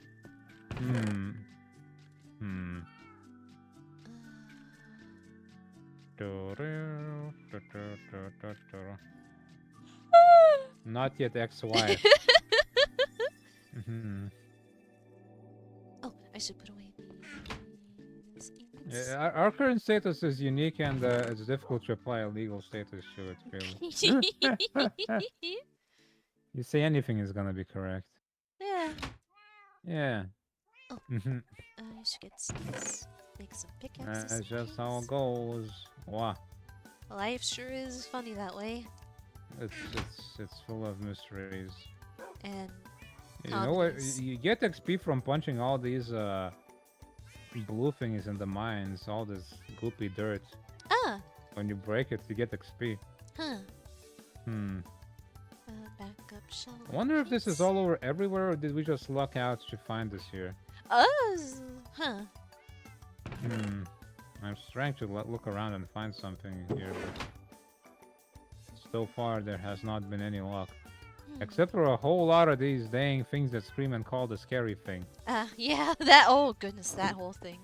Not yet ex-wife. Oh, I should put away these. Yeah, our current status is unique and it's difficult to apply a legal status to it, really. You say anything is gonna be correct. Yeah. Yeah. Oh. I should get some, make some pickaxes. That's just how it goes. Wow. Life sure is funny that way. It's full of mysteries. And you know what? You get XP from punching all these blue things in the mines, all this goopy dirt. Ah. When you break it, you get XP. Huh. Backup shell. I wonder if this is all over everywhere, or did we just luck out to find this here? Huh. I'm trying to look around and find something here, but so far there has not been any luck. Except for a whole lot of these dang things that scream and call the scary thing. Yeah, that, oh goodness, that whole thing.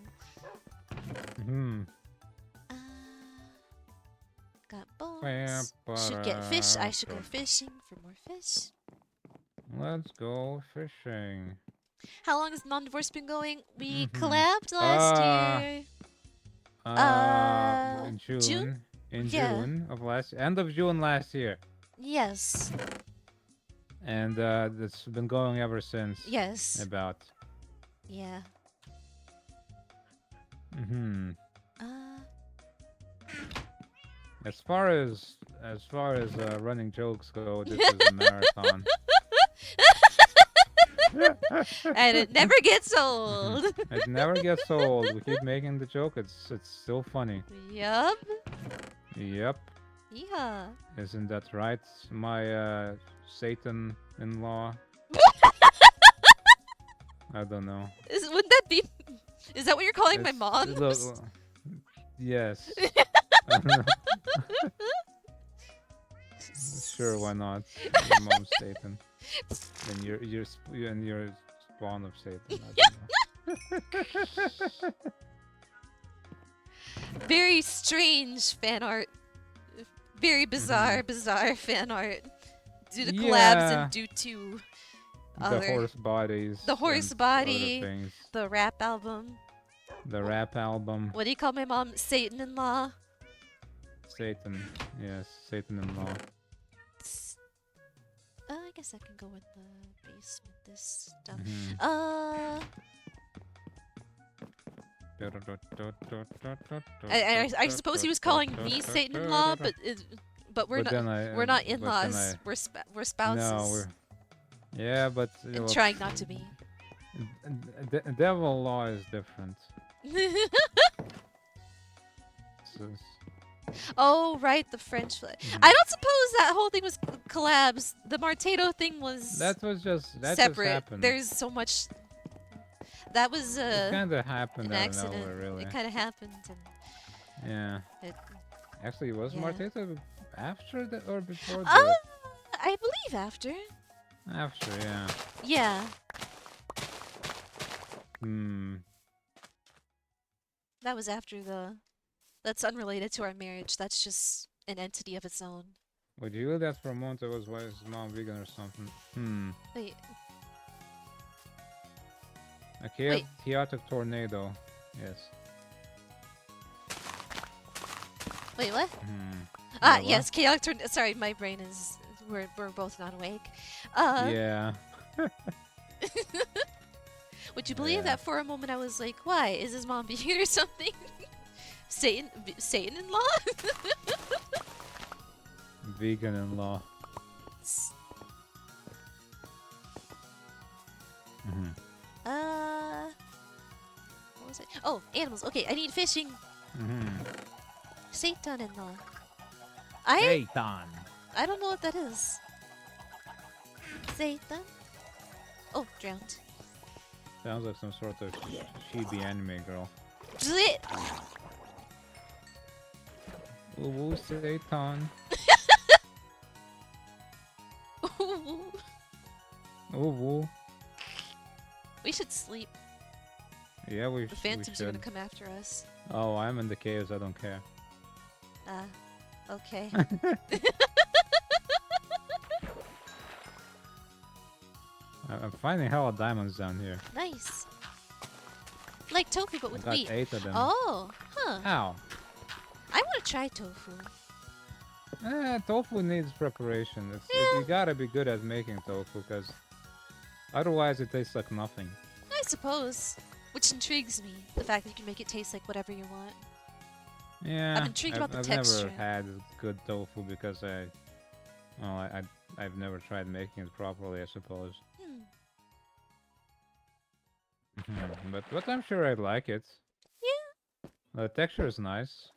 Got bones. Should get fish. I should go fishing for more fish. Let's go fishing. How long has non-divorce been going? We collabed last year. In June. In June of end of June last year. Yes. And it's been going ever since. Yes. About. Yeah. As far as running jokes go, this is a marathon. And it never gets old. It never gets old. We keep making the joke. It's still funny. Yup. Yep. Yeah. Isn't that right, my Satan-in-law? I don't know. Wouldn't that be? Is that what you're calling my mom? Yes. Sure, why not? Your mom's Satan, and you're spawn of Satan. I don't know. Very strange fan art. Very bizarre fan art. Due to collabs and due to the horse bodies. The horse body. Things. The rap album. The rap album. What do you call my mom? Satan-in-law? Satan. Yes, Satan-in-law. I guess I can go in the basement. This stuff. I suppose he was calling me Satan-in-law, but we're not in-laws. We're spouses. No, yeah, but and trying not to be. Devil law is different. Oh, right, the French flag. Mhm. I don't suppose that whole thing was collabs. The Martato thing was That just separate. happened. There's so much. That was It kind of happened an out of accident. nowhere, really. It kind of happened, and Yeah. it. Actually, was Yeah. Marteta after the or before Uh, the? I believe after. After, yeah. Yeah, Hmm. that was after the. That's unrelated to our marriage. That's just an entity of its own. Would you do that for a month? It was why his mom vegan or something. Hmm. Wait, A wait. chaotic tornado. Yes. Wait, what? Hmm. Ah, Yeah, what? yes, chaotic tornado. Sorry, my brain is. We're both not awake. Yeah. Would you believe Yeah. that for a moment I was like, why? Is his mom vegan or something? Satan in law? Vegan in law. Hmm. What was it? Oh, animals. Okay, I need fishing. Hmm. Satan in law. Satan. I don't know what that is. Satan? Oh, drowned. Sounds like some sort of chibi anime girl. Blech. Ooh, Satan. Ooh. We should sleep. Yeah, we The phantoms are should. gonna come after us. Oh, I'm in the caves. I don't care. Okay. I'm finding hella diamonds down here. Nice. Like tofu, but I with got wheat. 8 of them. Oh, huh. Ow. I want to try tofu. Tofu needs preparation. Yeah. You gotta be good at making tofu, because otherwise it tastes like nothing. I suppose. Which intrigues me. The fact that you can make it taste like whatever you want. Yeah, I'm intrigued about the I've texture. never had good tofu because I've never tried making it properly, I suppose. But I'm sure I'd like it. Yeah. The texture is nice.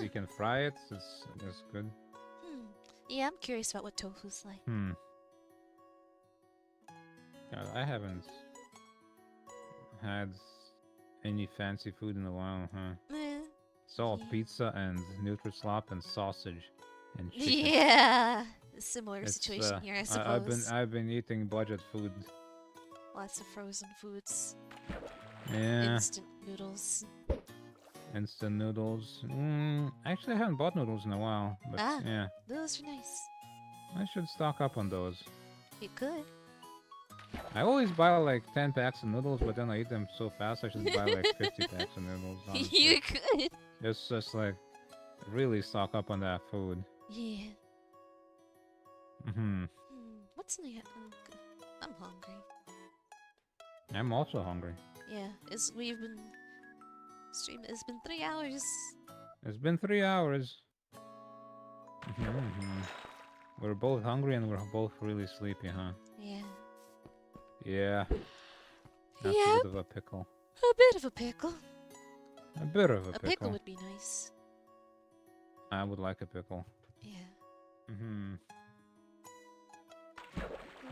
You can fry it. It's good. Yeah, I'm curious about what tofu's like. God, I haven't had any fancy food in a while, huh? It's all pizza and Nutri-Slop and sausage and chicken. Yeah. Similar situation here, I suppose. I've been eating budget food. Lots of frozen foods. Yeah. Instant noodles. Instant noodles. Actually, I haven't bought noodles in a while, but yeah. Those are nice. I should stock up on those. You could. I always buy like 10 packs of noodles, but then I eat them so fast I should buy like 50 packs of noodles. Honestly. You could. It's just like really stock up on that food. Yeah. What's in the... I'm hungry. I'm also hungry. Yeah, we've been streaming. It's been 3 hours. It's been 3 hours. We're both hungry and we're both really sleepy, huh? Yeah. Yeah. That's Yeah. a bit of a pickle. A bit of a pickle. A bit of a pickle. A pickle would be nice. I would like a pickle. Yeah.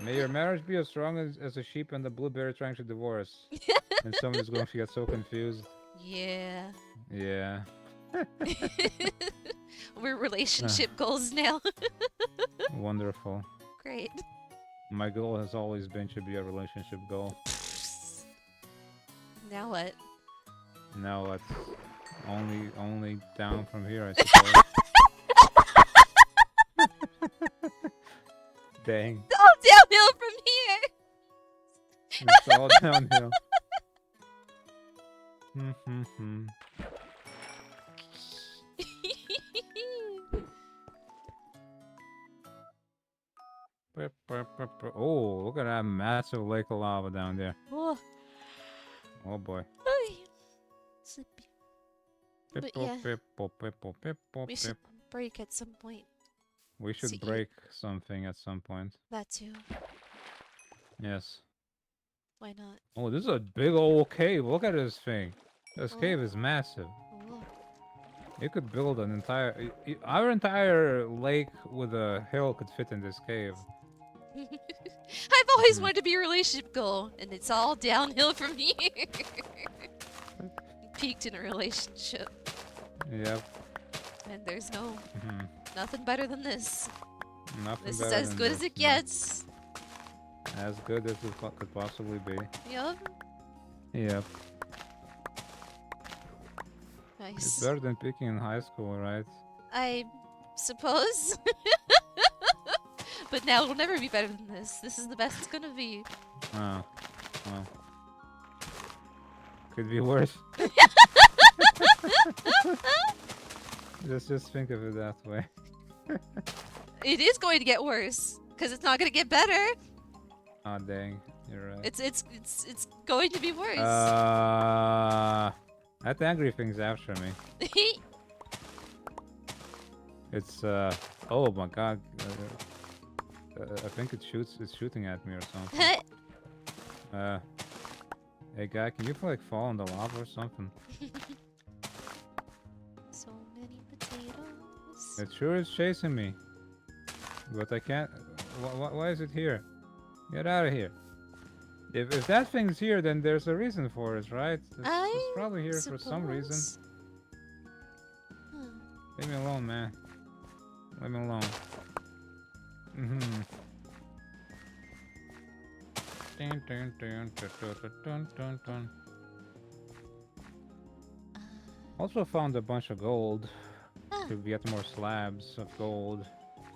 May your marriage be as strong as a sheep and a blueberry trying to divorce. And somebody's going to get so confused. Yeah. Yeah. We're relationship goals now. Wonderful. Great. My goal has always been to be a relationship goal. Now what? Now what's only down from here, I suppose. Dang. It's all downhill from here. It's all downhill. Oh, look at that massive lake of lava down there. Oh. Oh boy. Sleepy. But yeah, we should break at some point. We should break something at some point. That too. Yes. Why not? Oh, this is a big old cave. Look at this thing. This cave is massive. Oh. You could build an entire... Our entire lake with a hill could fit in this cave. I've always wanted to be a relationship goal, and it's all downhill from here. Peaked in a relationship. Yep. And there's nothing better than this. Nothing This is better as than good as this, it gets. As good as it could possibly be. Yup. Yep. Nice. It's better than picking in high school, right? I suppose. But now it'll never be better than this. This is the best it's gonna be. Oh. Well. Could be worse. Just think of it that way. It is going to get worse, because it's not gonna get better. Oh dang, you're right. It's going to be worse. That angry thing's after me. It's oh my god. I think it's shooting at me or something. Hey guy, can you like fall in the lava or something? So many potatoes. It sure is chasing me. But I can't... Why is it here? Get out of here. If that thing's here, then there's a reason for it, right? It's probably here for some reason. Leave me alone, man. Leave me alone. Also found a bunch of gold to get more slabs of gold.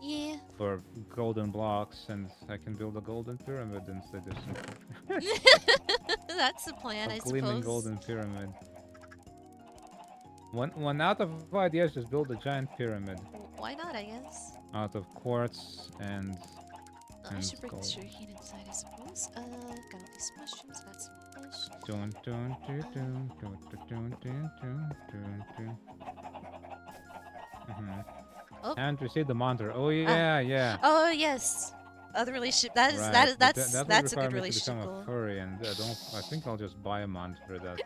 Yeah. Or golden blocks, and I can build a golden pyramid instead of That's the plan, I gleaming suppose. golden pyramid. One out of ideas, just build a giant pyramid. Why not, I guess? Out of quartz and I should bring the gold. sugarcane inside, I suppose. Got all these mushrooms, got some fish. Oh. And receive the monitor. Oh yeah, yeah. Oh yes, other relationship. That is Right, that's that that's a would require good me to relationship become goal. a furry, and I think I'll just buy a monitor. That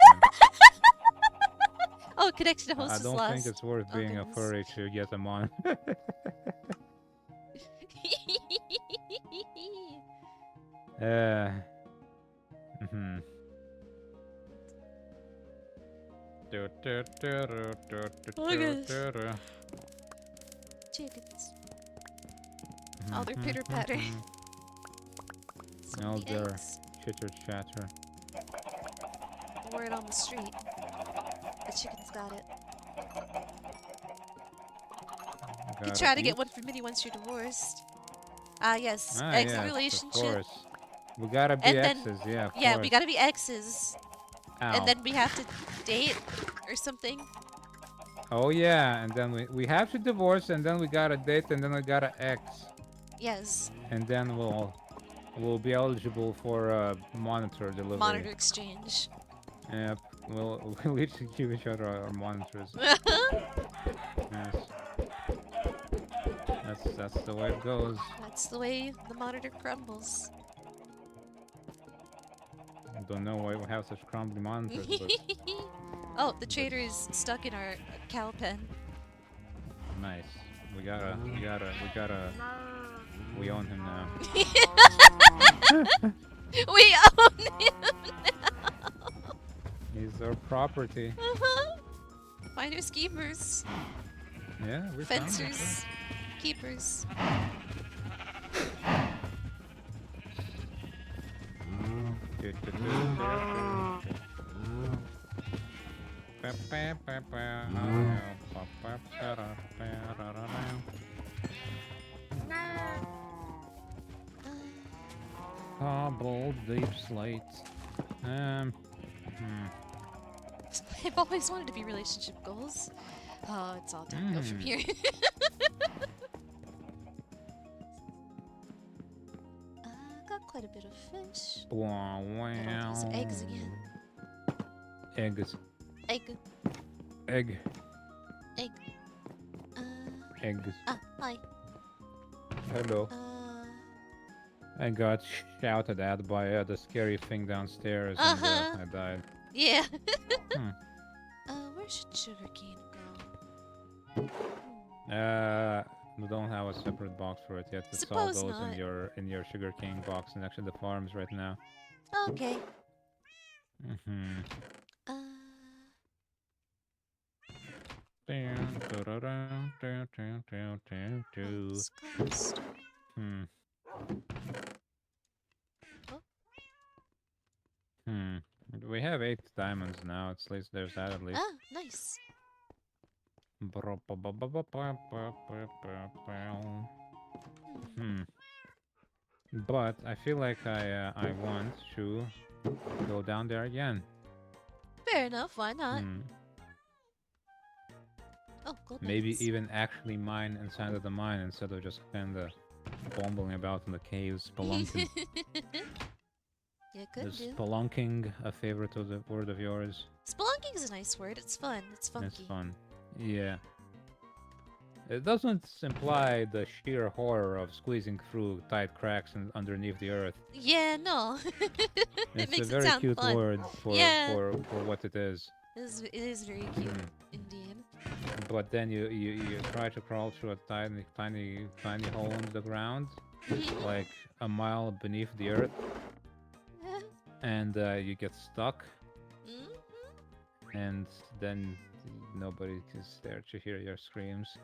Oh, connection to I host is don't lost. think it's worth being a goodness. furry to get a monitor. Chickens. Oh, they're pitter patter. So Oh, many there. eggs. Chitter chatter. Word on the street. The chickens got it. You Gotta try to get eat. one for Minnie once you're divorced. Ah, yes. Ah, Exit yes, relationship. Of course. We gotta be And then- exes, yeah. Of Yeah, course. we gotta be exes. Ow. And then we have to date or something. Oh yeah, and then we have to divorce, and then we gotta date, and then we gotta ex, Yes. and then we'll be eligible for monitor delivery. Monitor exchange. Yep. We'll each give each other our monitors. Yes. That's the way it goes. That's the way the monitor crumbles. I don't know why we have such crumbly monitors, but Oh, the trader is stuck in our cow pen. nice. We own him now. We own him now. He's our property. Finders, keepers, Yeah, we found him. fencers, keepers. Cobbled deep slate. I've always wanted to be relationship goals. Oh, it's all downhill from here. Got quite a bit of fish. Wow, Got all these eggs again. Eggs. Egg. Egg. Egg. Eggs. Hi. Hello. I got shouted at by the scary thing downstairs, and I died. Yeah. Where should sugarcane go? We don't have a separate box for it yet. It's Suppose all goes not. in your sugarcane box and actually the farms right now. Okay. Mm-hmm. Hmm. Oh. Hmm. We have 8 diamonds now. At least there's that at least. Ah, nice. Hmm. But I feel like I want to go down there again. Fair enough. Why not? Hmm. Oh, gold Maybe nuggets. even actually mine inside of the mine instead of just kinda bumbling about in the caves, spelunking. Yeah, could Is do. spelunking a favorite of the word of yours? Spelunking is a nice word. It's fun. It's funky. It's fun. Yeah. It doesn't imply the sheer horror of squeezing through tight cracks and underneath the earth. Yeah, no. It It's a makes it very sound cute fun. word for what it is. It is very cute, indeed. But then you try to crawl through a tiny hole in the ground, like a mile beneath the earth, and you get stuck, and then nobody is there to hear your screams.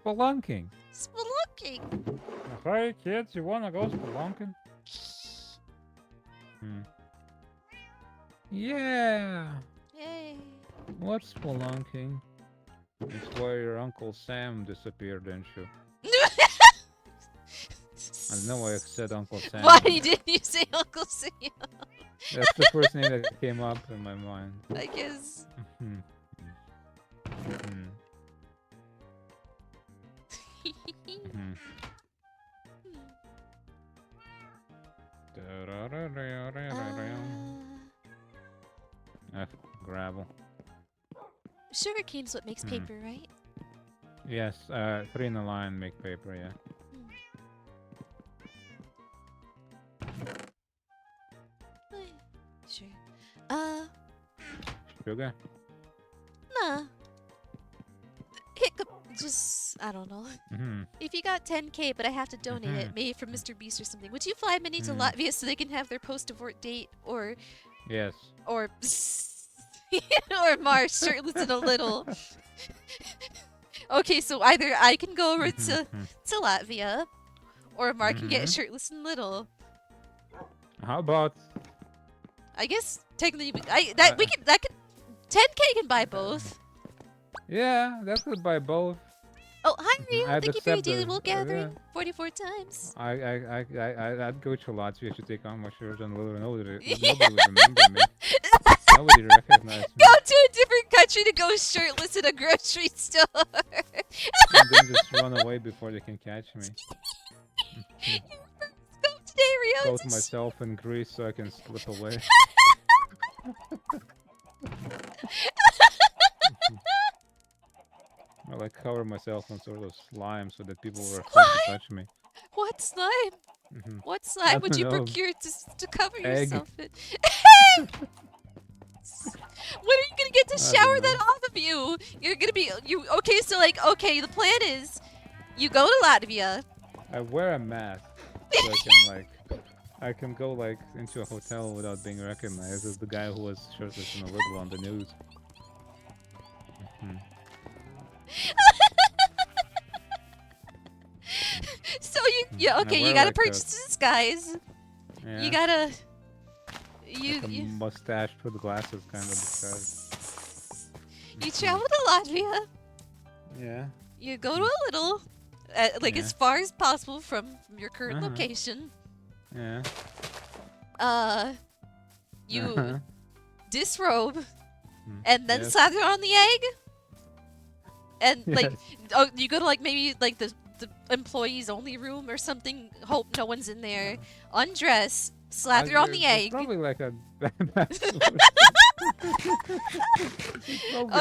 Spelunking. Spelunking. Hey kids, you wanna go spelunking? Yeah. Yay. What's spelunking? It's where your Uncle Sam disappeared, didn't you? I know why I said Uncle Sam. Why didn't you say Uncle Sam? That's the first name that came up in my mind. I guess. Gravel. Sugarcane's what makes paper, right? Yes, 3 in a line make paper, yeah. Sure. Sugar? Nah. Hiccup, just, I don't know. If you got 10K, but I have to donate it, maybe from Mr. Beast or something, would you fly Minnie to Latvia so they can have their post-abort date, or... Yes. Or... or Mars, shirtless and a little. Okay, so either I can go over to Latvia, or Mark can get shirtless and little. How about... I guess technically that could 10K can buy both. Yeah, that could buy both. Oh, hi Rio! I'd Thank you for your accept daily the- wool gathering yeah. 44 times. I'd go to Latvia to take on my shirt and nobody would remember me. Nobody would recognize me. Go to a different country to go shirtless in a grocery store. And then just run away before they can catch me. Go today, Rio. Coat myself in grease so I can slip away. I like cover myself in sort of slime so that people were afraid to touch me. What slime? What I slime would don't you know. procure to cover Egg. yourself in? When are you gonna get to shower that off of you? You're gonna be okay. So the plan is, you go to Latvia. I wear a mask so I can go into a hotel without being recognized as the guy who was shirtless and a little on the news. So you wear gotta like purchase a disguise. Yeah. You gotta Like a mustache with glasses kind of disguise. you travel to Latvia. Yeah. You go to a little, as far as possible from your current location. Yeah. You disrobe, and then Yes. slather on the egg. And Yes. you go to maybe the employees only room or something. Hope no one's in there. Undress, slather on the There's egg. probably like a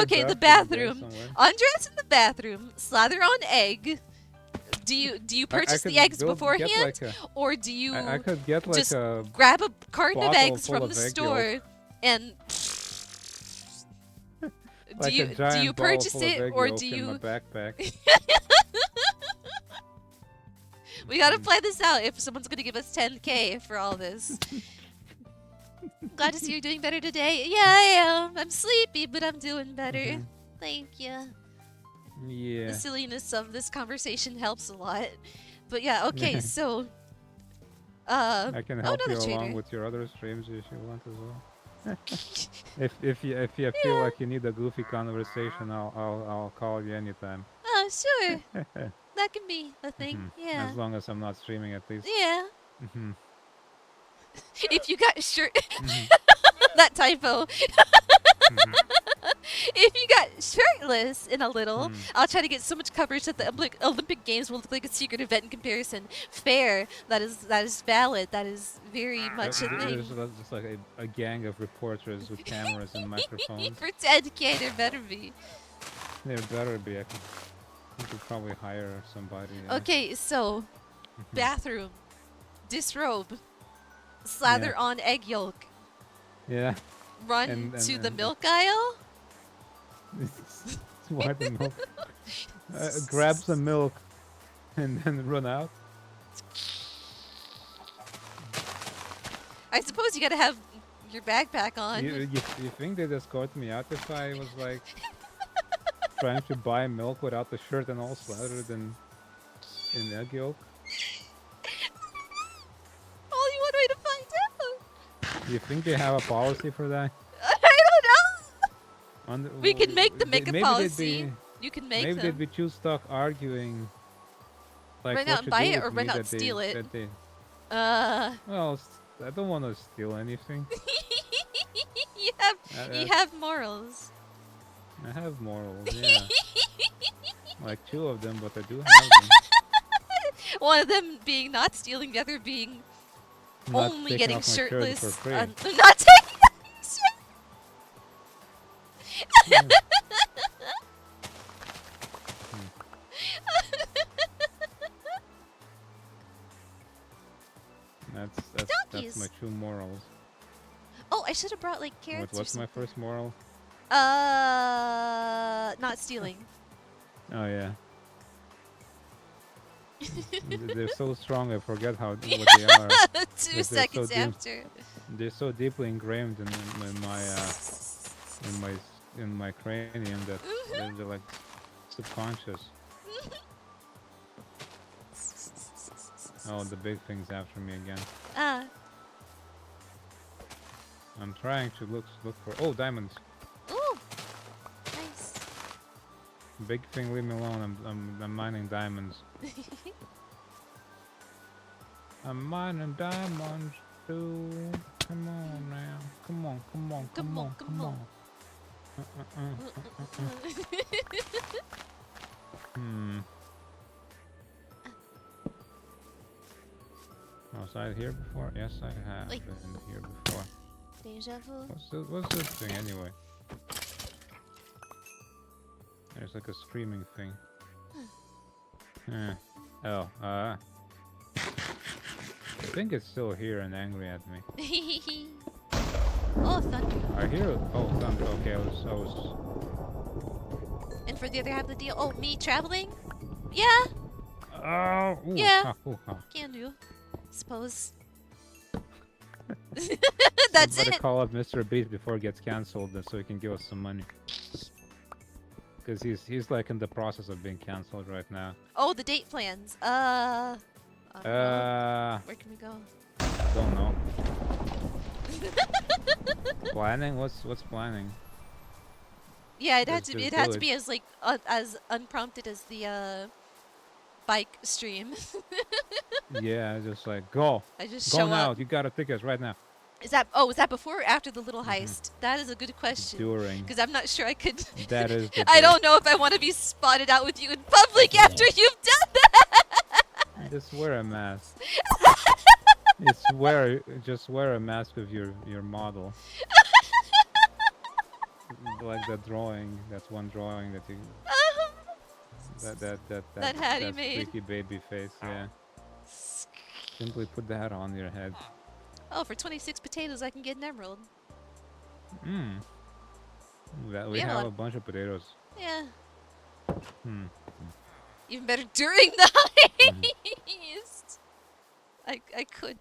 Okay, the bathroom. Undress in the bathroom. Slather on egg. Do you purchase the eggs beforehand, or do you I could get just a grab a carton of bottle eggs full from of the egg store yolk. and Like a do giant you ball purchase full of it egg or yolk do in my you? backpack. We gotta play this out if someone's gonna give us 10K for all this. Glad to see you're doing better today. Yeah, I am. I'm sleepy, but I'm doing better. Thank you. Yeah. The silliness of this conversation helps a lot. But yeah, okay, so I can help you another along trader. with your other streams if you want as well. if you feel like you need a goofy conversation, I'll call you anytime. Oh, sure. That can be a thing. Yeah. As long as I'm not streaming, at least. Yeah. If you got shirt that typo. If you got shirtless in a little, I'll try to get so much coverage that the Olympic Games will look like a secret event in comparison. Fair. That is valid. That is very much a thing. There's just like a gang of reporters with cameras and microphones. For 10K, there better be. There better be. I could probably hire somebody. Okay, so bathroom, disrobe, slather on egg yolk. Yeah. Run to the milk aisle. Why the milk? Grab some milk and then run out. I suppose you gotta have your backpack on. You think they'd escort me out if I was like trying to buy milk without the shirt and all slathered in egg yolk? Only one way to find out. You think they have a policy for that? I don't know. We can make them make a policy. You can make them. Maybe they'd be too stuck arguing. Like, run out and buy it or run out and steal it. Well, I don't want to steal anything. you have morals. I have morals, yeah. Like 2 of them, but I do have them. One of them being not stealing, the other being not only getting shirtless. For free. Not taking off his shirt. That's my true morals. Oh, I should have brought like carrots. What's my first moral? Not stealing. Oh yeah. They're so strong, I forget what they are. 2 seconds after. They're so deeply ingrained in my cranium that they're like subconscious. Oh, the big thing's after me again. I'm trying to look for diamonds. Ooh, nice. Big thing, leave me alone. I'm mining diamonds. I'm mining diamonds too. Come on now. Come on. Was I here before? Yes, I have been here before. Deja vu. What's this thing anyway? There's like a screaming thing. I think it's still here and angry at me. Oh, thunder. I hear it. Oh, thunder. Okay, I was. And for the other half of the deal, oh, me traveling? Yeah. Oh. Ooh, yeah. Can do. Suppose. That's it. Call up Mr. Beast before it gets cancelled, so he can give us some money. Because he's like in the process of being cancelled right now. Oh, the date plans. Where can we go? Don't know. Planning? What's planning? Yeah, it had to be as like as unprompted as the bike stream. Yeah, just like go. I just go show now. up. You got a ticket right now. Is that before or after the little heist? That is a good question. During. Because I'm not sure I could. That is. I don't know if I want to be spotted out with you in public after you've done that. Just wear a mask. Just wear a mask of your model. Like that drawing. That's one drawing that you. That Hattie made. Freaky baby face. Yeah. Simply put that on your head. Oh, for 26 potatoes, I can get an emerald. We have a bunch of potatoes. Yeah. Hmm. Even better during the Mhm. heist. I could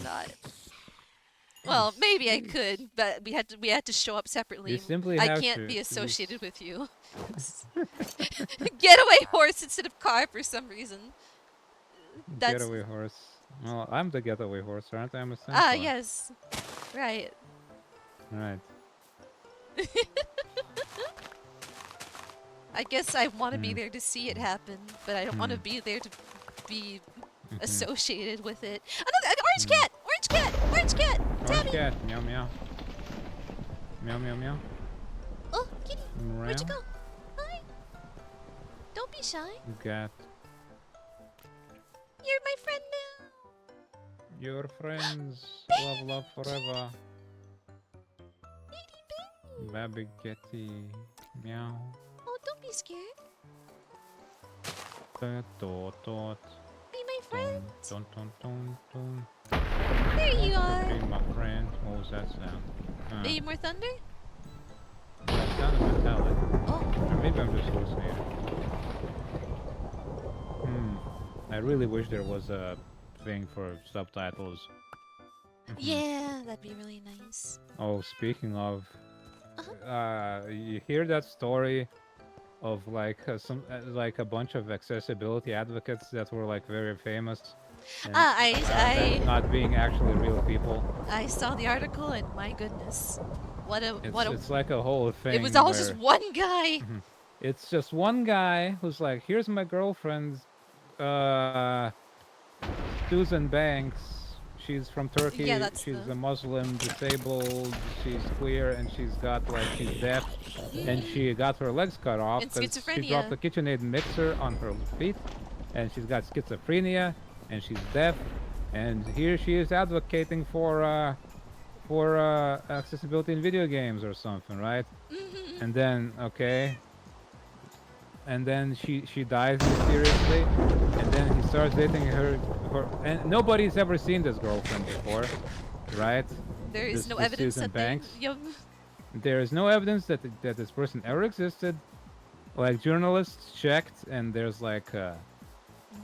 not. Well, maybe I could, but we had to show up separately. You simply I have can't to. be associated with you. Getaway horse instead of car for some reason. That's Getaway horse. Well, I'm the getaway horse, aren't I? I'm a ah centaur. yes, right. Right. I guess I want to be there to see it happen, but I don't want to be there to be associated with it. Another orange cat! Orange cat! Orange cat! Orange Tabby! cat. Meow meow. Meow meow meow. Oh, kitty! Where'd you Meow. go? Hi! Don't be shy. Cat. You're my friend now. Your friends. Love, love forever. Baby kitty. Meow. Oh, don't be scared. Tot tot. Be my friend. Dun dun dun dun. There you are. Be my friend. What was that sound? Maybe more thunder? That sounded metallic. Oh. Or maybe I'm just hallucinating. I really wish there was a thing for subtitles. Yeah, that'd be really nice. Oh, speaking of, you hear that story of like like a bunch of accessibility advocates that were like very famous. And, I not being actually real people. I saw the article and my goodness, It's like a whole thing. It was all just one guy. It's just one guy who's like, here's my girlfriend, Susan Banks. She's from Turkey. Yeah, that's she's a Muslim, disabled. She's queer, and she's deaf, and she got her legs cut off And because she schizophrenia. dropped a KitchenAid mixer on her feet, and she's got schizophrenia, and she's deaf, and here she is advocating for accessibility in video games or something, right? And then and then she dies mysteriously, and then he starts dating her, and nobody's ever seen this girlfriend before, right? There is no this evidence Susan that Banks. they. There is no evidence that this person ever existed. Like journalists checked, and there's like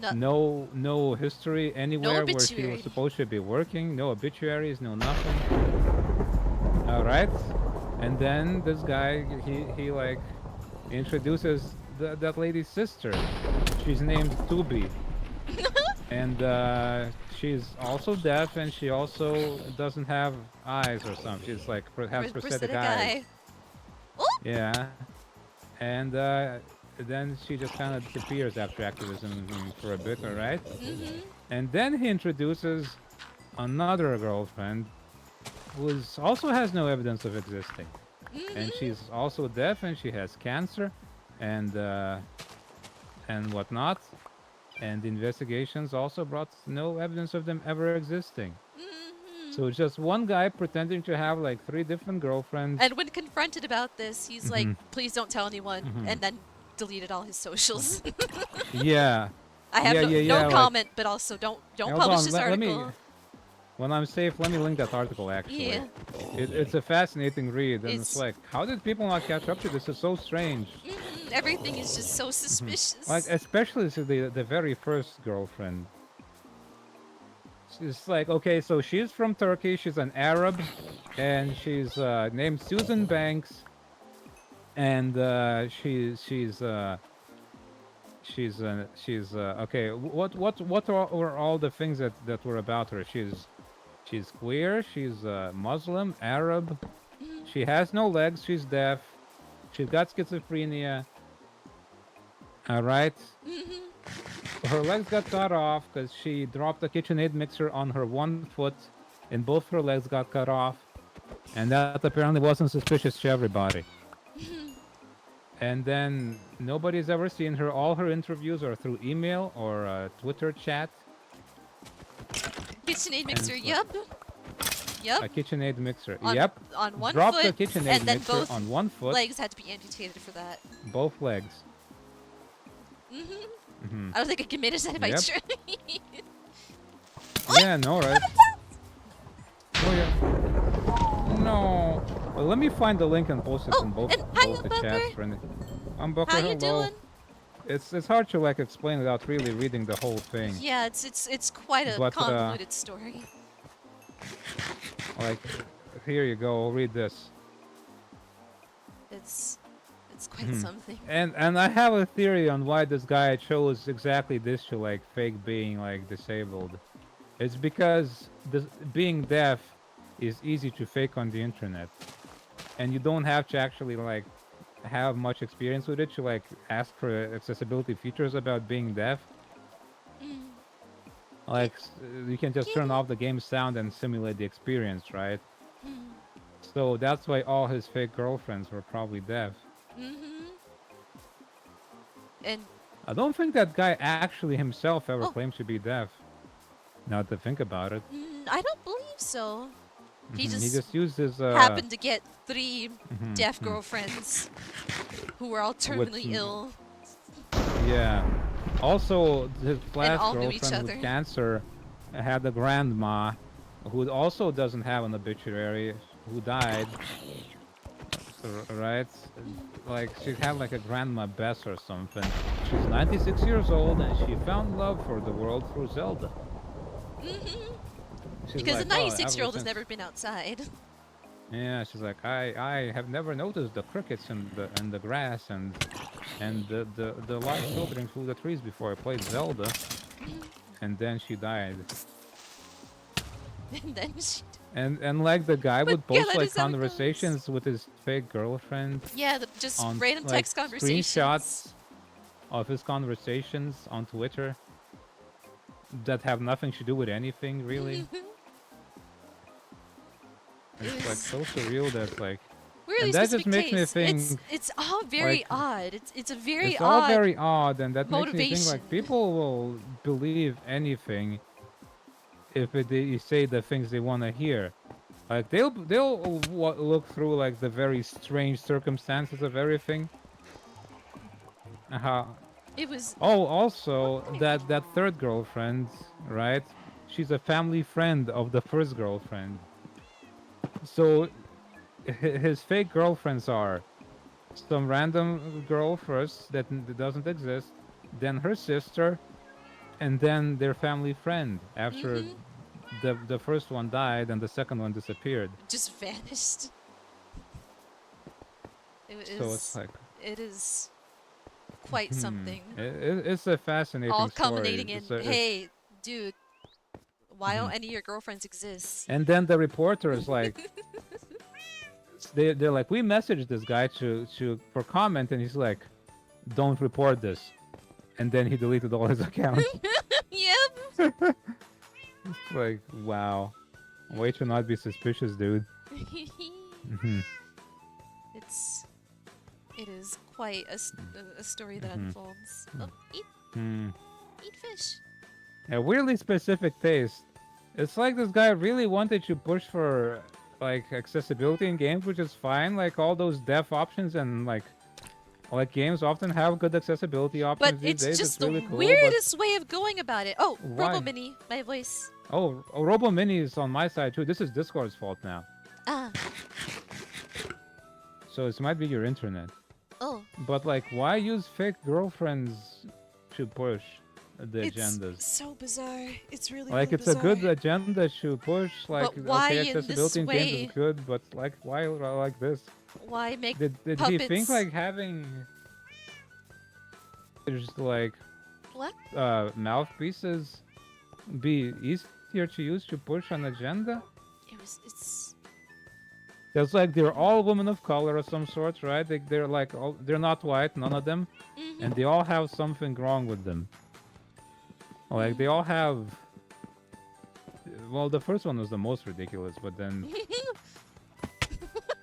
no history anywhere where she was supposed to be working. No obituaries, no nothing. All right, and then this guy he like introduces that lady's sister. She's named Tubi, and she's also deaf, and she also doesn't have eyes or something. She's like has prosthetic eyes. Yeah, and then she just kind of disappears after activism for a bit, alright? And then he introduces another girlfriend who also has no evidence of existing. And she's also deaf, and she has cancer, and whatnot. And investigations also brought no evidence of them ever existing. So it's just one guy pretending to have like 3 different girlfriends. And when confronted about this, he's like, "Please don't tell anyone," and then deleted all his socials. Yeah. I have no comment, but also don't publish this article. When I'm safe, let me link that article. Actually, yeah. It's a fascinating read, and it's like, how did people not catch up to this? It's so strange. Everything is just so suspicious. Like especially to the very first girlfriend. It's like, okay, so she's from Turkey, she's an Arab, and she's named Susan Banks, and she's okay. What were all the things that were about her? She's queer, she's Muslim, Arab, she has no legs, she's deaf, she's got schizophrenia. All right. Her legs got cut off because she dropped a KitchenAid mixer on her one foot, and both her legs got cut off, and that apparently wasn't suspicious to everybody. And then nobody's ever seen her. All her interviews are through email or Twitter chat. KitchenAid mixer, yup. A KitchenAid mixer, yep. On one dropped foot, a KitchenAid and then mixer both on one foot. legs had to be amputated for that. Both legs. I don't think I can manage that if I try. Yeah, no, right? Oh yeah. No. Well, let me find the link and post it Oh, in both and hiya, the Booker. chats. I'm Booker. How you Hello. doing? It's hard to like explain without really reading the whole thing. Yeah, it's quite a But convoluted story. like, here you go. I'll read this. It's quite something. And I have a theory on why this guy chose exactly this to like fake being like disabled. It's because this being deaf is easy to fake on the internet, and you don't have to actually like have much experience with it to like ask for accessibility features about being deaf. Like you can just turn off the game sound and simulate the experience, right? So that's why all his fake girlfriends were probably deaf. And I don't think that guy actually himself ever Oh. claimed to be deaf. Now to think about it. I don't believe so. He He just used his happened to get 3 deaf girlfriends who were all terminally ill. Yeah. Also, his last all knew each girlfriend other. with cancer had a grandma who also doesn't have an obituary, who died. Right? Like, she had like a grandma Bess or something. She's 96 years old and she found love for the world through Zelda. She's Because like, a 96-year-old ever has since- never been outside. Yeah, she's like, I have never noticed the crickets in the grass and the light filtering through the trees before I played Zelda. And then she died. And then she... And like the guy But would yeah, post that like is how it goes. conversations with his fake girlfriend. Yeah, just on, random like, text conversations. Screenshots of his conversations on Twitter that have nothing to do with anything really. It's like so surreal that like. Really And that specific just makes me taste. think. It's all very like, odd. It's a very It's odd all very odd, and that makes me think motivation. like people will believe anything if you say the things they want to hear. Like they'll look through like the very strange circumstances of everything. It was... Oh, also that third girlfriend, right? She's a family friend of the first girlfriend. So his fake girlfriends are some random girl first that doesn't exist, then her sister, and then their family friend after the first one died and the second one disappeared. just vanished. So it's like it is quite something. It's a fascinating All story. culminating in, hey, dude, why don't any of your girlfriends exist? And then the reporter is like, they're like, we messaged this guy for comment, and he's like, don't report this. And then he deleted all his accounts. Yep. It's like, wow. Way to not be suspicious, dude. It is quite a story that unfolds. Oh, eat fish. A weirdly specific taste. It's like this guy really wanted to push for like accessibility in games, which is fine. Like all those deaf options and like games often have good accessibility options But these it's days. just really the cool, weirdest way of going about it. Oh, Why? RoboMini, my voice. Oh, RoboMini is on my side too. This is Discord's fault now. Ah. So it might be your internet. Oh. But like, why use fake girlfriends to push the It's agendas? so bizarre. It's really Like, it's bizarre. a good agenda to push. Like, But why okay, in this accessibility in games way? is good, but like, why like this? Why make Did he puppets? think like having just like What? mouthpieces be easier to use to push an agenda? It's... It's like they're all women of color of some sort, right? They're like they're not white, none of them, and they all have something wrong with them. Like they all have. Well, the first one was the most ridiculous, but then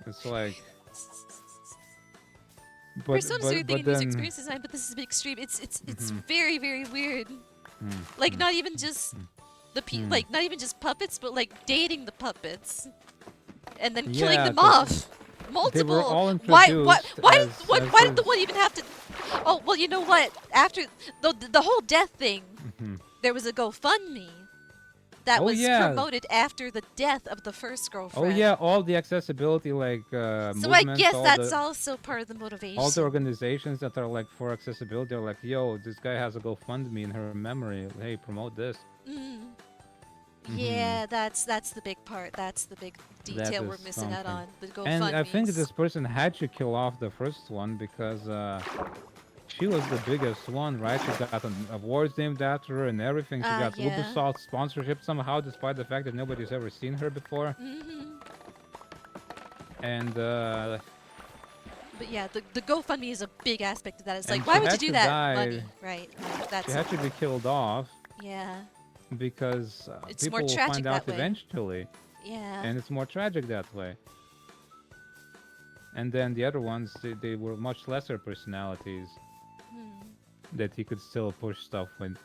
it's like. Persona's doing thing in user then, experience design, but this is a bit extreme. It's very, very weird. Like not even just like not even just puppets, but like dating the puppets, and then killing them off. Multiple. They were all why introduced why did the one even have to? Oh well, you know what? After the whole death thing, there was a GoFundMe. that Oh, was yeah. promoted after the death of the first girlfriend. Oh yeah, all the accessibility like So movements, I guess all that's the also part of the motivation. all the organizations that are like for accessibility are like, yo, this guy has a GoFundMe in her memory. Hey, promote this. Mm. Yeah, that's the big part. That's the big That detail is we're missing out something. on. The And I think GoFundMes. this person had to kill off the first one because she was the biggest one, right? She got awards named after her and everything. She got Yeah. Ubisoft sponsorship somehow, despite the fact that nobody's ever seen her before. And But yeah, the GoFundMe is a big aspect of that. It's and like, she why would you had do to that? die. Money, right? That's She had to be killed off. Yeah. Because It's people more will tragic find that out way. eventually. Yeah. And it's more tragic that way. And then the other ones, they were much lesser personalities that he could still push stuff with.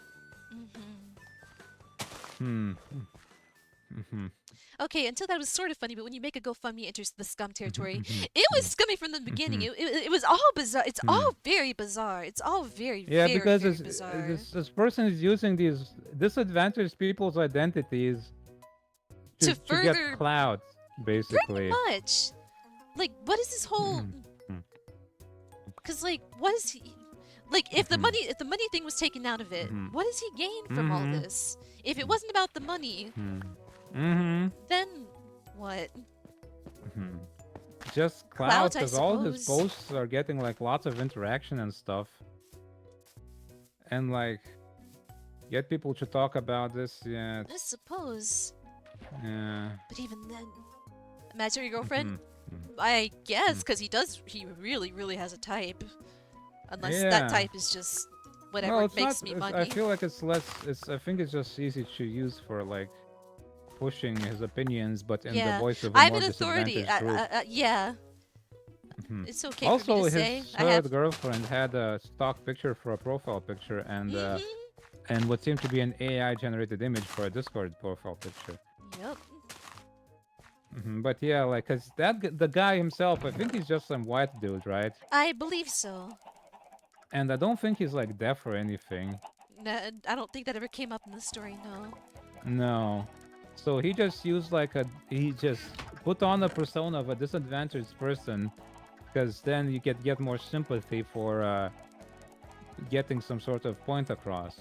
Okay, until that was sort of funny, but when you make a GoFundMe enters the scum territory, it was scummy from the beginning. It was all bizarre. It's all very bizarre. It's all very, Yeah, very, because very bizarre. this person is using these disadvantaged people's identities to get further clout, basically. pretty much. Like, what is this whole? Because like, what is he? Like, if the money thing was taken out of it, what does he gain from all this? If it wasn't about the money, then what? Just clout, I because all his suppose. posts are getting like lots of interaction and stuff. And like, get people to talk about this, yeah. I suppose. Yeah. But even then, imagine your girlfriend. I guess, because he really, really has a type. Unless that type is just whatever makes me money. I feel like it's less. I think it's just easy to use for like pushing his opinions, but in the voice of a I'm more an authority. disadvantaged group. Yeah. It's okay also, for me to his say. third girlfriend had a stock picture for a profile picture, and what seemed to be an AI-generated image for a Discord profile picture. Yep. But yeah, like, cause the guy himself, I think he's just some white dude, right? I believe so. And I don't think he's like deaf or anything. No, I don't think that ever came up in the story. No. No. So he just used like he just put on a persona of a disadvantaged person, because then you get more sympathy for getting some sort of point across.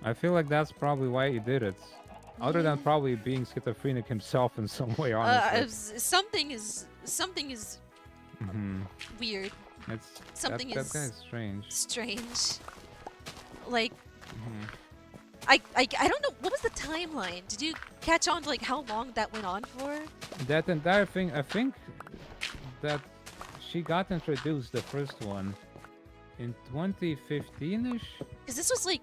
I feel like that's probably why he did it. Other than probably being schizophrenic himself in some way, honestly. Something is weird. Something that guy's strange. Strange. Like, I don't know. What was the timeline? Did you catch on to like how long that went on for? That entire thing, I think that she got introduced, the first one, in 2015-ish? Because this was like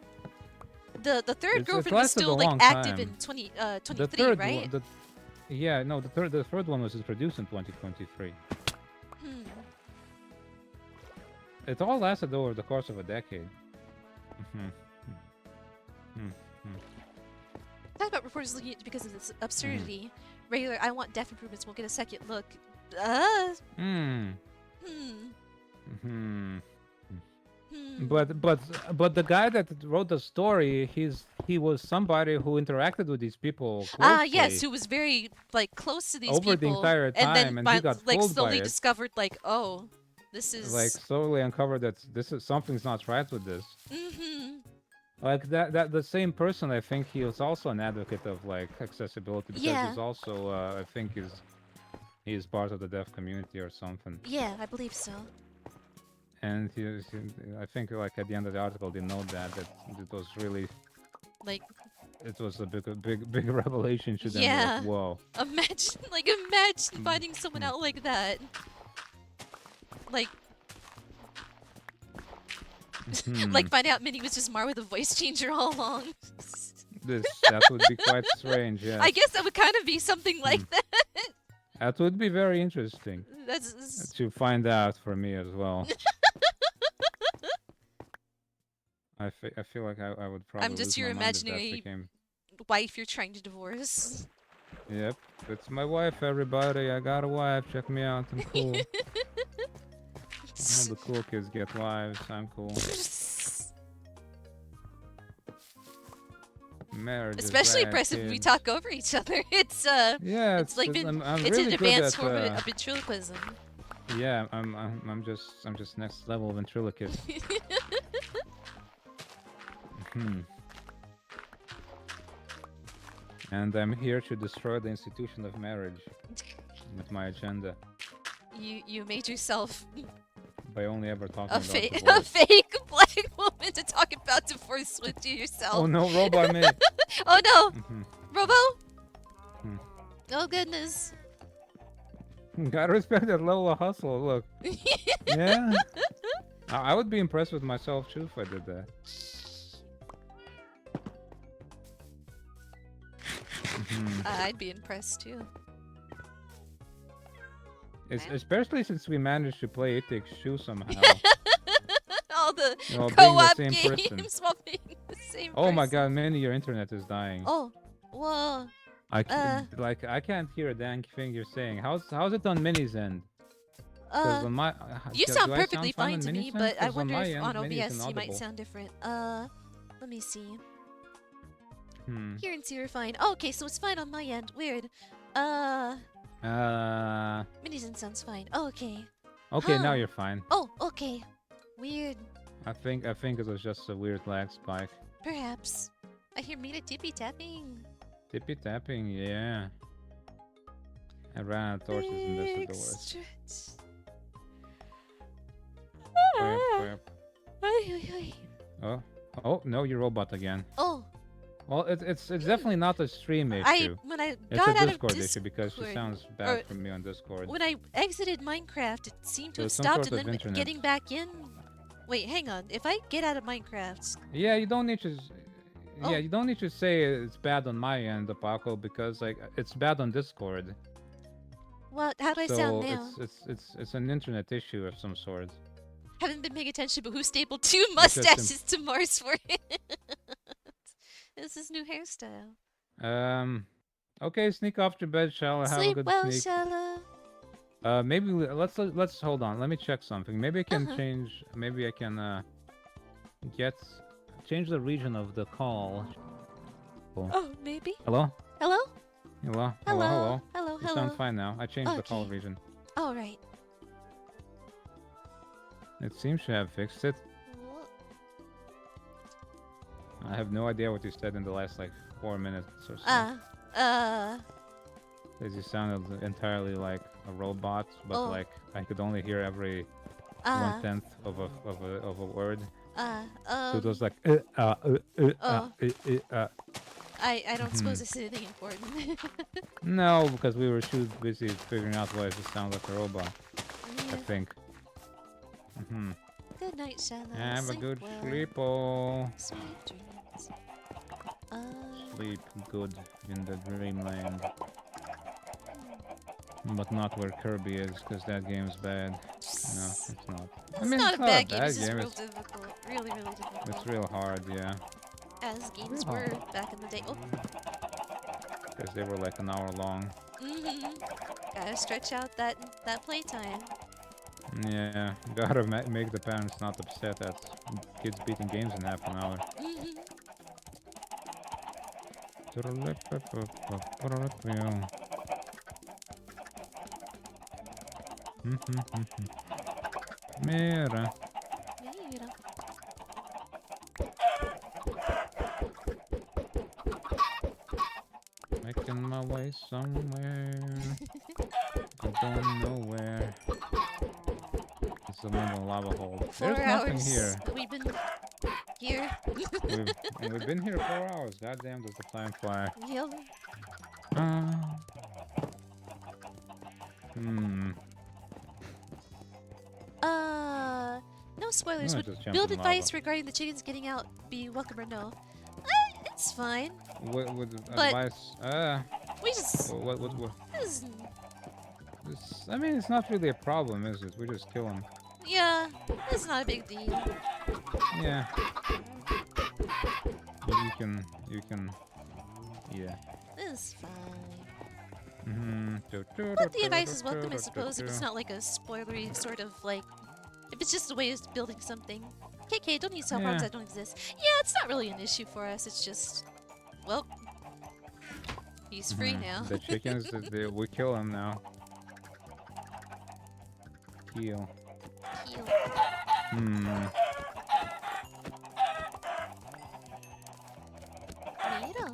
the third girlfriend was lasted still a like long active time. in 2023, right? The third one was introduced in 2023. It all lasted over the course of a decade. Talk about reporters looking at because of this absurdity. Regular, I want deaf improvements. We'll get a second look. But the guy that wrote the story, he was somebody who interacted with these people closely. Yes, who was very like close to these people over the entire time, and he got like fooled slowly by it. discovered like, oh, this is like slowly uncovered that something's not right with this. Like that the same person, I think he was also an advocate of like accessibility, because he's also I think he's part of the deaf community or something. Yeah, I believe so. And I think like at the end of the article they note that it was really like it was a big revelation to them. Yeah. Like, whoa. Imagine finding someone out like that. Like like find out Minnie was just Mar with a voice changer all along. That would be quite strange, yeah. I guess that would kind of be something like that. That would be very interesting. That's to find out for me as well. I feel like I would probably I'm just lose your my mind if that imaginary became... wife you're trying to divorce. Yep, it's my wife, everybody. I got a wife. Check me out. I'm cool. All the cool kids get wives. I'm cool. Marriage Especially is bad, impressive when we kids. talk over each other. It's Yeah, it's like been I'm it's an really good advanced at form of ventriloquism. yeah, I'm just next level ventriloquist. Hmm. And I'm here to destroy the institution of marriage with my agenda You made yourself by only ever talking a about fake divorce. black woman to talk about divorce with to yourself. Oh no, robot me! Oh no, Mhm. Robo! Hmm. Oh goodness. Gotta respect that level of hustle. Look, yeah, I would be impressed with myself too if I did that. Mhm. I'd be impressed too. Especially since we managed to play It Takes Two somehow. All the While being the co-op same games person. while being the same Oh my person. god, Minnie, your internet is dying. Oh, whoa. I can't hear a dang thing you're saying. How's it on Minnie's end? Because on my You sound do I perfectly sound fine fine on to me, Minnie's end? but I 'Cause on wonder my if end, on Minnie's OBS you might inaudible. sound different. Let me see. Hmm. Here and see you're fine. Oh, okay, so it's fine on my end. Weird. Minnie's end sounds fine. Oh, okay. Okay, now Huh. you're fine. Oh, okay. Weird. I think it was just a weird lag spike. Perhaps. I hear Mina tippy tapping. Tippy tapping, yeah. I ran out of torches and this is the worst. Stretch. Quip, Ay, ay, ay. quip. Oh no, you're robot again. Oh, Well, it's definitely not a stream issue. when I It's got a out Discord of issue because she Discord, sounds or bad from me on Discord. when I exited Minecraft, it seemed to have There's some stopped, sort and of then internet. getting back in. Wait, hang on. If I get out of Minecraft, Yeah, you don't need to. Oh. Yeah, you don't need to say it's bad on my end, Apaco, because like it's bad on Discord. what? How do I sound now? It's an internet issue of some sort. Haven't been paying attention, but who stapled two It's just mustaches to Mars for it? This is new hairstyle. Okay, sneak off to bed, Shala. Have a Sleep good well, sneak. Shala. Maybe let's hold on. Let me check something. Maybe I can Uh-huh. change. Maybe I can change the region of the call. Oh, maybe. Hello? Hello? Hello? Hello? Hello? Hello? You Hello? sound fine now. I changed the call Okay. region. All right. It seems to have fixed it. I have no idea what you said in the last like 4 minutes or so. Because you sounded entirely like a robot, but Oh. like I could only hear every 1/10 of a word. So it was like I don't suppose it's anything important. No, because we were too busy figuring out why it sounds like a robot. I think. Good night, Shala. Have a Sleep good well. sleep-o. Sweet dreams. Sleep good in the dreamland. But not where Kirby is, because that game's bad. No, it's not. It's not a bad game. It's just real difficult. Really, really difficult. It's real hard, yeah. As games were back in the day. Oh. Because they were like an hour long. Gotta stretch out that playtime. Yeah, gotta make the parents not upset at kids beating games in half an hour. Mira. Making my way somewhere. I don't know where. It's another lava hole. 4 There's nothing hours here. that we've been here. We've been here 4 hours. Goddamn, does the time fly? Yep. No spoilers. Would build advice regarding the chickens getting out be welcome or no? It's fine. What But advice? We just. What? This, I mean, it's not really a problem, is it? We just kill them. yeah, it's not a big deal. Yeah. You can. Yeah. It's fine. But the advice is welcome, I suppose, if it's not like a spoilery sort of like. If it's just a way of building something. KK, don't use cell phones that don't exist. Yeah, it's not really an issue for us. It's just. Well, he's free now. The chickens, we kill them now. Kill. Heal. Hmm. Mira.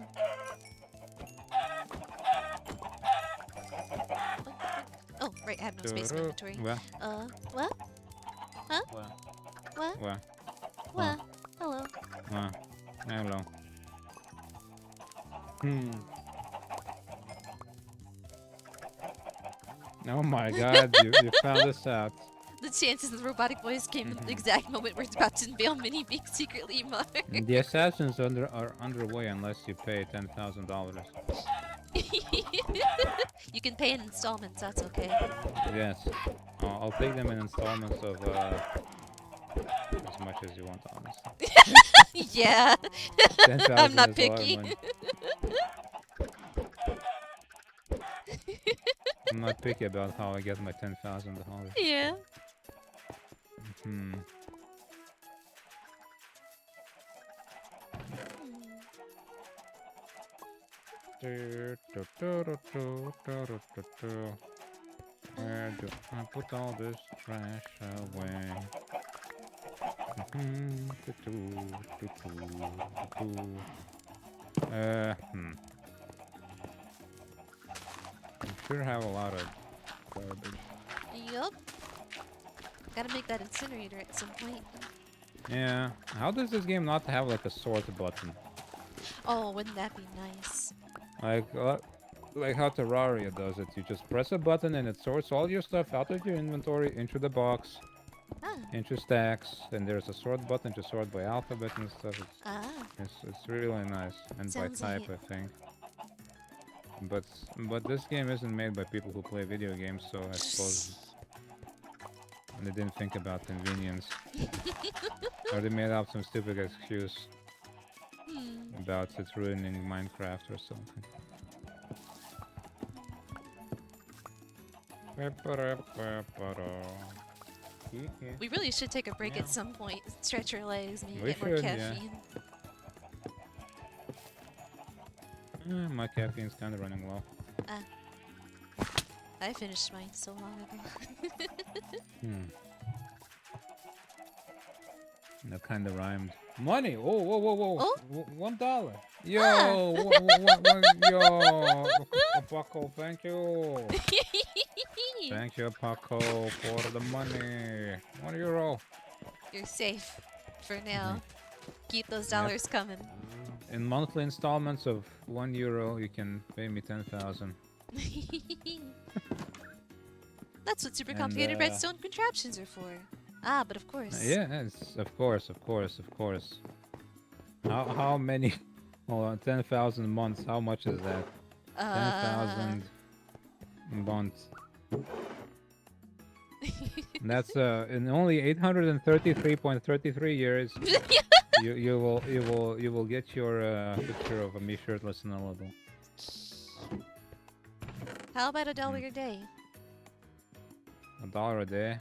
Oh, right, I have no space in my inventory. What? What? Huh? What? What? What? What? Hello. Hello. Oh my god, you found this out. The chances of the robotic voice came in the exact moment we're about to unveil Minnie being secretly marked. The assassins are underway unless you pay $10,000. You can pay in installments, that's okay. Yes. I'll take them in installments of as much as you want, honestly. Yeah. 10,000 I'm not is a lot of picky. money. I'm not picky about how I get my $10,000. Yeah. Where do I put all this trash away? I'm sure have a lot of garbage. Yup. Gotta make that incinerator at some point. Yeah. How does this game not have like a sort button? Oh, wouldn't that be nice? Like how Terraria does it. You just press a button and it sorts all your stuff out of your inventory into the box, into stacks, and there's a sort button to sort by alphabet and stuff. It's really nice, and Sounds by like type, I think. But this game isn't made by people who play video games, so I suppose they didn't think about convenience, or they made up some stupid excuse about it ruining Minecraft or something. We really should take a break at some point, stretch our legs, maybe We get more should, yeah. caffeine. My caffeine's kind of running low. I finished mine so long ago. That kind of rhymed. Money! Oh, whoa, whoa, whoa! Oh? $1. Yo! Yo! Paco, thank you! Thank you, Paco, for the money. €1. You're safe for now. Keep those dollars coming. In monthly installments of €1, you can pay me 10,000. That's what super complicated redstone contraptions are for. Ah, but of course. Yes, of course. How many? Hold on, 10,000 months. How much is that? 10,000 months. That's in only 833.33 years. you will get your picture of me shirtless in a little. How about $1 a day? $1 a day.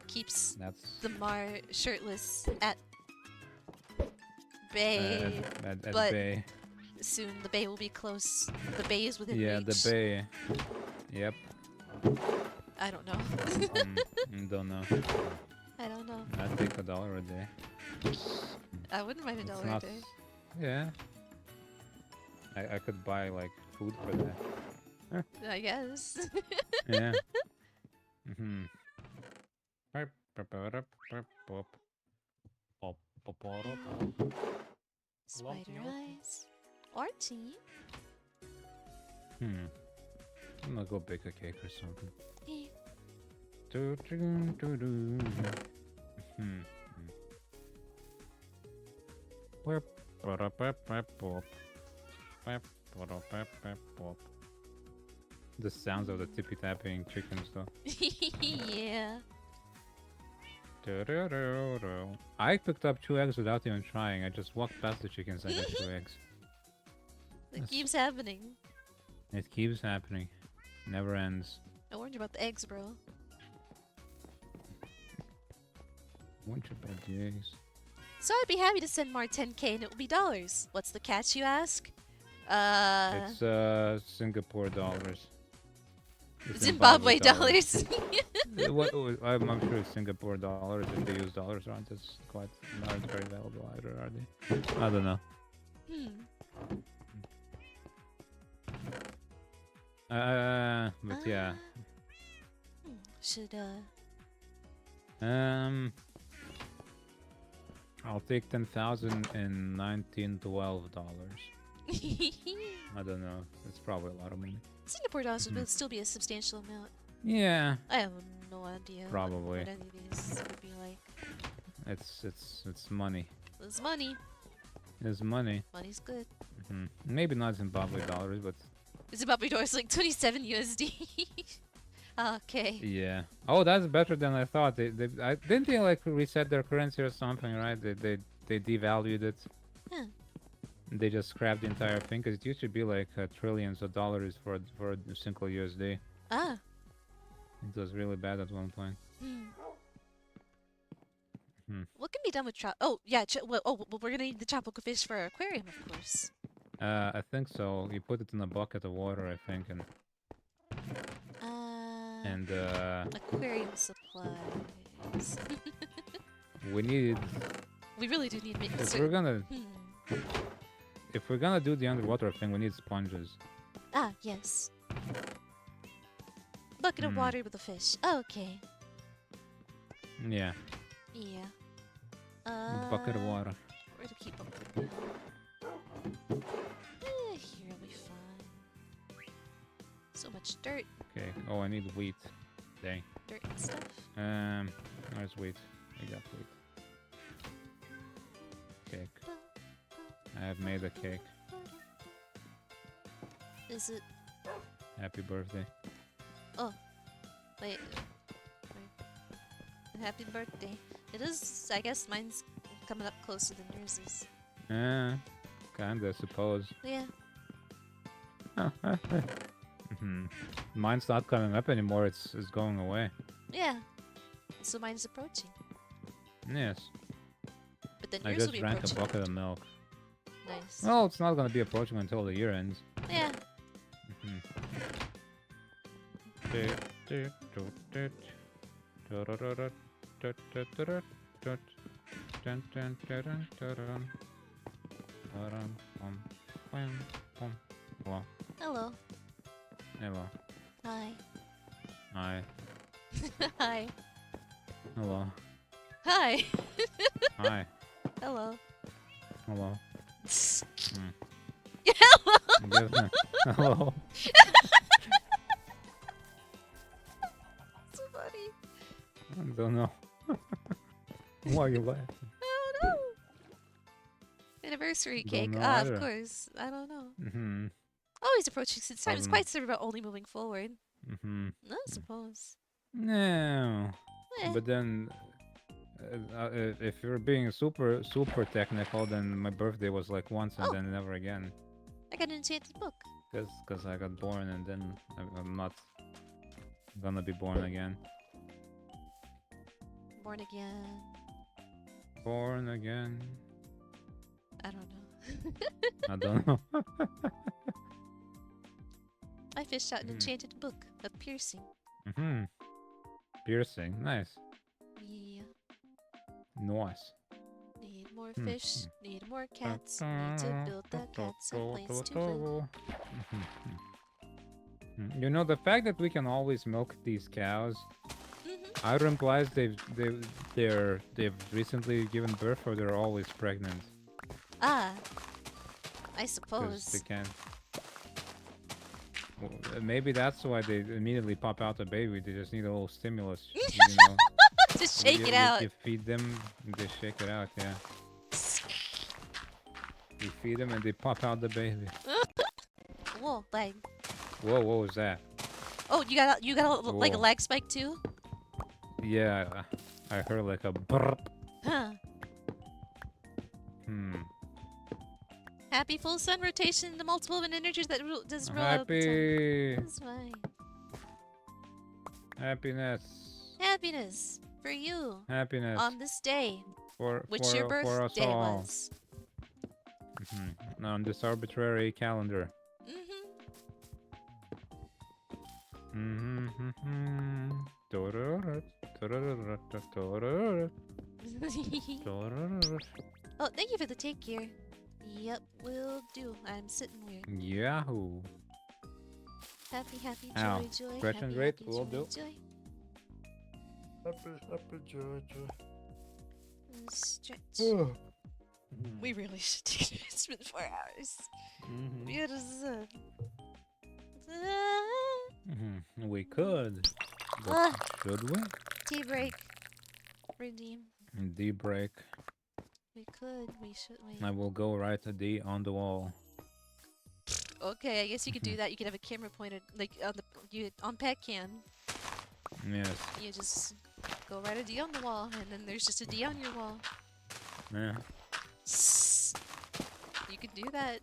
Keeps That's the Mar shirtless at bay. at but bay. soon the bay will be close. The bay is within Yeah, reach. the bay. Yep. I don't know. Don't know. I don't know. I'd take $1 a day. I wouldn't mind It's $1 not- a day. Yeah. I could buy like food for that. I guess. Yeah. Spider eyes. Archie. I'm gonna go bake a cake or something. Eh. The sounds of the tippy tapping chickens, though. Yeah. I picked up 2 eggs without even trying. I just walked past the chickens and got 2 eggs. It keeps happening. It keeps happening. Never ends. I warned you about the eggs, bro. Warned you about the eggs. So I'd be happy to send Mar 10k and it will be dollars. What's the catch, you ask? It's Singapore dollars. Zimbabwe dollars. I'm sure it's Singapore dollars. If they use dollars aren't it's quite not very valuable either, are they? I don't know. But yeah. Should I'll take $10,019.12. I don't know. It's probably a lot of money. Singapore dollars would still be a substantial amount. Yeah. I have no idea. Probably. What any of these would be like. It's money. It's money. It's money. Money's good. Maybe not Zimbabwe dollars, but Zimbabwe dollars like 27 USD. Okay. Yeah. Oh, that's better than I thought. Didn't they like reset their currency or something, right? They devalued it. Yeah. They just scrapped the entire thing because it used to be like trillions of dollars for a single USD. Ah. It was really bad at one point. What can be done with Oh, yeah. Well, we're gonna need the tropical fish for our aquarium, of course. I think so. You put it in a bucket of water, I think, and aquarium supplies. we need. We really do need. If we're gonna do the underwater thing, we need sponges. Ah, yes. Bucket of water with a fish. Okay. Yeah. Yeah. Bucket of water. Where to keep up with here will be fine. So much dirt. Okay. Oh, I need wheat. Dang. Dirt and stuff. Where's wheat? I got wheat. Cake. I have made a cake. Is it? Happy birthday. Oh. Wait. Happy birthday. It is, I guess mine's coming up closer than yours is. Kinda, I suppose. Yeah. Mine's not coming up anymore, it's going away. Yeah. So mine's approaching. Yes. But then I yours just will be drank approaching. a bucket of milk. Nice. Well, it's not gonna be approaching until the year ends. Yeah. Hello. Hello. Hello. Hi. Hi. Hi. Hello. Hi. Hi. Hello. Hello. Hello. Hello. So funny. I don't know. Why are you laughing? I don't know. Anniversary cake. Don't know Ah, either. of course. I don't know. Always approaching since time. It's quite about only moving forward. I suppose. No. Eh. But then, if you're being super technical, then my birthday was like once and then never again. I got an enchanted book. Because I got born and then I'm not gonna be born again. Born again. Born again. I don't know. I don't know. I fished out an enchanted book of piercing. Piercing, nice. Yeah. Nice. Need more fish, need more cats, need to build the cats a place to live. You know, the fact that we can always milk these cows either implies they've recently given birth or they're always pregnant. Ah, I 'Cause suppose. they can. Well, maybe that's why they immediately pop out a baby. They just need a little stimulus, you know. Just shake it out. You feed them, they shake it out, yeah. You feed them and they pop out the baby. Whoa, lag. Whoa, what was that? Oh, you got like a Whoa. lag spike too? Yeah, I heard like a brrp. Huh. Happy full sun rotation, the multiple wind energies that does roll out the Happy. sun. That's fine. Happiness. Happiness for you Happiness. on this day, For which your for us birthday all. was. On this arbitrary calendar. Oh, thank you for the take here. Yep, will do. I'm sitting weird. Yahoo! Happy, happy, Ow. joy, joy. Stretch Happy, and rate, happy, will joy, do. joy. Happy, joy. Stretch. We really should take it. It's been 4 hours. Beautiful. We could. But should we? Tea break. Redeem. D break. We could. We should. I will go write a D on the wall. Okay, I guess you could do that. You could have a camera pointed like on the on pet cam. Yes. You just go write a D on the wall, and then there's just a D on your wall. Yeah. You can do that.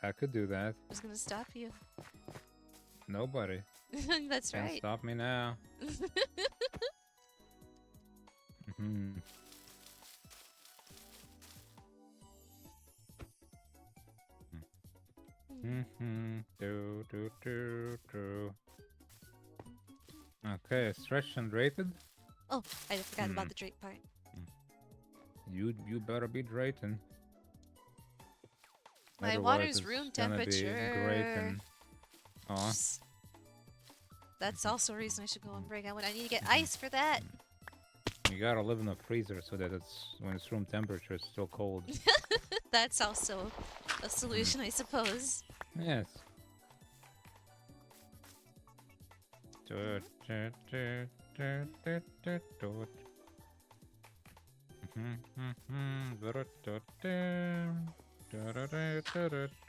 I could do that. Who's gonna stop you? Nobody. That's Can't right. stop me now. Okay, stretched and rated. Oh, I forgot about the drape part. You better be draping. My Otherwise water's it's room gonna be temperature. grating. Aw. That's also a reason I should go on break. I need to get ice for that. You gotta live in a freezer so that it's when it's room temperature, it's still cold. That's also a solution, I suppose. Yes.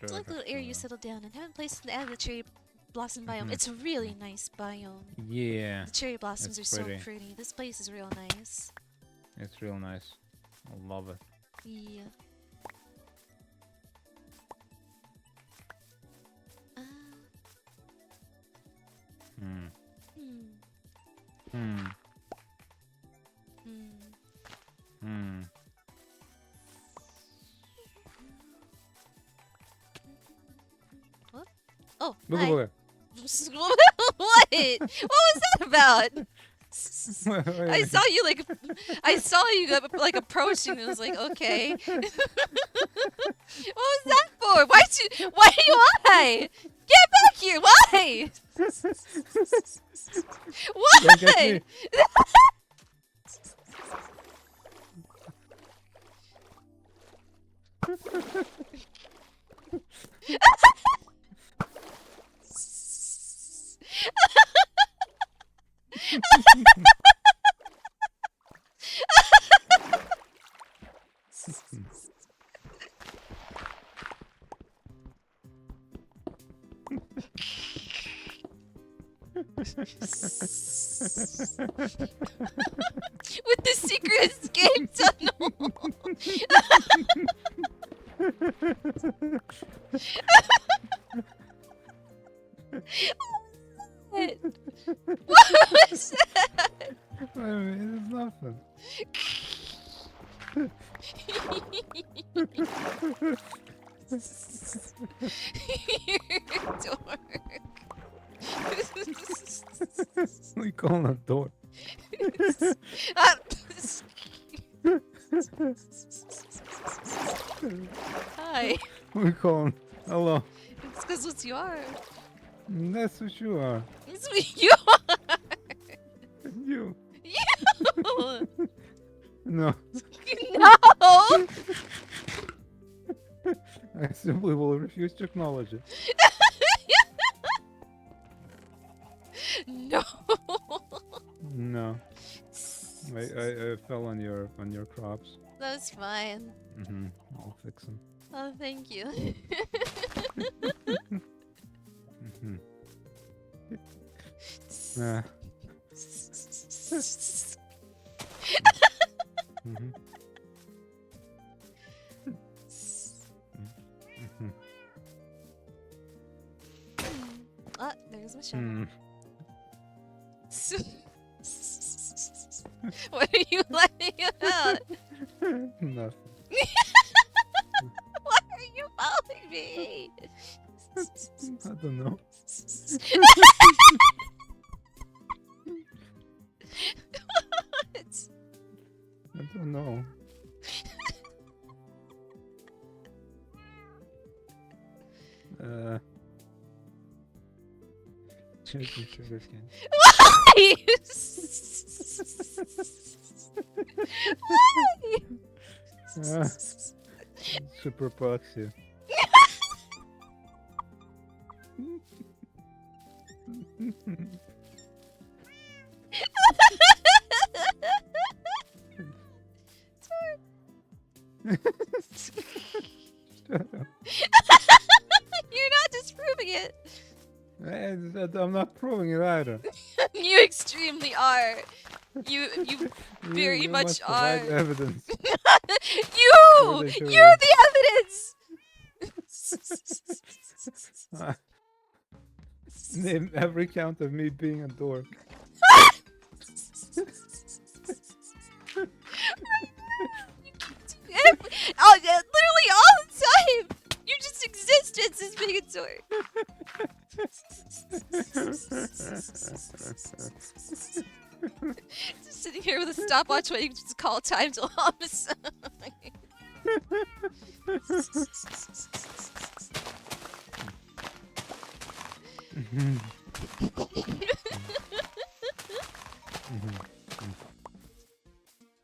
It's like a little area you settle down and haven't placed out of the cherry blossom biome. It's a really nice biome. Yeah. The cherry blossoms are it's so pretty. pretty. This place is real nice. It's real nice. I love it. Yeah. Hmm. Hmm. Hmm. Hmm. Hmm. What? Oh, Look hi. at What? What was that about? I saw you like approaching. It was like, okay. What was that for? Why? Get back here! Why? Don't get Why? me. With the secret escape tunnel. What was that? I mean, it's nothing. You're a dork. We call it a door. Ah. Hi. We call it hello. It's because it's you are. That's what you are. It's what you are. You. You. No. No. I simply will refuse to acknowledge it. No. No. I fell on your crops. That's fine. I'll fix them. Oh, thank you. Ah. Ah, there's my shovel. What are you letting out? Nothing. Why are me? I don't know. What? I don't know. Chasing sugar cane. Why? Why? Super proxy. You're not disproving it. I'm not proving it either. You extremely are. You very You much must are. provide evidence. You're that you're the evidence. Name every count of me being a dork. Literally all the time. You just existence as being a dork. Just sitting here with a stopwatch waiting to call time to homicide.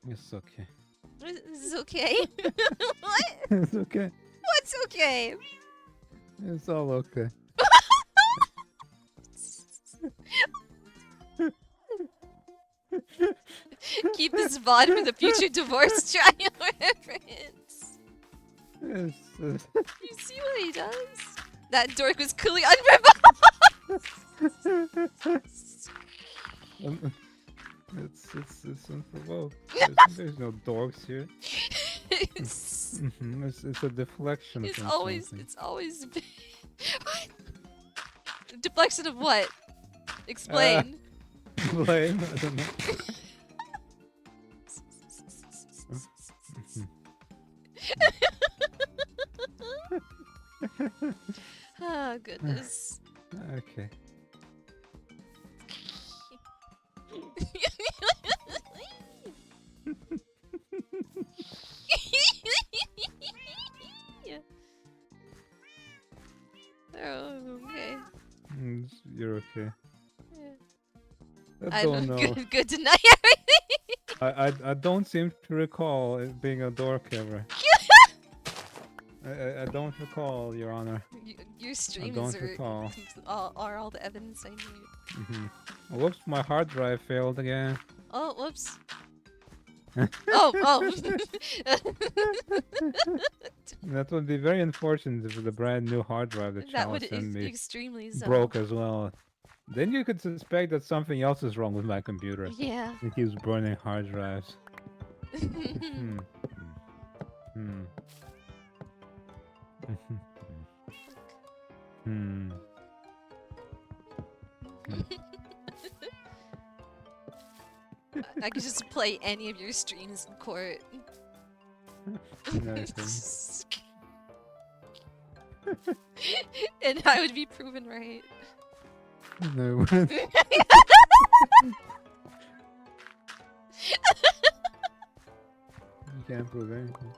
It's okay. This is okay. What? It's okay. What's okay? It's all okay. Keep this VOD for the future divorce trial reference. It's, You see what he does? That dork was clearly unprovoked. It's unprovoked. There's no dogs here. It's a deflection. It's from always something. What? Deflection of what? Explain. Blame. I don't know. Oh goodness. Okay. Oh, okay. You're okay. Yeah. I don't know. Good to know everything. I don't seem to recall it being a dork ever. I don't recall, Your Honor. Your I streams don't recall. are all the evidence I need. Whoops, my hard drive failed again. Oh, whoops. oh. That would be very unfortunate if the brand new hard drive that That Chalice would sent me extremely so. broke as well. Then you could suspect that something else is wrong with my computer. Yeah. It keeps burning hard drives. I could just play any of your streams in court. Nice. And I would be proven right. No. You can't prove anything.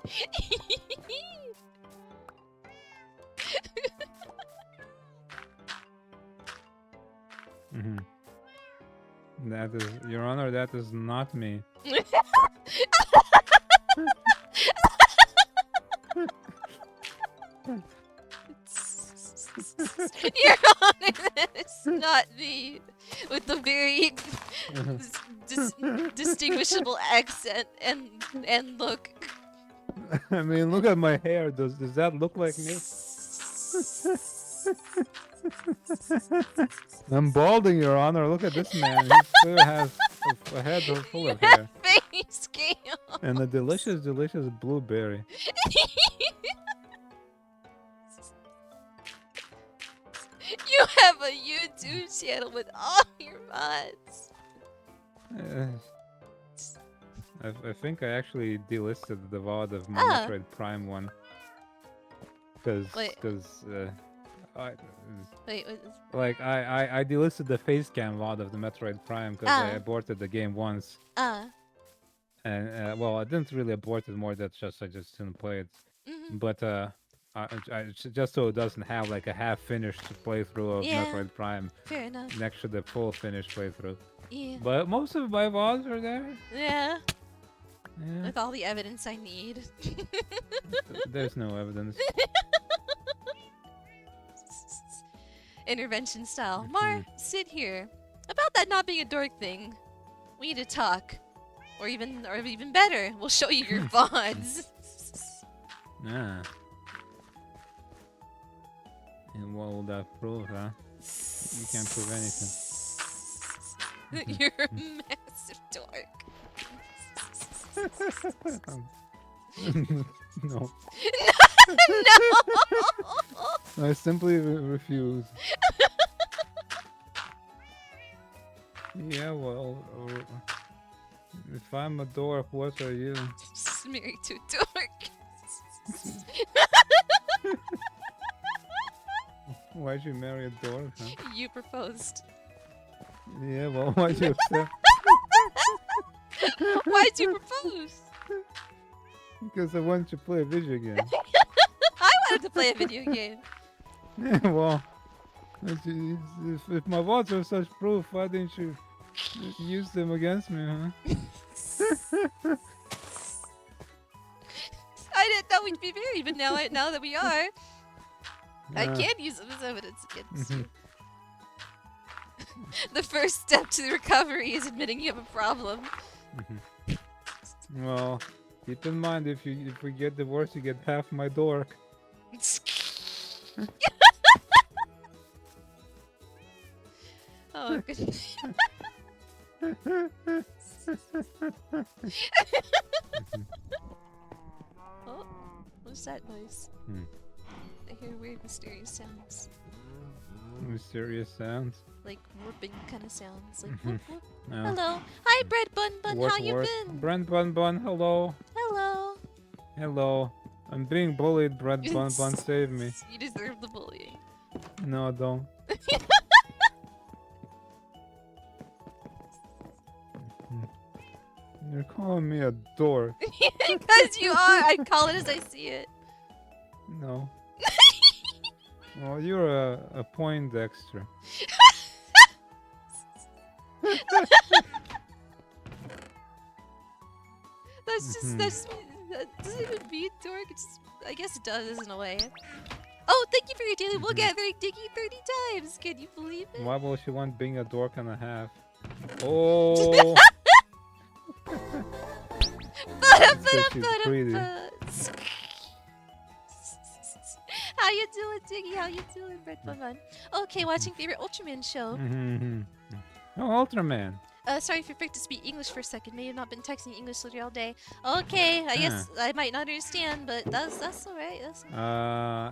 That is, Your Honor, that is not me. Your Honor, that is not me. With the very distinguishable accent and look. I mean, look at my hair. Does that look like me? I'm balding, Your Honor. Look at this man. He still has a head full of hair. Face scale. And a delicious, delicious blueberry. You have a YouTube channel with all your mods. I think I actually delisted the VOD of my Metroid Prime one. Cause, Wait. cause, I, Wait. like I delisted the face cam mod of the Metroid Prime because I aborted the game once. And well, I didn't really abort it more. That's just I just didn't play it. But just so it doesn't have like a half-finished playthrough of Metroid Prime. Fair enough. Next to the full finished playthrough. Yeah. But most of my VODs are there. Yeah. Yeah. With all the evidence I need. There's no evidence. Intervention style. Mar, sit here. About that not being a dork thing, we need to talk. Or even better, we'll show you your VODs. Ah. And what will that prove, huh? You can't prove anything. You're a massive dork. No. No! I simply refuse. Yeah, well, if I'm a dork, what are you? Just married to a dork. Why'd you marry a dork, huh? You proposed. Yeah, well, why'd you accept? Why'd you propose? Because I wanted to play a video game. I wanted to play a video game. Yeah, well, if my words are such proof, why didn't you use them against me, huh? I didn't know we'd be married, but now that we are, I can't use them as evidence against you. The first step to the recovery is admitting you have a problem. Well, keep in mind if we get divorced, you get half my dork. Oh, goodness. Oh, what's that noise? I hear weird, mysterious sounds. Mysterious sounds? Like warping kind of sounds. Like whoop, whoop. Hello. Hi, Bread Bun Bun. How you been? Bread Bun Bun, hello. Hello. Hello. I'm being bullied, Bread Bun Bun, save me. You deserve the bullying. No, I don't. You're calling me a dork. Because you are. I call it as I see it. No. Well, you're a Poindexter. That doesn't even mean dork. It's just, I guess it does in a way. Oh, thank you for your daily wool gathering, Diggy, 30 times. Can you believe it? Why will she want being a dork and a half? Oh. How you doing, Diggy? How you doing, Red Bun? Okay, watching favorite Ultraman show. Oh, Ultraman. Sorry if you're afraid to speak English for a second. May have not been texting English literally all day. Okay, I guess I might not understand, but that's alright. That's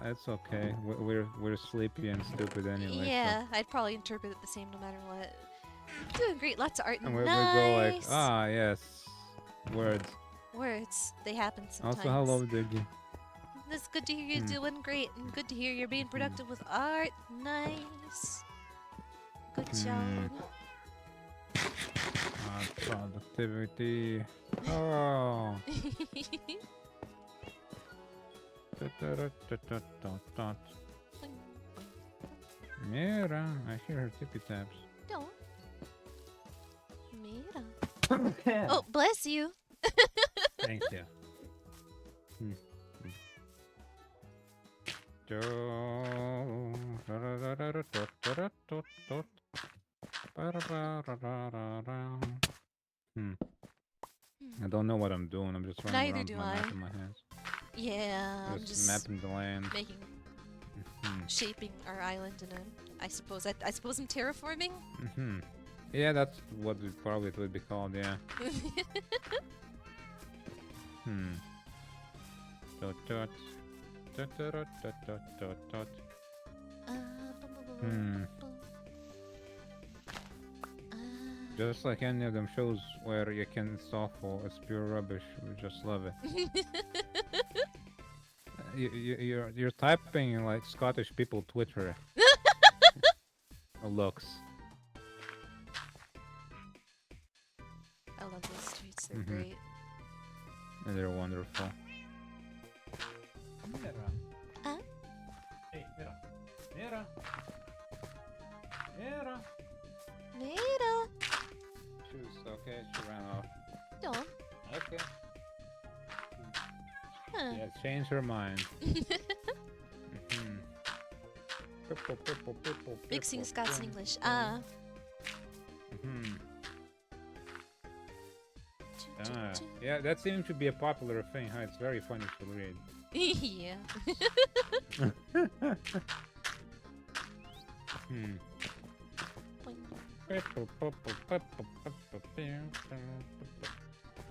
it's okay. We're sleepy and stupid anyway. yeah, so. I'd probably interpret it the same no matter what. Doing great, lots of art and we nice. go like, yes, words. Words, they happen sometimes. Also, hello, Diggy. It's good to hear you're doing great, and good to hear you're being productive with art. Nice. Good job. Productivity. Oh. Mira, I hear her tippy taps. Don't. Mira. Oh, bless you. Thank you. I don't know what I'm doing. I'm just running around with my map in my hands. Yeah, I'm just mapping the land. Making, shaping our island in a. I suppose I'm terraforming. Yeah, that's what it probably would be called. Yeah. Dot dot. Dot dot dot dot dot dot. Just like any of them shows where you can install for it's pure rubbish. We just love it. you're typing like Scottish people Twitter looks. I love those streets. They're great. And they're wonderful. Huh? Hey, Mira. Mira. Mira. She was okay. She ran off. No. Okay. Huh. Yeah, change her mind. Mixing Scots and English. Yeah, that seems to be a popular thing, huh? It's very funny to read. Yeah. I'm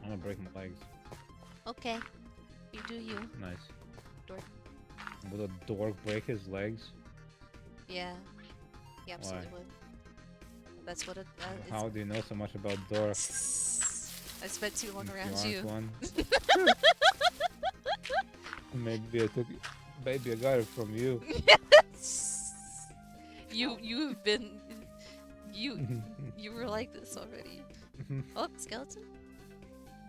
gonna break my legs. Okay. You do you. Nice. Dork. Would a dork break his legs? Yeah. He absolutely would. That's what it How do you know so much about dorks? I spent too long around you. One. Maybe I got it from you. You've been you were like this already. Oh, skeleton.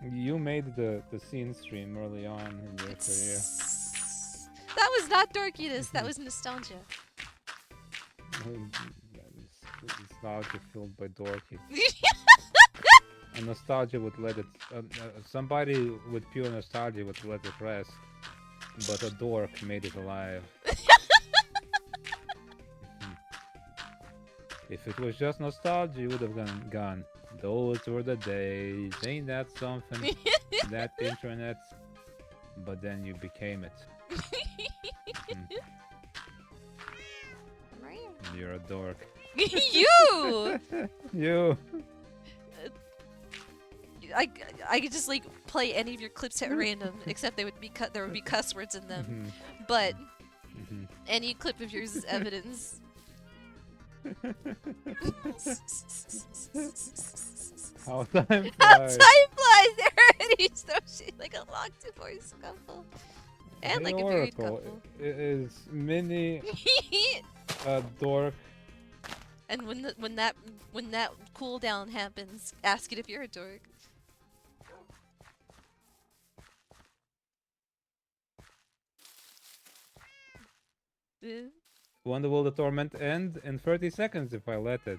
You made the scene stream early on in your career. That was not dorkiness, that was nostalgia. Nostalgia filled by dorky. And nostalgia would let it. Somebody with pure nostalgia would let it rest, but a dork made it alive. If it was just nostalgia, you would have gone. Those were the days. Ain't that something? That internet. But then you became it. You're a dork. You! You! I could just like play any of your clips at random, except they would be there would be cuss words in them. But any clip of yours is evidence. How time flies! How time flies! They're already so shit like a long divorce couple. And like a married couple. Is Minnie a dork? And when that cooldown happens, ask it if you're a dork. When will the torment end? In 30 seconds if I let it.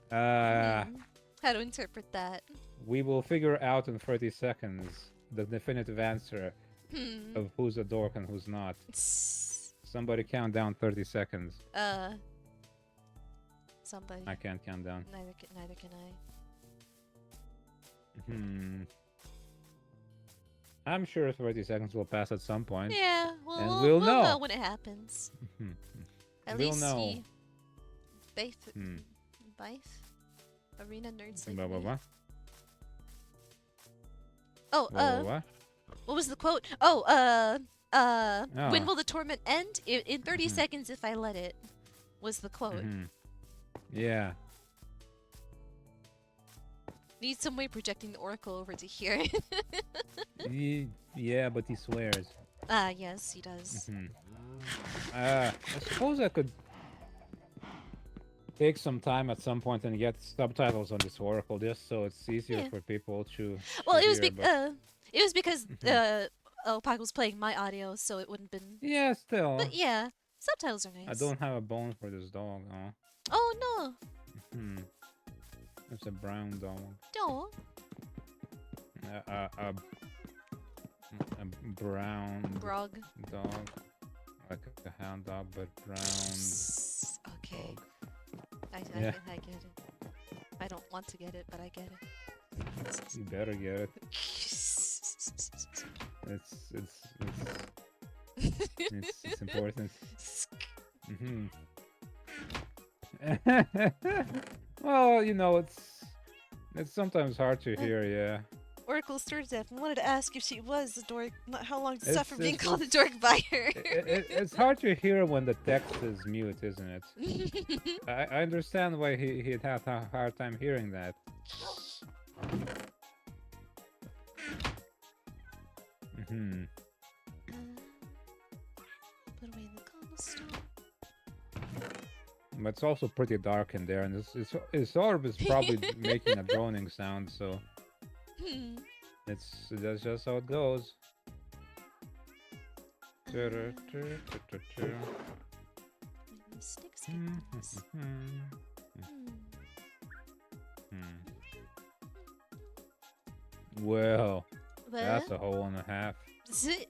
How to interpret that? We will figure out in 30 seconds the definitive answer of who's a dork and who's not. Somebody count down 30 seconds. Somebody. I can't count down. Neither can I. I'm sure 30 seconds will pass at some point. Yeah, well, and we'll know. know when it happens. At we'll least know. Baith? Arena nerds like Blah, blah, me. blah. Oh, Blah, blah, blah. what was the quote? When will the torment end? In 30 seconds if I let it, was the quote. Yeah. Need some way projecting the oracle over to here. Yeah, but he swears. Yes, he does. I suppose I could take some time at some point and get subtitles on this oracle just so it's easier for people to. Well, to it was hear, it was because Pac was playing my audio, so it wouldn't been. Yeah, still. But yeah, subtitles are nice. I don't have a bone for this dog, huh? Oh no. It's a brown dog. No. A brown Grog. dog, like a hound dog, but brown. Okay. Dog. I get it. I don't want to get it, but I get it. You better get it. It's important. Well, you know, it's sometimes hard to hear, yeah. Oracle Sturdev, I wanted to ask if she was a dork, not how long to suffer being called a dork by her. It's hard to hear when the text is mute, isn't it? I understand why he'd have a hard time hearing that. But it's also pretty dark in there, and it's orb is probably making a droning sound, so that's just how it goes. Sticks. Well, that's a hole and a half. Zit.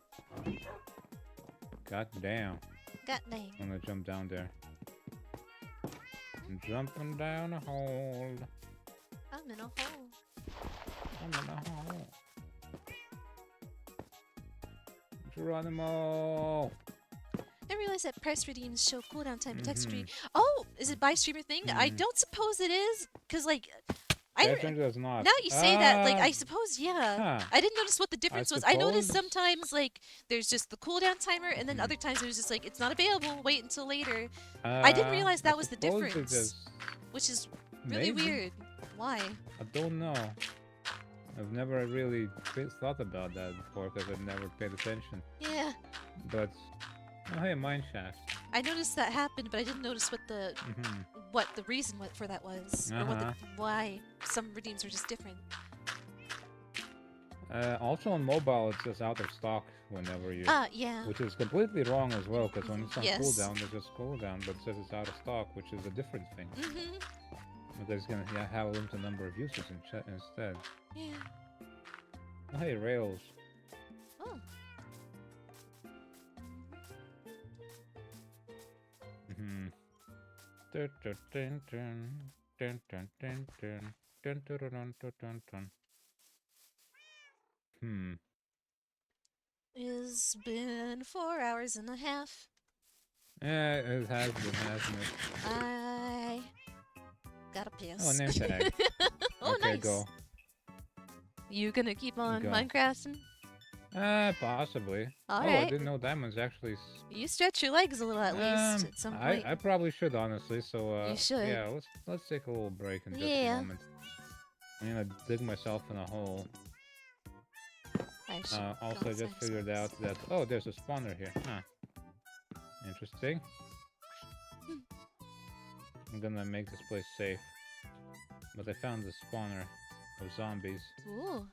God damn. God dang. I'm gonna jump down there. I'm jumping down a hole. I'm in a hole. I'm in a hole. Geronimo! I realize that press redeems show cooldown time and text read. Oh, is it by streamer thing? I don't suppose it is, cause like, does not. Now you say that, like, I suppose, yeah. Huh. I didn't notice what the difference was. I noticed sometimes, like, there's just the cooldown timer, and then other times it was just like, it's not available, wait until later. I didn't realize that was the difference, which is really weird. Why? I don't know. I've never really thought about that before, because I've never paid attention. Yeah. But, oh hey, mineshaft. I noticed that happened, but I didn't notice what the reason for that was, or why some redeems were just different. Also on mobile, it's just out of stock whenever you. Yeah. Which is completely wrong as well, because when it's on cooldown, it's just cooldown, but it says it's out of stock, which is a different thing. Because it's gonna have a limited number of uses instead. Yeah. Oh, hey, rails. Oh. It's been 4 hours and a half. Yeah, it has been, hasn't it? I gotta piss. Oh, name tag. Oh, okay, nice. Go. You gonna keep on Minecrafting? Possibly. Alright. I didn't know diamonds actually. You stretch your legs a little at least at some point. I probably should, honestly. So you should. Yeah, let's take a little break in just a moment. I'm gonna dig myself in a hole. Also, I just figured out that there's a spawner here. Huh. Interesting. I'm gonna make this place safe. But I found the spawner of zombies. Ooh.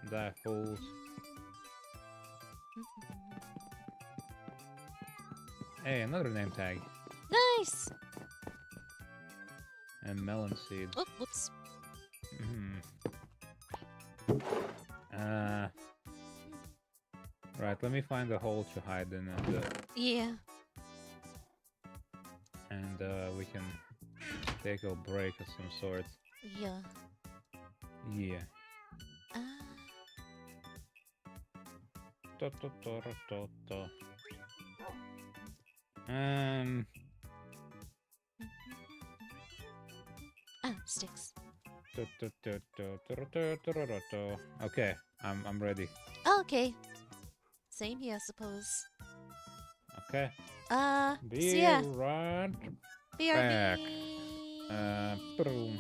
Die, fools. Hey, another name tag. Nice! And melon seeds. Oh, whoops. Right, let me find a hole to hide in and yeah. And we can take a break of some sort. Yeah. Yeah. Sticks. Okay, I'm ready. Okay. Same here, I suppose. Okay. See ya. Right back. Boom.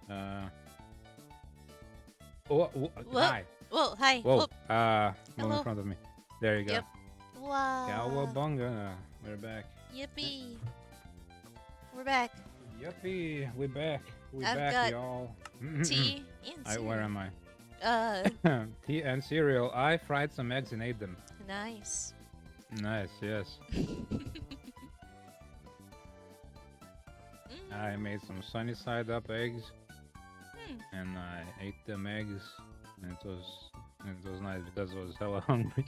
Hi. Whoa, hi. Whoa. Whoop. Move in Hello. front of me. There you go. Yep. Wow. Cowabunga. We're back. Yippee. We're back. Yippee. We're back. We're I've back, got y'all. tea and cereal. Where am I? Uh, Tea and cereal. I fried some eggs and ate them. nice. Nice, yes. I made some sunny side up eggs. And I ate them eggs. And it was nice because I was hella hungry.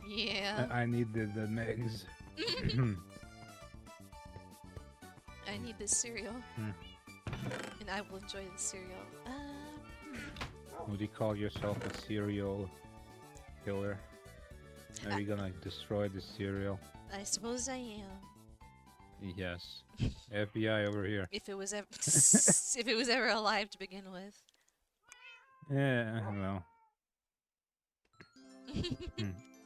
Yeah. I needed the eggs. I need this cereal. And I will enjoy the cereal. Would you call yourself a cereal killer? Are you gonna destroy the cereal? I suppose I am. Yes. FBI over here. If it was ever, if it was ever alive to begin with. Yeah, well.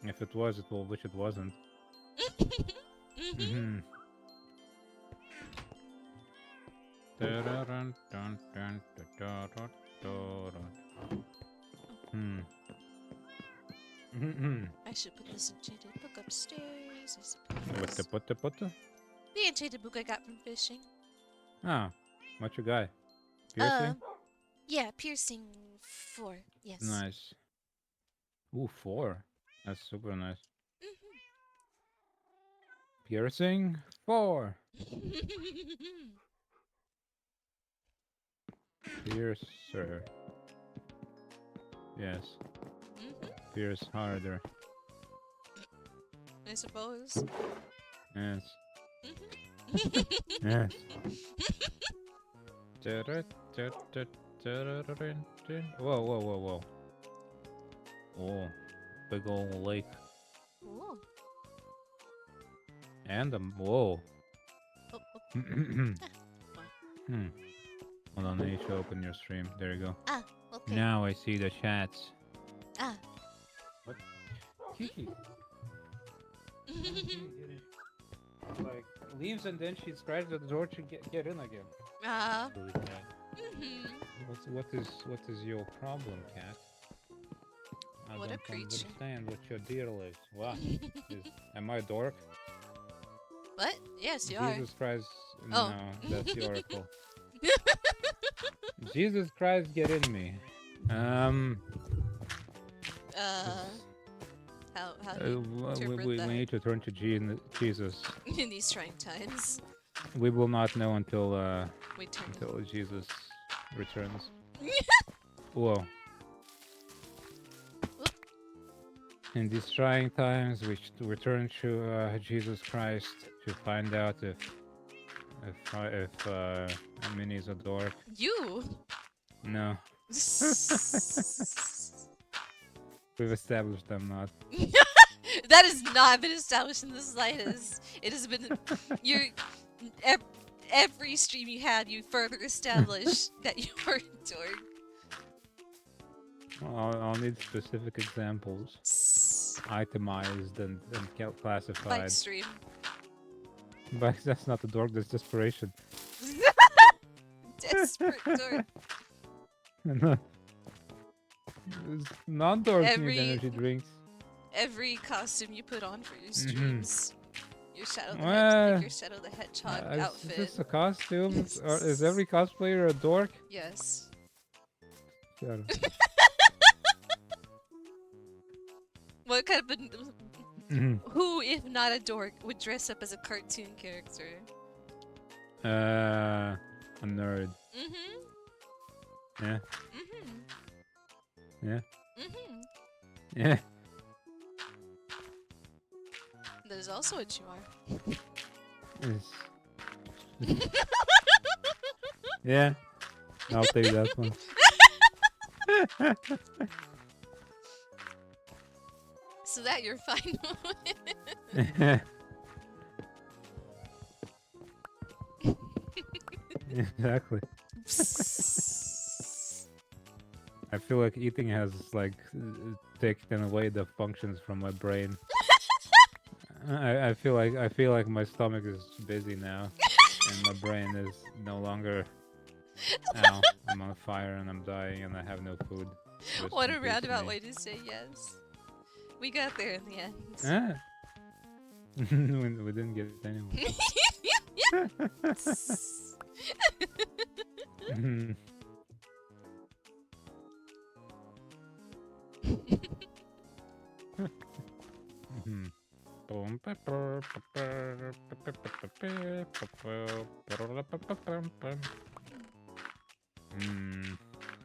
If it was, which it wasn't. I should put this enchanted book upstairs. What the? The enchanted book I got from fishing. Ah, what you got? Piercing? Yeah, piercing 4. Yes. Nice. Ooh, 4. That's super nice. Piercing 4. Piercer. Yes. Pierce harder. I suppose. Yes. Yes. Whoa. Oh, big old lake. Ooh. And whoa. Hold on, I need to open your stream. There you go. Ah, okay. Now I see the chats. Ah. What? Kiki. Like leaves and then she scratches the door to get in again. Really cat. What is your problem, cat? I What a don't creature. understand what your deal is. Wow. Am I a dork? What? Yes, you are. Jesus Christ. Oh. No, that's the oracle. Jesus Christ, get in me. How do you interpret we that need to turn to Jesus. in these trying times? We will not know until Until Jesus returns. Whoa. In these trying times, we return to Jesus Christ to find out if Minnie is a dork. You. No, we've established I'm not. That has not been established in the slightest. It has been every stream you had, you further established that you are a dork. I'll need specific examples, itemized and classified. Fight stream. But that's not the dork. That's desperation. Desperate dork. Non-dorks need energy drinks. Every costume you put on for your streams. Your Shadow the Hedgehog outfit. Is this a costume? Or is every cosplayer a dork? Yes. Shut up. What kind of who, if not a dork, would dress up as a cartoon character? A nerd. Yeah. Yeah. Yeah. That is also what you are. Yeah. I'll take that one. So that you're fine with. Exactly. I feel like eating has like taken away the functions from my brain. I feel like my stomach is busy now, and my brain is no longer Ow, I'm on fire and I'm dying and I have no food. Rest What in a peace roundabout me. way to say yes. We got there in the end. Ah. we didn't get it anyway.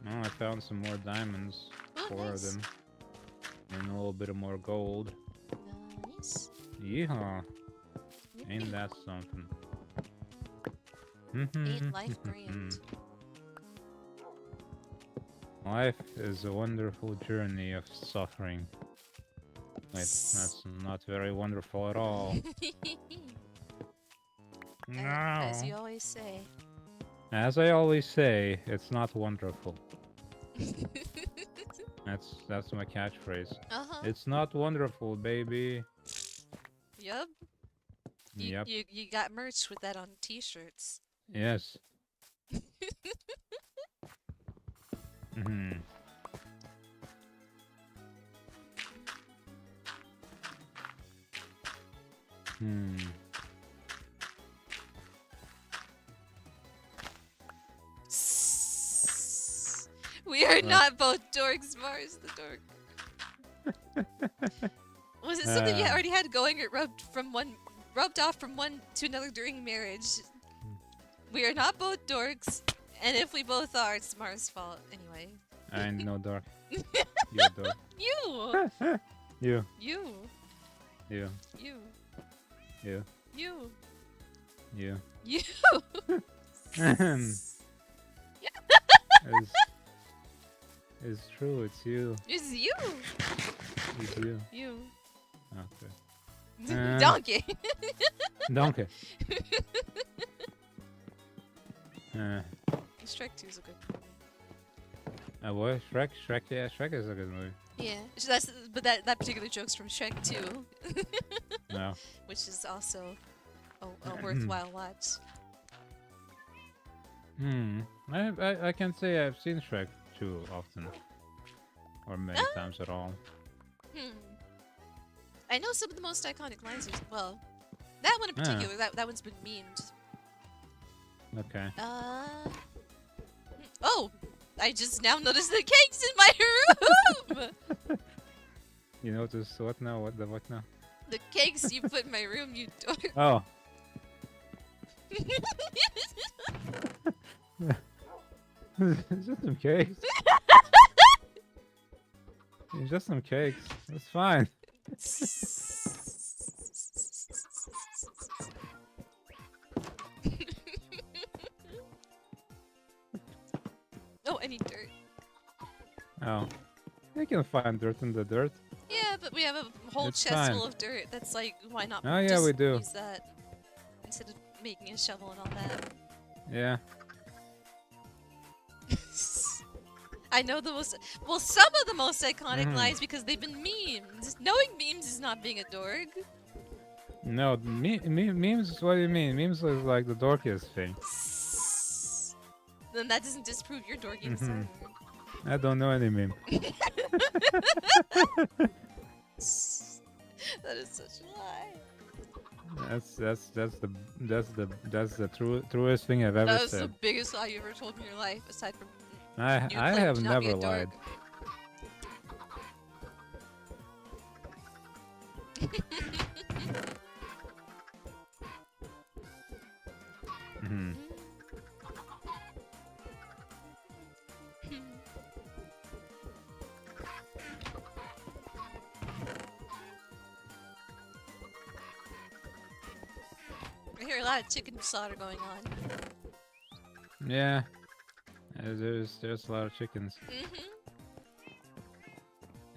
Well, I found some more diamonds. Oh, 4 of nice. them. And a little bit of more gold. Nice. Yeehaw. Ain't Yippee. that something? Ain't life grand? Life is a wonderful journey of suffering. Wait, that's not very wonderful at all. No. As you always say. As I always say, it's not wonderful. That's my catchphrase. It's not wonderful, baby. Yup. Yep. You got merch with that on t-shirts. Yes. We are not both dorks, Mars the dork. Was it something you already had going or rubbed off from one to another during marriage? We are not both dorks, and if we both are, it's Mars' fault. Anyway. I ain't no dork. You're a dork. You! You. You. You. You. You. You. You. You. It's true, it's you. It's you. It's you. You. Okay. Donkey. Donkey. Shrek 2 is a good movie. What? Shrek? Shrek, yeah, Shrek is a good movie. Yeah, so but that particular joke's from Shrek 2. No. Which is also a worthwhile watch. I can't say I've seen Shrek 2 often. Or many times at all. I know some of the most iconic lines are, well, that one in particular, that one's been memed. Okay. Oh! I just now noticed the cakes in my room! You notice what now? What now? The cakes you put in my room, you dork. Oh. It's just some cakes. It's just some cakes. It's fine. Oh, I need dirt. Oh. You can find dirt in the dirt. Yeah, but we have a whole It's chest fine. full of dirt. That's like, why not Oh, yeah, just we do. use that instead of making a shovel and all that? Yeah. I know the most, well, some of the most iconic lines because they've been memed. Knowing memes is not being a dork. No, memes, what do you mean? Memes is like the dorkiest thing. Then that doesn't disprove your dorkiness either. I don't know any meme. That is such a lie. That's the truest thing I've ever That was said. the biggest lie you ever told me in your life, aside from I you have claim to not be never a dork. lied. I hear a lot of chicken slaughter going on. Yeah. There's a lot of chickens.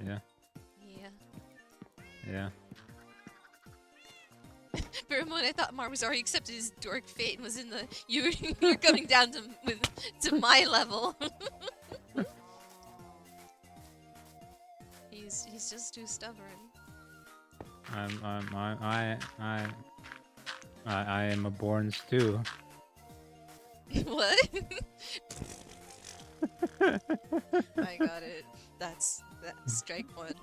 Yeah. Yeah. Yeah. For a moment, I thought Mar was already accepted his dork fate and was in the you're coming down to my level. He's just too stubborn. I am a born stew. What? I got it. That's strike one.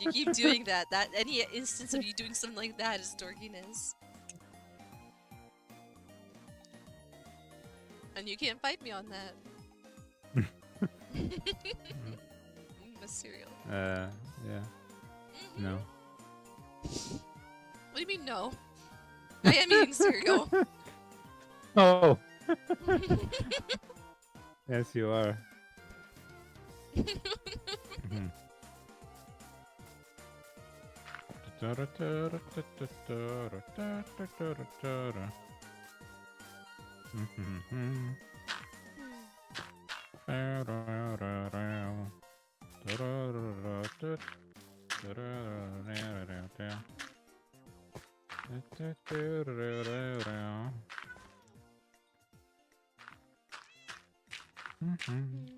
You keep doing that. Any instance of you doing something like that is dorkiness. And you can't fight me on that. A cereal. Yeah. No. What do you mean no? I am eating cereal. Oh. Yes, you are. Mhm.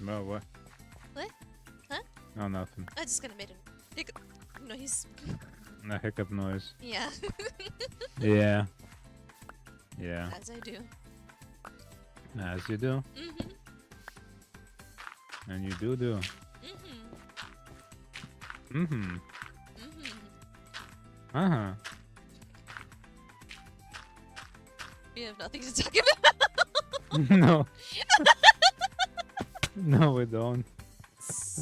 No, what? What? Huh? No, nothing. I just kind of made a hiccup noise. A hiccup noise. Yeah. Yeah. Yeah. As I do. As you do. Mm-hmm. And you do. Mm-hmm. Mm-hmm. Mm-hmm. Uh-huh. We have nothing to talk about. No. No, we don't.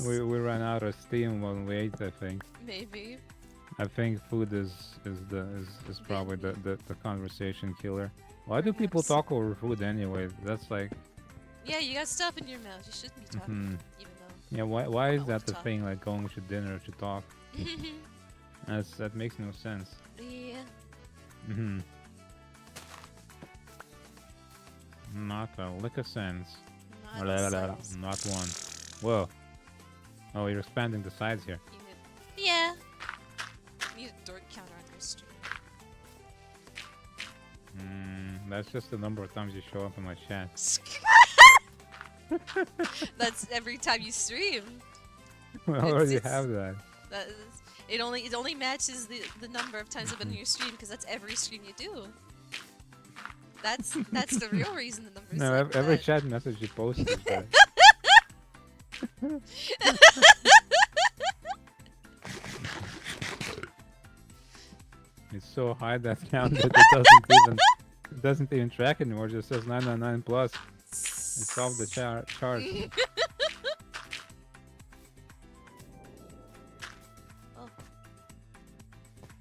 We ran out of steam when we ate, I think. Maybe. I think food is probably the conversation killer. Why do people talk over food anyway? That's like... Yeah, you got stuff in your mouth. You shouldn't be talking, even though... Yeah, why is not that the talk. thing, like going to dinner to talk? That makes no sense. Yeah. Mm-hmm. Not a lick of sense. Not one. Whoa. Oh, you're expanding the sides here. Yeah. Need a dork counter on your stream. That's just the number of times you show up in my chat. That's every time you stream. I already have that. That is, it only matches the number of times I've been on your stream because that's every stream you do. That's the real reason the number's No, like every that. chat message you post is that. It's so high that count that it doesn't even track anymore. It just says 999 plus. It's off the chart.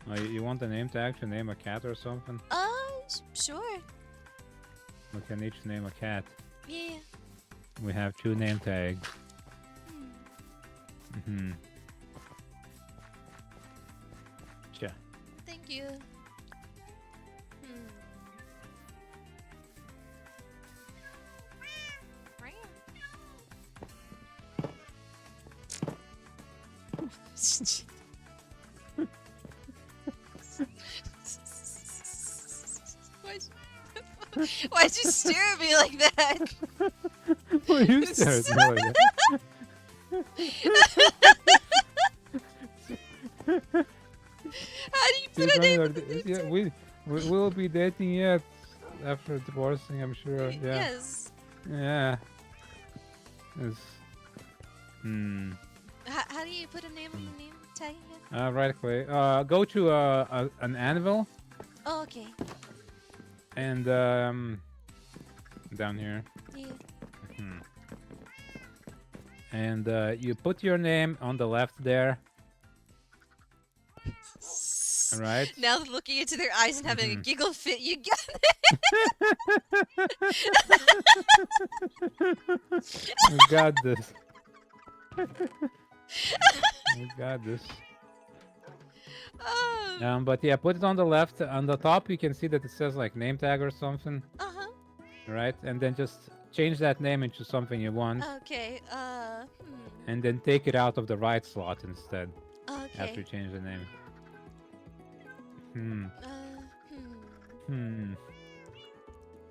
Oh, you want the name tag to name a cat or something? Sure. We can each name a cat. Yeah. We have 2 name tags. Sure. Thank you. Why'd you stare at me like that? Well, you stared at me like that. How do you put a name on the name yeah, tag? we'll be dating yet after divorcing, I'm sure. Yeah. Yes. Yeah. It's, How do you put a name on the name tag again? right click. Go to an anvil. Oh, okay. And down here. Yeah. And you put your name on the left there. Right. Now looking into their eyes and having a giggle fit, you got We got this. We got this. Oh. But yeah, put it on the left. On the top, you can see that it says like name tag or something. Uh-huh. Right, and then just change that name into something you want. Okay. And then take it out of the right slot instead. Okay. After you change the name.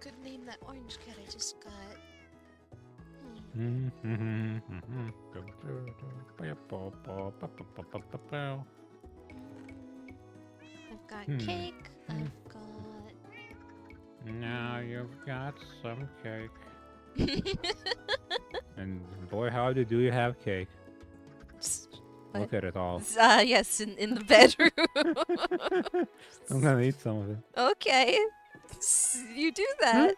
Could name that orange cat I just got. I've got cake. I've got. Now you've got some cake. And boy, howdy, do you have cake? Look at it all. Yes, in the bedroom. I'm gonna eat some of it. Okay. You do that.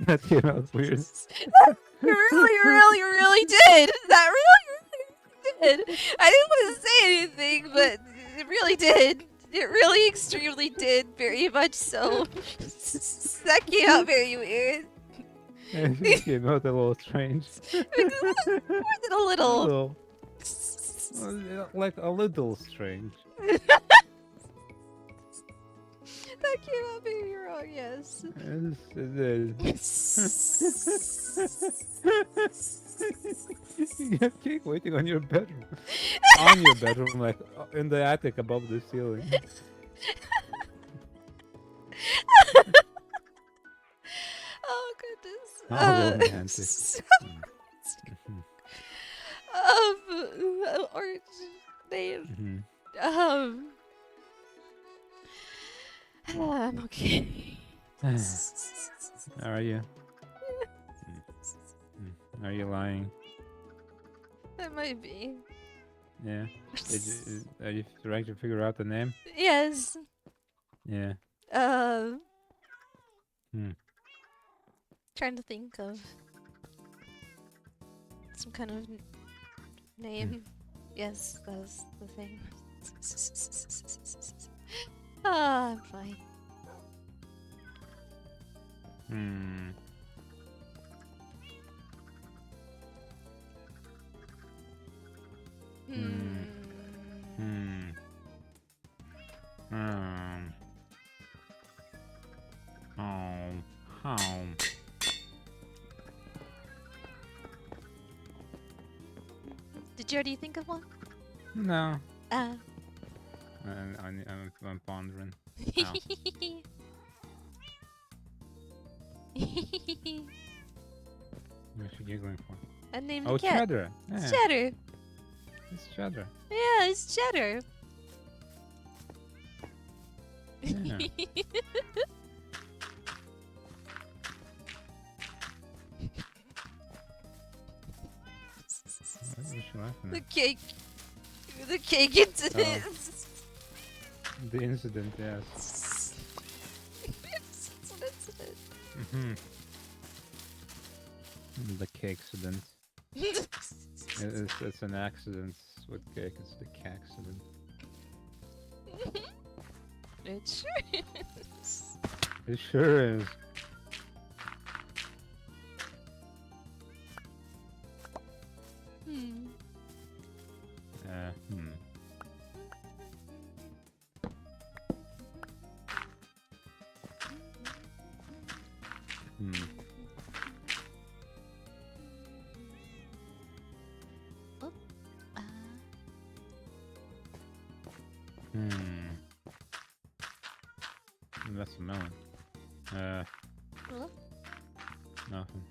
That came out weird. You really did. That really did. I didn't want to say anything, but it really did. It really extremely did. Very much so. That came out very weird. It came out a little strange. More than a little. Like a little strange. That came out very wrong, yes. Yes, it did. You have cake waiting on your bedroom. On your bedroom, like in the attic above the ceiling. Oh goodness. How romantic. Orange name. Mhm. I'm okay. Are you? Are you lying? I might be. Yeah. Are you trying to figure out the name? Yes. Yeah. Trying to think of some kind of name. Yes, that's the thing. I'm fine. Did you already think of one? No. I'm pondering. Ow. What's she giggling for? I named Oh, the cat. Cheddar. It's Yeah, Cheddar. it's Cheddar. Yeah, it's Cheddar. Yeah. What was she laughing The at? cake. The cake incident. The incident, yes. It's an incident. The cake accident. It's an accident with cake. It's the accident. It sure is. It sure is. That's a melon. What? Nothing.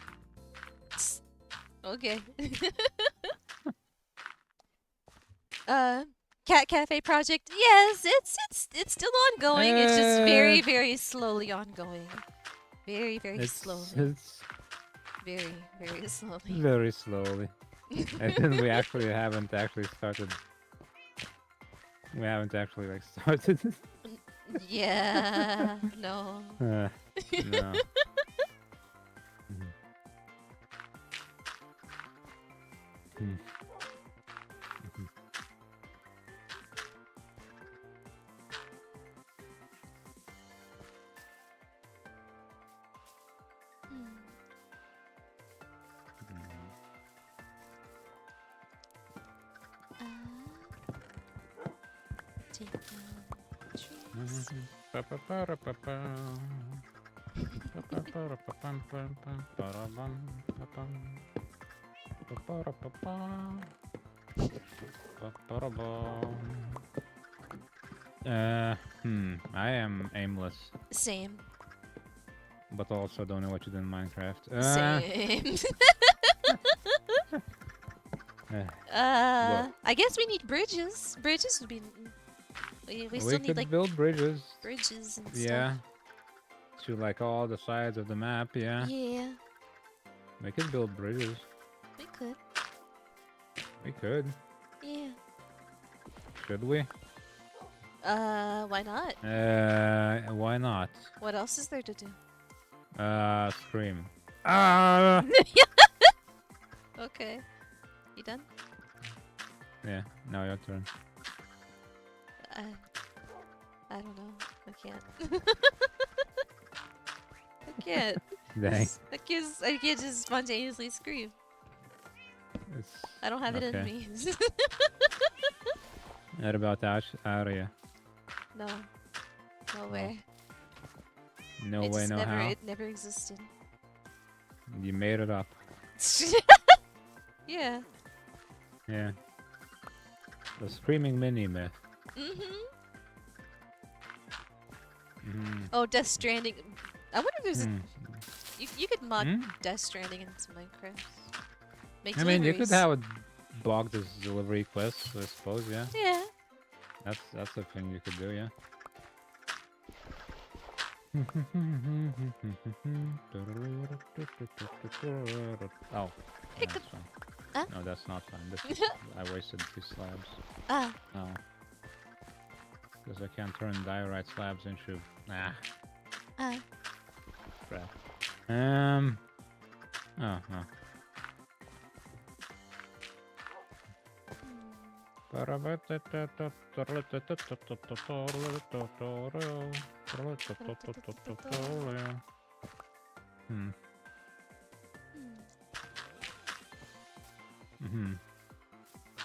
Okay. Cat Cafe project. Yes, it's still ongoing. It's just very slowly ongoing. Very slowly. It's Very slowly. very slowly. I think we actually haven't started. We haven't actually like started. Yeah. No. No. Take down trees. I am aimless. Same. but also don't know what you did in Minecraft. Same. What? I guess we need bridges. Bridges would be. We still need could like build bridges. bridges and Yeah. stuff. To like all the sides of the map. Yeah. Yeah, We could build bridges. we could. We could. Yeah. Should we? Why not? Why not? What else is there to do? Scream. Ah! Okay. You done? Yeah, now your turn. I don't know. I can't. I can't. Dang. I can't just spontaneously scream. It's I don't have it in okay. me. What about Aria? No. No way. No It way, just no never, how. It never existed. You made it up. Yeah. Yeah. The screaming mini myth. Oh, Death Stranding. I wonder if there's Hmm. you could mod Hmm? Death Stranding into Minecraft. Make I mean, you could deliveries. have a block this delivery quest, I suppose. Yeah. Yeah. That's a thing you could do. Yeah. Oh. Pick That's fine. Huh? No, that's not fine. I wasted 2 slabs. Ah. No. Because I can't turn diorite slabs into... Nah. Crap. Oh, no.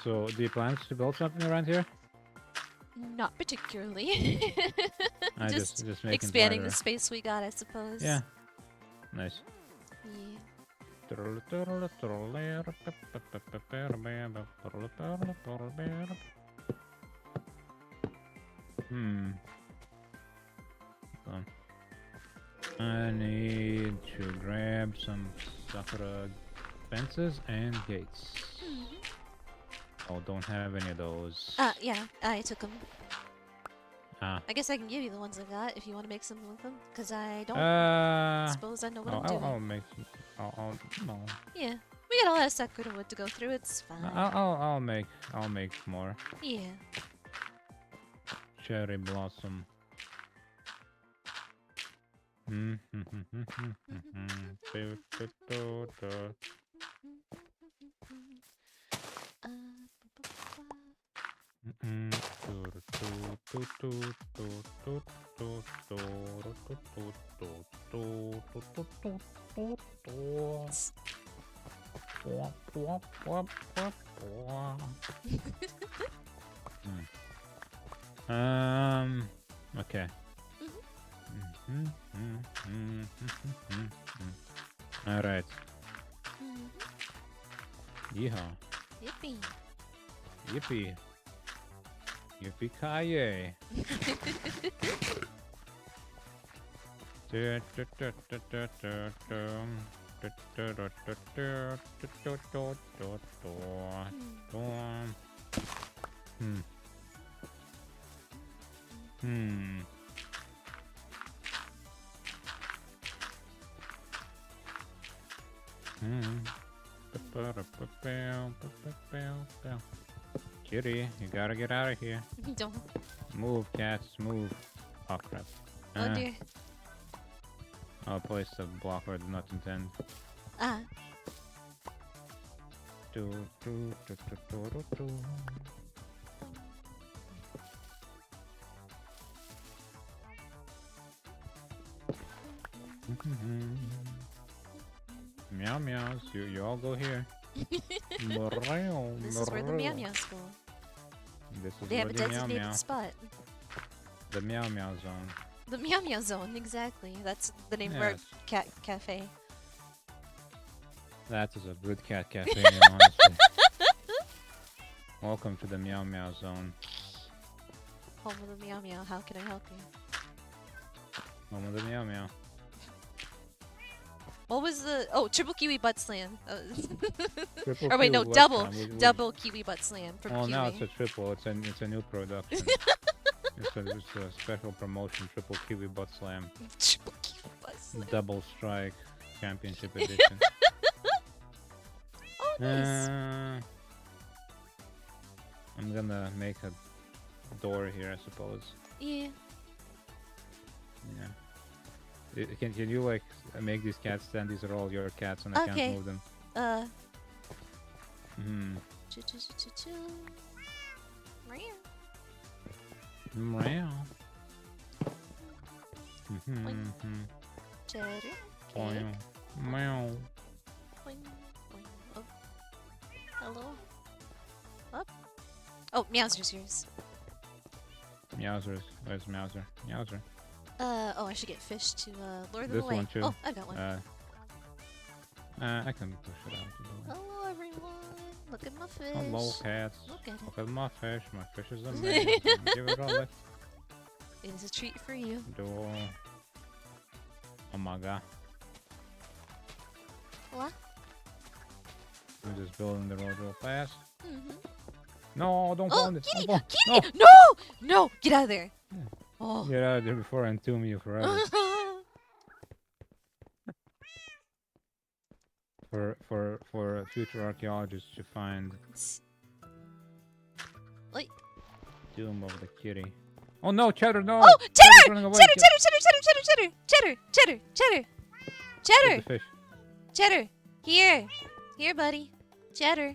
So, do you plan to build something around here? Not particularly. Just making expanding wider. the space we got, I suppose. Yeah. Nice. Yeah. I need to grab some Sakura fences and gates. Oh, don't have any of those. Yeah, I took them. Ah. I guess I can give you the ones I got if you want to make something with them, because I don't suppose I know what I'm doing. I'll make. No. Yeah, we got a lot of Sakura wood to go through. It's fine. I'll make more. Yeah. Cherry blossom. Okay. All right. Yeehaw. Yippee. Yippee. Yippee-ki-yay. Kitty, you gotta get out of here. Don't. Move, cats, move. Oh crap. Oh dear. I'll place the block where I did not intend. Meow meows, you all go here. This is where the meow meows go. This is They have a where the designated meow spot. The meow meow zone. The meow meow zone, exactly. That's the name of our Yes. cat cafe. That is a good cat cafe, honestly. Welcome to the meow meow zone. Home of the meow meow. How can I help you? Home of the meow meow. What was the... Oh, triple kiwi butt slam. Triple Or wait, no, kiwi double. webcam. Double kiwi butt slam from Well, kiwi. now it's a triple. It's a new production. it's a special promotion. Triple kiwi butt slam. Triple kiwi butt slam. Double strike championship edition. Oh, nice. I'm gonna make a door here, I suppose. Yeah. Yeah. Can you like make these cats stand? These are all your cats, and I can't move them. Meow. Cheddar. Meow. Oh. Hello. Up. Oh, Meowser's yours. Meowsers. Where's Meowser? Meowser. Oh, I should get fish to lure them This away. one too. Oh, I got one. I can push it out. Hello, everyone. Look at my fish. Hello, cats. Look at it. Look at my fish. My fish is amazing. Give it a lick. It is a treat for you. Oh my god. What? We're just building the road real fast. Mm-hmm. No, don't fall in this. Kitty! Don't fall. Kitty! No! No! Get out of there. Yeah. Oh. Get out of there before I entomb you forever. for future archaeologists to find Like. Doom of the kitty. Oh no, Cheddar, no! Oh, Cheddar! Running away. Cheddar, Cheddar! Get the fish. Cheddar! Here! Here, buddy. Cheddar.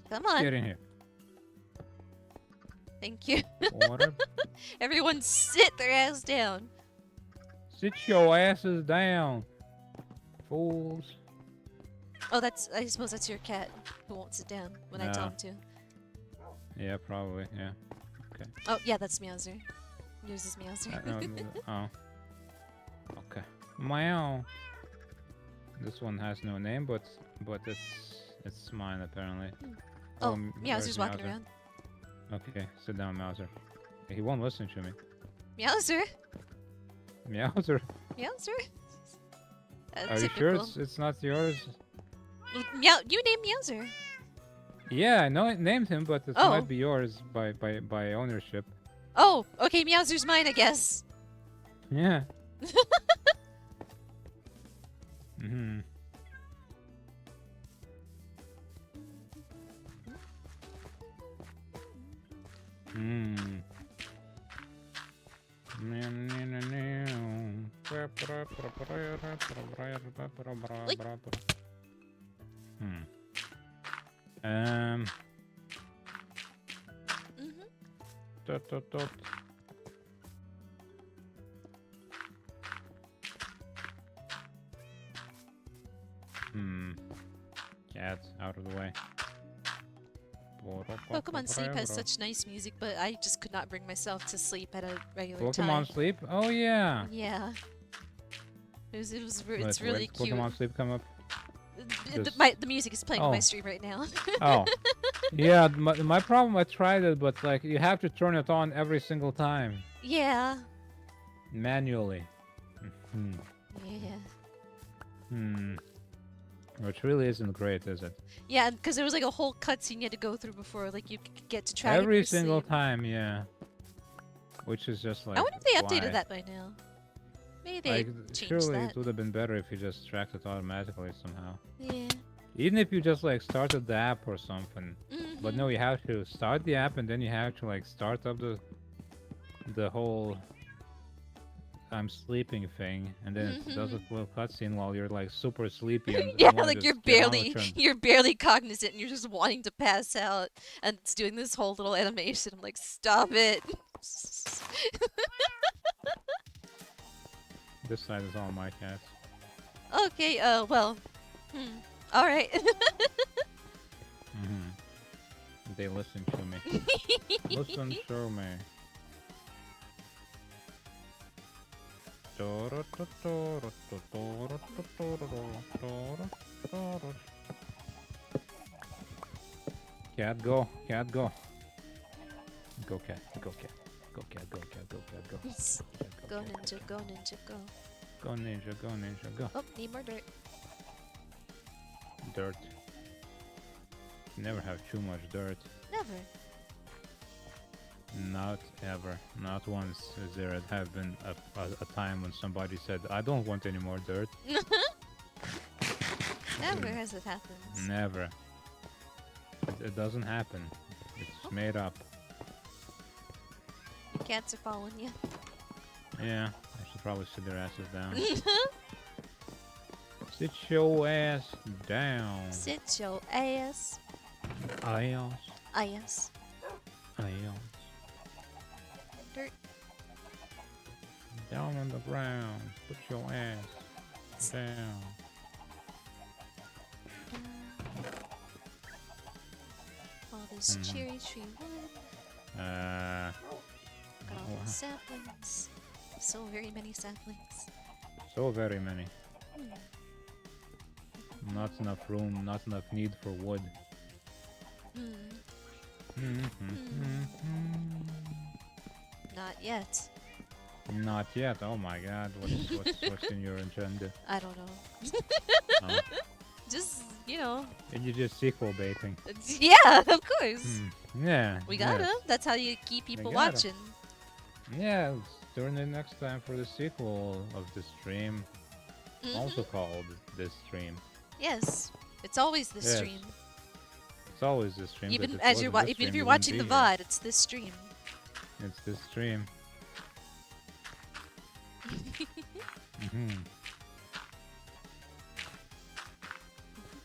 Come on. Get in here. Thank you. Water. Everyone sit their ass down. Sit your asses down, fools. Oh, I suppose that's your cat who won't sit down when I tell him to. Yeah, probably, yeah. Okay. Oh, yeah, that's Meowser. Yours is Meowser. Oh. Okay. Meow. This one has no name, but it's mine apparently. Oh, where's Meowser's walking around. Okay, sit down, Meowser. He won't listen to me. Meowser? Meowser? Meowser? Are you sure it's not yours? You named Meowser. Yeah, I know it named him, but it might be yours by ownership. Oh, okay, Meowser's mine, I guess. Yeah. Mm-hmm. Mm. Dot. Cats out of the way. Pokemon Sleep has such nice music, but I just could not bring myself to sleep at a regular time. Pokemon Sleep? Oh yeah. Yeah. It's really cute. Pokemon Sleep come up. The music is playing on my stream right now. Oh. Yeah, my problem, I tried it, but like you have to turn it on every single time. Yeah. Manually. Yeah. Which really isn't great, is it? Yeah, because there was like a whole cutscene you had to go through before like you could get to track every single time, yeah. Which is just like, I wonder if they updated that by now. Maybe they changed surely that. It would have been better if you just tracked it automatically somehow. Yeah. Even if you just like started the app or something. But no, you have to start the app and then you have to like start up the whole I'm sleeping thing, and then it does a little cutscene while you're like super sleepy. And yeah, like you're barely cognizant and you're just wanting to pass out, and it's doing this whole little animation. I'm like, stop it. This side is all my cats. Okay, well, all right. They listen to me. Listen to me. Cat, go. Cat, go. Go, cat. Go, cat. Go, cat. Go, cat. Go, cat. Go. Go, ninja. Go, ninja. Go. Go, ninja. Go, ninja. Go. Oh, need more dirt. dirt. You never have too much dirt. Never. Not ever. Not once is there have been a time when somebody said, I don't want any more dirt. Never has it happened. Never. It doesn't happen. It's made up. The cats are following you. Yeah, I should probably sit their asses down. Sit your ass down. Sit your ass. Ass. Ass. Ass. Dirt. Down on the ground. Put your ass down. All this cherry tree wood. Got all the saplings. So very many saplings. So very many. Not enough room, not enough need for wood. Not yet. Not yet. Oh my god, what's in your agenda? I don't know. Oh. Just, you know. And you're just sequel baiting. Yeah, of course. Yeah. We gotta. Yes. That's how you keep people gotta. watching. Yeah, tune in next time for the sequel of the stream. Also called this stream. Yes. It's always this Yes. stream. It's always this stream. Even if as it you're wasn't this even if stream, you're you wouldn't watching the be here. VOD, it's this stream. It's this stream.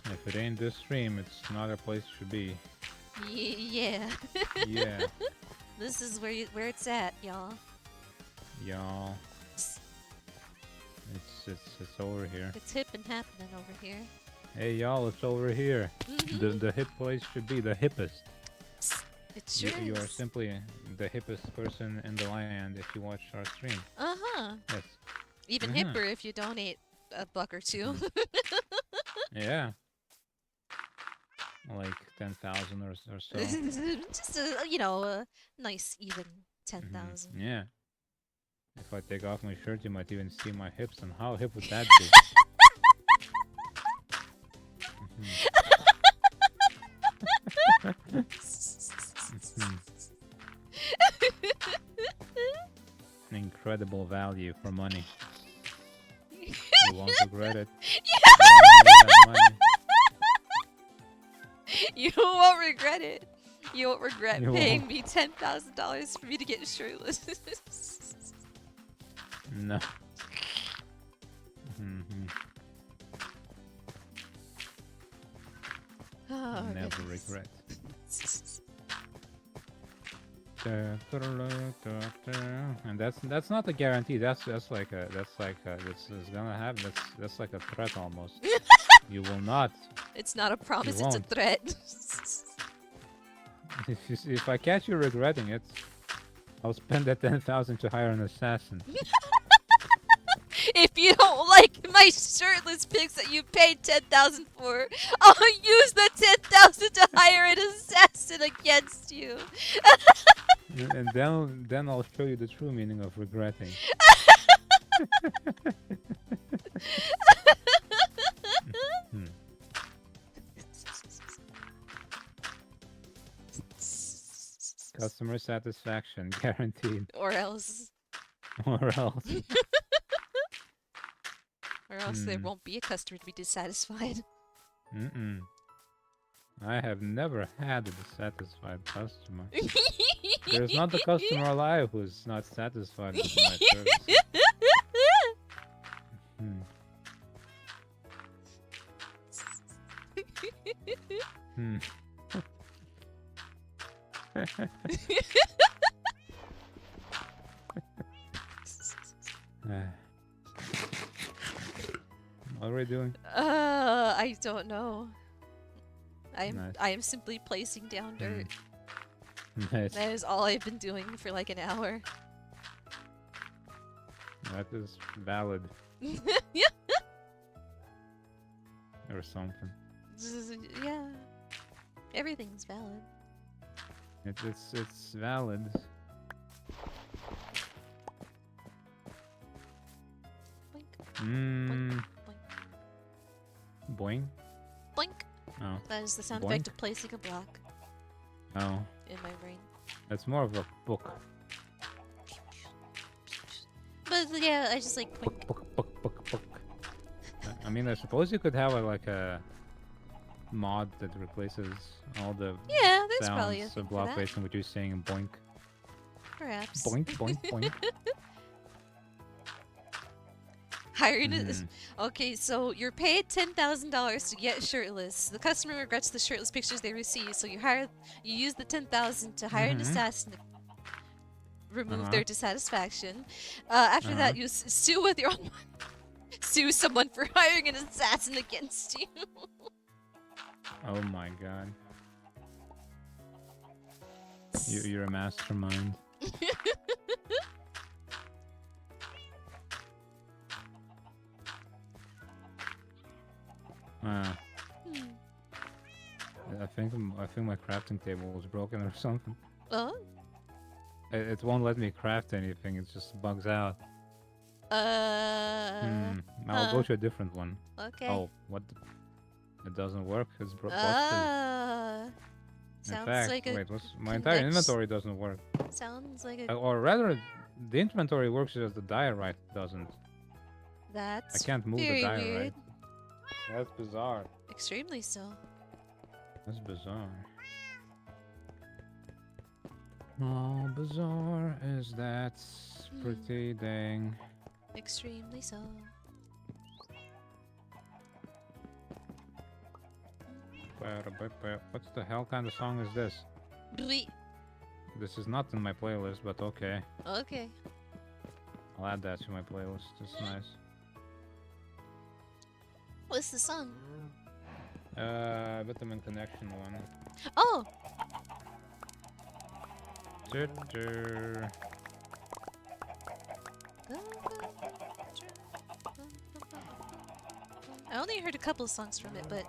If it ain't this stream, it's not a place to be. Yeah. Yeah, This is where it's at, y'all. y'all. It's over here. It's hip and happening over here. Hey y'all, it's over here. The hip place should be the hippest. It sure You are is. simply the hippest person in the land if you watch our stream. Yes. Even Mhm. hipper if you donate a buck or two. Yeah. Like 10,000 or so. Just a nice even 10,000. Yeah. If I take off my shirt, you might even see my hips, and how hip would that be? Incredible value for money. You won't regret it. You won't regret it. You won't regret You paying won't. me $10,000 for me to get shirtless. No. Oh, Never goodness. regret. And that's not a guarantee. That's like this is gonna happen. That's like a threat almost. You will not. It's not a promise, it's a won't. threat. If I catch you regretting it, I'll spend that 10,000 to hire an assassin. If you don't like my shirtless pics that you paid $10,000 for, I'll use the $10,000 to hire an assassin against you. And then I'll show you the true meaning of regretting. Customer satisfaction guaranteed. Or else. Or else. Or else there won't be a customer to be dissatisfied. I have never had a dissatisfied customer. There's not a customer alive who's not satisfied with my service. What are we doing? I don't know. Nice. I am simply placing down dirt. Nice. That is all I've been doing for like an hour. That is valid. Yeah. Or something. Yeah. Everything's valid. It's valid. Boink, Boing. boink, boink. Oh. That is the sound Boink? effect of placing a block Oh. in my brain. It's more of a book. But yeah, I just like point. Book. I mean, I suppose you could have like a mod that replaces all the Yeah, there's probably a sounds thing of for block that. placing, which you're saying boink. Perhaps. Boink. Hiring is okay. So you're paid $10,000 to get shirtless. The customer regrets the shirtless pictures they receive, so you use the 10,000 to hire an assassin to remove their dissatisfaction. After that, you sue with your own sue someone for hiring an assassin against you. Oh my god. You're a mastermind. I think my crafting table was broken or something. Oh. It won't let me craft anything. It just bugs out. I'll go to a different one. Okay. Oh, what? It doesn't work. It's busted. Sounds In fact, like a wait, my entire inventory doesn't work. Sounds like a. Or rather, the inventory works, just the diorite doesn't. That's I can't move very the diorite. weird. That's bizarre. Extremely so. That's bizarre. How bizarre is that? Pretty dang. Extremely so. What the hell kind of song is this? This is not in my playlist, but okay. Okay. I'll add that to my playlist. It's nice. What's the song? Vitamin Connection one. Oh! I only heard a couple songs from it, but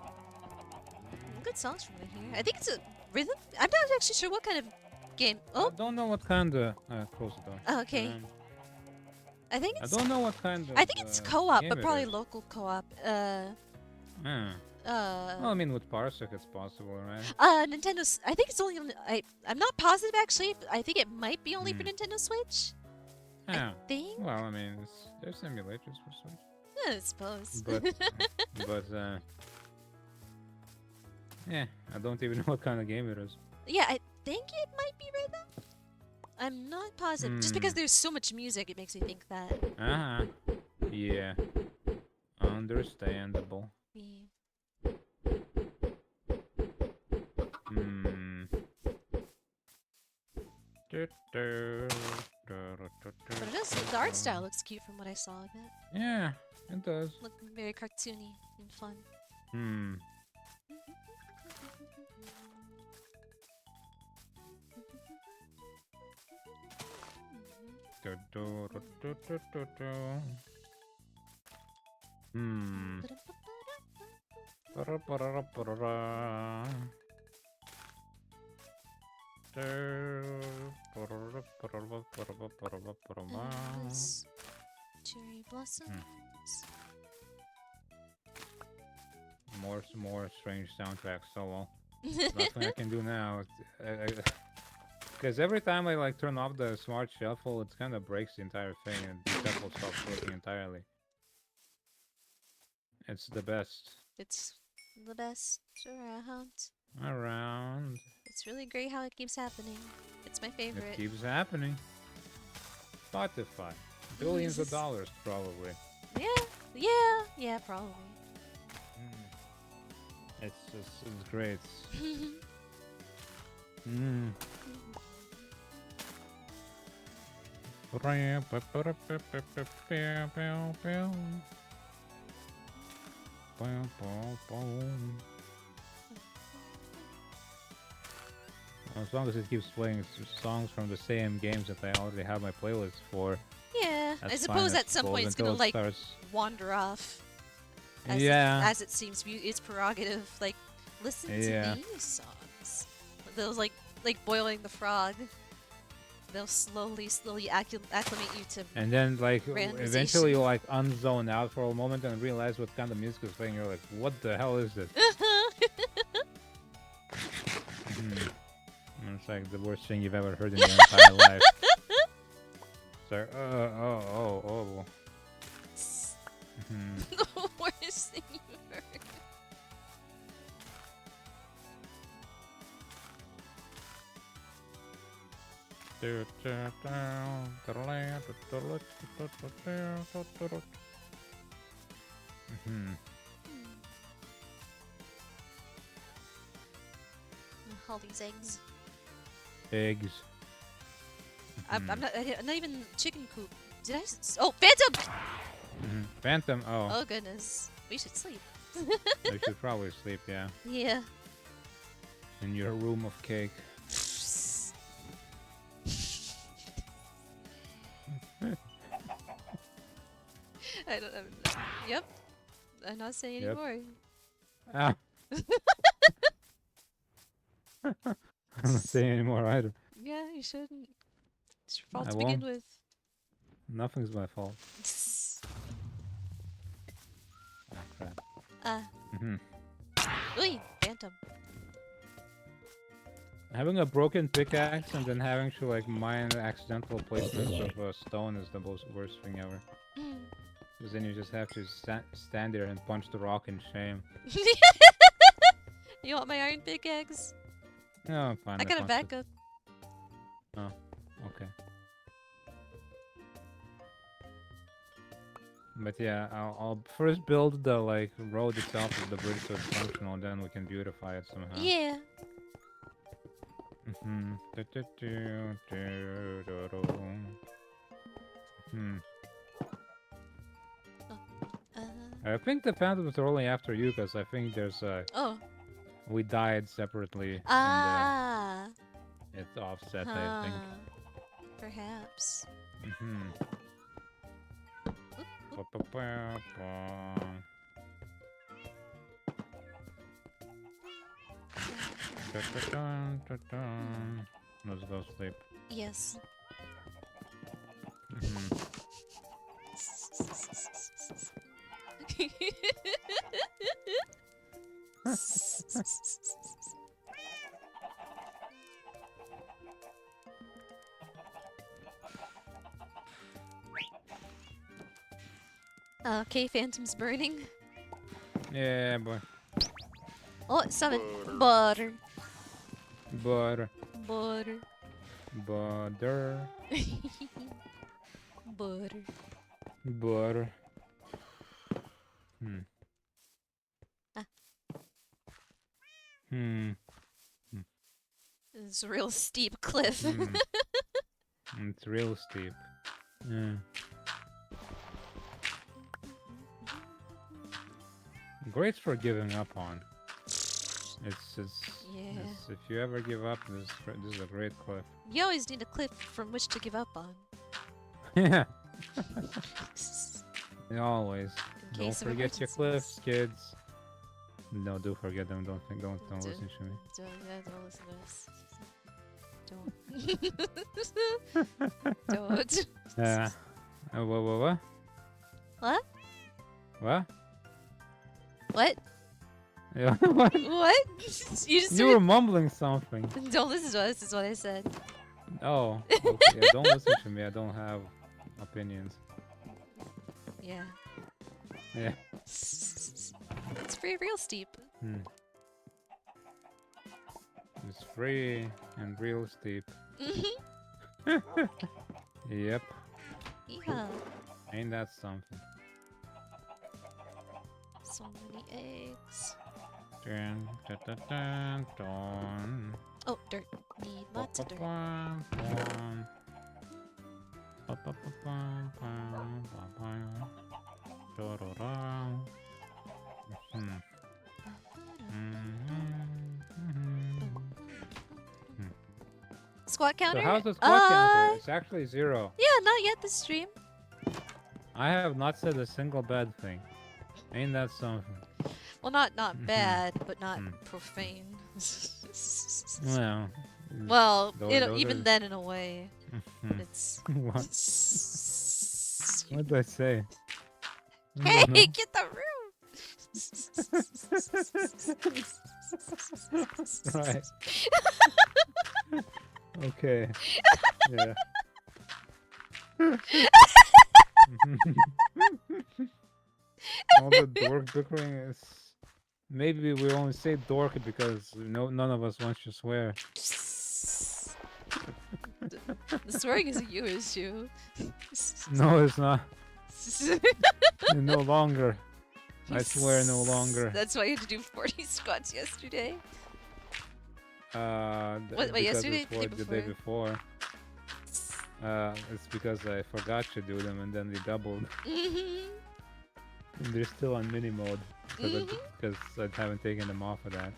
good songs from it here. I think it's a rhythm. I'm not actually sure what kind of game. Oh, I don't know what kind of. Close the door. oh okay. I think it's. I don't know what kind of. I think it's co-op, but probably is. local co-op. Well, I mean, with Parsec, it's possible, right? Nintendo's. I think it's only on. I'm not positive actually. But I think it might be only for Nintendo Switch. Yeah. I think. Well, I mean, there's simulators for Switch. Yeah, I suppose. But yeah, I don't even know what kind of game it is. Yeah, I think it might be rhythm. I'm not positive. Just because there's so much music, it makes me think that. Yeah. Understandable. Yeah. But it does. The art style looks cute from what I saw of it. Yeah, it does. Looking very cartoony and fun. Cherry blossoms. More strange soundtracks solo. Nothing I can do now. Because every time I like turn off the smart shuffle, it kind of breaks the entire thing and the shuffle stops working entirely. It's the best. It's the best around. It's really great how it keeps happening. It's my favorite. It keeps happening. Spotify. Billions of dollars, probably. Yeah, probably. It's great. As long as it keeps playing songs from the same games that I already have my playlist for. Yeah, I suppose at some point it's gonna like wander off. As it seems, it's prerogative. Like, listen to these songs. Those like boiling the frog. They'll slowly acclimate you to. And then like eventually you like unzone out for a moment and realize what kind of music is playing. You're like, what the hell is this? It's like the worst thing you've ever heard in your entire life. It's like, oh. The worst thing you've heard. All these eggs. Eggs. I'm not even chicken coop. Did I? Oh, Phantom! Phantom. Oh. Oh goodness, we should sleep. You should probably sleep. Yeah. Yeah. In your room of cake. I don't. Yep. I'm not saying Yep. anymore. Ah. I'm not saying anymore either. Yeah, you shouldn't. It's your fault I to begin won't. with. Nothing's my fault. Oh, crap. Ooh, Phantom. Having a broken pickaxe and then having to like mine accidental placements of a stone is the worst thing ever. Because then you just have to stand there and punch the rock in shame. You want my iron pickaxe? No, I'm fine. I got a punched it. backup. Oh, okay. But yeah, I'll first build the like road itself of the bridge so it's functional, and then we can beautify it somehow. Yeah. I think the phantoms are only after you because I think there's Oh. we died separately Ah. and it's offset. I think. Perhaps. Let's go sleep. Yes. Okay, Phantom's burning. Yeah, boy. Oh, summon. Butter. Butter. Butter. Butter. Butter. Butter. It's a real steep cliff. It's real steep. Yeah. Great for giving up on. It's if you ever give up, this is a great cliff. You always need a cliff from which to give up on. Yeah. Always. In Don't case of forget your emergencies. cliffs, kids. No, do forget them. Don't listen to me. Don't listen to us. Don't. Yeah. What? What? What? What? Yeah, what? What? You just You were mumbling something. Don't listen to us, is what I said. Oh, okay. Yeah, don't listen to me. I don't have opinions. Yeah. Yeah. It's pretty real steep. It's free and real steep. Yep. Yeah. Ain't that something? So many eggs. Dun, dun, dun, dun, dun. Oh, dirt. Need lots of dirt. Squat counter? So how's the squat counter? It's actually 0. Yeah, not yet this stream. I have not said a single bad thing. Ain't that something? Well, not bad, but not profane. Well. Well, those even are... then, in a way, it's. What? What did I say? Hey, get the room! Right. Okay. Yeah. All the dork bickering is. Maybe we only say dork because none of us wants to swear. The swearing is a you issue. No, it's not. No longer. I swear no longer. That's why you had to do 40 squats yesterday. Wait, Because yesterday? it's the day before. It's because I forgot to do them and then they doubled. And they're still on mini mode because I haven't taken them off of that.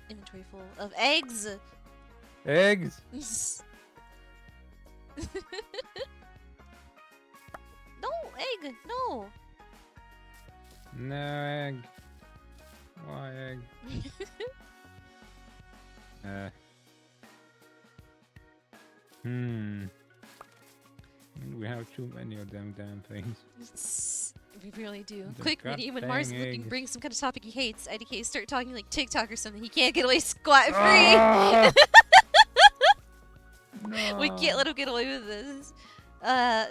Inventory full of eggs. Eggs. No egg. No. No egg. Why egg? We have too many of them damn things. We really do. The Quick, Minnie, when Mars is looking, eggs. bring some kind of topic he hates. IDK, start talking like TikTok or something. He can't get away squat free. No. We can't let him get away with this.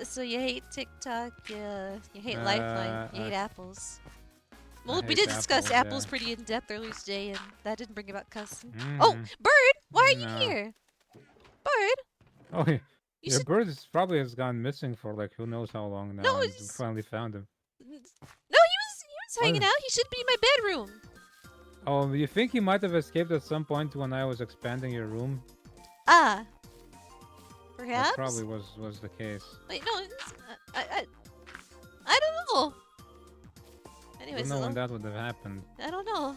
So you hate TikTok, you hate Lifeline, you hate apples. Well, we did discuss apples pretty in depth earlier today, and that didn't bring about cussing. Oh, Bird! Why are you here? Bird! Oh, yeah. You Your should... bird probably has gone missing for like who knows how long now. No, and we finally found him. No, he was hanging out. He should be in my bedroom. Oh, you think he might have escaped at some point when I was expanding your room? Ah. Perhaps? That probably was the case. Wait, no, I don't know. Anyways, I don't know when that would have happened. I don't know.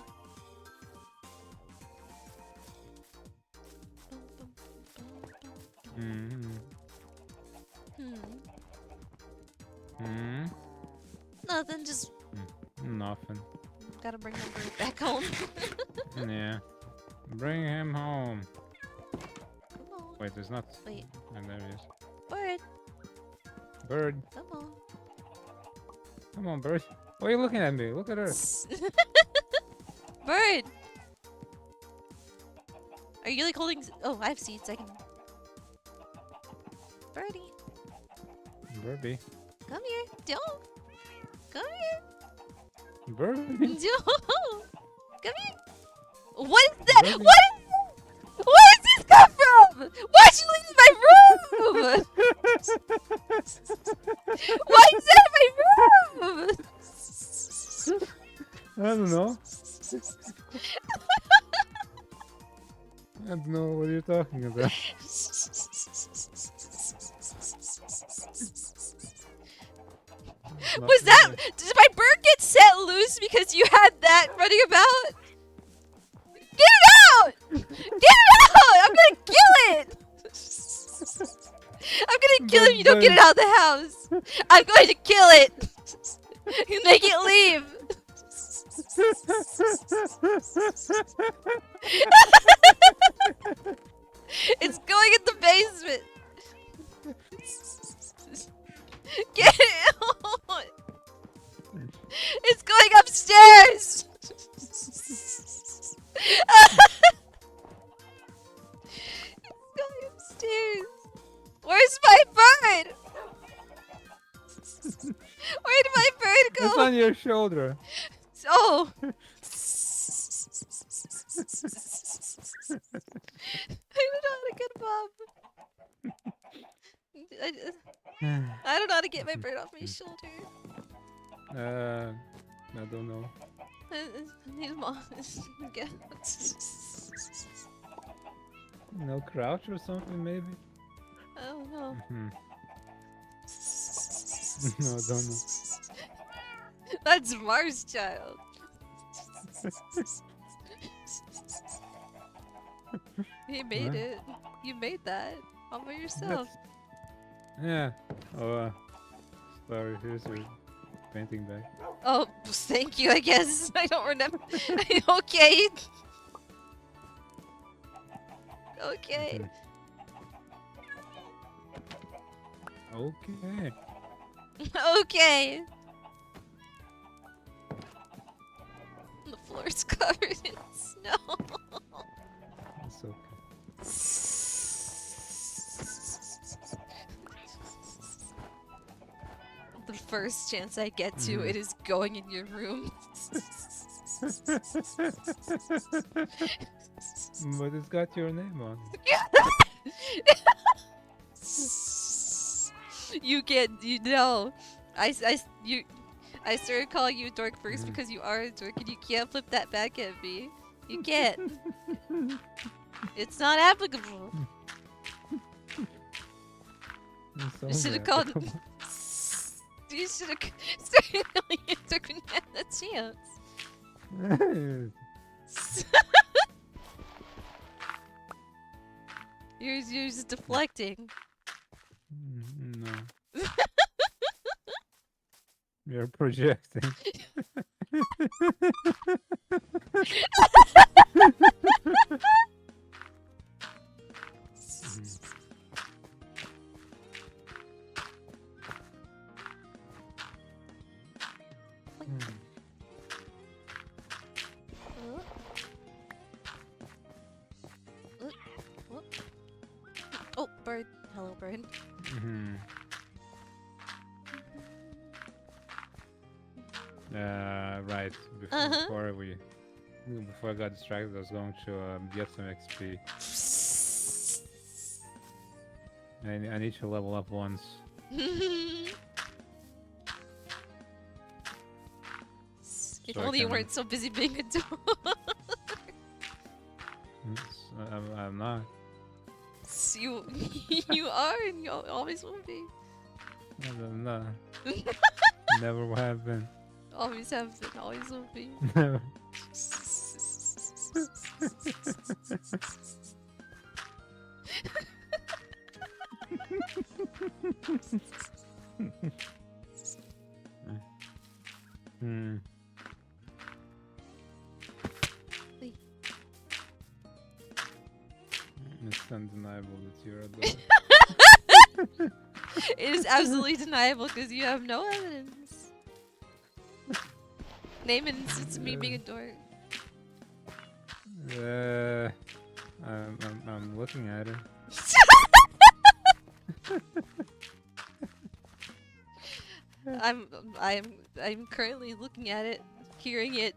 Nothing, just... Nothing. Gotta bring the bird back home. Yeah. Bring him home. Come on. Wait, there's not... Wait. Oh, there he is. Bird. Bird. Come on. Come on, bird. Why are you looking at me? Look at her. Bird! Are you like holding... Oh, I have seeds. I can... Birdie. Birdie. Come here. Don't. Come here. Birdie. Don't. Come here. What is that? Birdie. Where does this come from? Why'd you leave my room? Why is that in my room? I don't know. I don't know what you're talking about. Was that... Did my bird get set loose because you had that running about? Get it out! Get it out! I'm gonna kill it! I'm gonna kill it if you don't get it out of the house! I'm going to kill it! You make it leave! It's going in the basement! Get it out! It's going upstairs! It's going upstairs! Where's my bird? Where did my bird go? It's on your shoulder. Oh! I don't know how to get him up. I don't know how to get my bird off my shoulder. I don't know. I need mom. No crouch or something, maybe? I don't know. No, I don't know. That's Mars child. He made it. You made that all by yourself. Yeah. Oh, sorry. Here's your painting bag. Oh, thank you, I guess. I don't remember. Okay. Okay. Okay. Okay. The floor's covered in snow. It's okay. The first chance I get to, it is going in your room. But it's got your name on it. You can't. You know. I started calling you a dork first because you are a dork and you can't flip that back at me. You can't. It's not applicable. You should have called. You should have started calling it took a chance. You're just deflecting. No. You're projecting. Oh, bird. Hello, bird. Right. Before I got distracted, I was going to get some XP. I need to level up once. If only you weren't so busy being a dog. I'm not. You are, and you always will be. I'm not. Never have been. Always have been, always will be. Never. It's undeniable that you're a dog. It is absolutely deniable because you have no evidence. Name an instance of me being a dork. I'm looking at it. I'm currently looking at it, hearing it.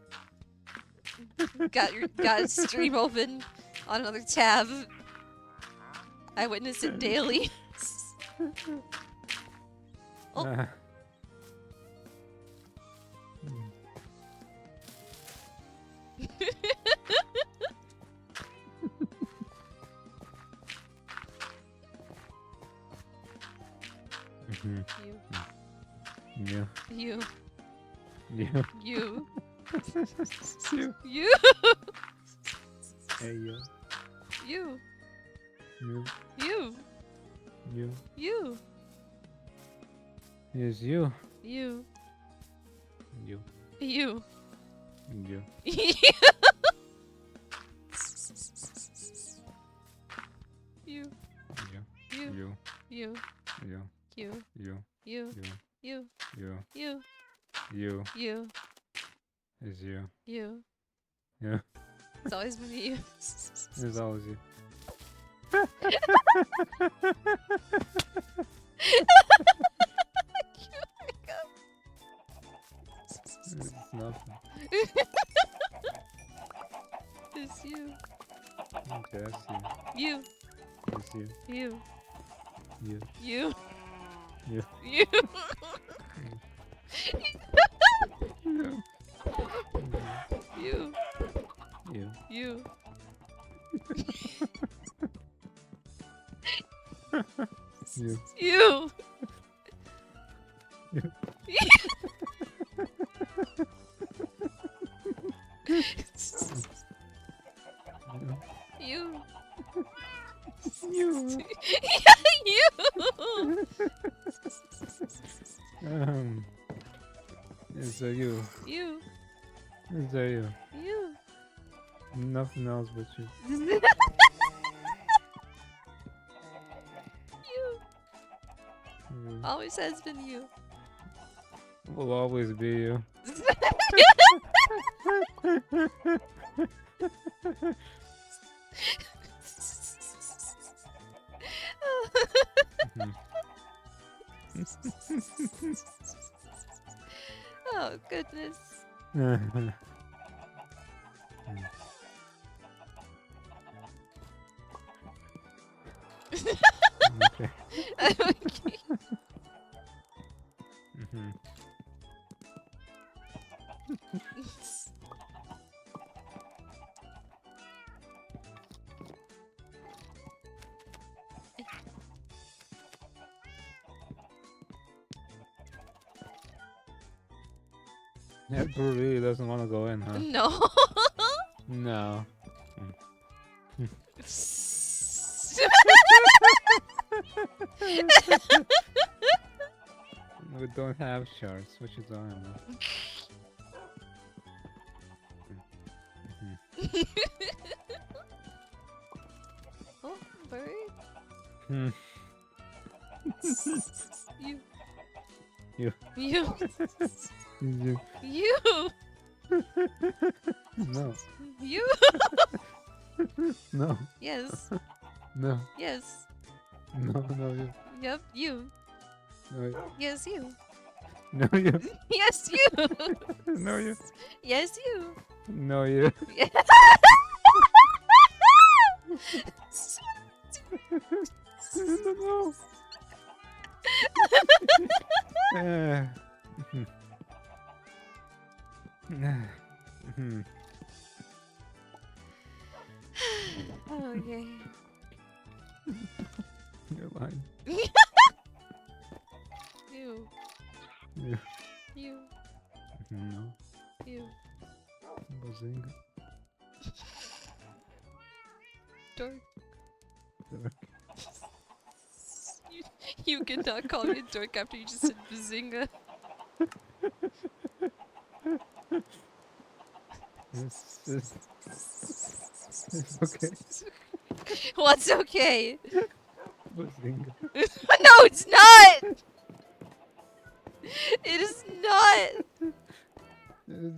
Got a stream open on another tab. I witness it daily. Oh. You. You. You. You. You. You. Hey, you. You. You. You. You. You. Yes, you. You. You. You. You. You. You. You. You. You. You. You. You. You. You. You. You. You. You. It's you. You. Yeah. It's always been you. It's always you. It's nothing. It's you. Okay, I see. You. It's you. You. You. You. You. You. You. You. You. You. You. You. You. You. You. It's a you. You. It's a you. You. Nothing else but you. You. You. Always has been you. Will always be you. Oh, goodness. Okay. Okay. That bird really doesn't want to go in, huh? No. No. We don't have sharks. What you talking about? Oh, bird. You. You. You. You. You. No. You. No. Yes. No. Yes. No. No. You. Yep. You. No. You. Yes, you. No. You. Yes, you. No. You. Yes, you. No. You. No. Okay. You're lying. You. You. You. No. You. Bazinga. Dork. Dork. You cannot call me a dork after you just said bazinga. It's okay. What's okay? Bazinga. No, it's not! It is not! No,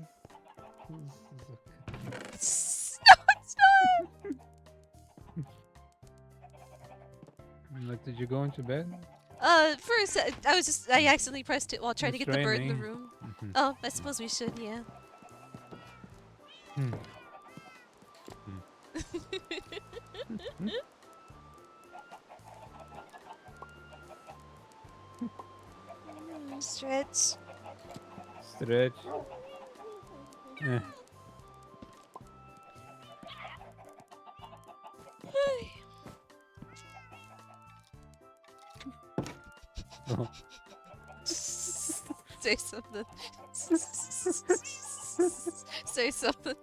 it's not! Like, did you go into bed? First, I accidentally pressed it while trying to get the bird in the Restraining. room. Oh, I suppose we should, yeah. Stretch. Stretch. Oh. Say something. Say something.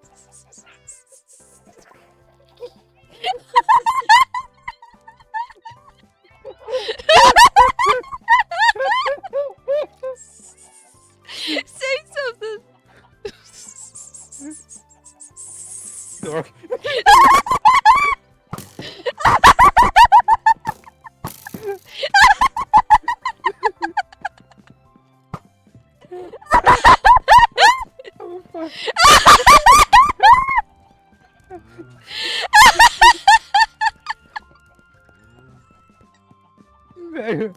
Say something. Dork. Oh, fuck. There.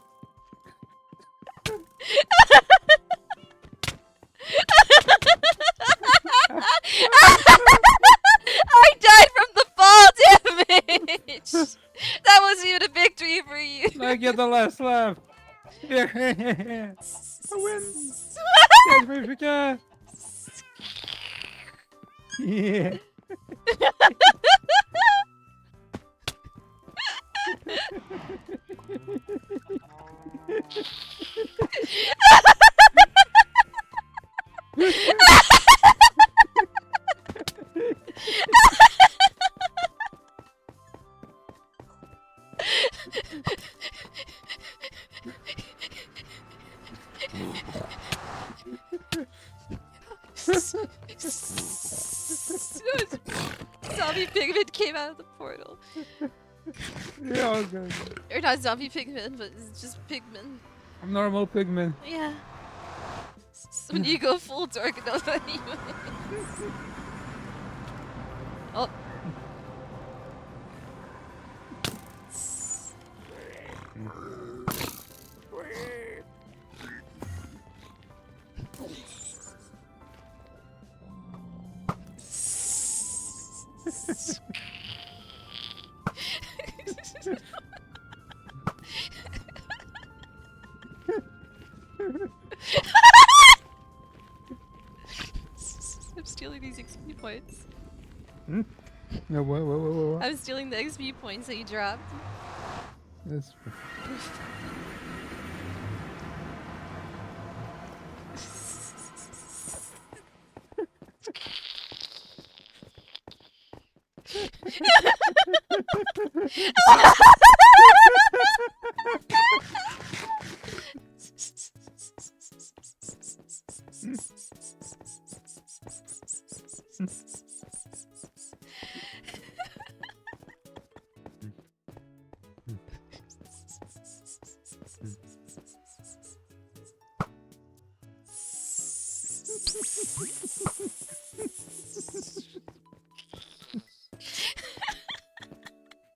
I died from the fall damage! That wasn't even a victory for you! I get the last laugh. Yeah. I win. Yes, we can. Yeah. Zombie pigment came out of the portal. Yeah, okay. Or not zombie pigment, but it's just pigment. I'm normal pigman. Yeah. So when you go full dark enough anyway. Oh. I'm stealing these XP points. Hmm? No, what? I'm stealing the XP points that you dropped. That's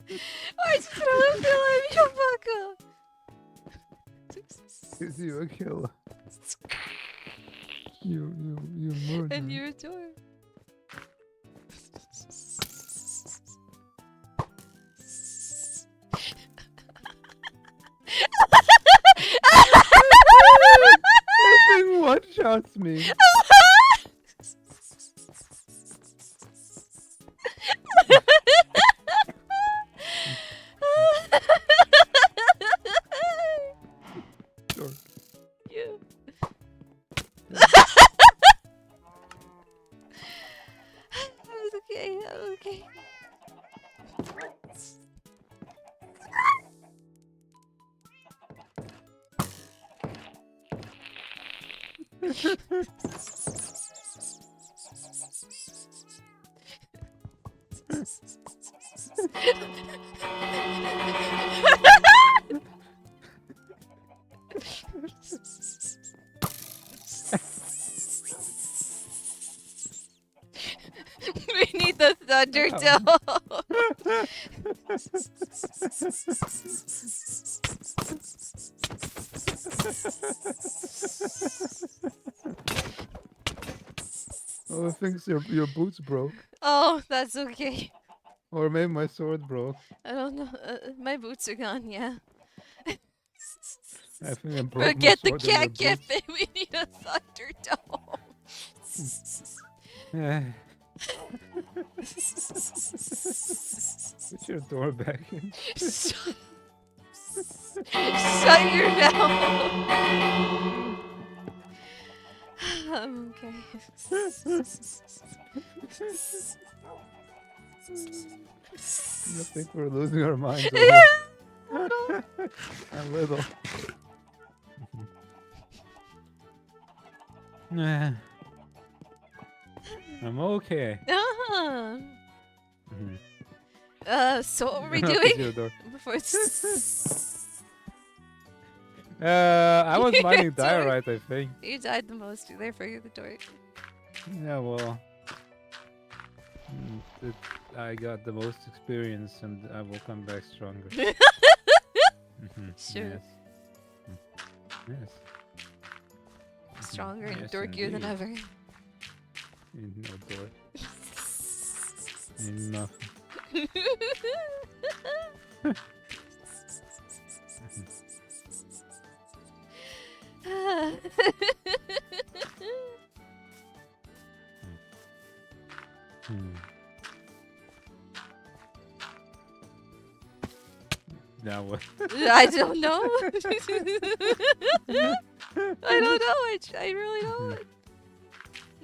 Why did you feel like you fucker? Is you a killer? You murder. And you're a door. That thing one-shots me. Sure. Yeah. Okay, okay. We need the Thunderdome. Oh, I think your boots broke. Oh, that's okay. Or maybe my sword broke. I don't know. My boots are gone, yeah. I think I broke my Forget the sword in your cat boots. cafe. We need a Thunderdome. Yeah. Put your door back in. Shut your mouth. I'm okay. I think we're losing our minds. Yeah, A little. Nah. I'm okay. Uh-huh. So what were we I'll put doing? your door. Before I was Your mining door. diorite, I think. You died the most, therefore you're the dork. Yeah, well. I got the most experience and I will come back stronger. Sure. Yes. Yes. Stronger and Yes, dorkier than indeed. ever. No door. Nothing. Now what? I don't know. I don't know. I really don't.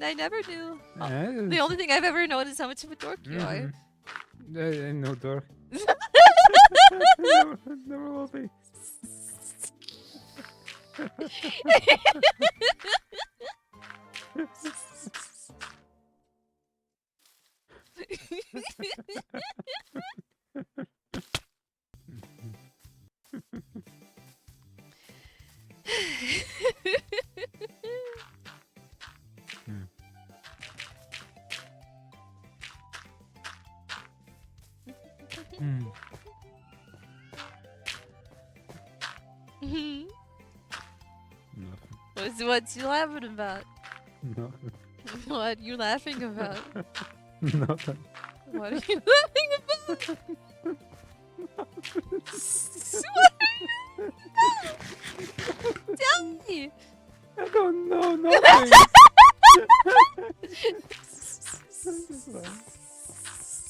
I never do. The only thing I've ever known is how much of a dork you are. I ain't no dork. Never will be. Nothing. What's you laughing about? Nothing. What you laughing about? Nothing. What are you laughing about? What are you? Tell me. I don't know nothing.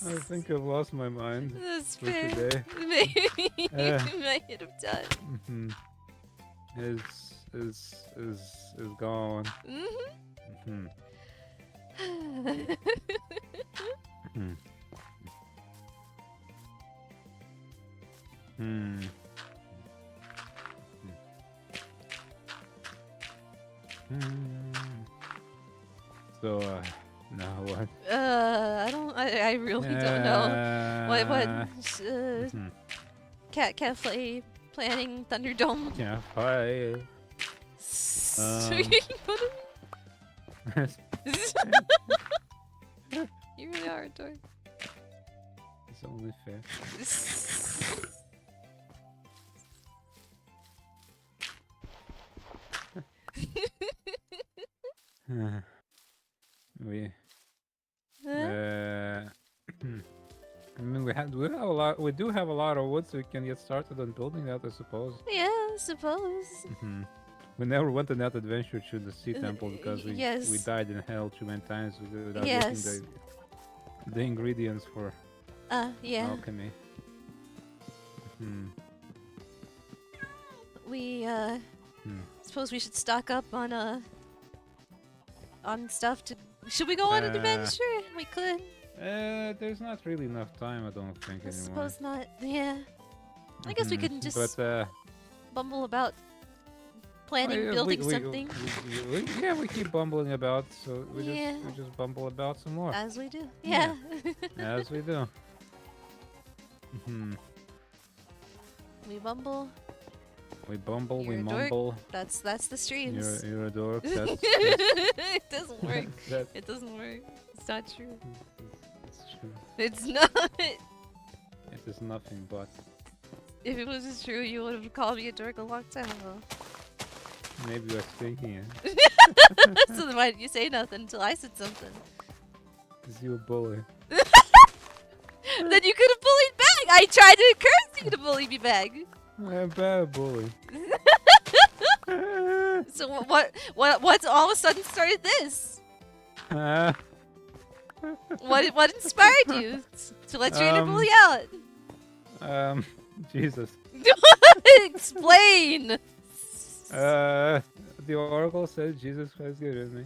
I think I've lost my mind. That's for fair. today. Maybe you might have done. Is gone. So, now what? I really don't know. What, Cat Cafe planning Thunderdome? Yeah, hi. Are you making fun of me? You really are a dork. It's only fair. I mean, we do have a lot of wood, so we can get started on building that, I suppose. Yeah, I suppose. We never went on that adventure to the sea temple because we died in hell too many times without getting the ingredients for alchemy. We suppose we should stock up on stuff to. Should we go on an adventure? We could. There's not really enough time, I don't think, I anymore. suppose not. Yeah. I guess we can just bumble about planning, building something. We keep bumbling about, so we just bumble about some more. As we do. Yeah. As we do. We bumble. We bumble, You're we a dork. mumble. That's the streams. You're a dork. That's It doesn't work. That, It doesn't work. It's not true. it's true. It's not. It is nothing but. If it was true, you would have called me a dork a long time ago. Maybe I was thinking it. So then why didn't you say nothing until I said something? Is you a bully? Then you could have bullied back. I tried to encourage you to bully me back. I'm a bad bully. So what's all of a sudden started this? What inspired you to let your inner bully out? Jesus. Explain. The oracle says Jesus Christ gives me.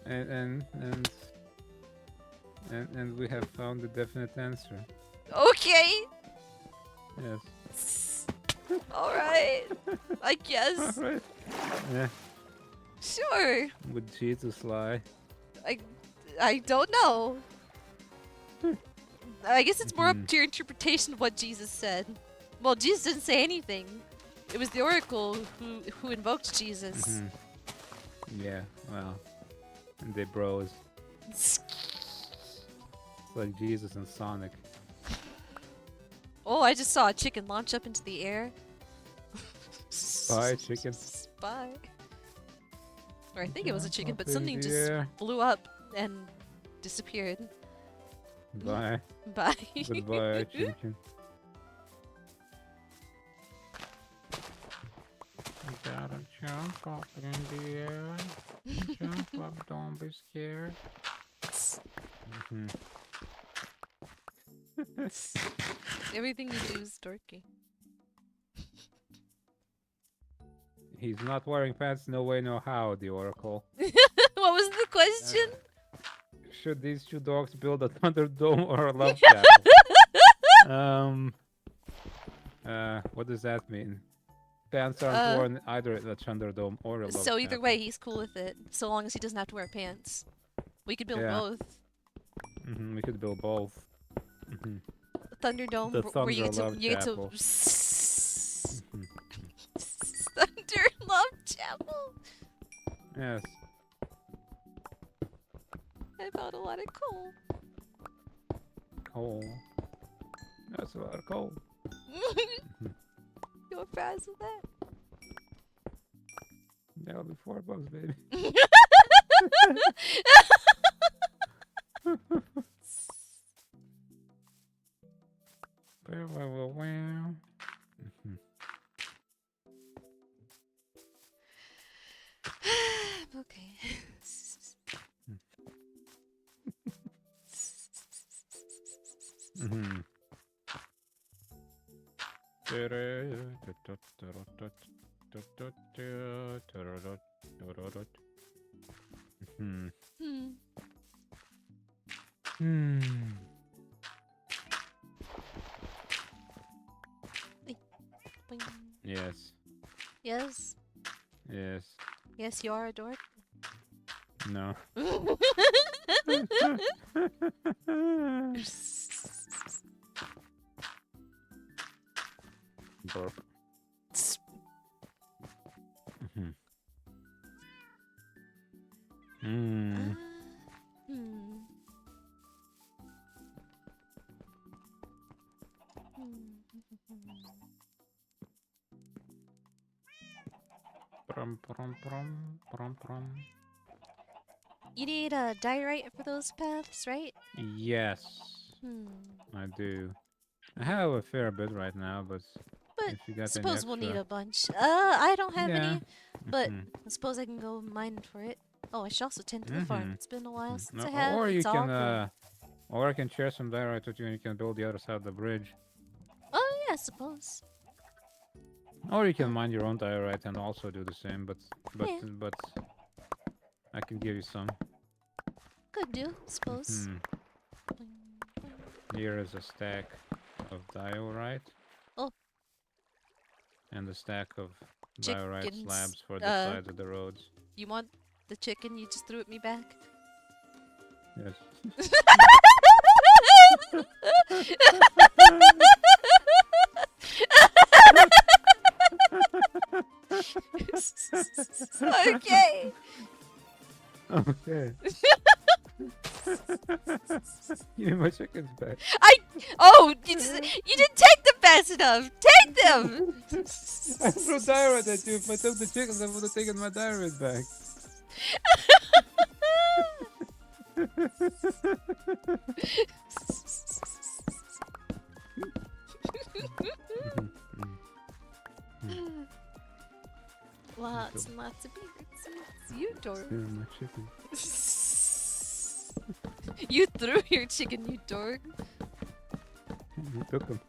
And we have found the definite answer. Okay. Yes. All right. I guess. All right. Yeah. Sure. Would Jesus lie? I don't know. I guess it's more up to your interpretation of what Jesus said. Well, Jesus didn't say anything. It was the oracle who invoked Jesus. Yeah, well, and they bros. It's like Jesus and Sonic. Oh, I just saw a chicken launch up into the air. Spy chicken. Spy. Or I think it was a chicken, but something just blew up and disappeared. Bye. Bye. Goodbye, chicken. You gotta jump up in the air. Jump up, don't be scared. Mhm. Everything you do is dorky. He's not wearing pants, no way, no how, the Oracle. What was the question? Should these two dogs build a Thunderdome or a love chapel? What does that mean? Pants aren't worn either at the Thunderdome or a love So either chapel. way, he's cool with it, so long as he doesn't have to wear pants. We could build both. We could build both. Thunderdome, The where you Thunder get to Love Thunder Love Chapel. Yes. I found a lot of coal. Coal. That's a lot of coal. You want fries with that? That'll be $4, baby. Okay. Yes. Yes. Yes. Yes, you are a dork. No. Burp. You need a diorite for those paths, right? Yes. I do. I have a fair bit right now, but if you got any suppose extra... we'll need a bunch. I don't have Yeah. any, but I suppose I can go mine for it. Oh, I should also tend to the farm. It's been a while since I have. Or you it's can, or I can share some diorite with you and you can build the other side of the bridge. Oh yeah, I suppose. Or you can mine your own diorite and also do the same, but I can give you some. Could do, suppose. Here is a stack of diorite. Oh. And a stack of diorite slabs for the sides of the roads. You want the chicken you just threw at me back? Yes. Okay. Okay. Give me my chickens back. Oh, you didn't take them fast enough. Take them. I threw diorite at you. If I took the chickens, I would have taken my diorite back. Lots and lots of beaver seeds. You dork. My chicken. You threw your chicken, you dork. You took them.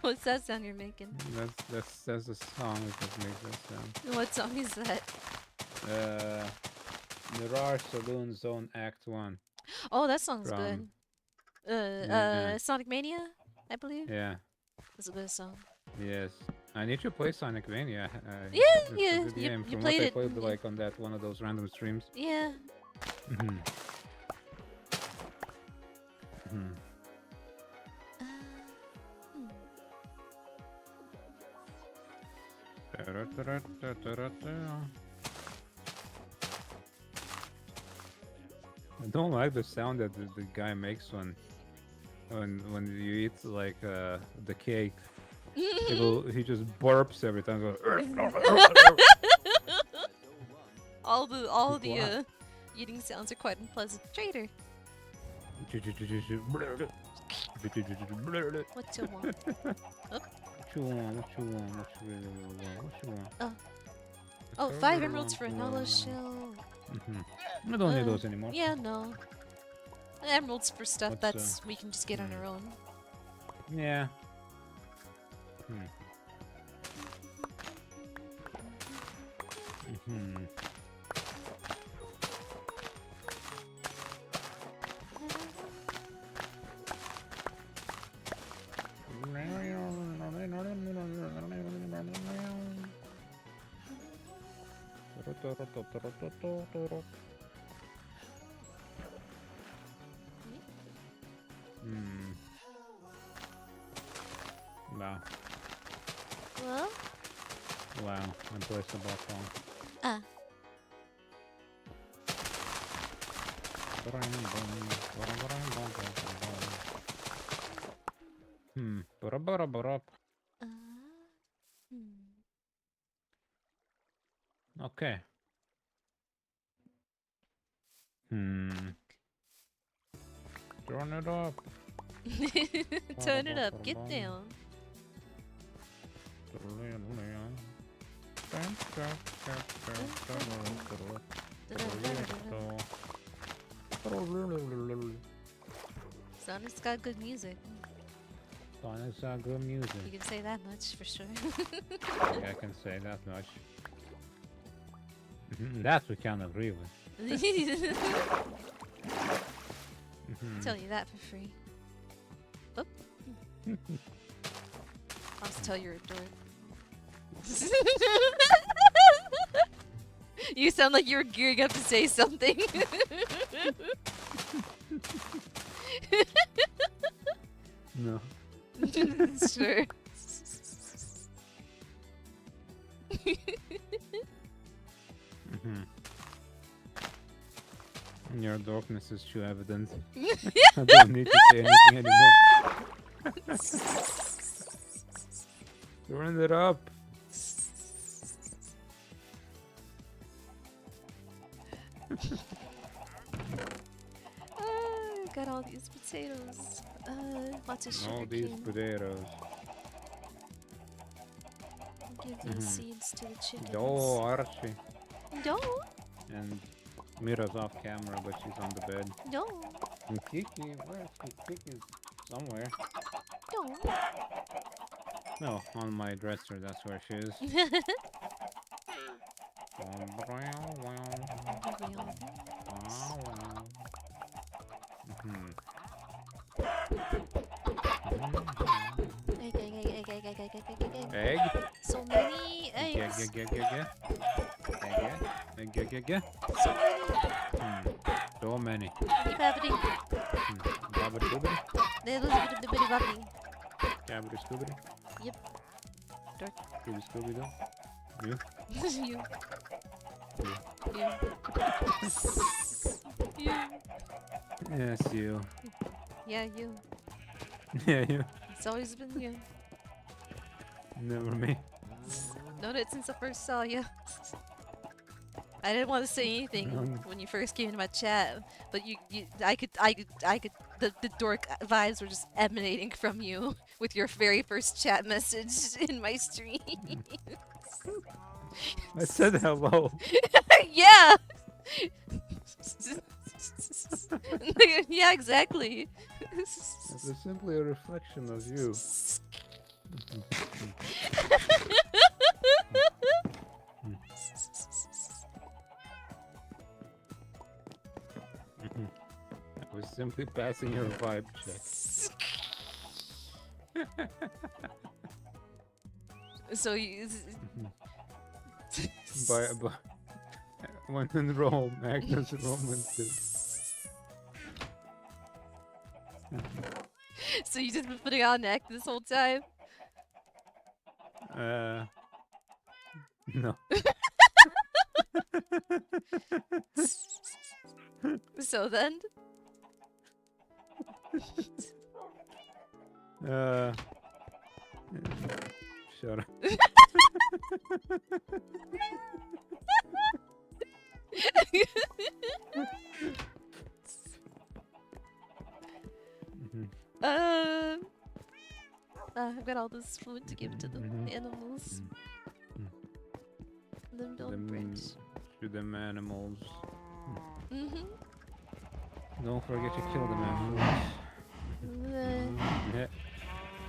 What's that sound you're making? That's the song that makes that sound. What song is that? Mirage Saloon Zone Act 1. Oh, that song's good. Sonic Mania, I believe. Yeah. That's a good song. Yes. I need to play Sonic Mania. Yeah. You played it. I played like on that one of those random streams. Yeah. I don't like the sound that the guy makes when when you eat like the cake, he just burps every time. all the eating sounds are quite unpleasant. Trader, what you want? Oh, 5 emeralds for a Nala shell. I don't need those anymore. Yeah, no. Emeralds for stuff that's we can just get on our own. Yeah. Wow. Well? Wow, unplaceable phone. Okay. Turn it up. Turn it up, get down. Sonic's got good music. Sonic's got good music. You can say that much for sure. Yeah, I can say that much. That we can agree with. Tell you that for free. Oh. I'll just tell you're a dork. You sound like you were gearing up to say something. No. Sure. Your darkness is too evident. I don't need to say anything anymore. Turn it up. Got all these potatoes. Lots of sugar All these cane. potatoes. Give these seeds to the chickens. Oh, Archie. No. And Mira's off camera, but she's on the bed. No. And Kiki, where's Kiki's somewhere? No. No, on my dresser, that's where she is. Egg? So many eggs. So many. So many. Babbity. Babbity boobity? Bibbidi bobbidi. Gabbity scoobity? Yep. Dork. Scooby Scooby Doo? You? You. You. You. You. Yes, you. Yeah, you. Yeah, you. It's always been you. Never me. Known it since I first saw you. I didn't want to say anything when you first came into my chat, but I could, the dork vibes were just emanating from you with your very first chat message in my stream. I said hello. Yeah. Yeah, exactly. It's simply a reflection of you. I was simply passing your vibe check. So you. by when in Rome, act as Romans do. So you just been putting on an act this whole time? No. So then? Uh, shut up. I've got all this food to give to the animals. Then build a bridge. To them animals. Mm-hmm. Don't forget to kill them animals. Yeah.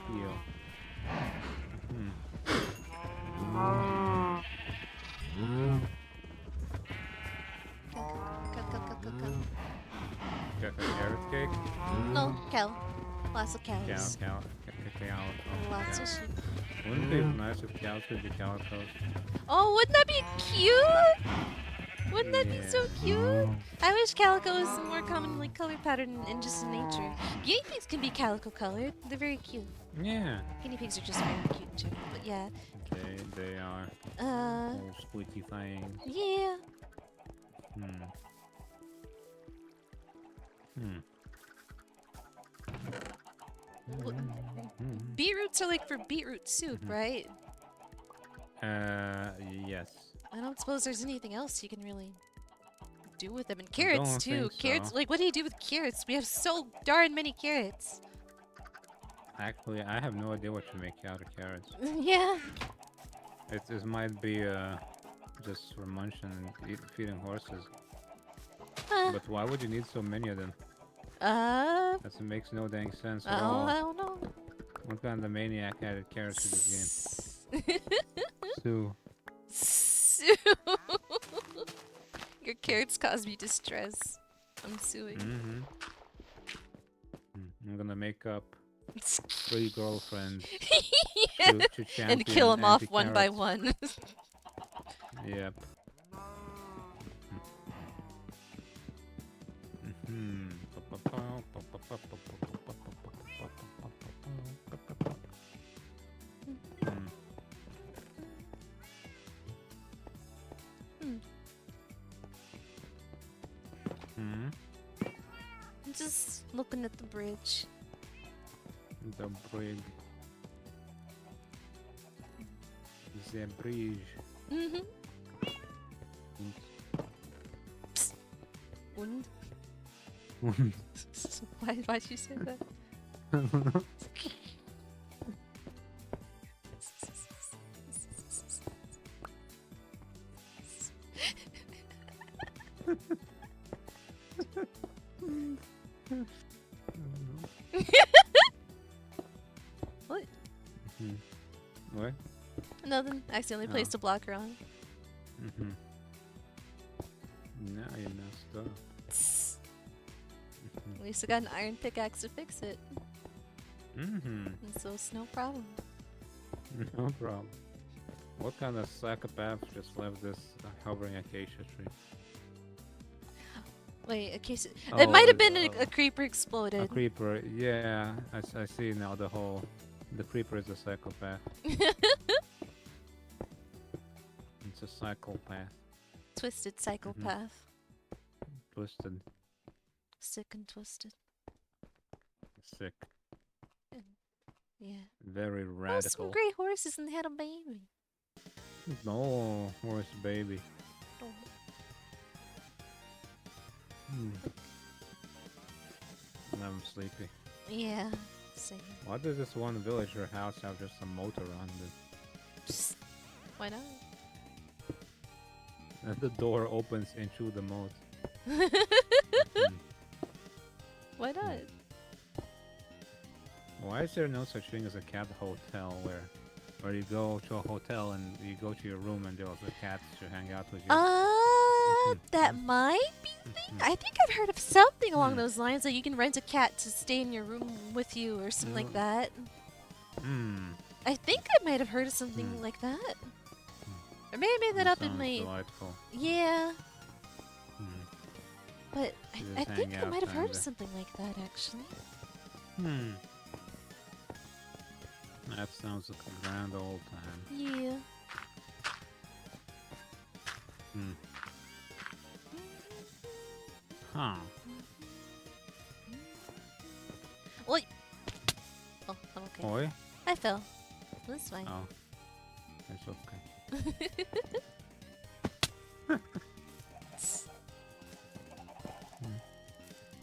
Heal. Got a carrot cake? No, cow. Lots of cows. Cow. Lots of sheep. Wouldn't it be nice if cows could be calicos? Oh, wouldn't that be cute? Wouldn't that be so cute? I wish calico was more commonly color patterned in just in nature. Guinea pigs can be calico colored. They're very cute. Yeah. Guinea pigs are just very cute in general, but yeah. They are. All squeaky things. Yeah. Beetroots are like for beetroot soup, right? Yes. I don't suppose there's anything else you can really do with them. And carrots too. So. Carrots, like what do you do with carrots? We have so darn many carrots. Actually, I have no idea what to make out of carrots. Yeah. It might be just for munching and feeding horses. But why would you need so many of them? That makes no dang sense at all. I don't know. What kind of maniac added carrots to this game? Sue. Sue. Your carrots cause me distress. I'm suing. I'm gonna make up 3 girlfriends yeah. to champion and kill them off one by carrots. one. Yep. I'm just looking at the bridge. The bridge. The bridge. Psst. Und? Why'd you say that? What? What? Nothing. Accidentally placed a blocker on. Now you messed up. At least I got an iron pickaxe to fix it. And so it's no problem. No problem. What kind of psychopath just left this hovering acacia tree? Wait, acacia. It might have been a creeper exploded. A creeper, yeah. I see now the creeper is a psychopath. It's a psychopath. Twisted psychopath. Twisted. Sick and twisted. Sick. Yeah. Very Oh, radical. some gray horses and they had a baby. No, horse baby. Oh. I'm sleepy. Yeah, same. Why does this one villager house have just a moat around it? Psst. Why not? And the door opens into the moat. Why not? Why is there no such thing as a cat hotel where you go to a hotel and you go to your room and there's a cat to hang out with you? That might be a thing. I think I've heard of something along those lines, like you can rent a cat to stay in your room with you or something like that. I think I might have heard of something like that. Or maybe I made that up in my... Delightful. Yeah. But I just think hang I out might have heard of kinda. something like that, actually. That sounds like a grand old time. Yeah. Huh. Well, oh, okay. Oi? I fell. That's fine. Oh. It's okay.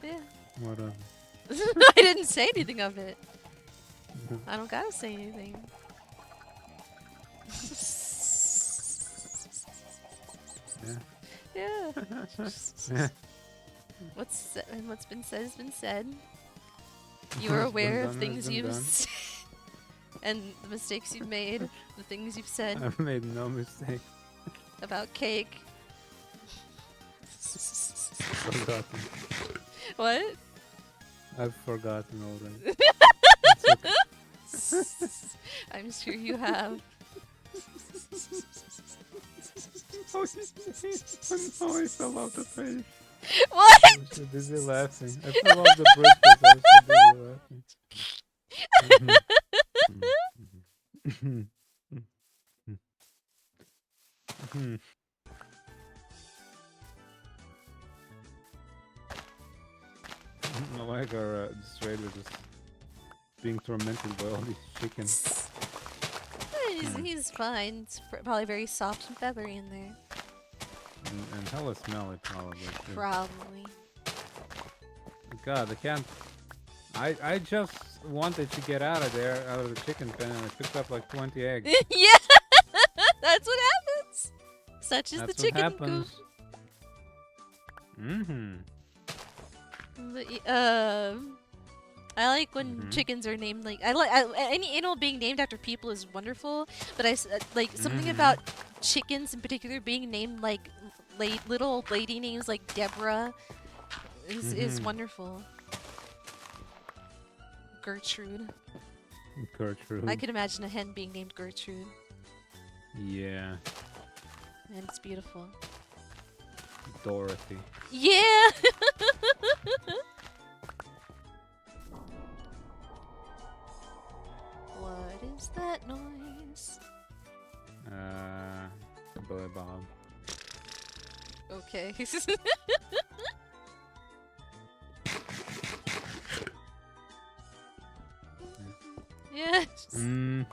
Yeah. Whatever. I didn't say anything of it. I don't gotta say anything. Yeah. Yeah. What's been said has been said. You are What's been aware of done has things been you've done. and the mistakes you've made, the things you've said I've made no mistake. about cake. Forgotten. What? I've forgotten already. It's okay. I'm sure you have. Oh, no, I fell off the page. What? I was so busy laughing. I fell off the bridge because I was so busy laughing. I like our Australia just being tormented by all these chickens. He's fine. It's probably very soft and feathery in there. And hella smelly, probably. Too. Probably. God, I can't. I just wanted to get out of there, out of the chicken pen, and I picked up like 20 eggs. Yeah! That's what happens! Such is That's the chicken what happens. coop. Mm-hmm. I like when chickens are named like any animal being named after people is wonderful, but like something about chickens in particular being named like little old lady names like Deborah is wonderful. Gertrude. Gertrude. I could imagine a hen being named Gertrude, Yeah. and it's beautiful. Dorothy. Yeah. What is that noise? Billy Bob. Okay. Yeah. Mm.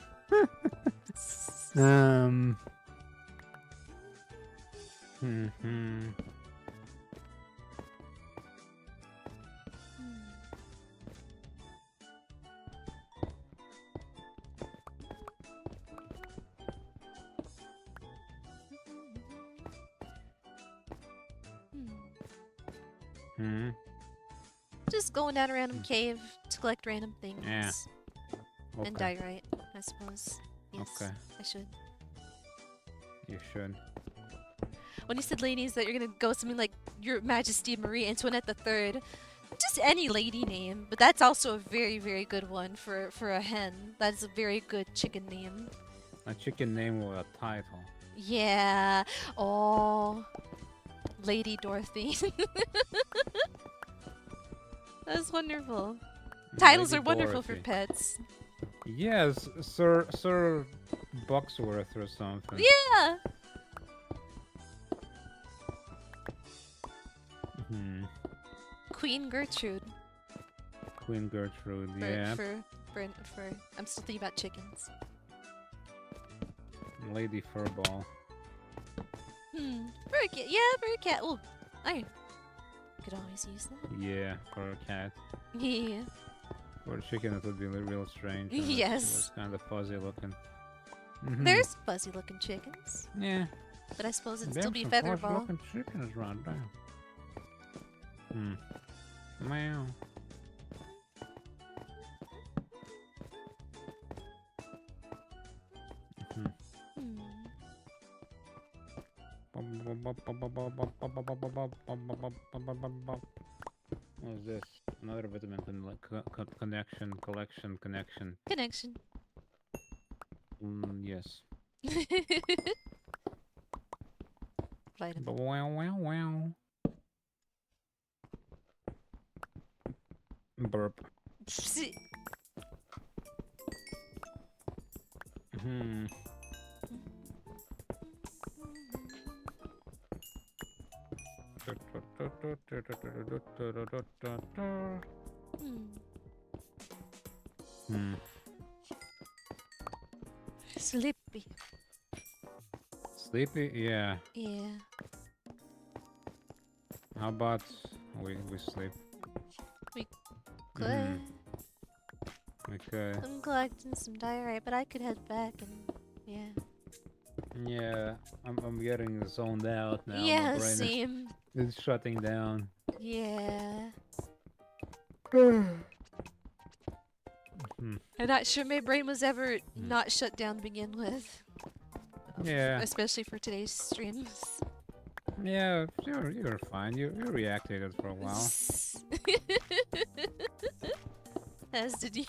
Mm-hmm. Hmm. Just going down a random cave to collect random things. Yeah. And die right, I suppose. Yes. Okay. I should. You should. When you said ladies that you're gonna go something like Your Majesty Marie Antoinette III, just any lady name, but that's also a very, very good one for a hen. That's a very good chicken name. A chicken name with a title. Yeah. Oh. Lady Dorothy. That's wonderful. Titles Lady are wonderful Dorothy. for pets. Yes, Sir Bucksworth or something. Yeah. Hmm. Queen Gertrude. Queen Gertrude. For, Yeah. for I'm still thinking about chickens. Lady Furball. For a cat. Yeah, for a cat. Oh, iron. Could always use that. Yeah, for a cat. Yeah. For a chicken, it would be real strange. Yes. It was kind of fuzzy looking. There's fuzzy looking chickens. Yeah. But I suppose it'd Damn, still be some feather fuzzy ball. looking chickens right there. Meow. What is this? Another vitamin connection. Connection. Yes. Vitamin. Wow. Burp. Sleepy. Sleepy? Yeah. Yeah. How about we sleep? We could. Okay. I'm collecting some diorite, but I could head back and yeah. Yeah, I'm getting zoned out now. Yeah, My brain same. is shutting down. Yeah. Hmm. I'm not sure my brain was ever not shut down to begin with. Yeah. Especially for today's streams. Yeah, you're fine. You reactivated for a while. As did you,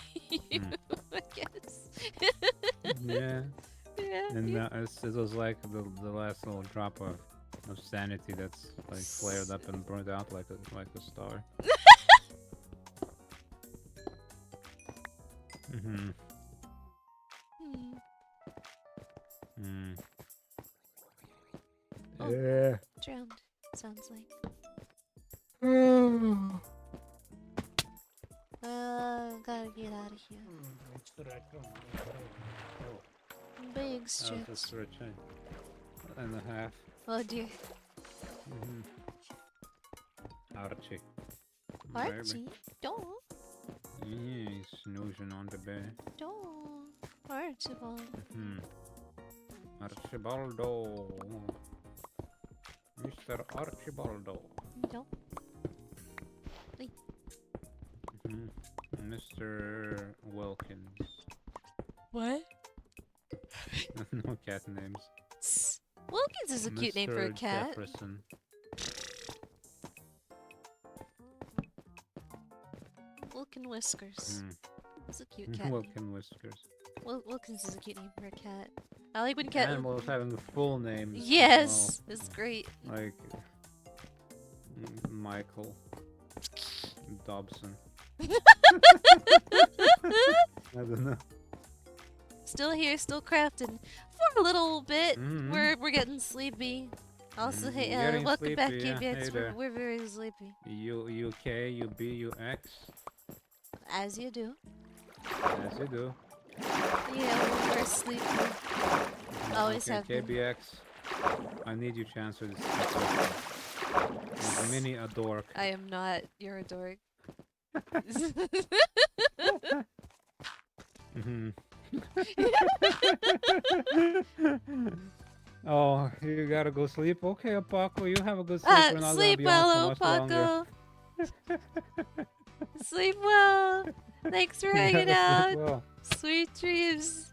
I guess. Yeah. Yeah. And it was like the last little drop of sanity that's like flared up and burned out like a star. Mm-hmm. Oh, Yeah. drowned, sounds like. Gotta get out of here. Big That's stretch. a stretch and a half. Oh dear. Archie. Archie? Don't. Yeah, he's snoozing on the bed. Don't. Archibald. Archibaldo. Mr. Archibaldo. Don't. Wait. Mr. Wilkins. What? No cat names. Wilkins is a cute name for a cat. Jefferson. Wilkin Whiskers. That's a cute cat. Wilkin Whiskers. Wilkins is a cute name for a cat. I like when cat. Animals having full names. Yes, it's great. Like Michael Dobson. I don't know. Still here, still crafting for a little bit. We're getting sleepy. Also, hey, welcome back, KBX. We're very sleepy. UK, UB, UX. As you do. As you do. Yeah, we're sleepy. Always okay, have been. KBX. I need you to answer this question. Is Minnie a dork? I am not. You're a dork. Oh, you gotta go sleep? Okay, Paco, you have a good sleep. We're not sleep gonna be well, on for Paco. much Sleep well. Thanks for hanging out. Well. Sweet dreams.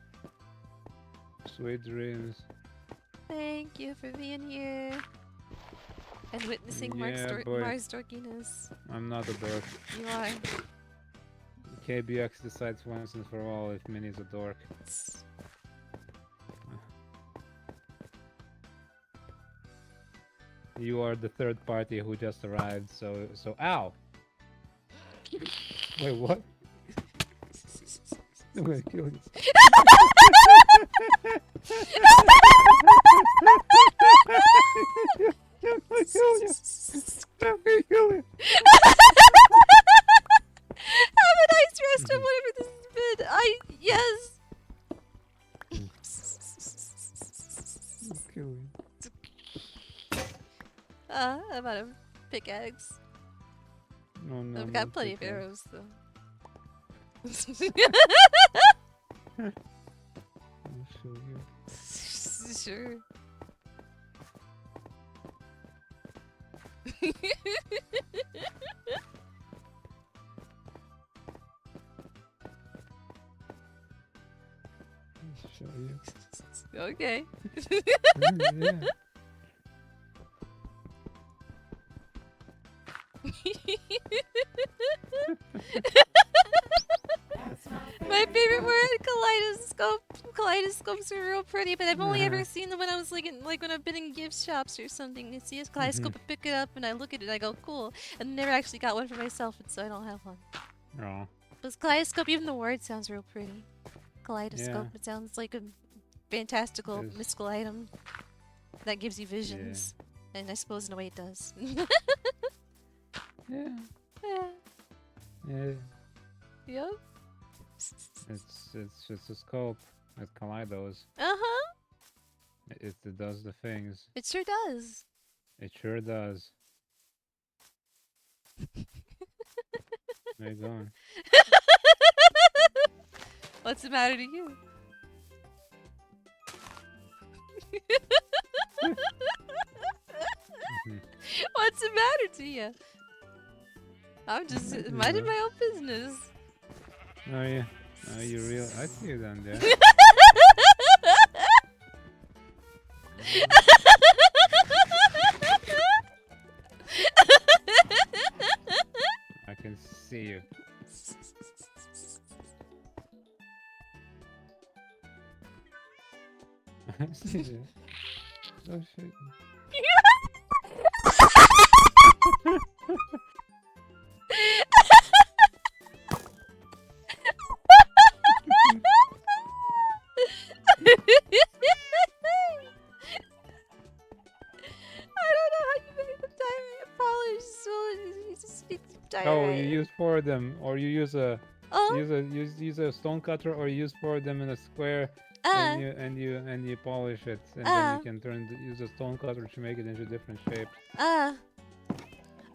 Sweet dreams. Thank you for being here and witnessing Yeah, Mars dorkiness. I'm not a dork. You are. KBX decides once and for all if Minnie's a dork. You are the third party who just arrived, so ow! Wait, what? I'm gonna kill you. I'm gonna kill you. I'm gonna kill you. Have a nice rest of whatever this has been. Yes. I'll kill you. I'm out of pickaxe. No, I've got plenty of arrows, though. I'll show you. Sure. I'll show you. Okay. Yeah. My favorite word, kaleidoscope. Kaleidoscopes are real pretty, but I've only ever seen them when I was like when I've been in gift shops or something. I see a kaleidoscope, I pick it up, and I look at it, and I go, cool. And never actually got one for myself, and so I don't have one. Oh. But kaleidoscope, even the word sounds real pretty. Kaleidoscope. It sounds like a fantastical, mystical item that gives you visions. And I suppose in a way it does. Yeah. Yeah. Yeah. Yep. It's just a scope. It Kaleidos. Uh-huh. It does the things. It sure does. It sure does. Where you going? What's the matter to you? What's the matter to you? I'm just minding my own business. Oh yeah. Oh, you real? I see you down there. I can see you. I see you. Oh shit. Oh, you use 4 of them, or you use a use a stone cutter, or you use 4 of them in a square, and you polish it, and then you can use a stone cutter to make it into different shapes. I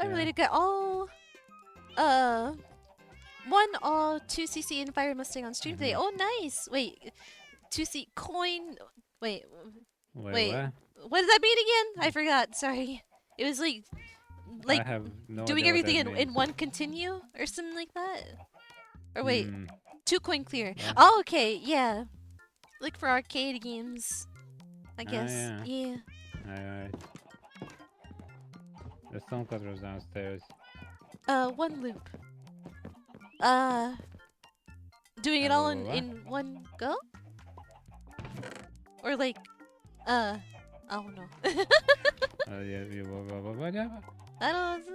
really to get all 2cc and Fire Mustang on stream today. Oh, nice. Wait, 2c coin. Wait. What? What does that mean again? I forgot. Sorry. It was like I have no doing idea what everything that in means. one continue or something like that. Or wait, 2 coin clear. Yeah. Oh, okay, yeah. Like for arcade games, I guess. Yeah. Alright. The stone cutter is downstairs. 1 loop. Doing it all in one go? Or like, I don't know. I don't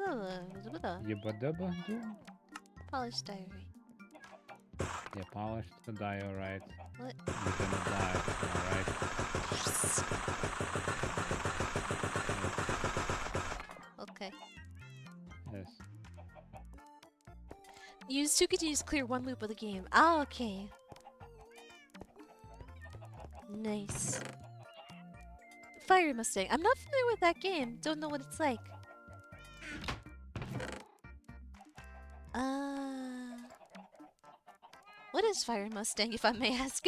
know. Polish diary. You polished the die, alright. What? You're gonna die, alright. Okay. Yes. Use 2 continues to clear 1 loop of the game. Ah, okay. Nice. Fire Mustang. I'm not familiar with that game. Don't know what it's like. What is Fire Mustang, if I may ask?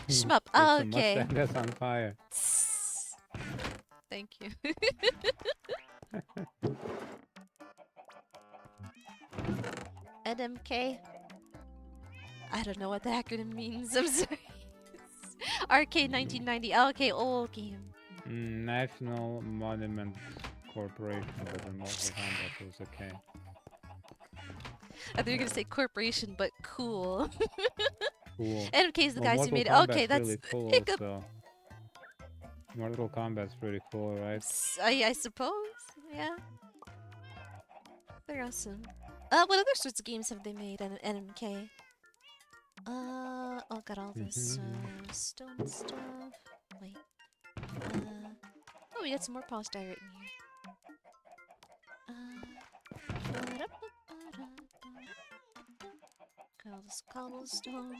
Shmup. Oh, okay. It's a Mustang that's on fire. Thank you. NMK? I don't know what the acronym means. I'm sorry. Arcade 1990. Oh, okay, old game. National Monument Corporation, but the Mortal Kombat was okay. I thought you were gonna say corporation, but cool. Cool. NMK is the guys Mortal who made it. Kombat's Okay, that's really cool, hiccup. so. Mortal Kombat's pretty cool, right? I suppose, yeah. They're awesome. What other sorts of games have they made on NMK? Oh, got all this stone stuff. Wait. Oh, we got some more polished diary in here. Got all this cobblestone.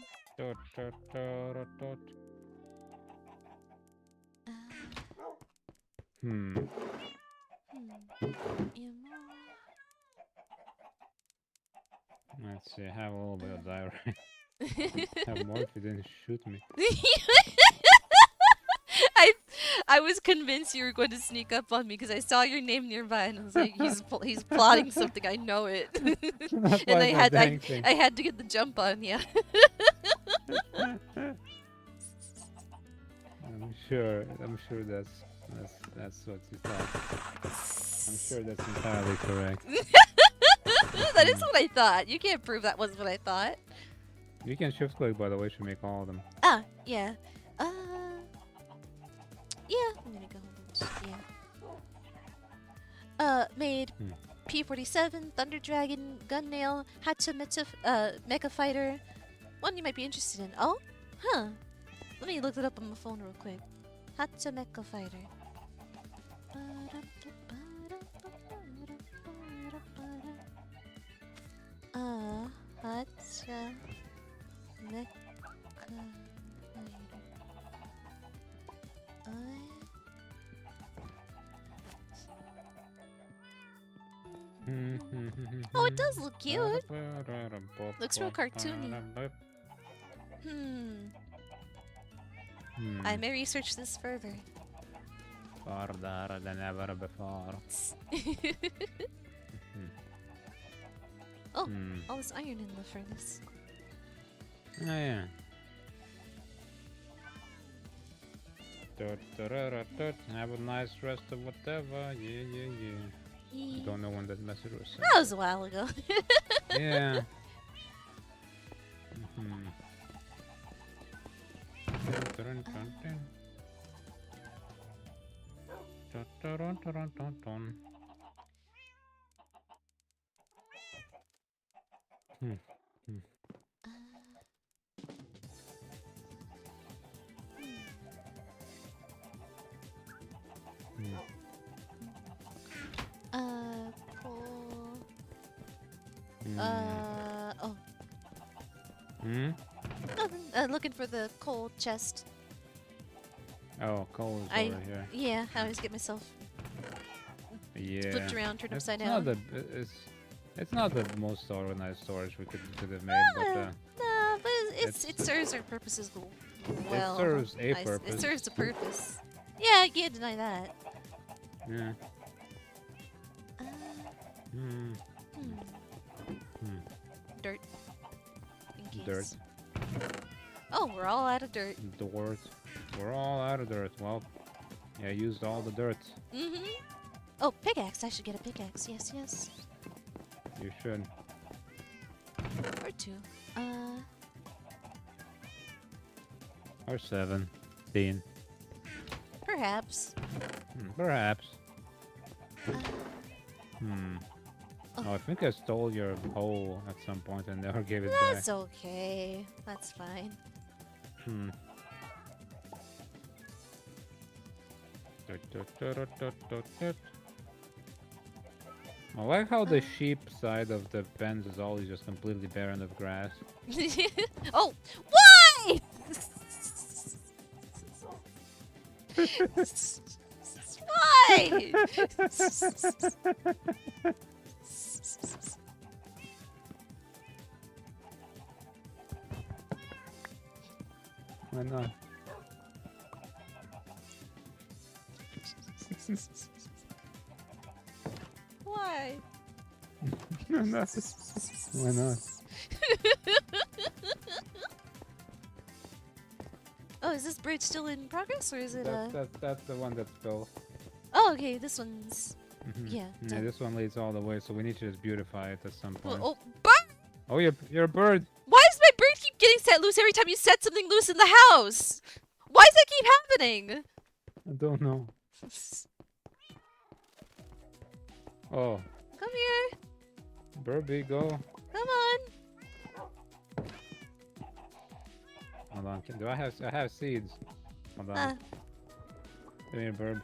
Let's see, I have a little bit of diary. Have more if you didn't shoot me. I was convinced you were going to sneak up on me because I saw your name nearby and I was like, he's plotting something. I know it. And I had to get the jump on you. I'm sure that's what you thought. I'm sure that's entirely correct. That is what I thought. You can't prove that wasn't what I thought. You can shift click, by the way, to make all of them. Ah, yeah. Yeah, I'm gonna go home. Yeah. Made P-47, Thunder Dragon, Gun Nail, Mecha Fighter. One you might be interested in. Oh? Huh. Let me look it up on my phone real quick. Hatcha Mecha Fighter. Hatcha Mecha Oh, it does look cute. Looks real cartoony. I may research this further. Farther than ever before. Oh, all this iron in the furnace. Oh yeah. Have a nice rest of whatever. Yeah. Don't know when that message was sent. That was a while ago. Yeah. Coal. Oh. Nothing. Looking for the coal chest. Oh, coal is over here. Yeah, I always get myself flipped around, turned upside down. It's not the most organized storage we could have made, but no, but it serves our purposes well. It serves a purpose. It serves a purpose. Yeah, you can't deny that. Yeah. Dirt. In case. Dirt. Oh, we're all out of dirt. Dirt. We're all out of dirt. Well, yeah, I used all the dirt. Oh, pickaxe. I should get a pickaxe. Yes, yes. You should. Or two. Or 17. Perhaps. Perhaps. Oh. Oh, I think I stole your hole at some point and never gave it back. That's okay. That's fine. I like how the sheep side of the fence is always just completely barren of grass. Oh, why? Why? Why not? Why? Why not? Why not? Oh, is this bridge still in progress, or is it That's the one that's built. Oh, okay, this one's... Yeah. Yeah, this one leads all the way, so we need to just beautify it at some point. Oh, bird! Oh, you're a bird! Why does my bird keep getting set loose every time you set something loose in the house? Why does that keep happening? I don't know. Oh. Come here. Birdie, go. Come on. Hold on. Do I have seeds? Hold on. Give me a bird.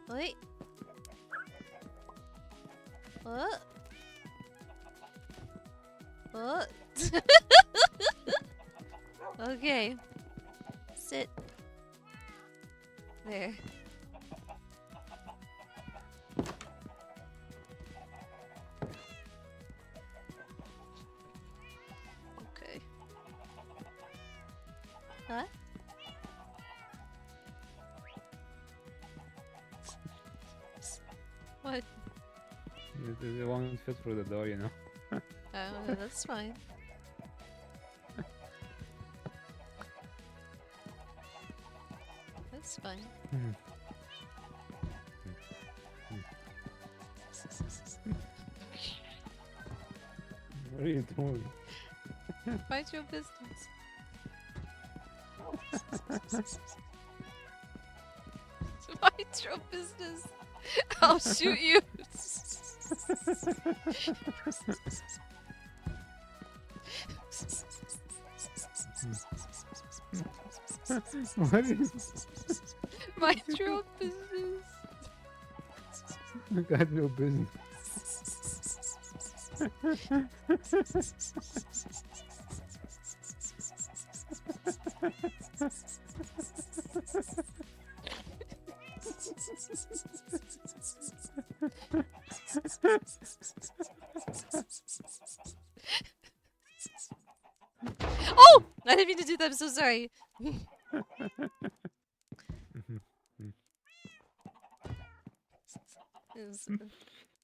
Wait. What? What? Okay. Sit. There. Okay. Huh? What? It won't fit through the door, you know. Oh, that's fine. That's fine. What are you doing? Mind your business. Mind your business. I'll shoot you. What is... Mind your business. I got no business. Oh! I didn't mean to do that. I'm so sorry.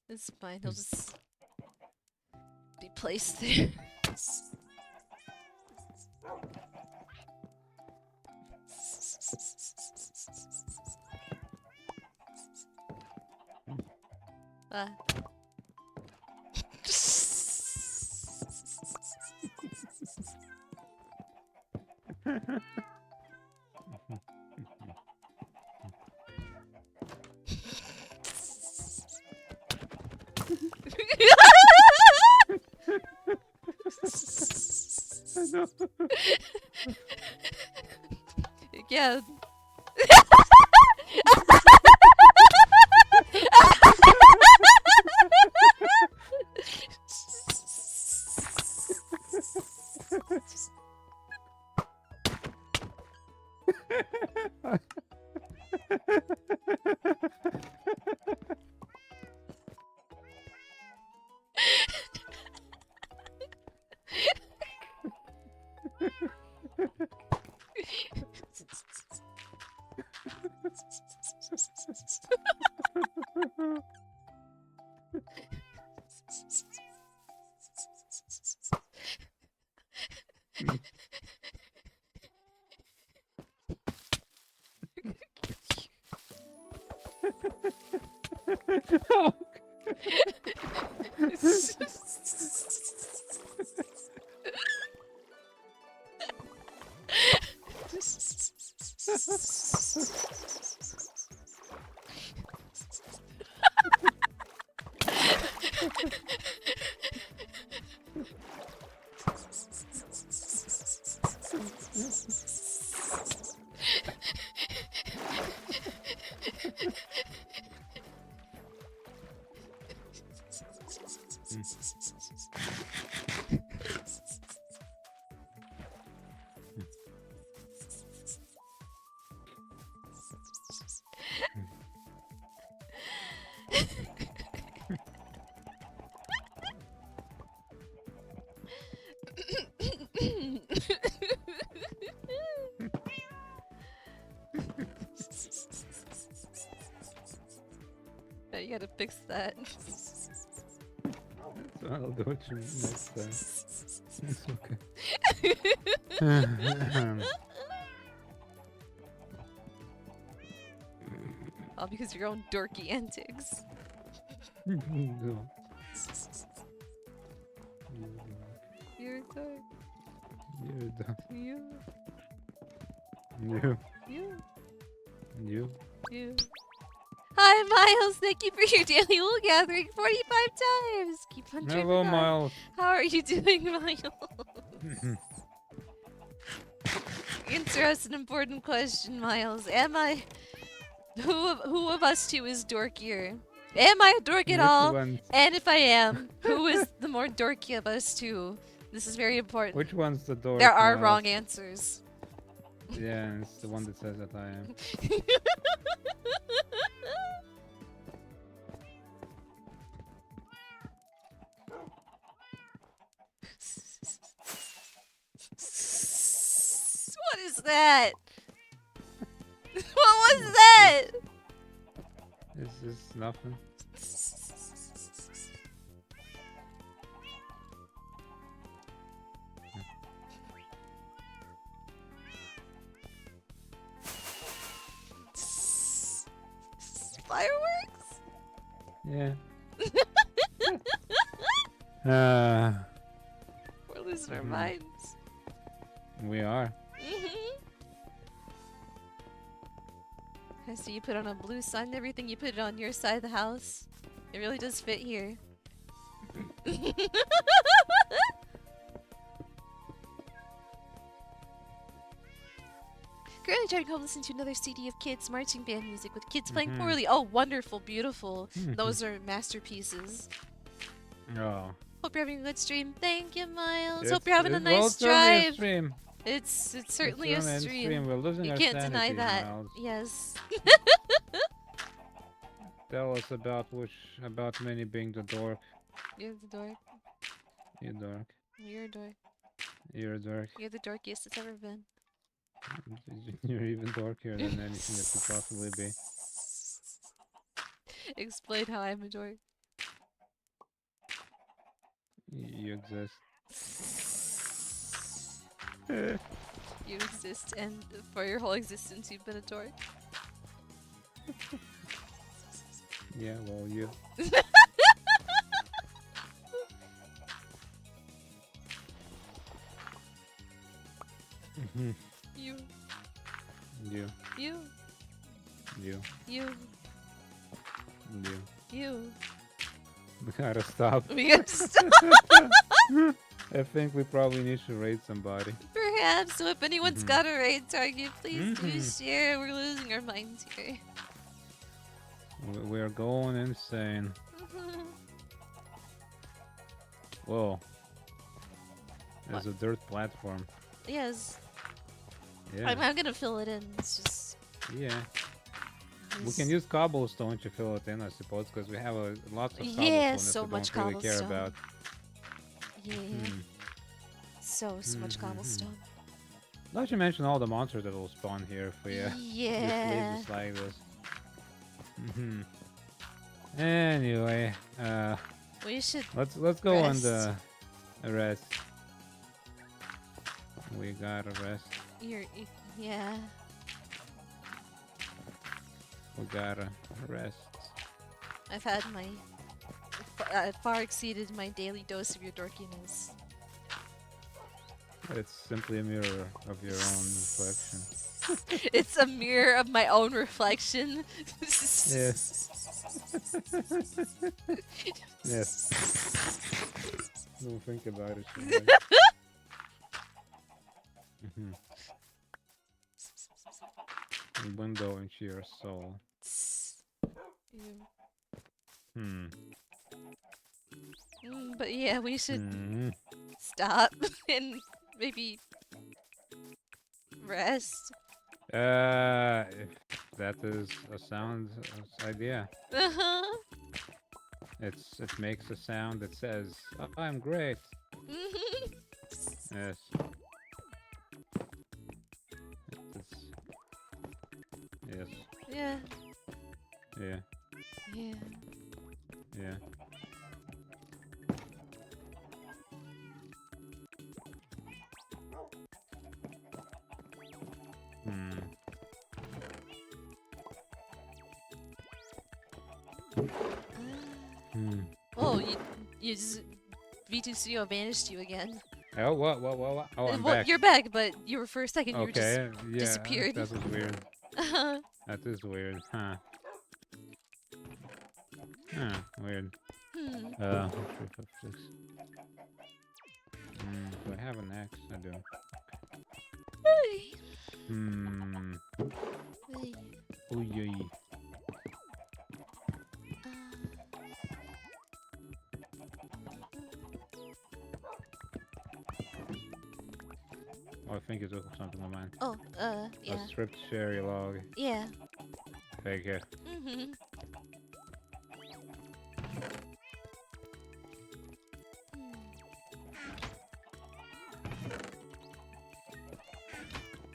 It's fine. He'll just be placed there. Ah. Yeah. You gotta fix that. So I'll do what you mean next time. It's okay. All because of your own dorky antics. No. You're dark. You're done. You. You. You. You. You. Hi, Miles. Thank you for your daily wool gathering 45 times. Keep on dreaming Hello, on. Miles. How are you doing, Miles? Interesting, important question, Miles. Am I... Who of us two is dorkier? Am I a dork at all? One's... And if I am, who is the more dorky of us two? This is very important. Which one's the dork? There are Miles? wrong answers. Yeah, it's the one that says that I am. What is that? What was that? It's just nothing. Fireworks? Yeah. We're losing our minds. We are. I see you put on a blue sign and everything. You put it on your side of the house. It really does fit here. Currently trying to go listen to another CD of kids marching band music with kids playing poorly. Oh, wonderful, beautiful. Those are masterpieces. Oh. Hope you're having a good stream. Thank you, Miles. It's, Hope you're having a nice drive. It's certainly a stream. We're losing You our can't deny sanity, that. Miles. Yes. Tell us about Minnie being the dork. You're the dork. You dork. You're a dork. You're a dork. You're the dorkiest it's ever been. You're even dorkier than anything that could possibly be. Explain how I'm a dork. You exist. You exist, and for your whole existence, you've been a dork. Yeah, well, you. You. You. You. You. You. You. You. We gotta stop. We gotta stop. I think we probably need to raid somebody. Perhaps. So if anyone's got a raid target, please do share. We're losing our minds here. We're going insane. Whoa. There's a dirt platform. Yes. Yeah. I'm gonna fill it in. It's just. Yeah. We can use cobblestone to fill it in, I suppose, because we have lots of cobblestone yeah, that so we much don't really care cobblestone. about. Yeah. So much cobblestone. Not to mention all the monsters that will spawn here if we just leave this like this. Anyway, we should. Let's go on the rest. We gotta rest. Yeah. We gotta rest. I've had my far exceeded my daily dose of your dorkiness. It's simply a mirror of your own reflection. It's a mirror of my own reflection. Yes. Yes. Don't think about it. Window into your soul. But yeah, we should stop and maybe rest. If that is a sound idea. It makes a sound that says, oh, "I'm great." Yes. Yes. Yeah. Yeah. Yeah. Yeah. Oh, you just V2CO banished you again. Oh, what? Oh, I'm back. You're back, but you were for a second. You were just Yeah, disappeared. That was weird. That is weird, huh? Huh, weird. 3, 5, 6. Do I have an axe? I do. Oh, yeah. Oh, I think you took something of mine. Oh, yeah. A stripped cherry log. Yeah. Take it.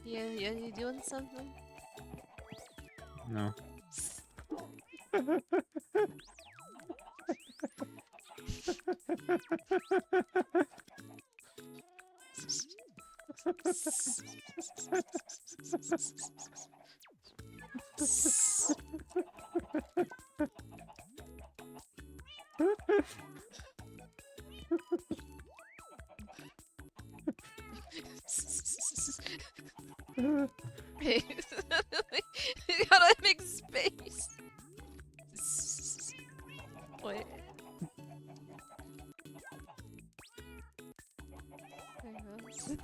Yeah, you doing something? No. Hey, how do I make space? Wait. There it goes.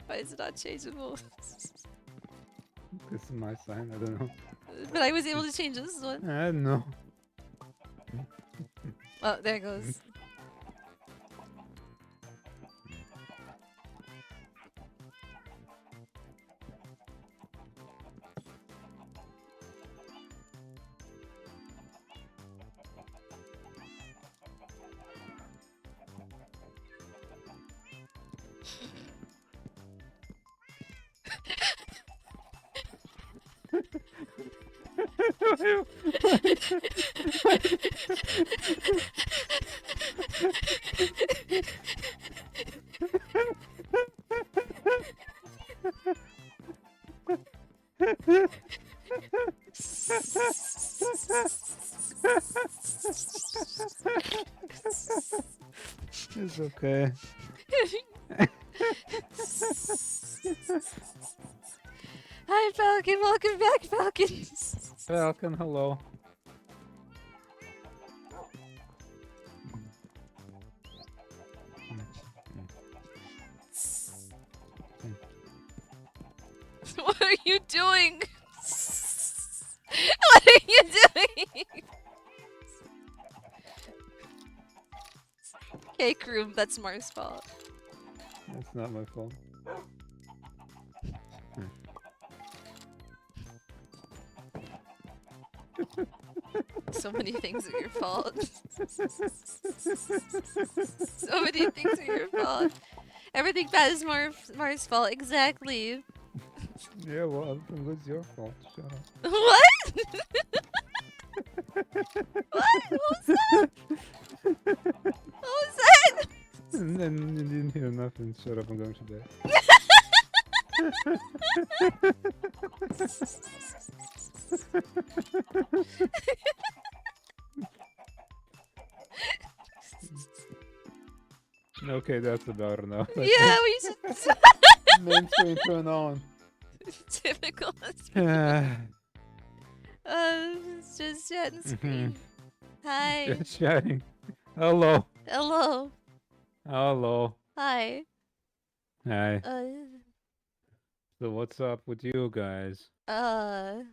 Why is it not changeable? This is my sign. I don't know. But I was able to change this one. I don't know. Oh, there it goes. It's okay. Hi, Falcon. Welcome back, Falcon. Falcon, hello. What are you doing? What are you doing? Cake room, that's Mars' fault. That's not my fault. So many things are your fault. So many things are your fault. Everything bad is Mars' fault, exactly. Yeah, well, everything was your fault. Shut up. What? What? What was that? What was that? And then you didn't hear nothing. Shut up, I'm going to bed. Okay, that's about enough. Yeah, we should. Main screen turn on. Typical. Yeah. It's just chatting screen. Hi. Just chatting. Hello. Hello. Hello. Hi. Hi. So what's up with you guys?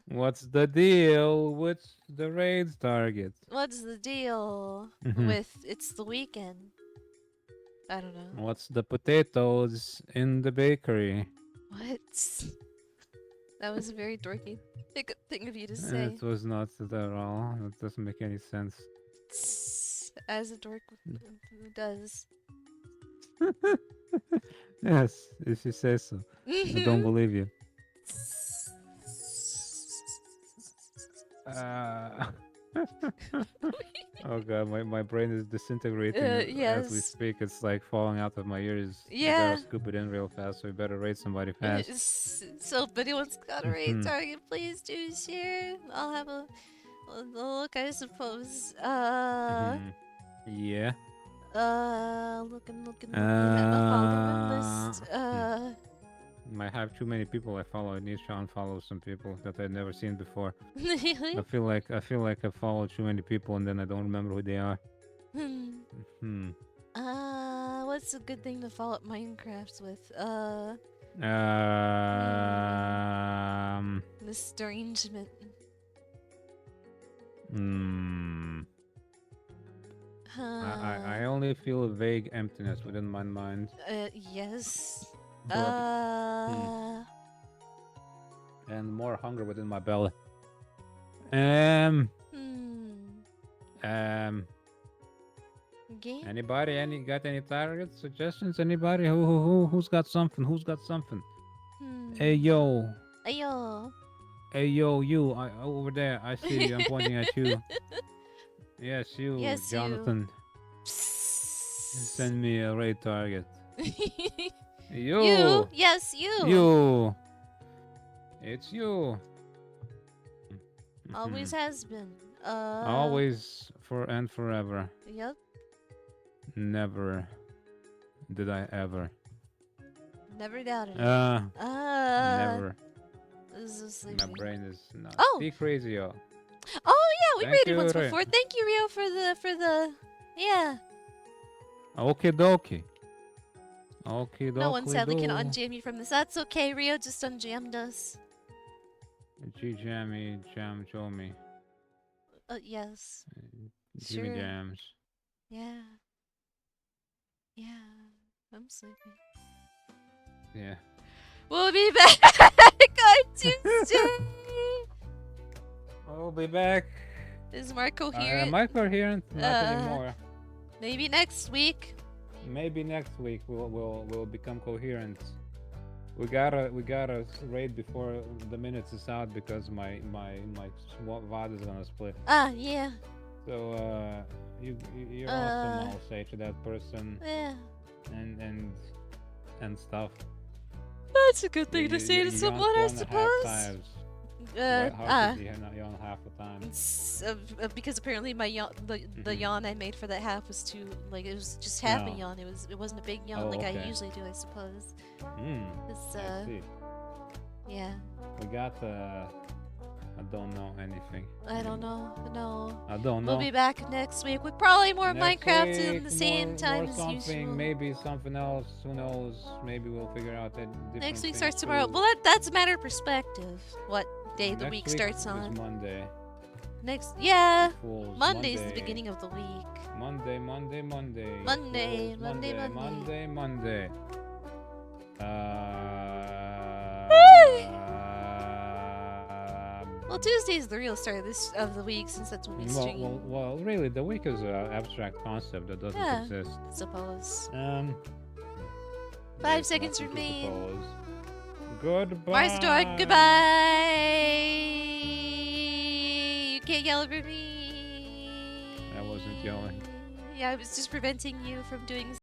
What's the deal with the raids target? What's the deal with it's the weekend? I don't know. What's the potatoes in the bakery? What? That was a very dorky thing of you to say. It was not at all. It doesn't make any sense. As a dork does. Yes, if you say so. I don't believe you. Oh god, my brain is disintegrating as we speak. It's like falling out of my ears. Yeah. I gotta scoop it in real fast, so we better raid somebody fast. So if anyone's got a raid target, please do share. I'll have a look, I suppose. Yeah. Looking at the follower list. Might have too many people I follow. I need to unfollow some people that I've never seen before. I feel like I follow too many people and then I don't remember who they are. What's a good thing to follow up Minecraft with? Estrangement. I only feel a vague emptiness within my mind. Yes. And more hunger within my belly. Anybody got any target suggestions? Anybody who's got something? Who's got something? Hey yo. Hey yo. Hey yo, you over there. I see you. I'm pointing at you. Yes, you, Yes, Jonathan. Send me a raid target. You. Yes, you. You. It's you. Always has been. Always and forever. Yep. Never did I ever. Never doubted it. Never. This is My brain is not. Oh. Be crazy, yo. Oh yeah, we Thank raided you, once Rio. before. Thank you, Rio, for the Yeah. Okie dokie. Okie dokie. No one sadly can unjam you from this. That's okay. Rio just unjammed us. Jammy, jam, show me. Yes. Jimmy Sure. jams. Yeah. Yeah. I'm sleepy. Yeah. We'll be back on Tuesday. We'll be back. Is Mark coherent? Am I coherent? Not anymore. Maybe next week. Maybe next week we'll become coherent. We gotta raid before the minutes is out because my VOD is gonna split. Yeah. So you're awesome, I'll say to that person. Yeah. And stuff. That's a good thing to say to someone, I suppose. How did you yawn half the time? Because apparently my yawn, the yawn I made for that half was too, like, it was just half a yawn. It wasn't a big yawn like I usually do, I suppose. I see. Yeah. We got I don't know anything. I don't know. No. I don't know. We'll be back next week with probably more next Minecraft week, in the same time as usual. Maybe something else. Who knows? Maybe we'll figure out that. Next week starts tomorrow. Well, that's a matter of perspective. What day the week starts on? Monday. Yeah. Fools, Monday's the beginning of the week. Monday. Well, Tuesday's the real start of the week since that's when we stream. Well, really, the week is an abstract concept that doesn't exist. I suppose. 5 there's seconds nothing to remain. suppose. Goodbye. Mars Dog, goodbye. You can't yell over me. I wasn't yelling. Yeah, I was just preventing you from doing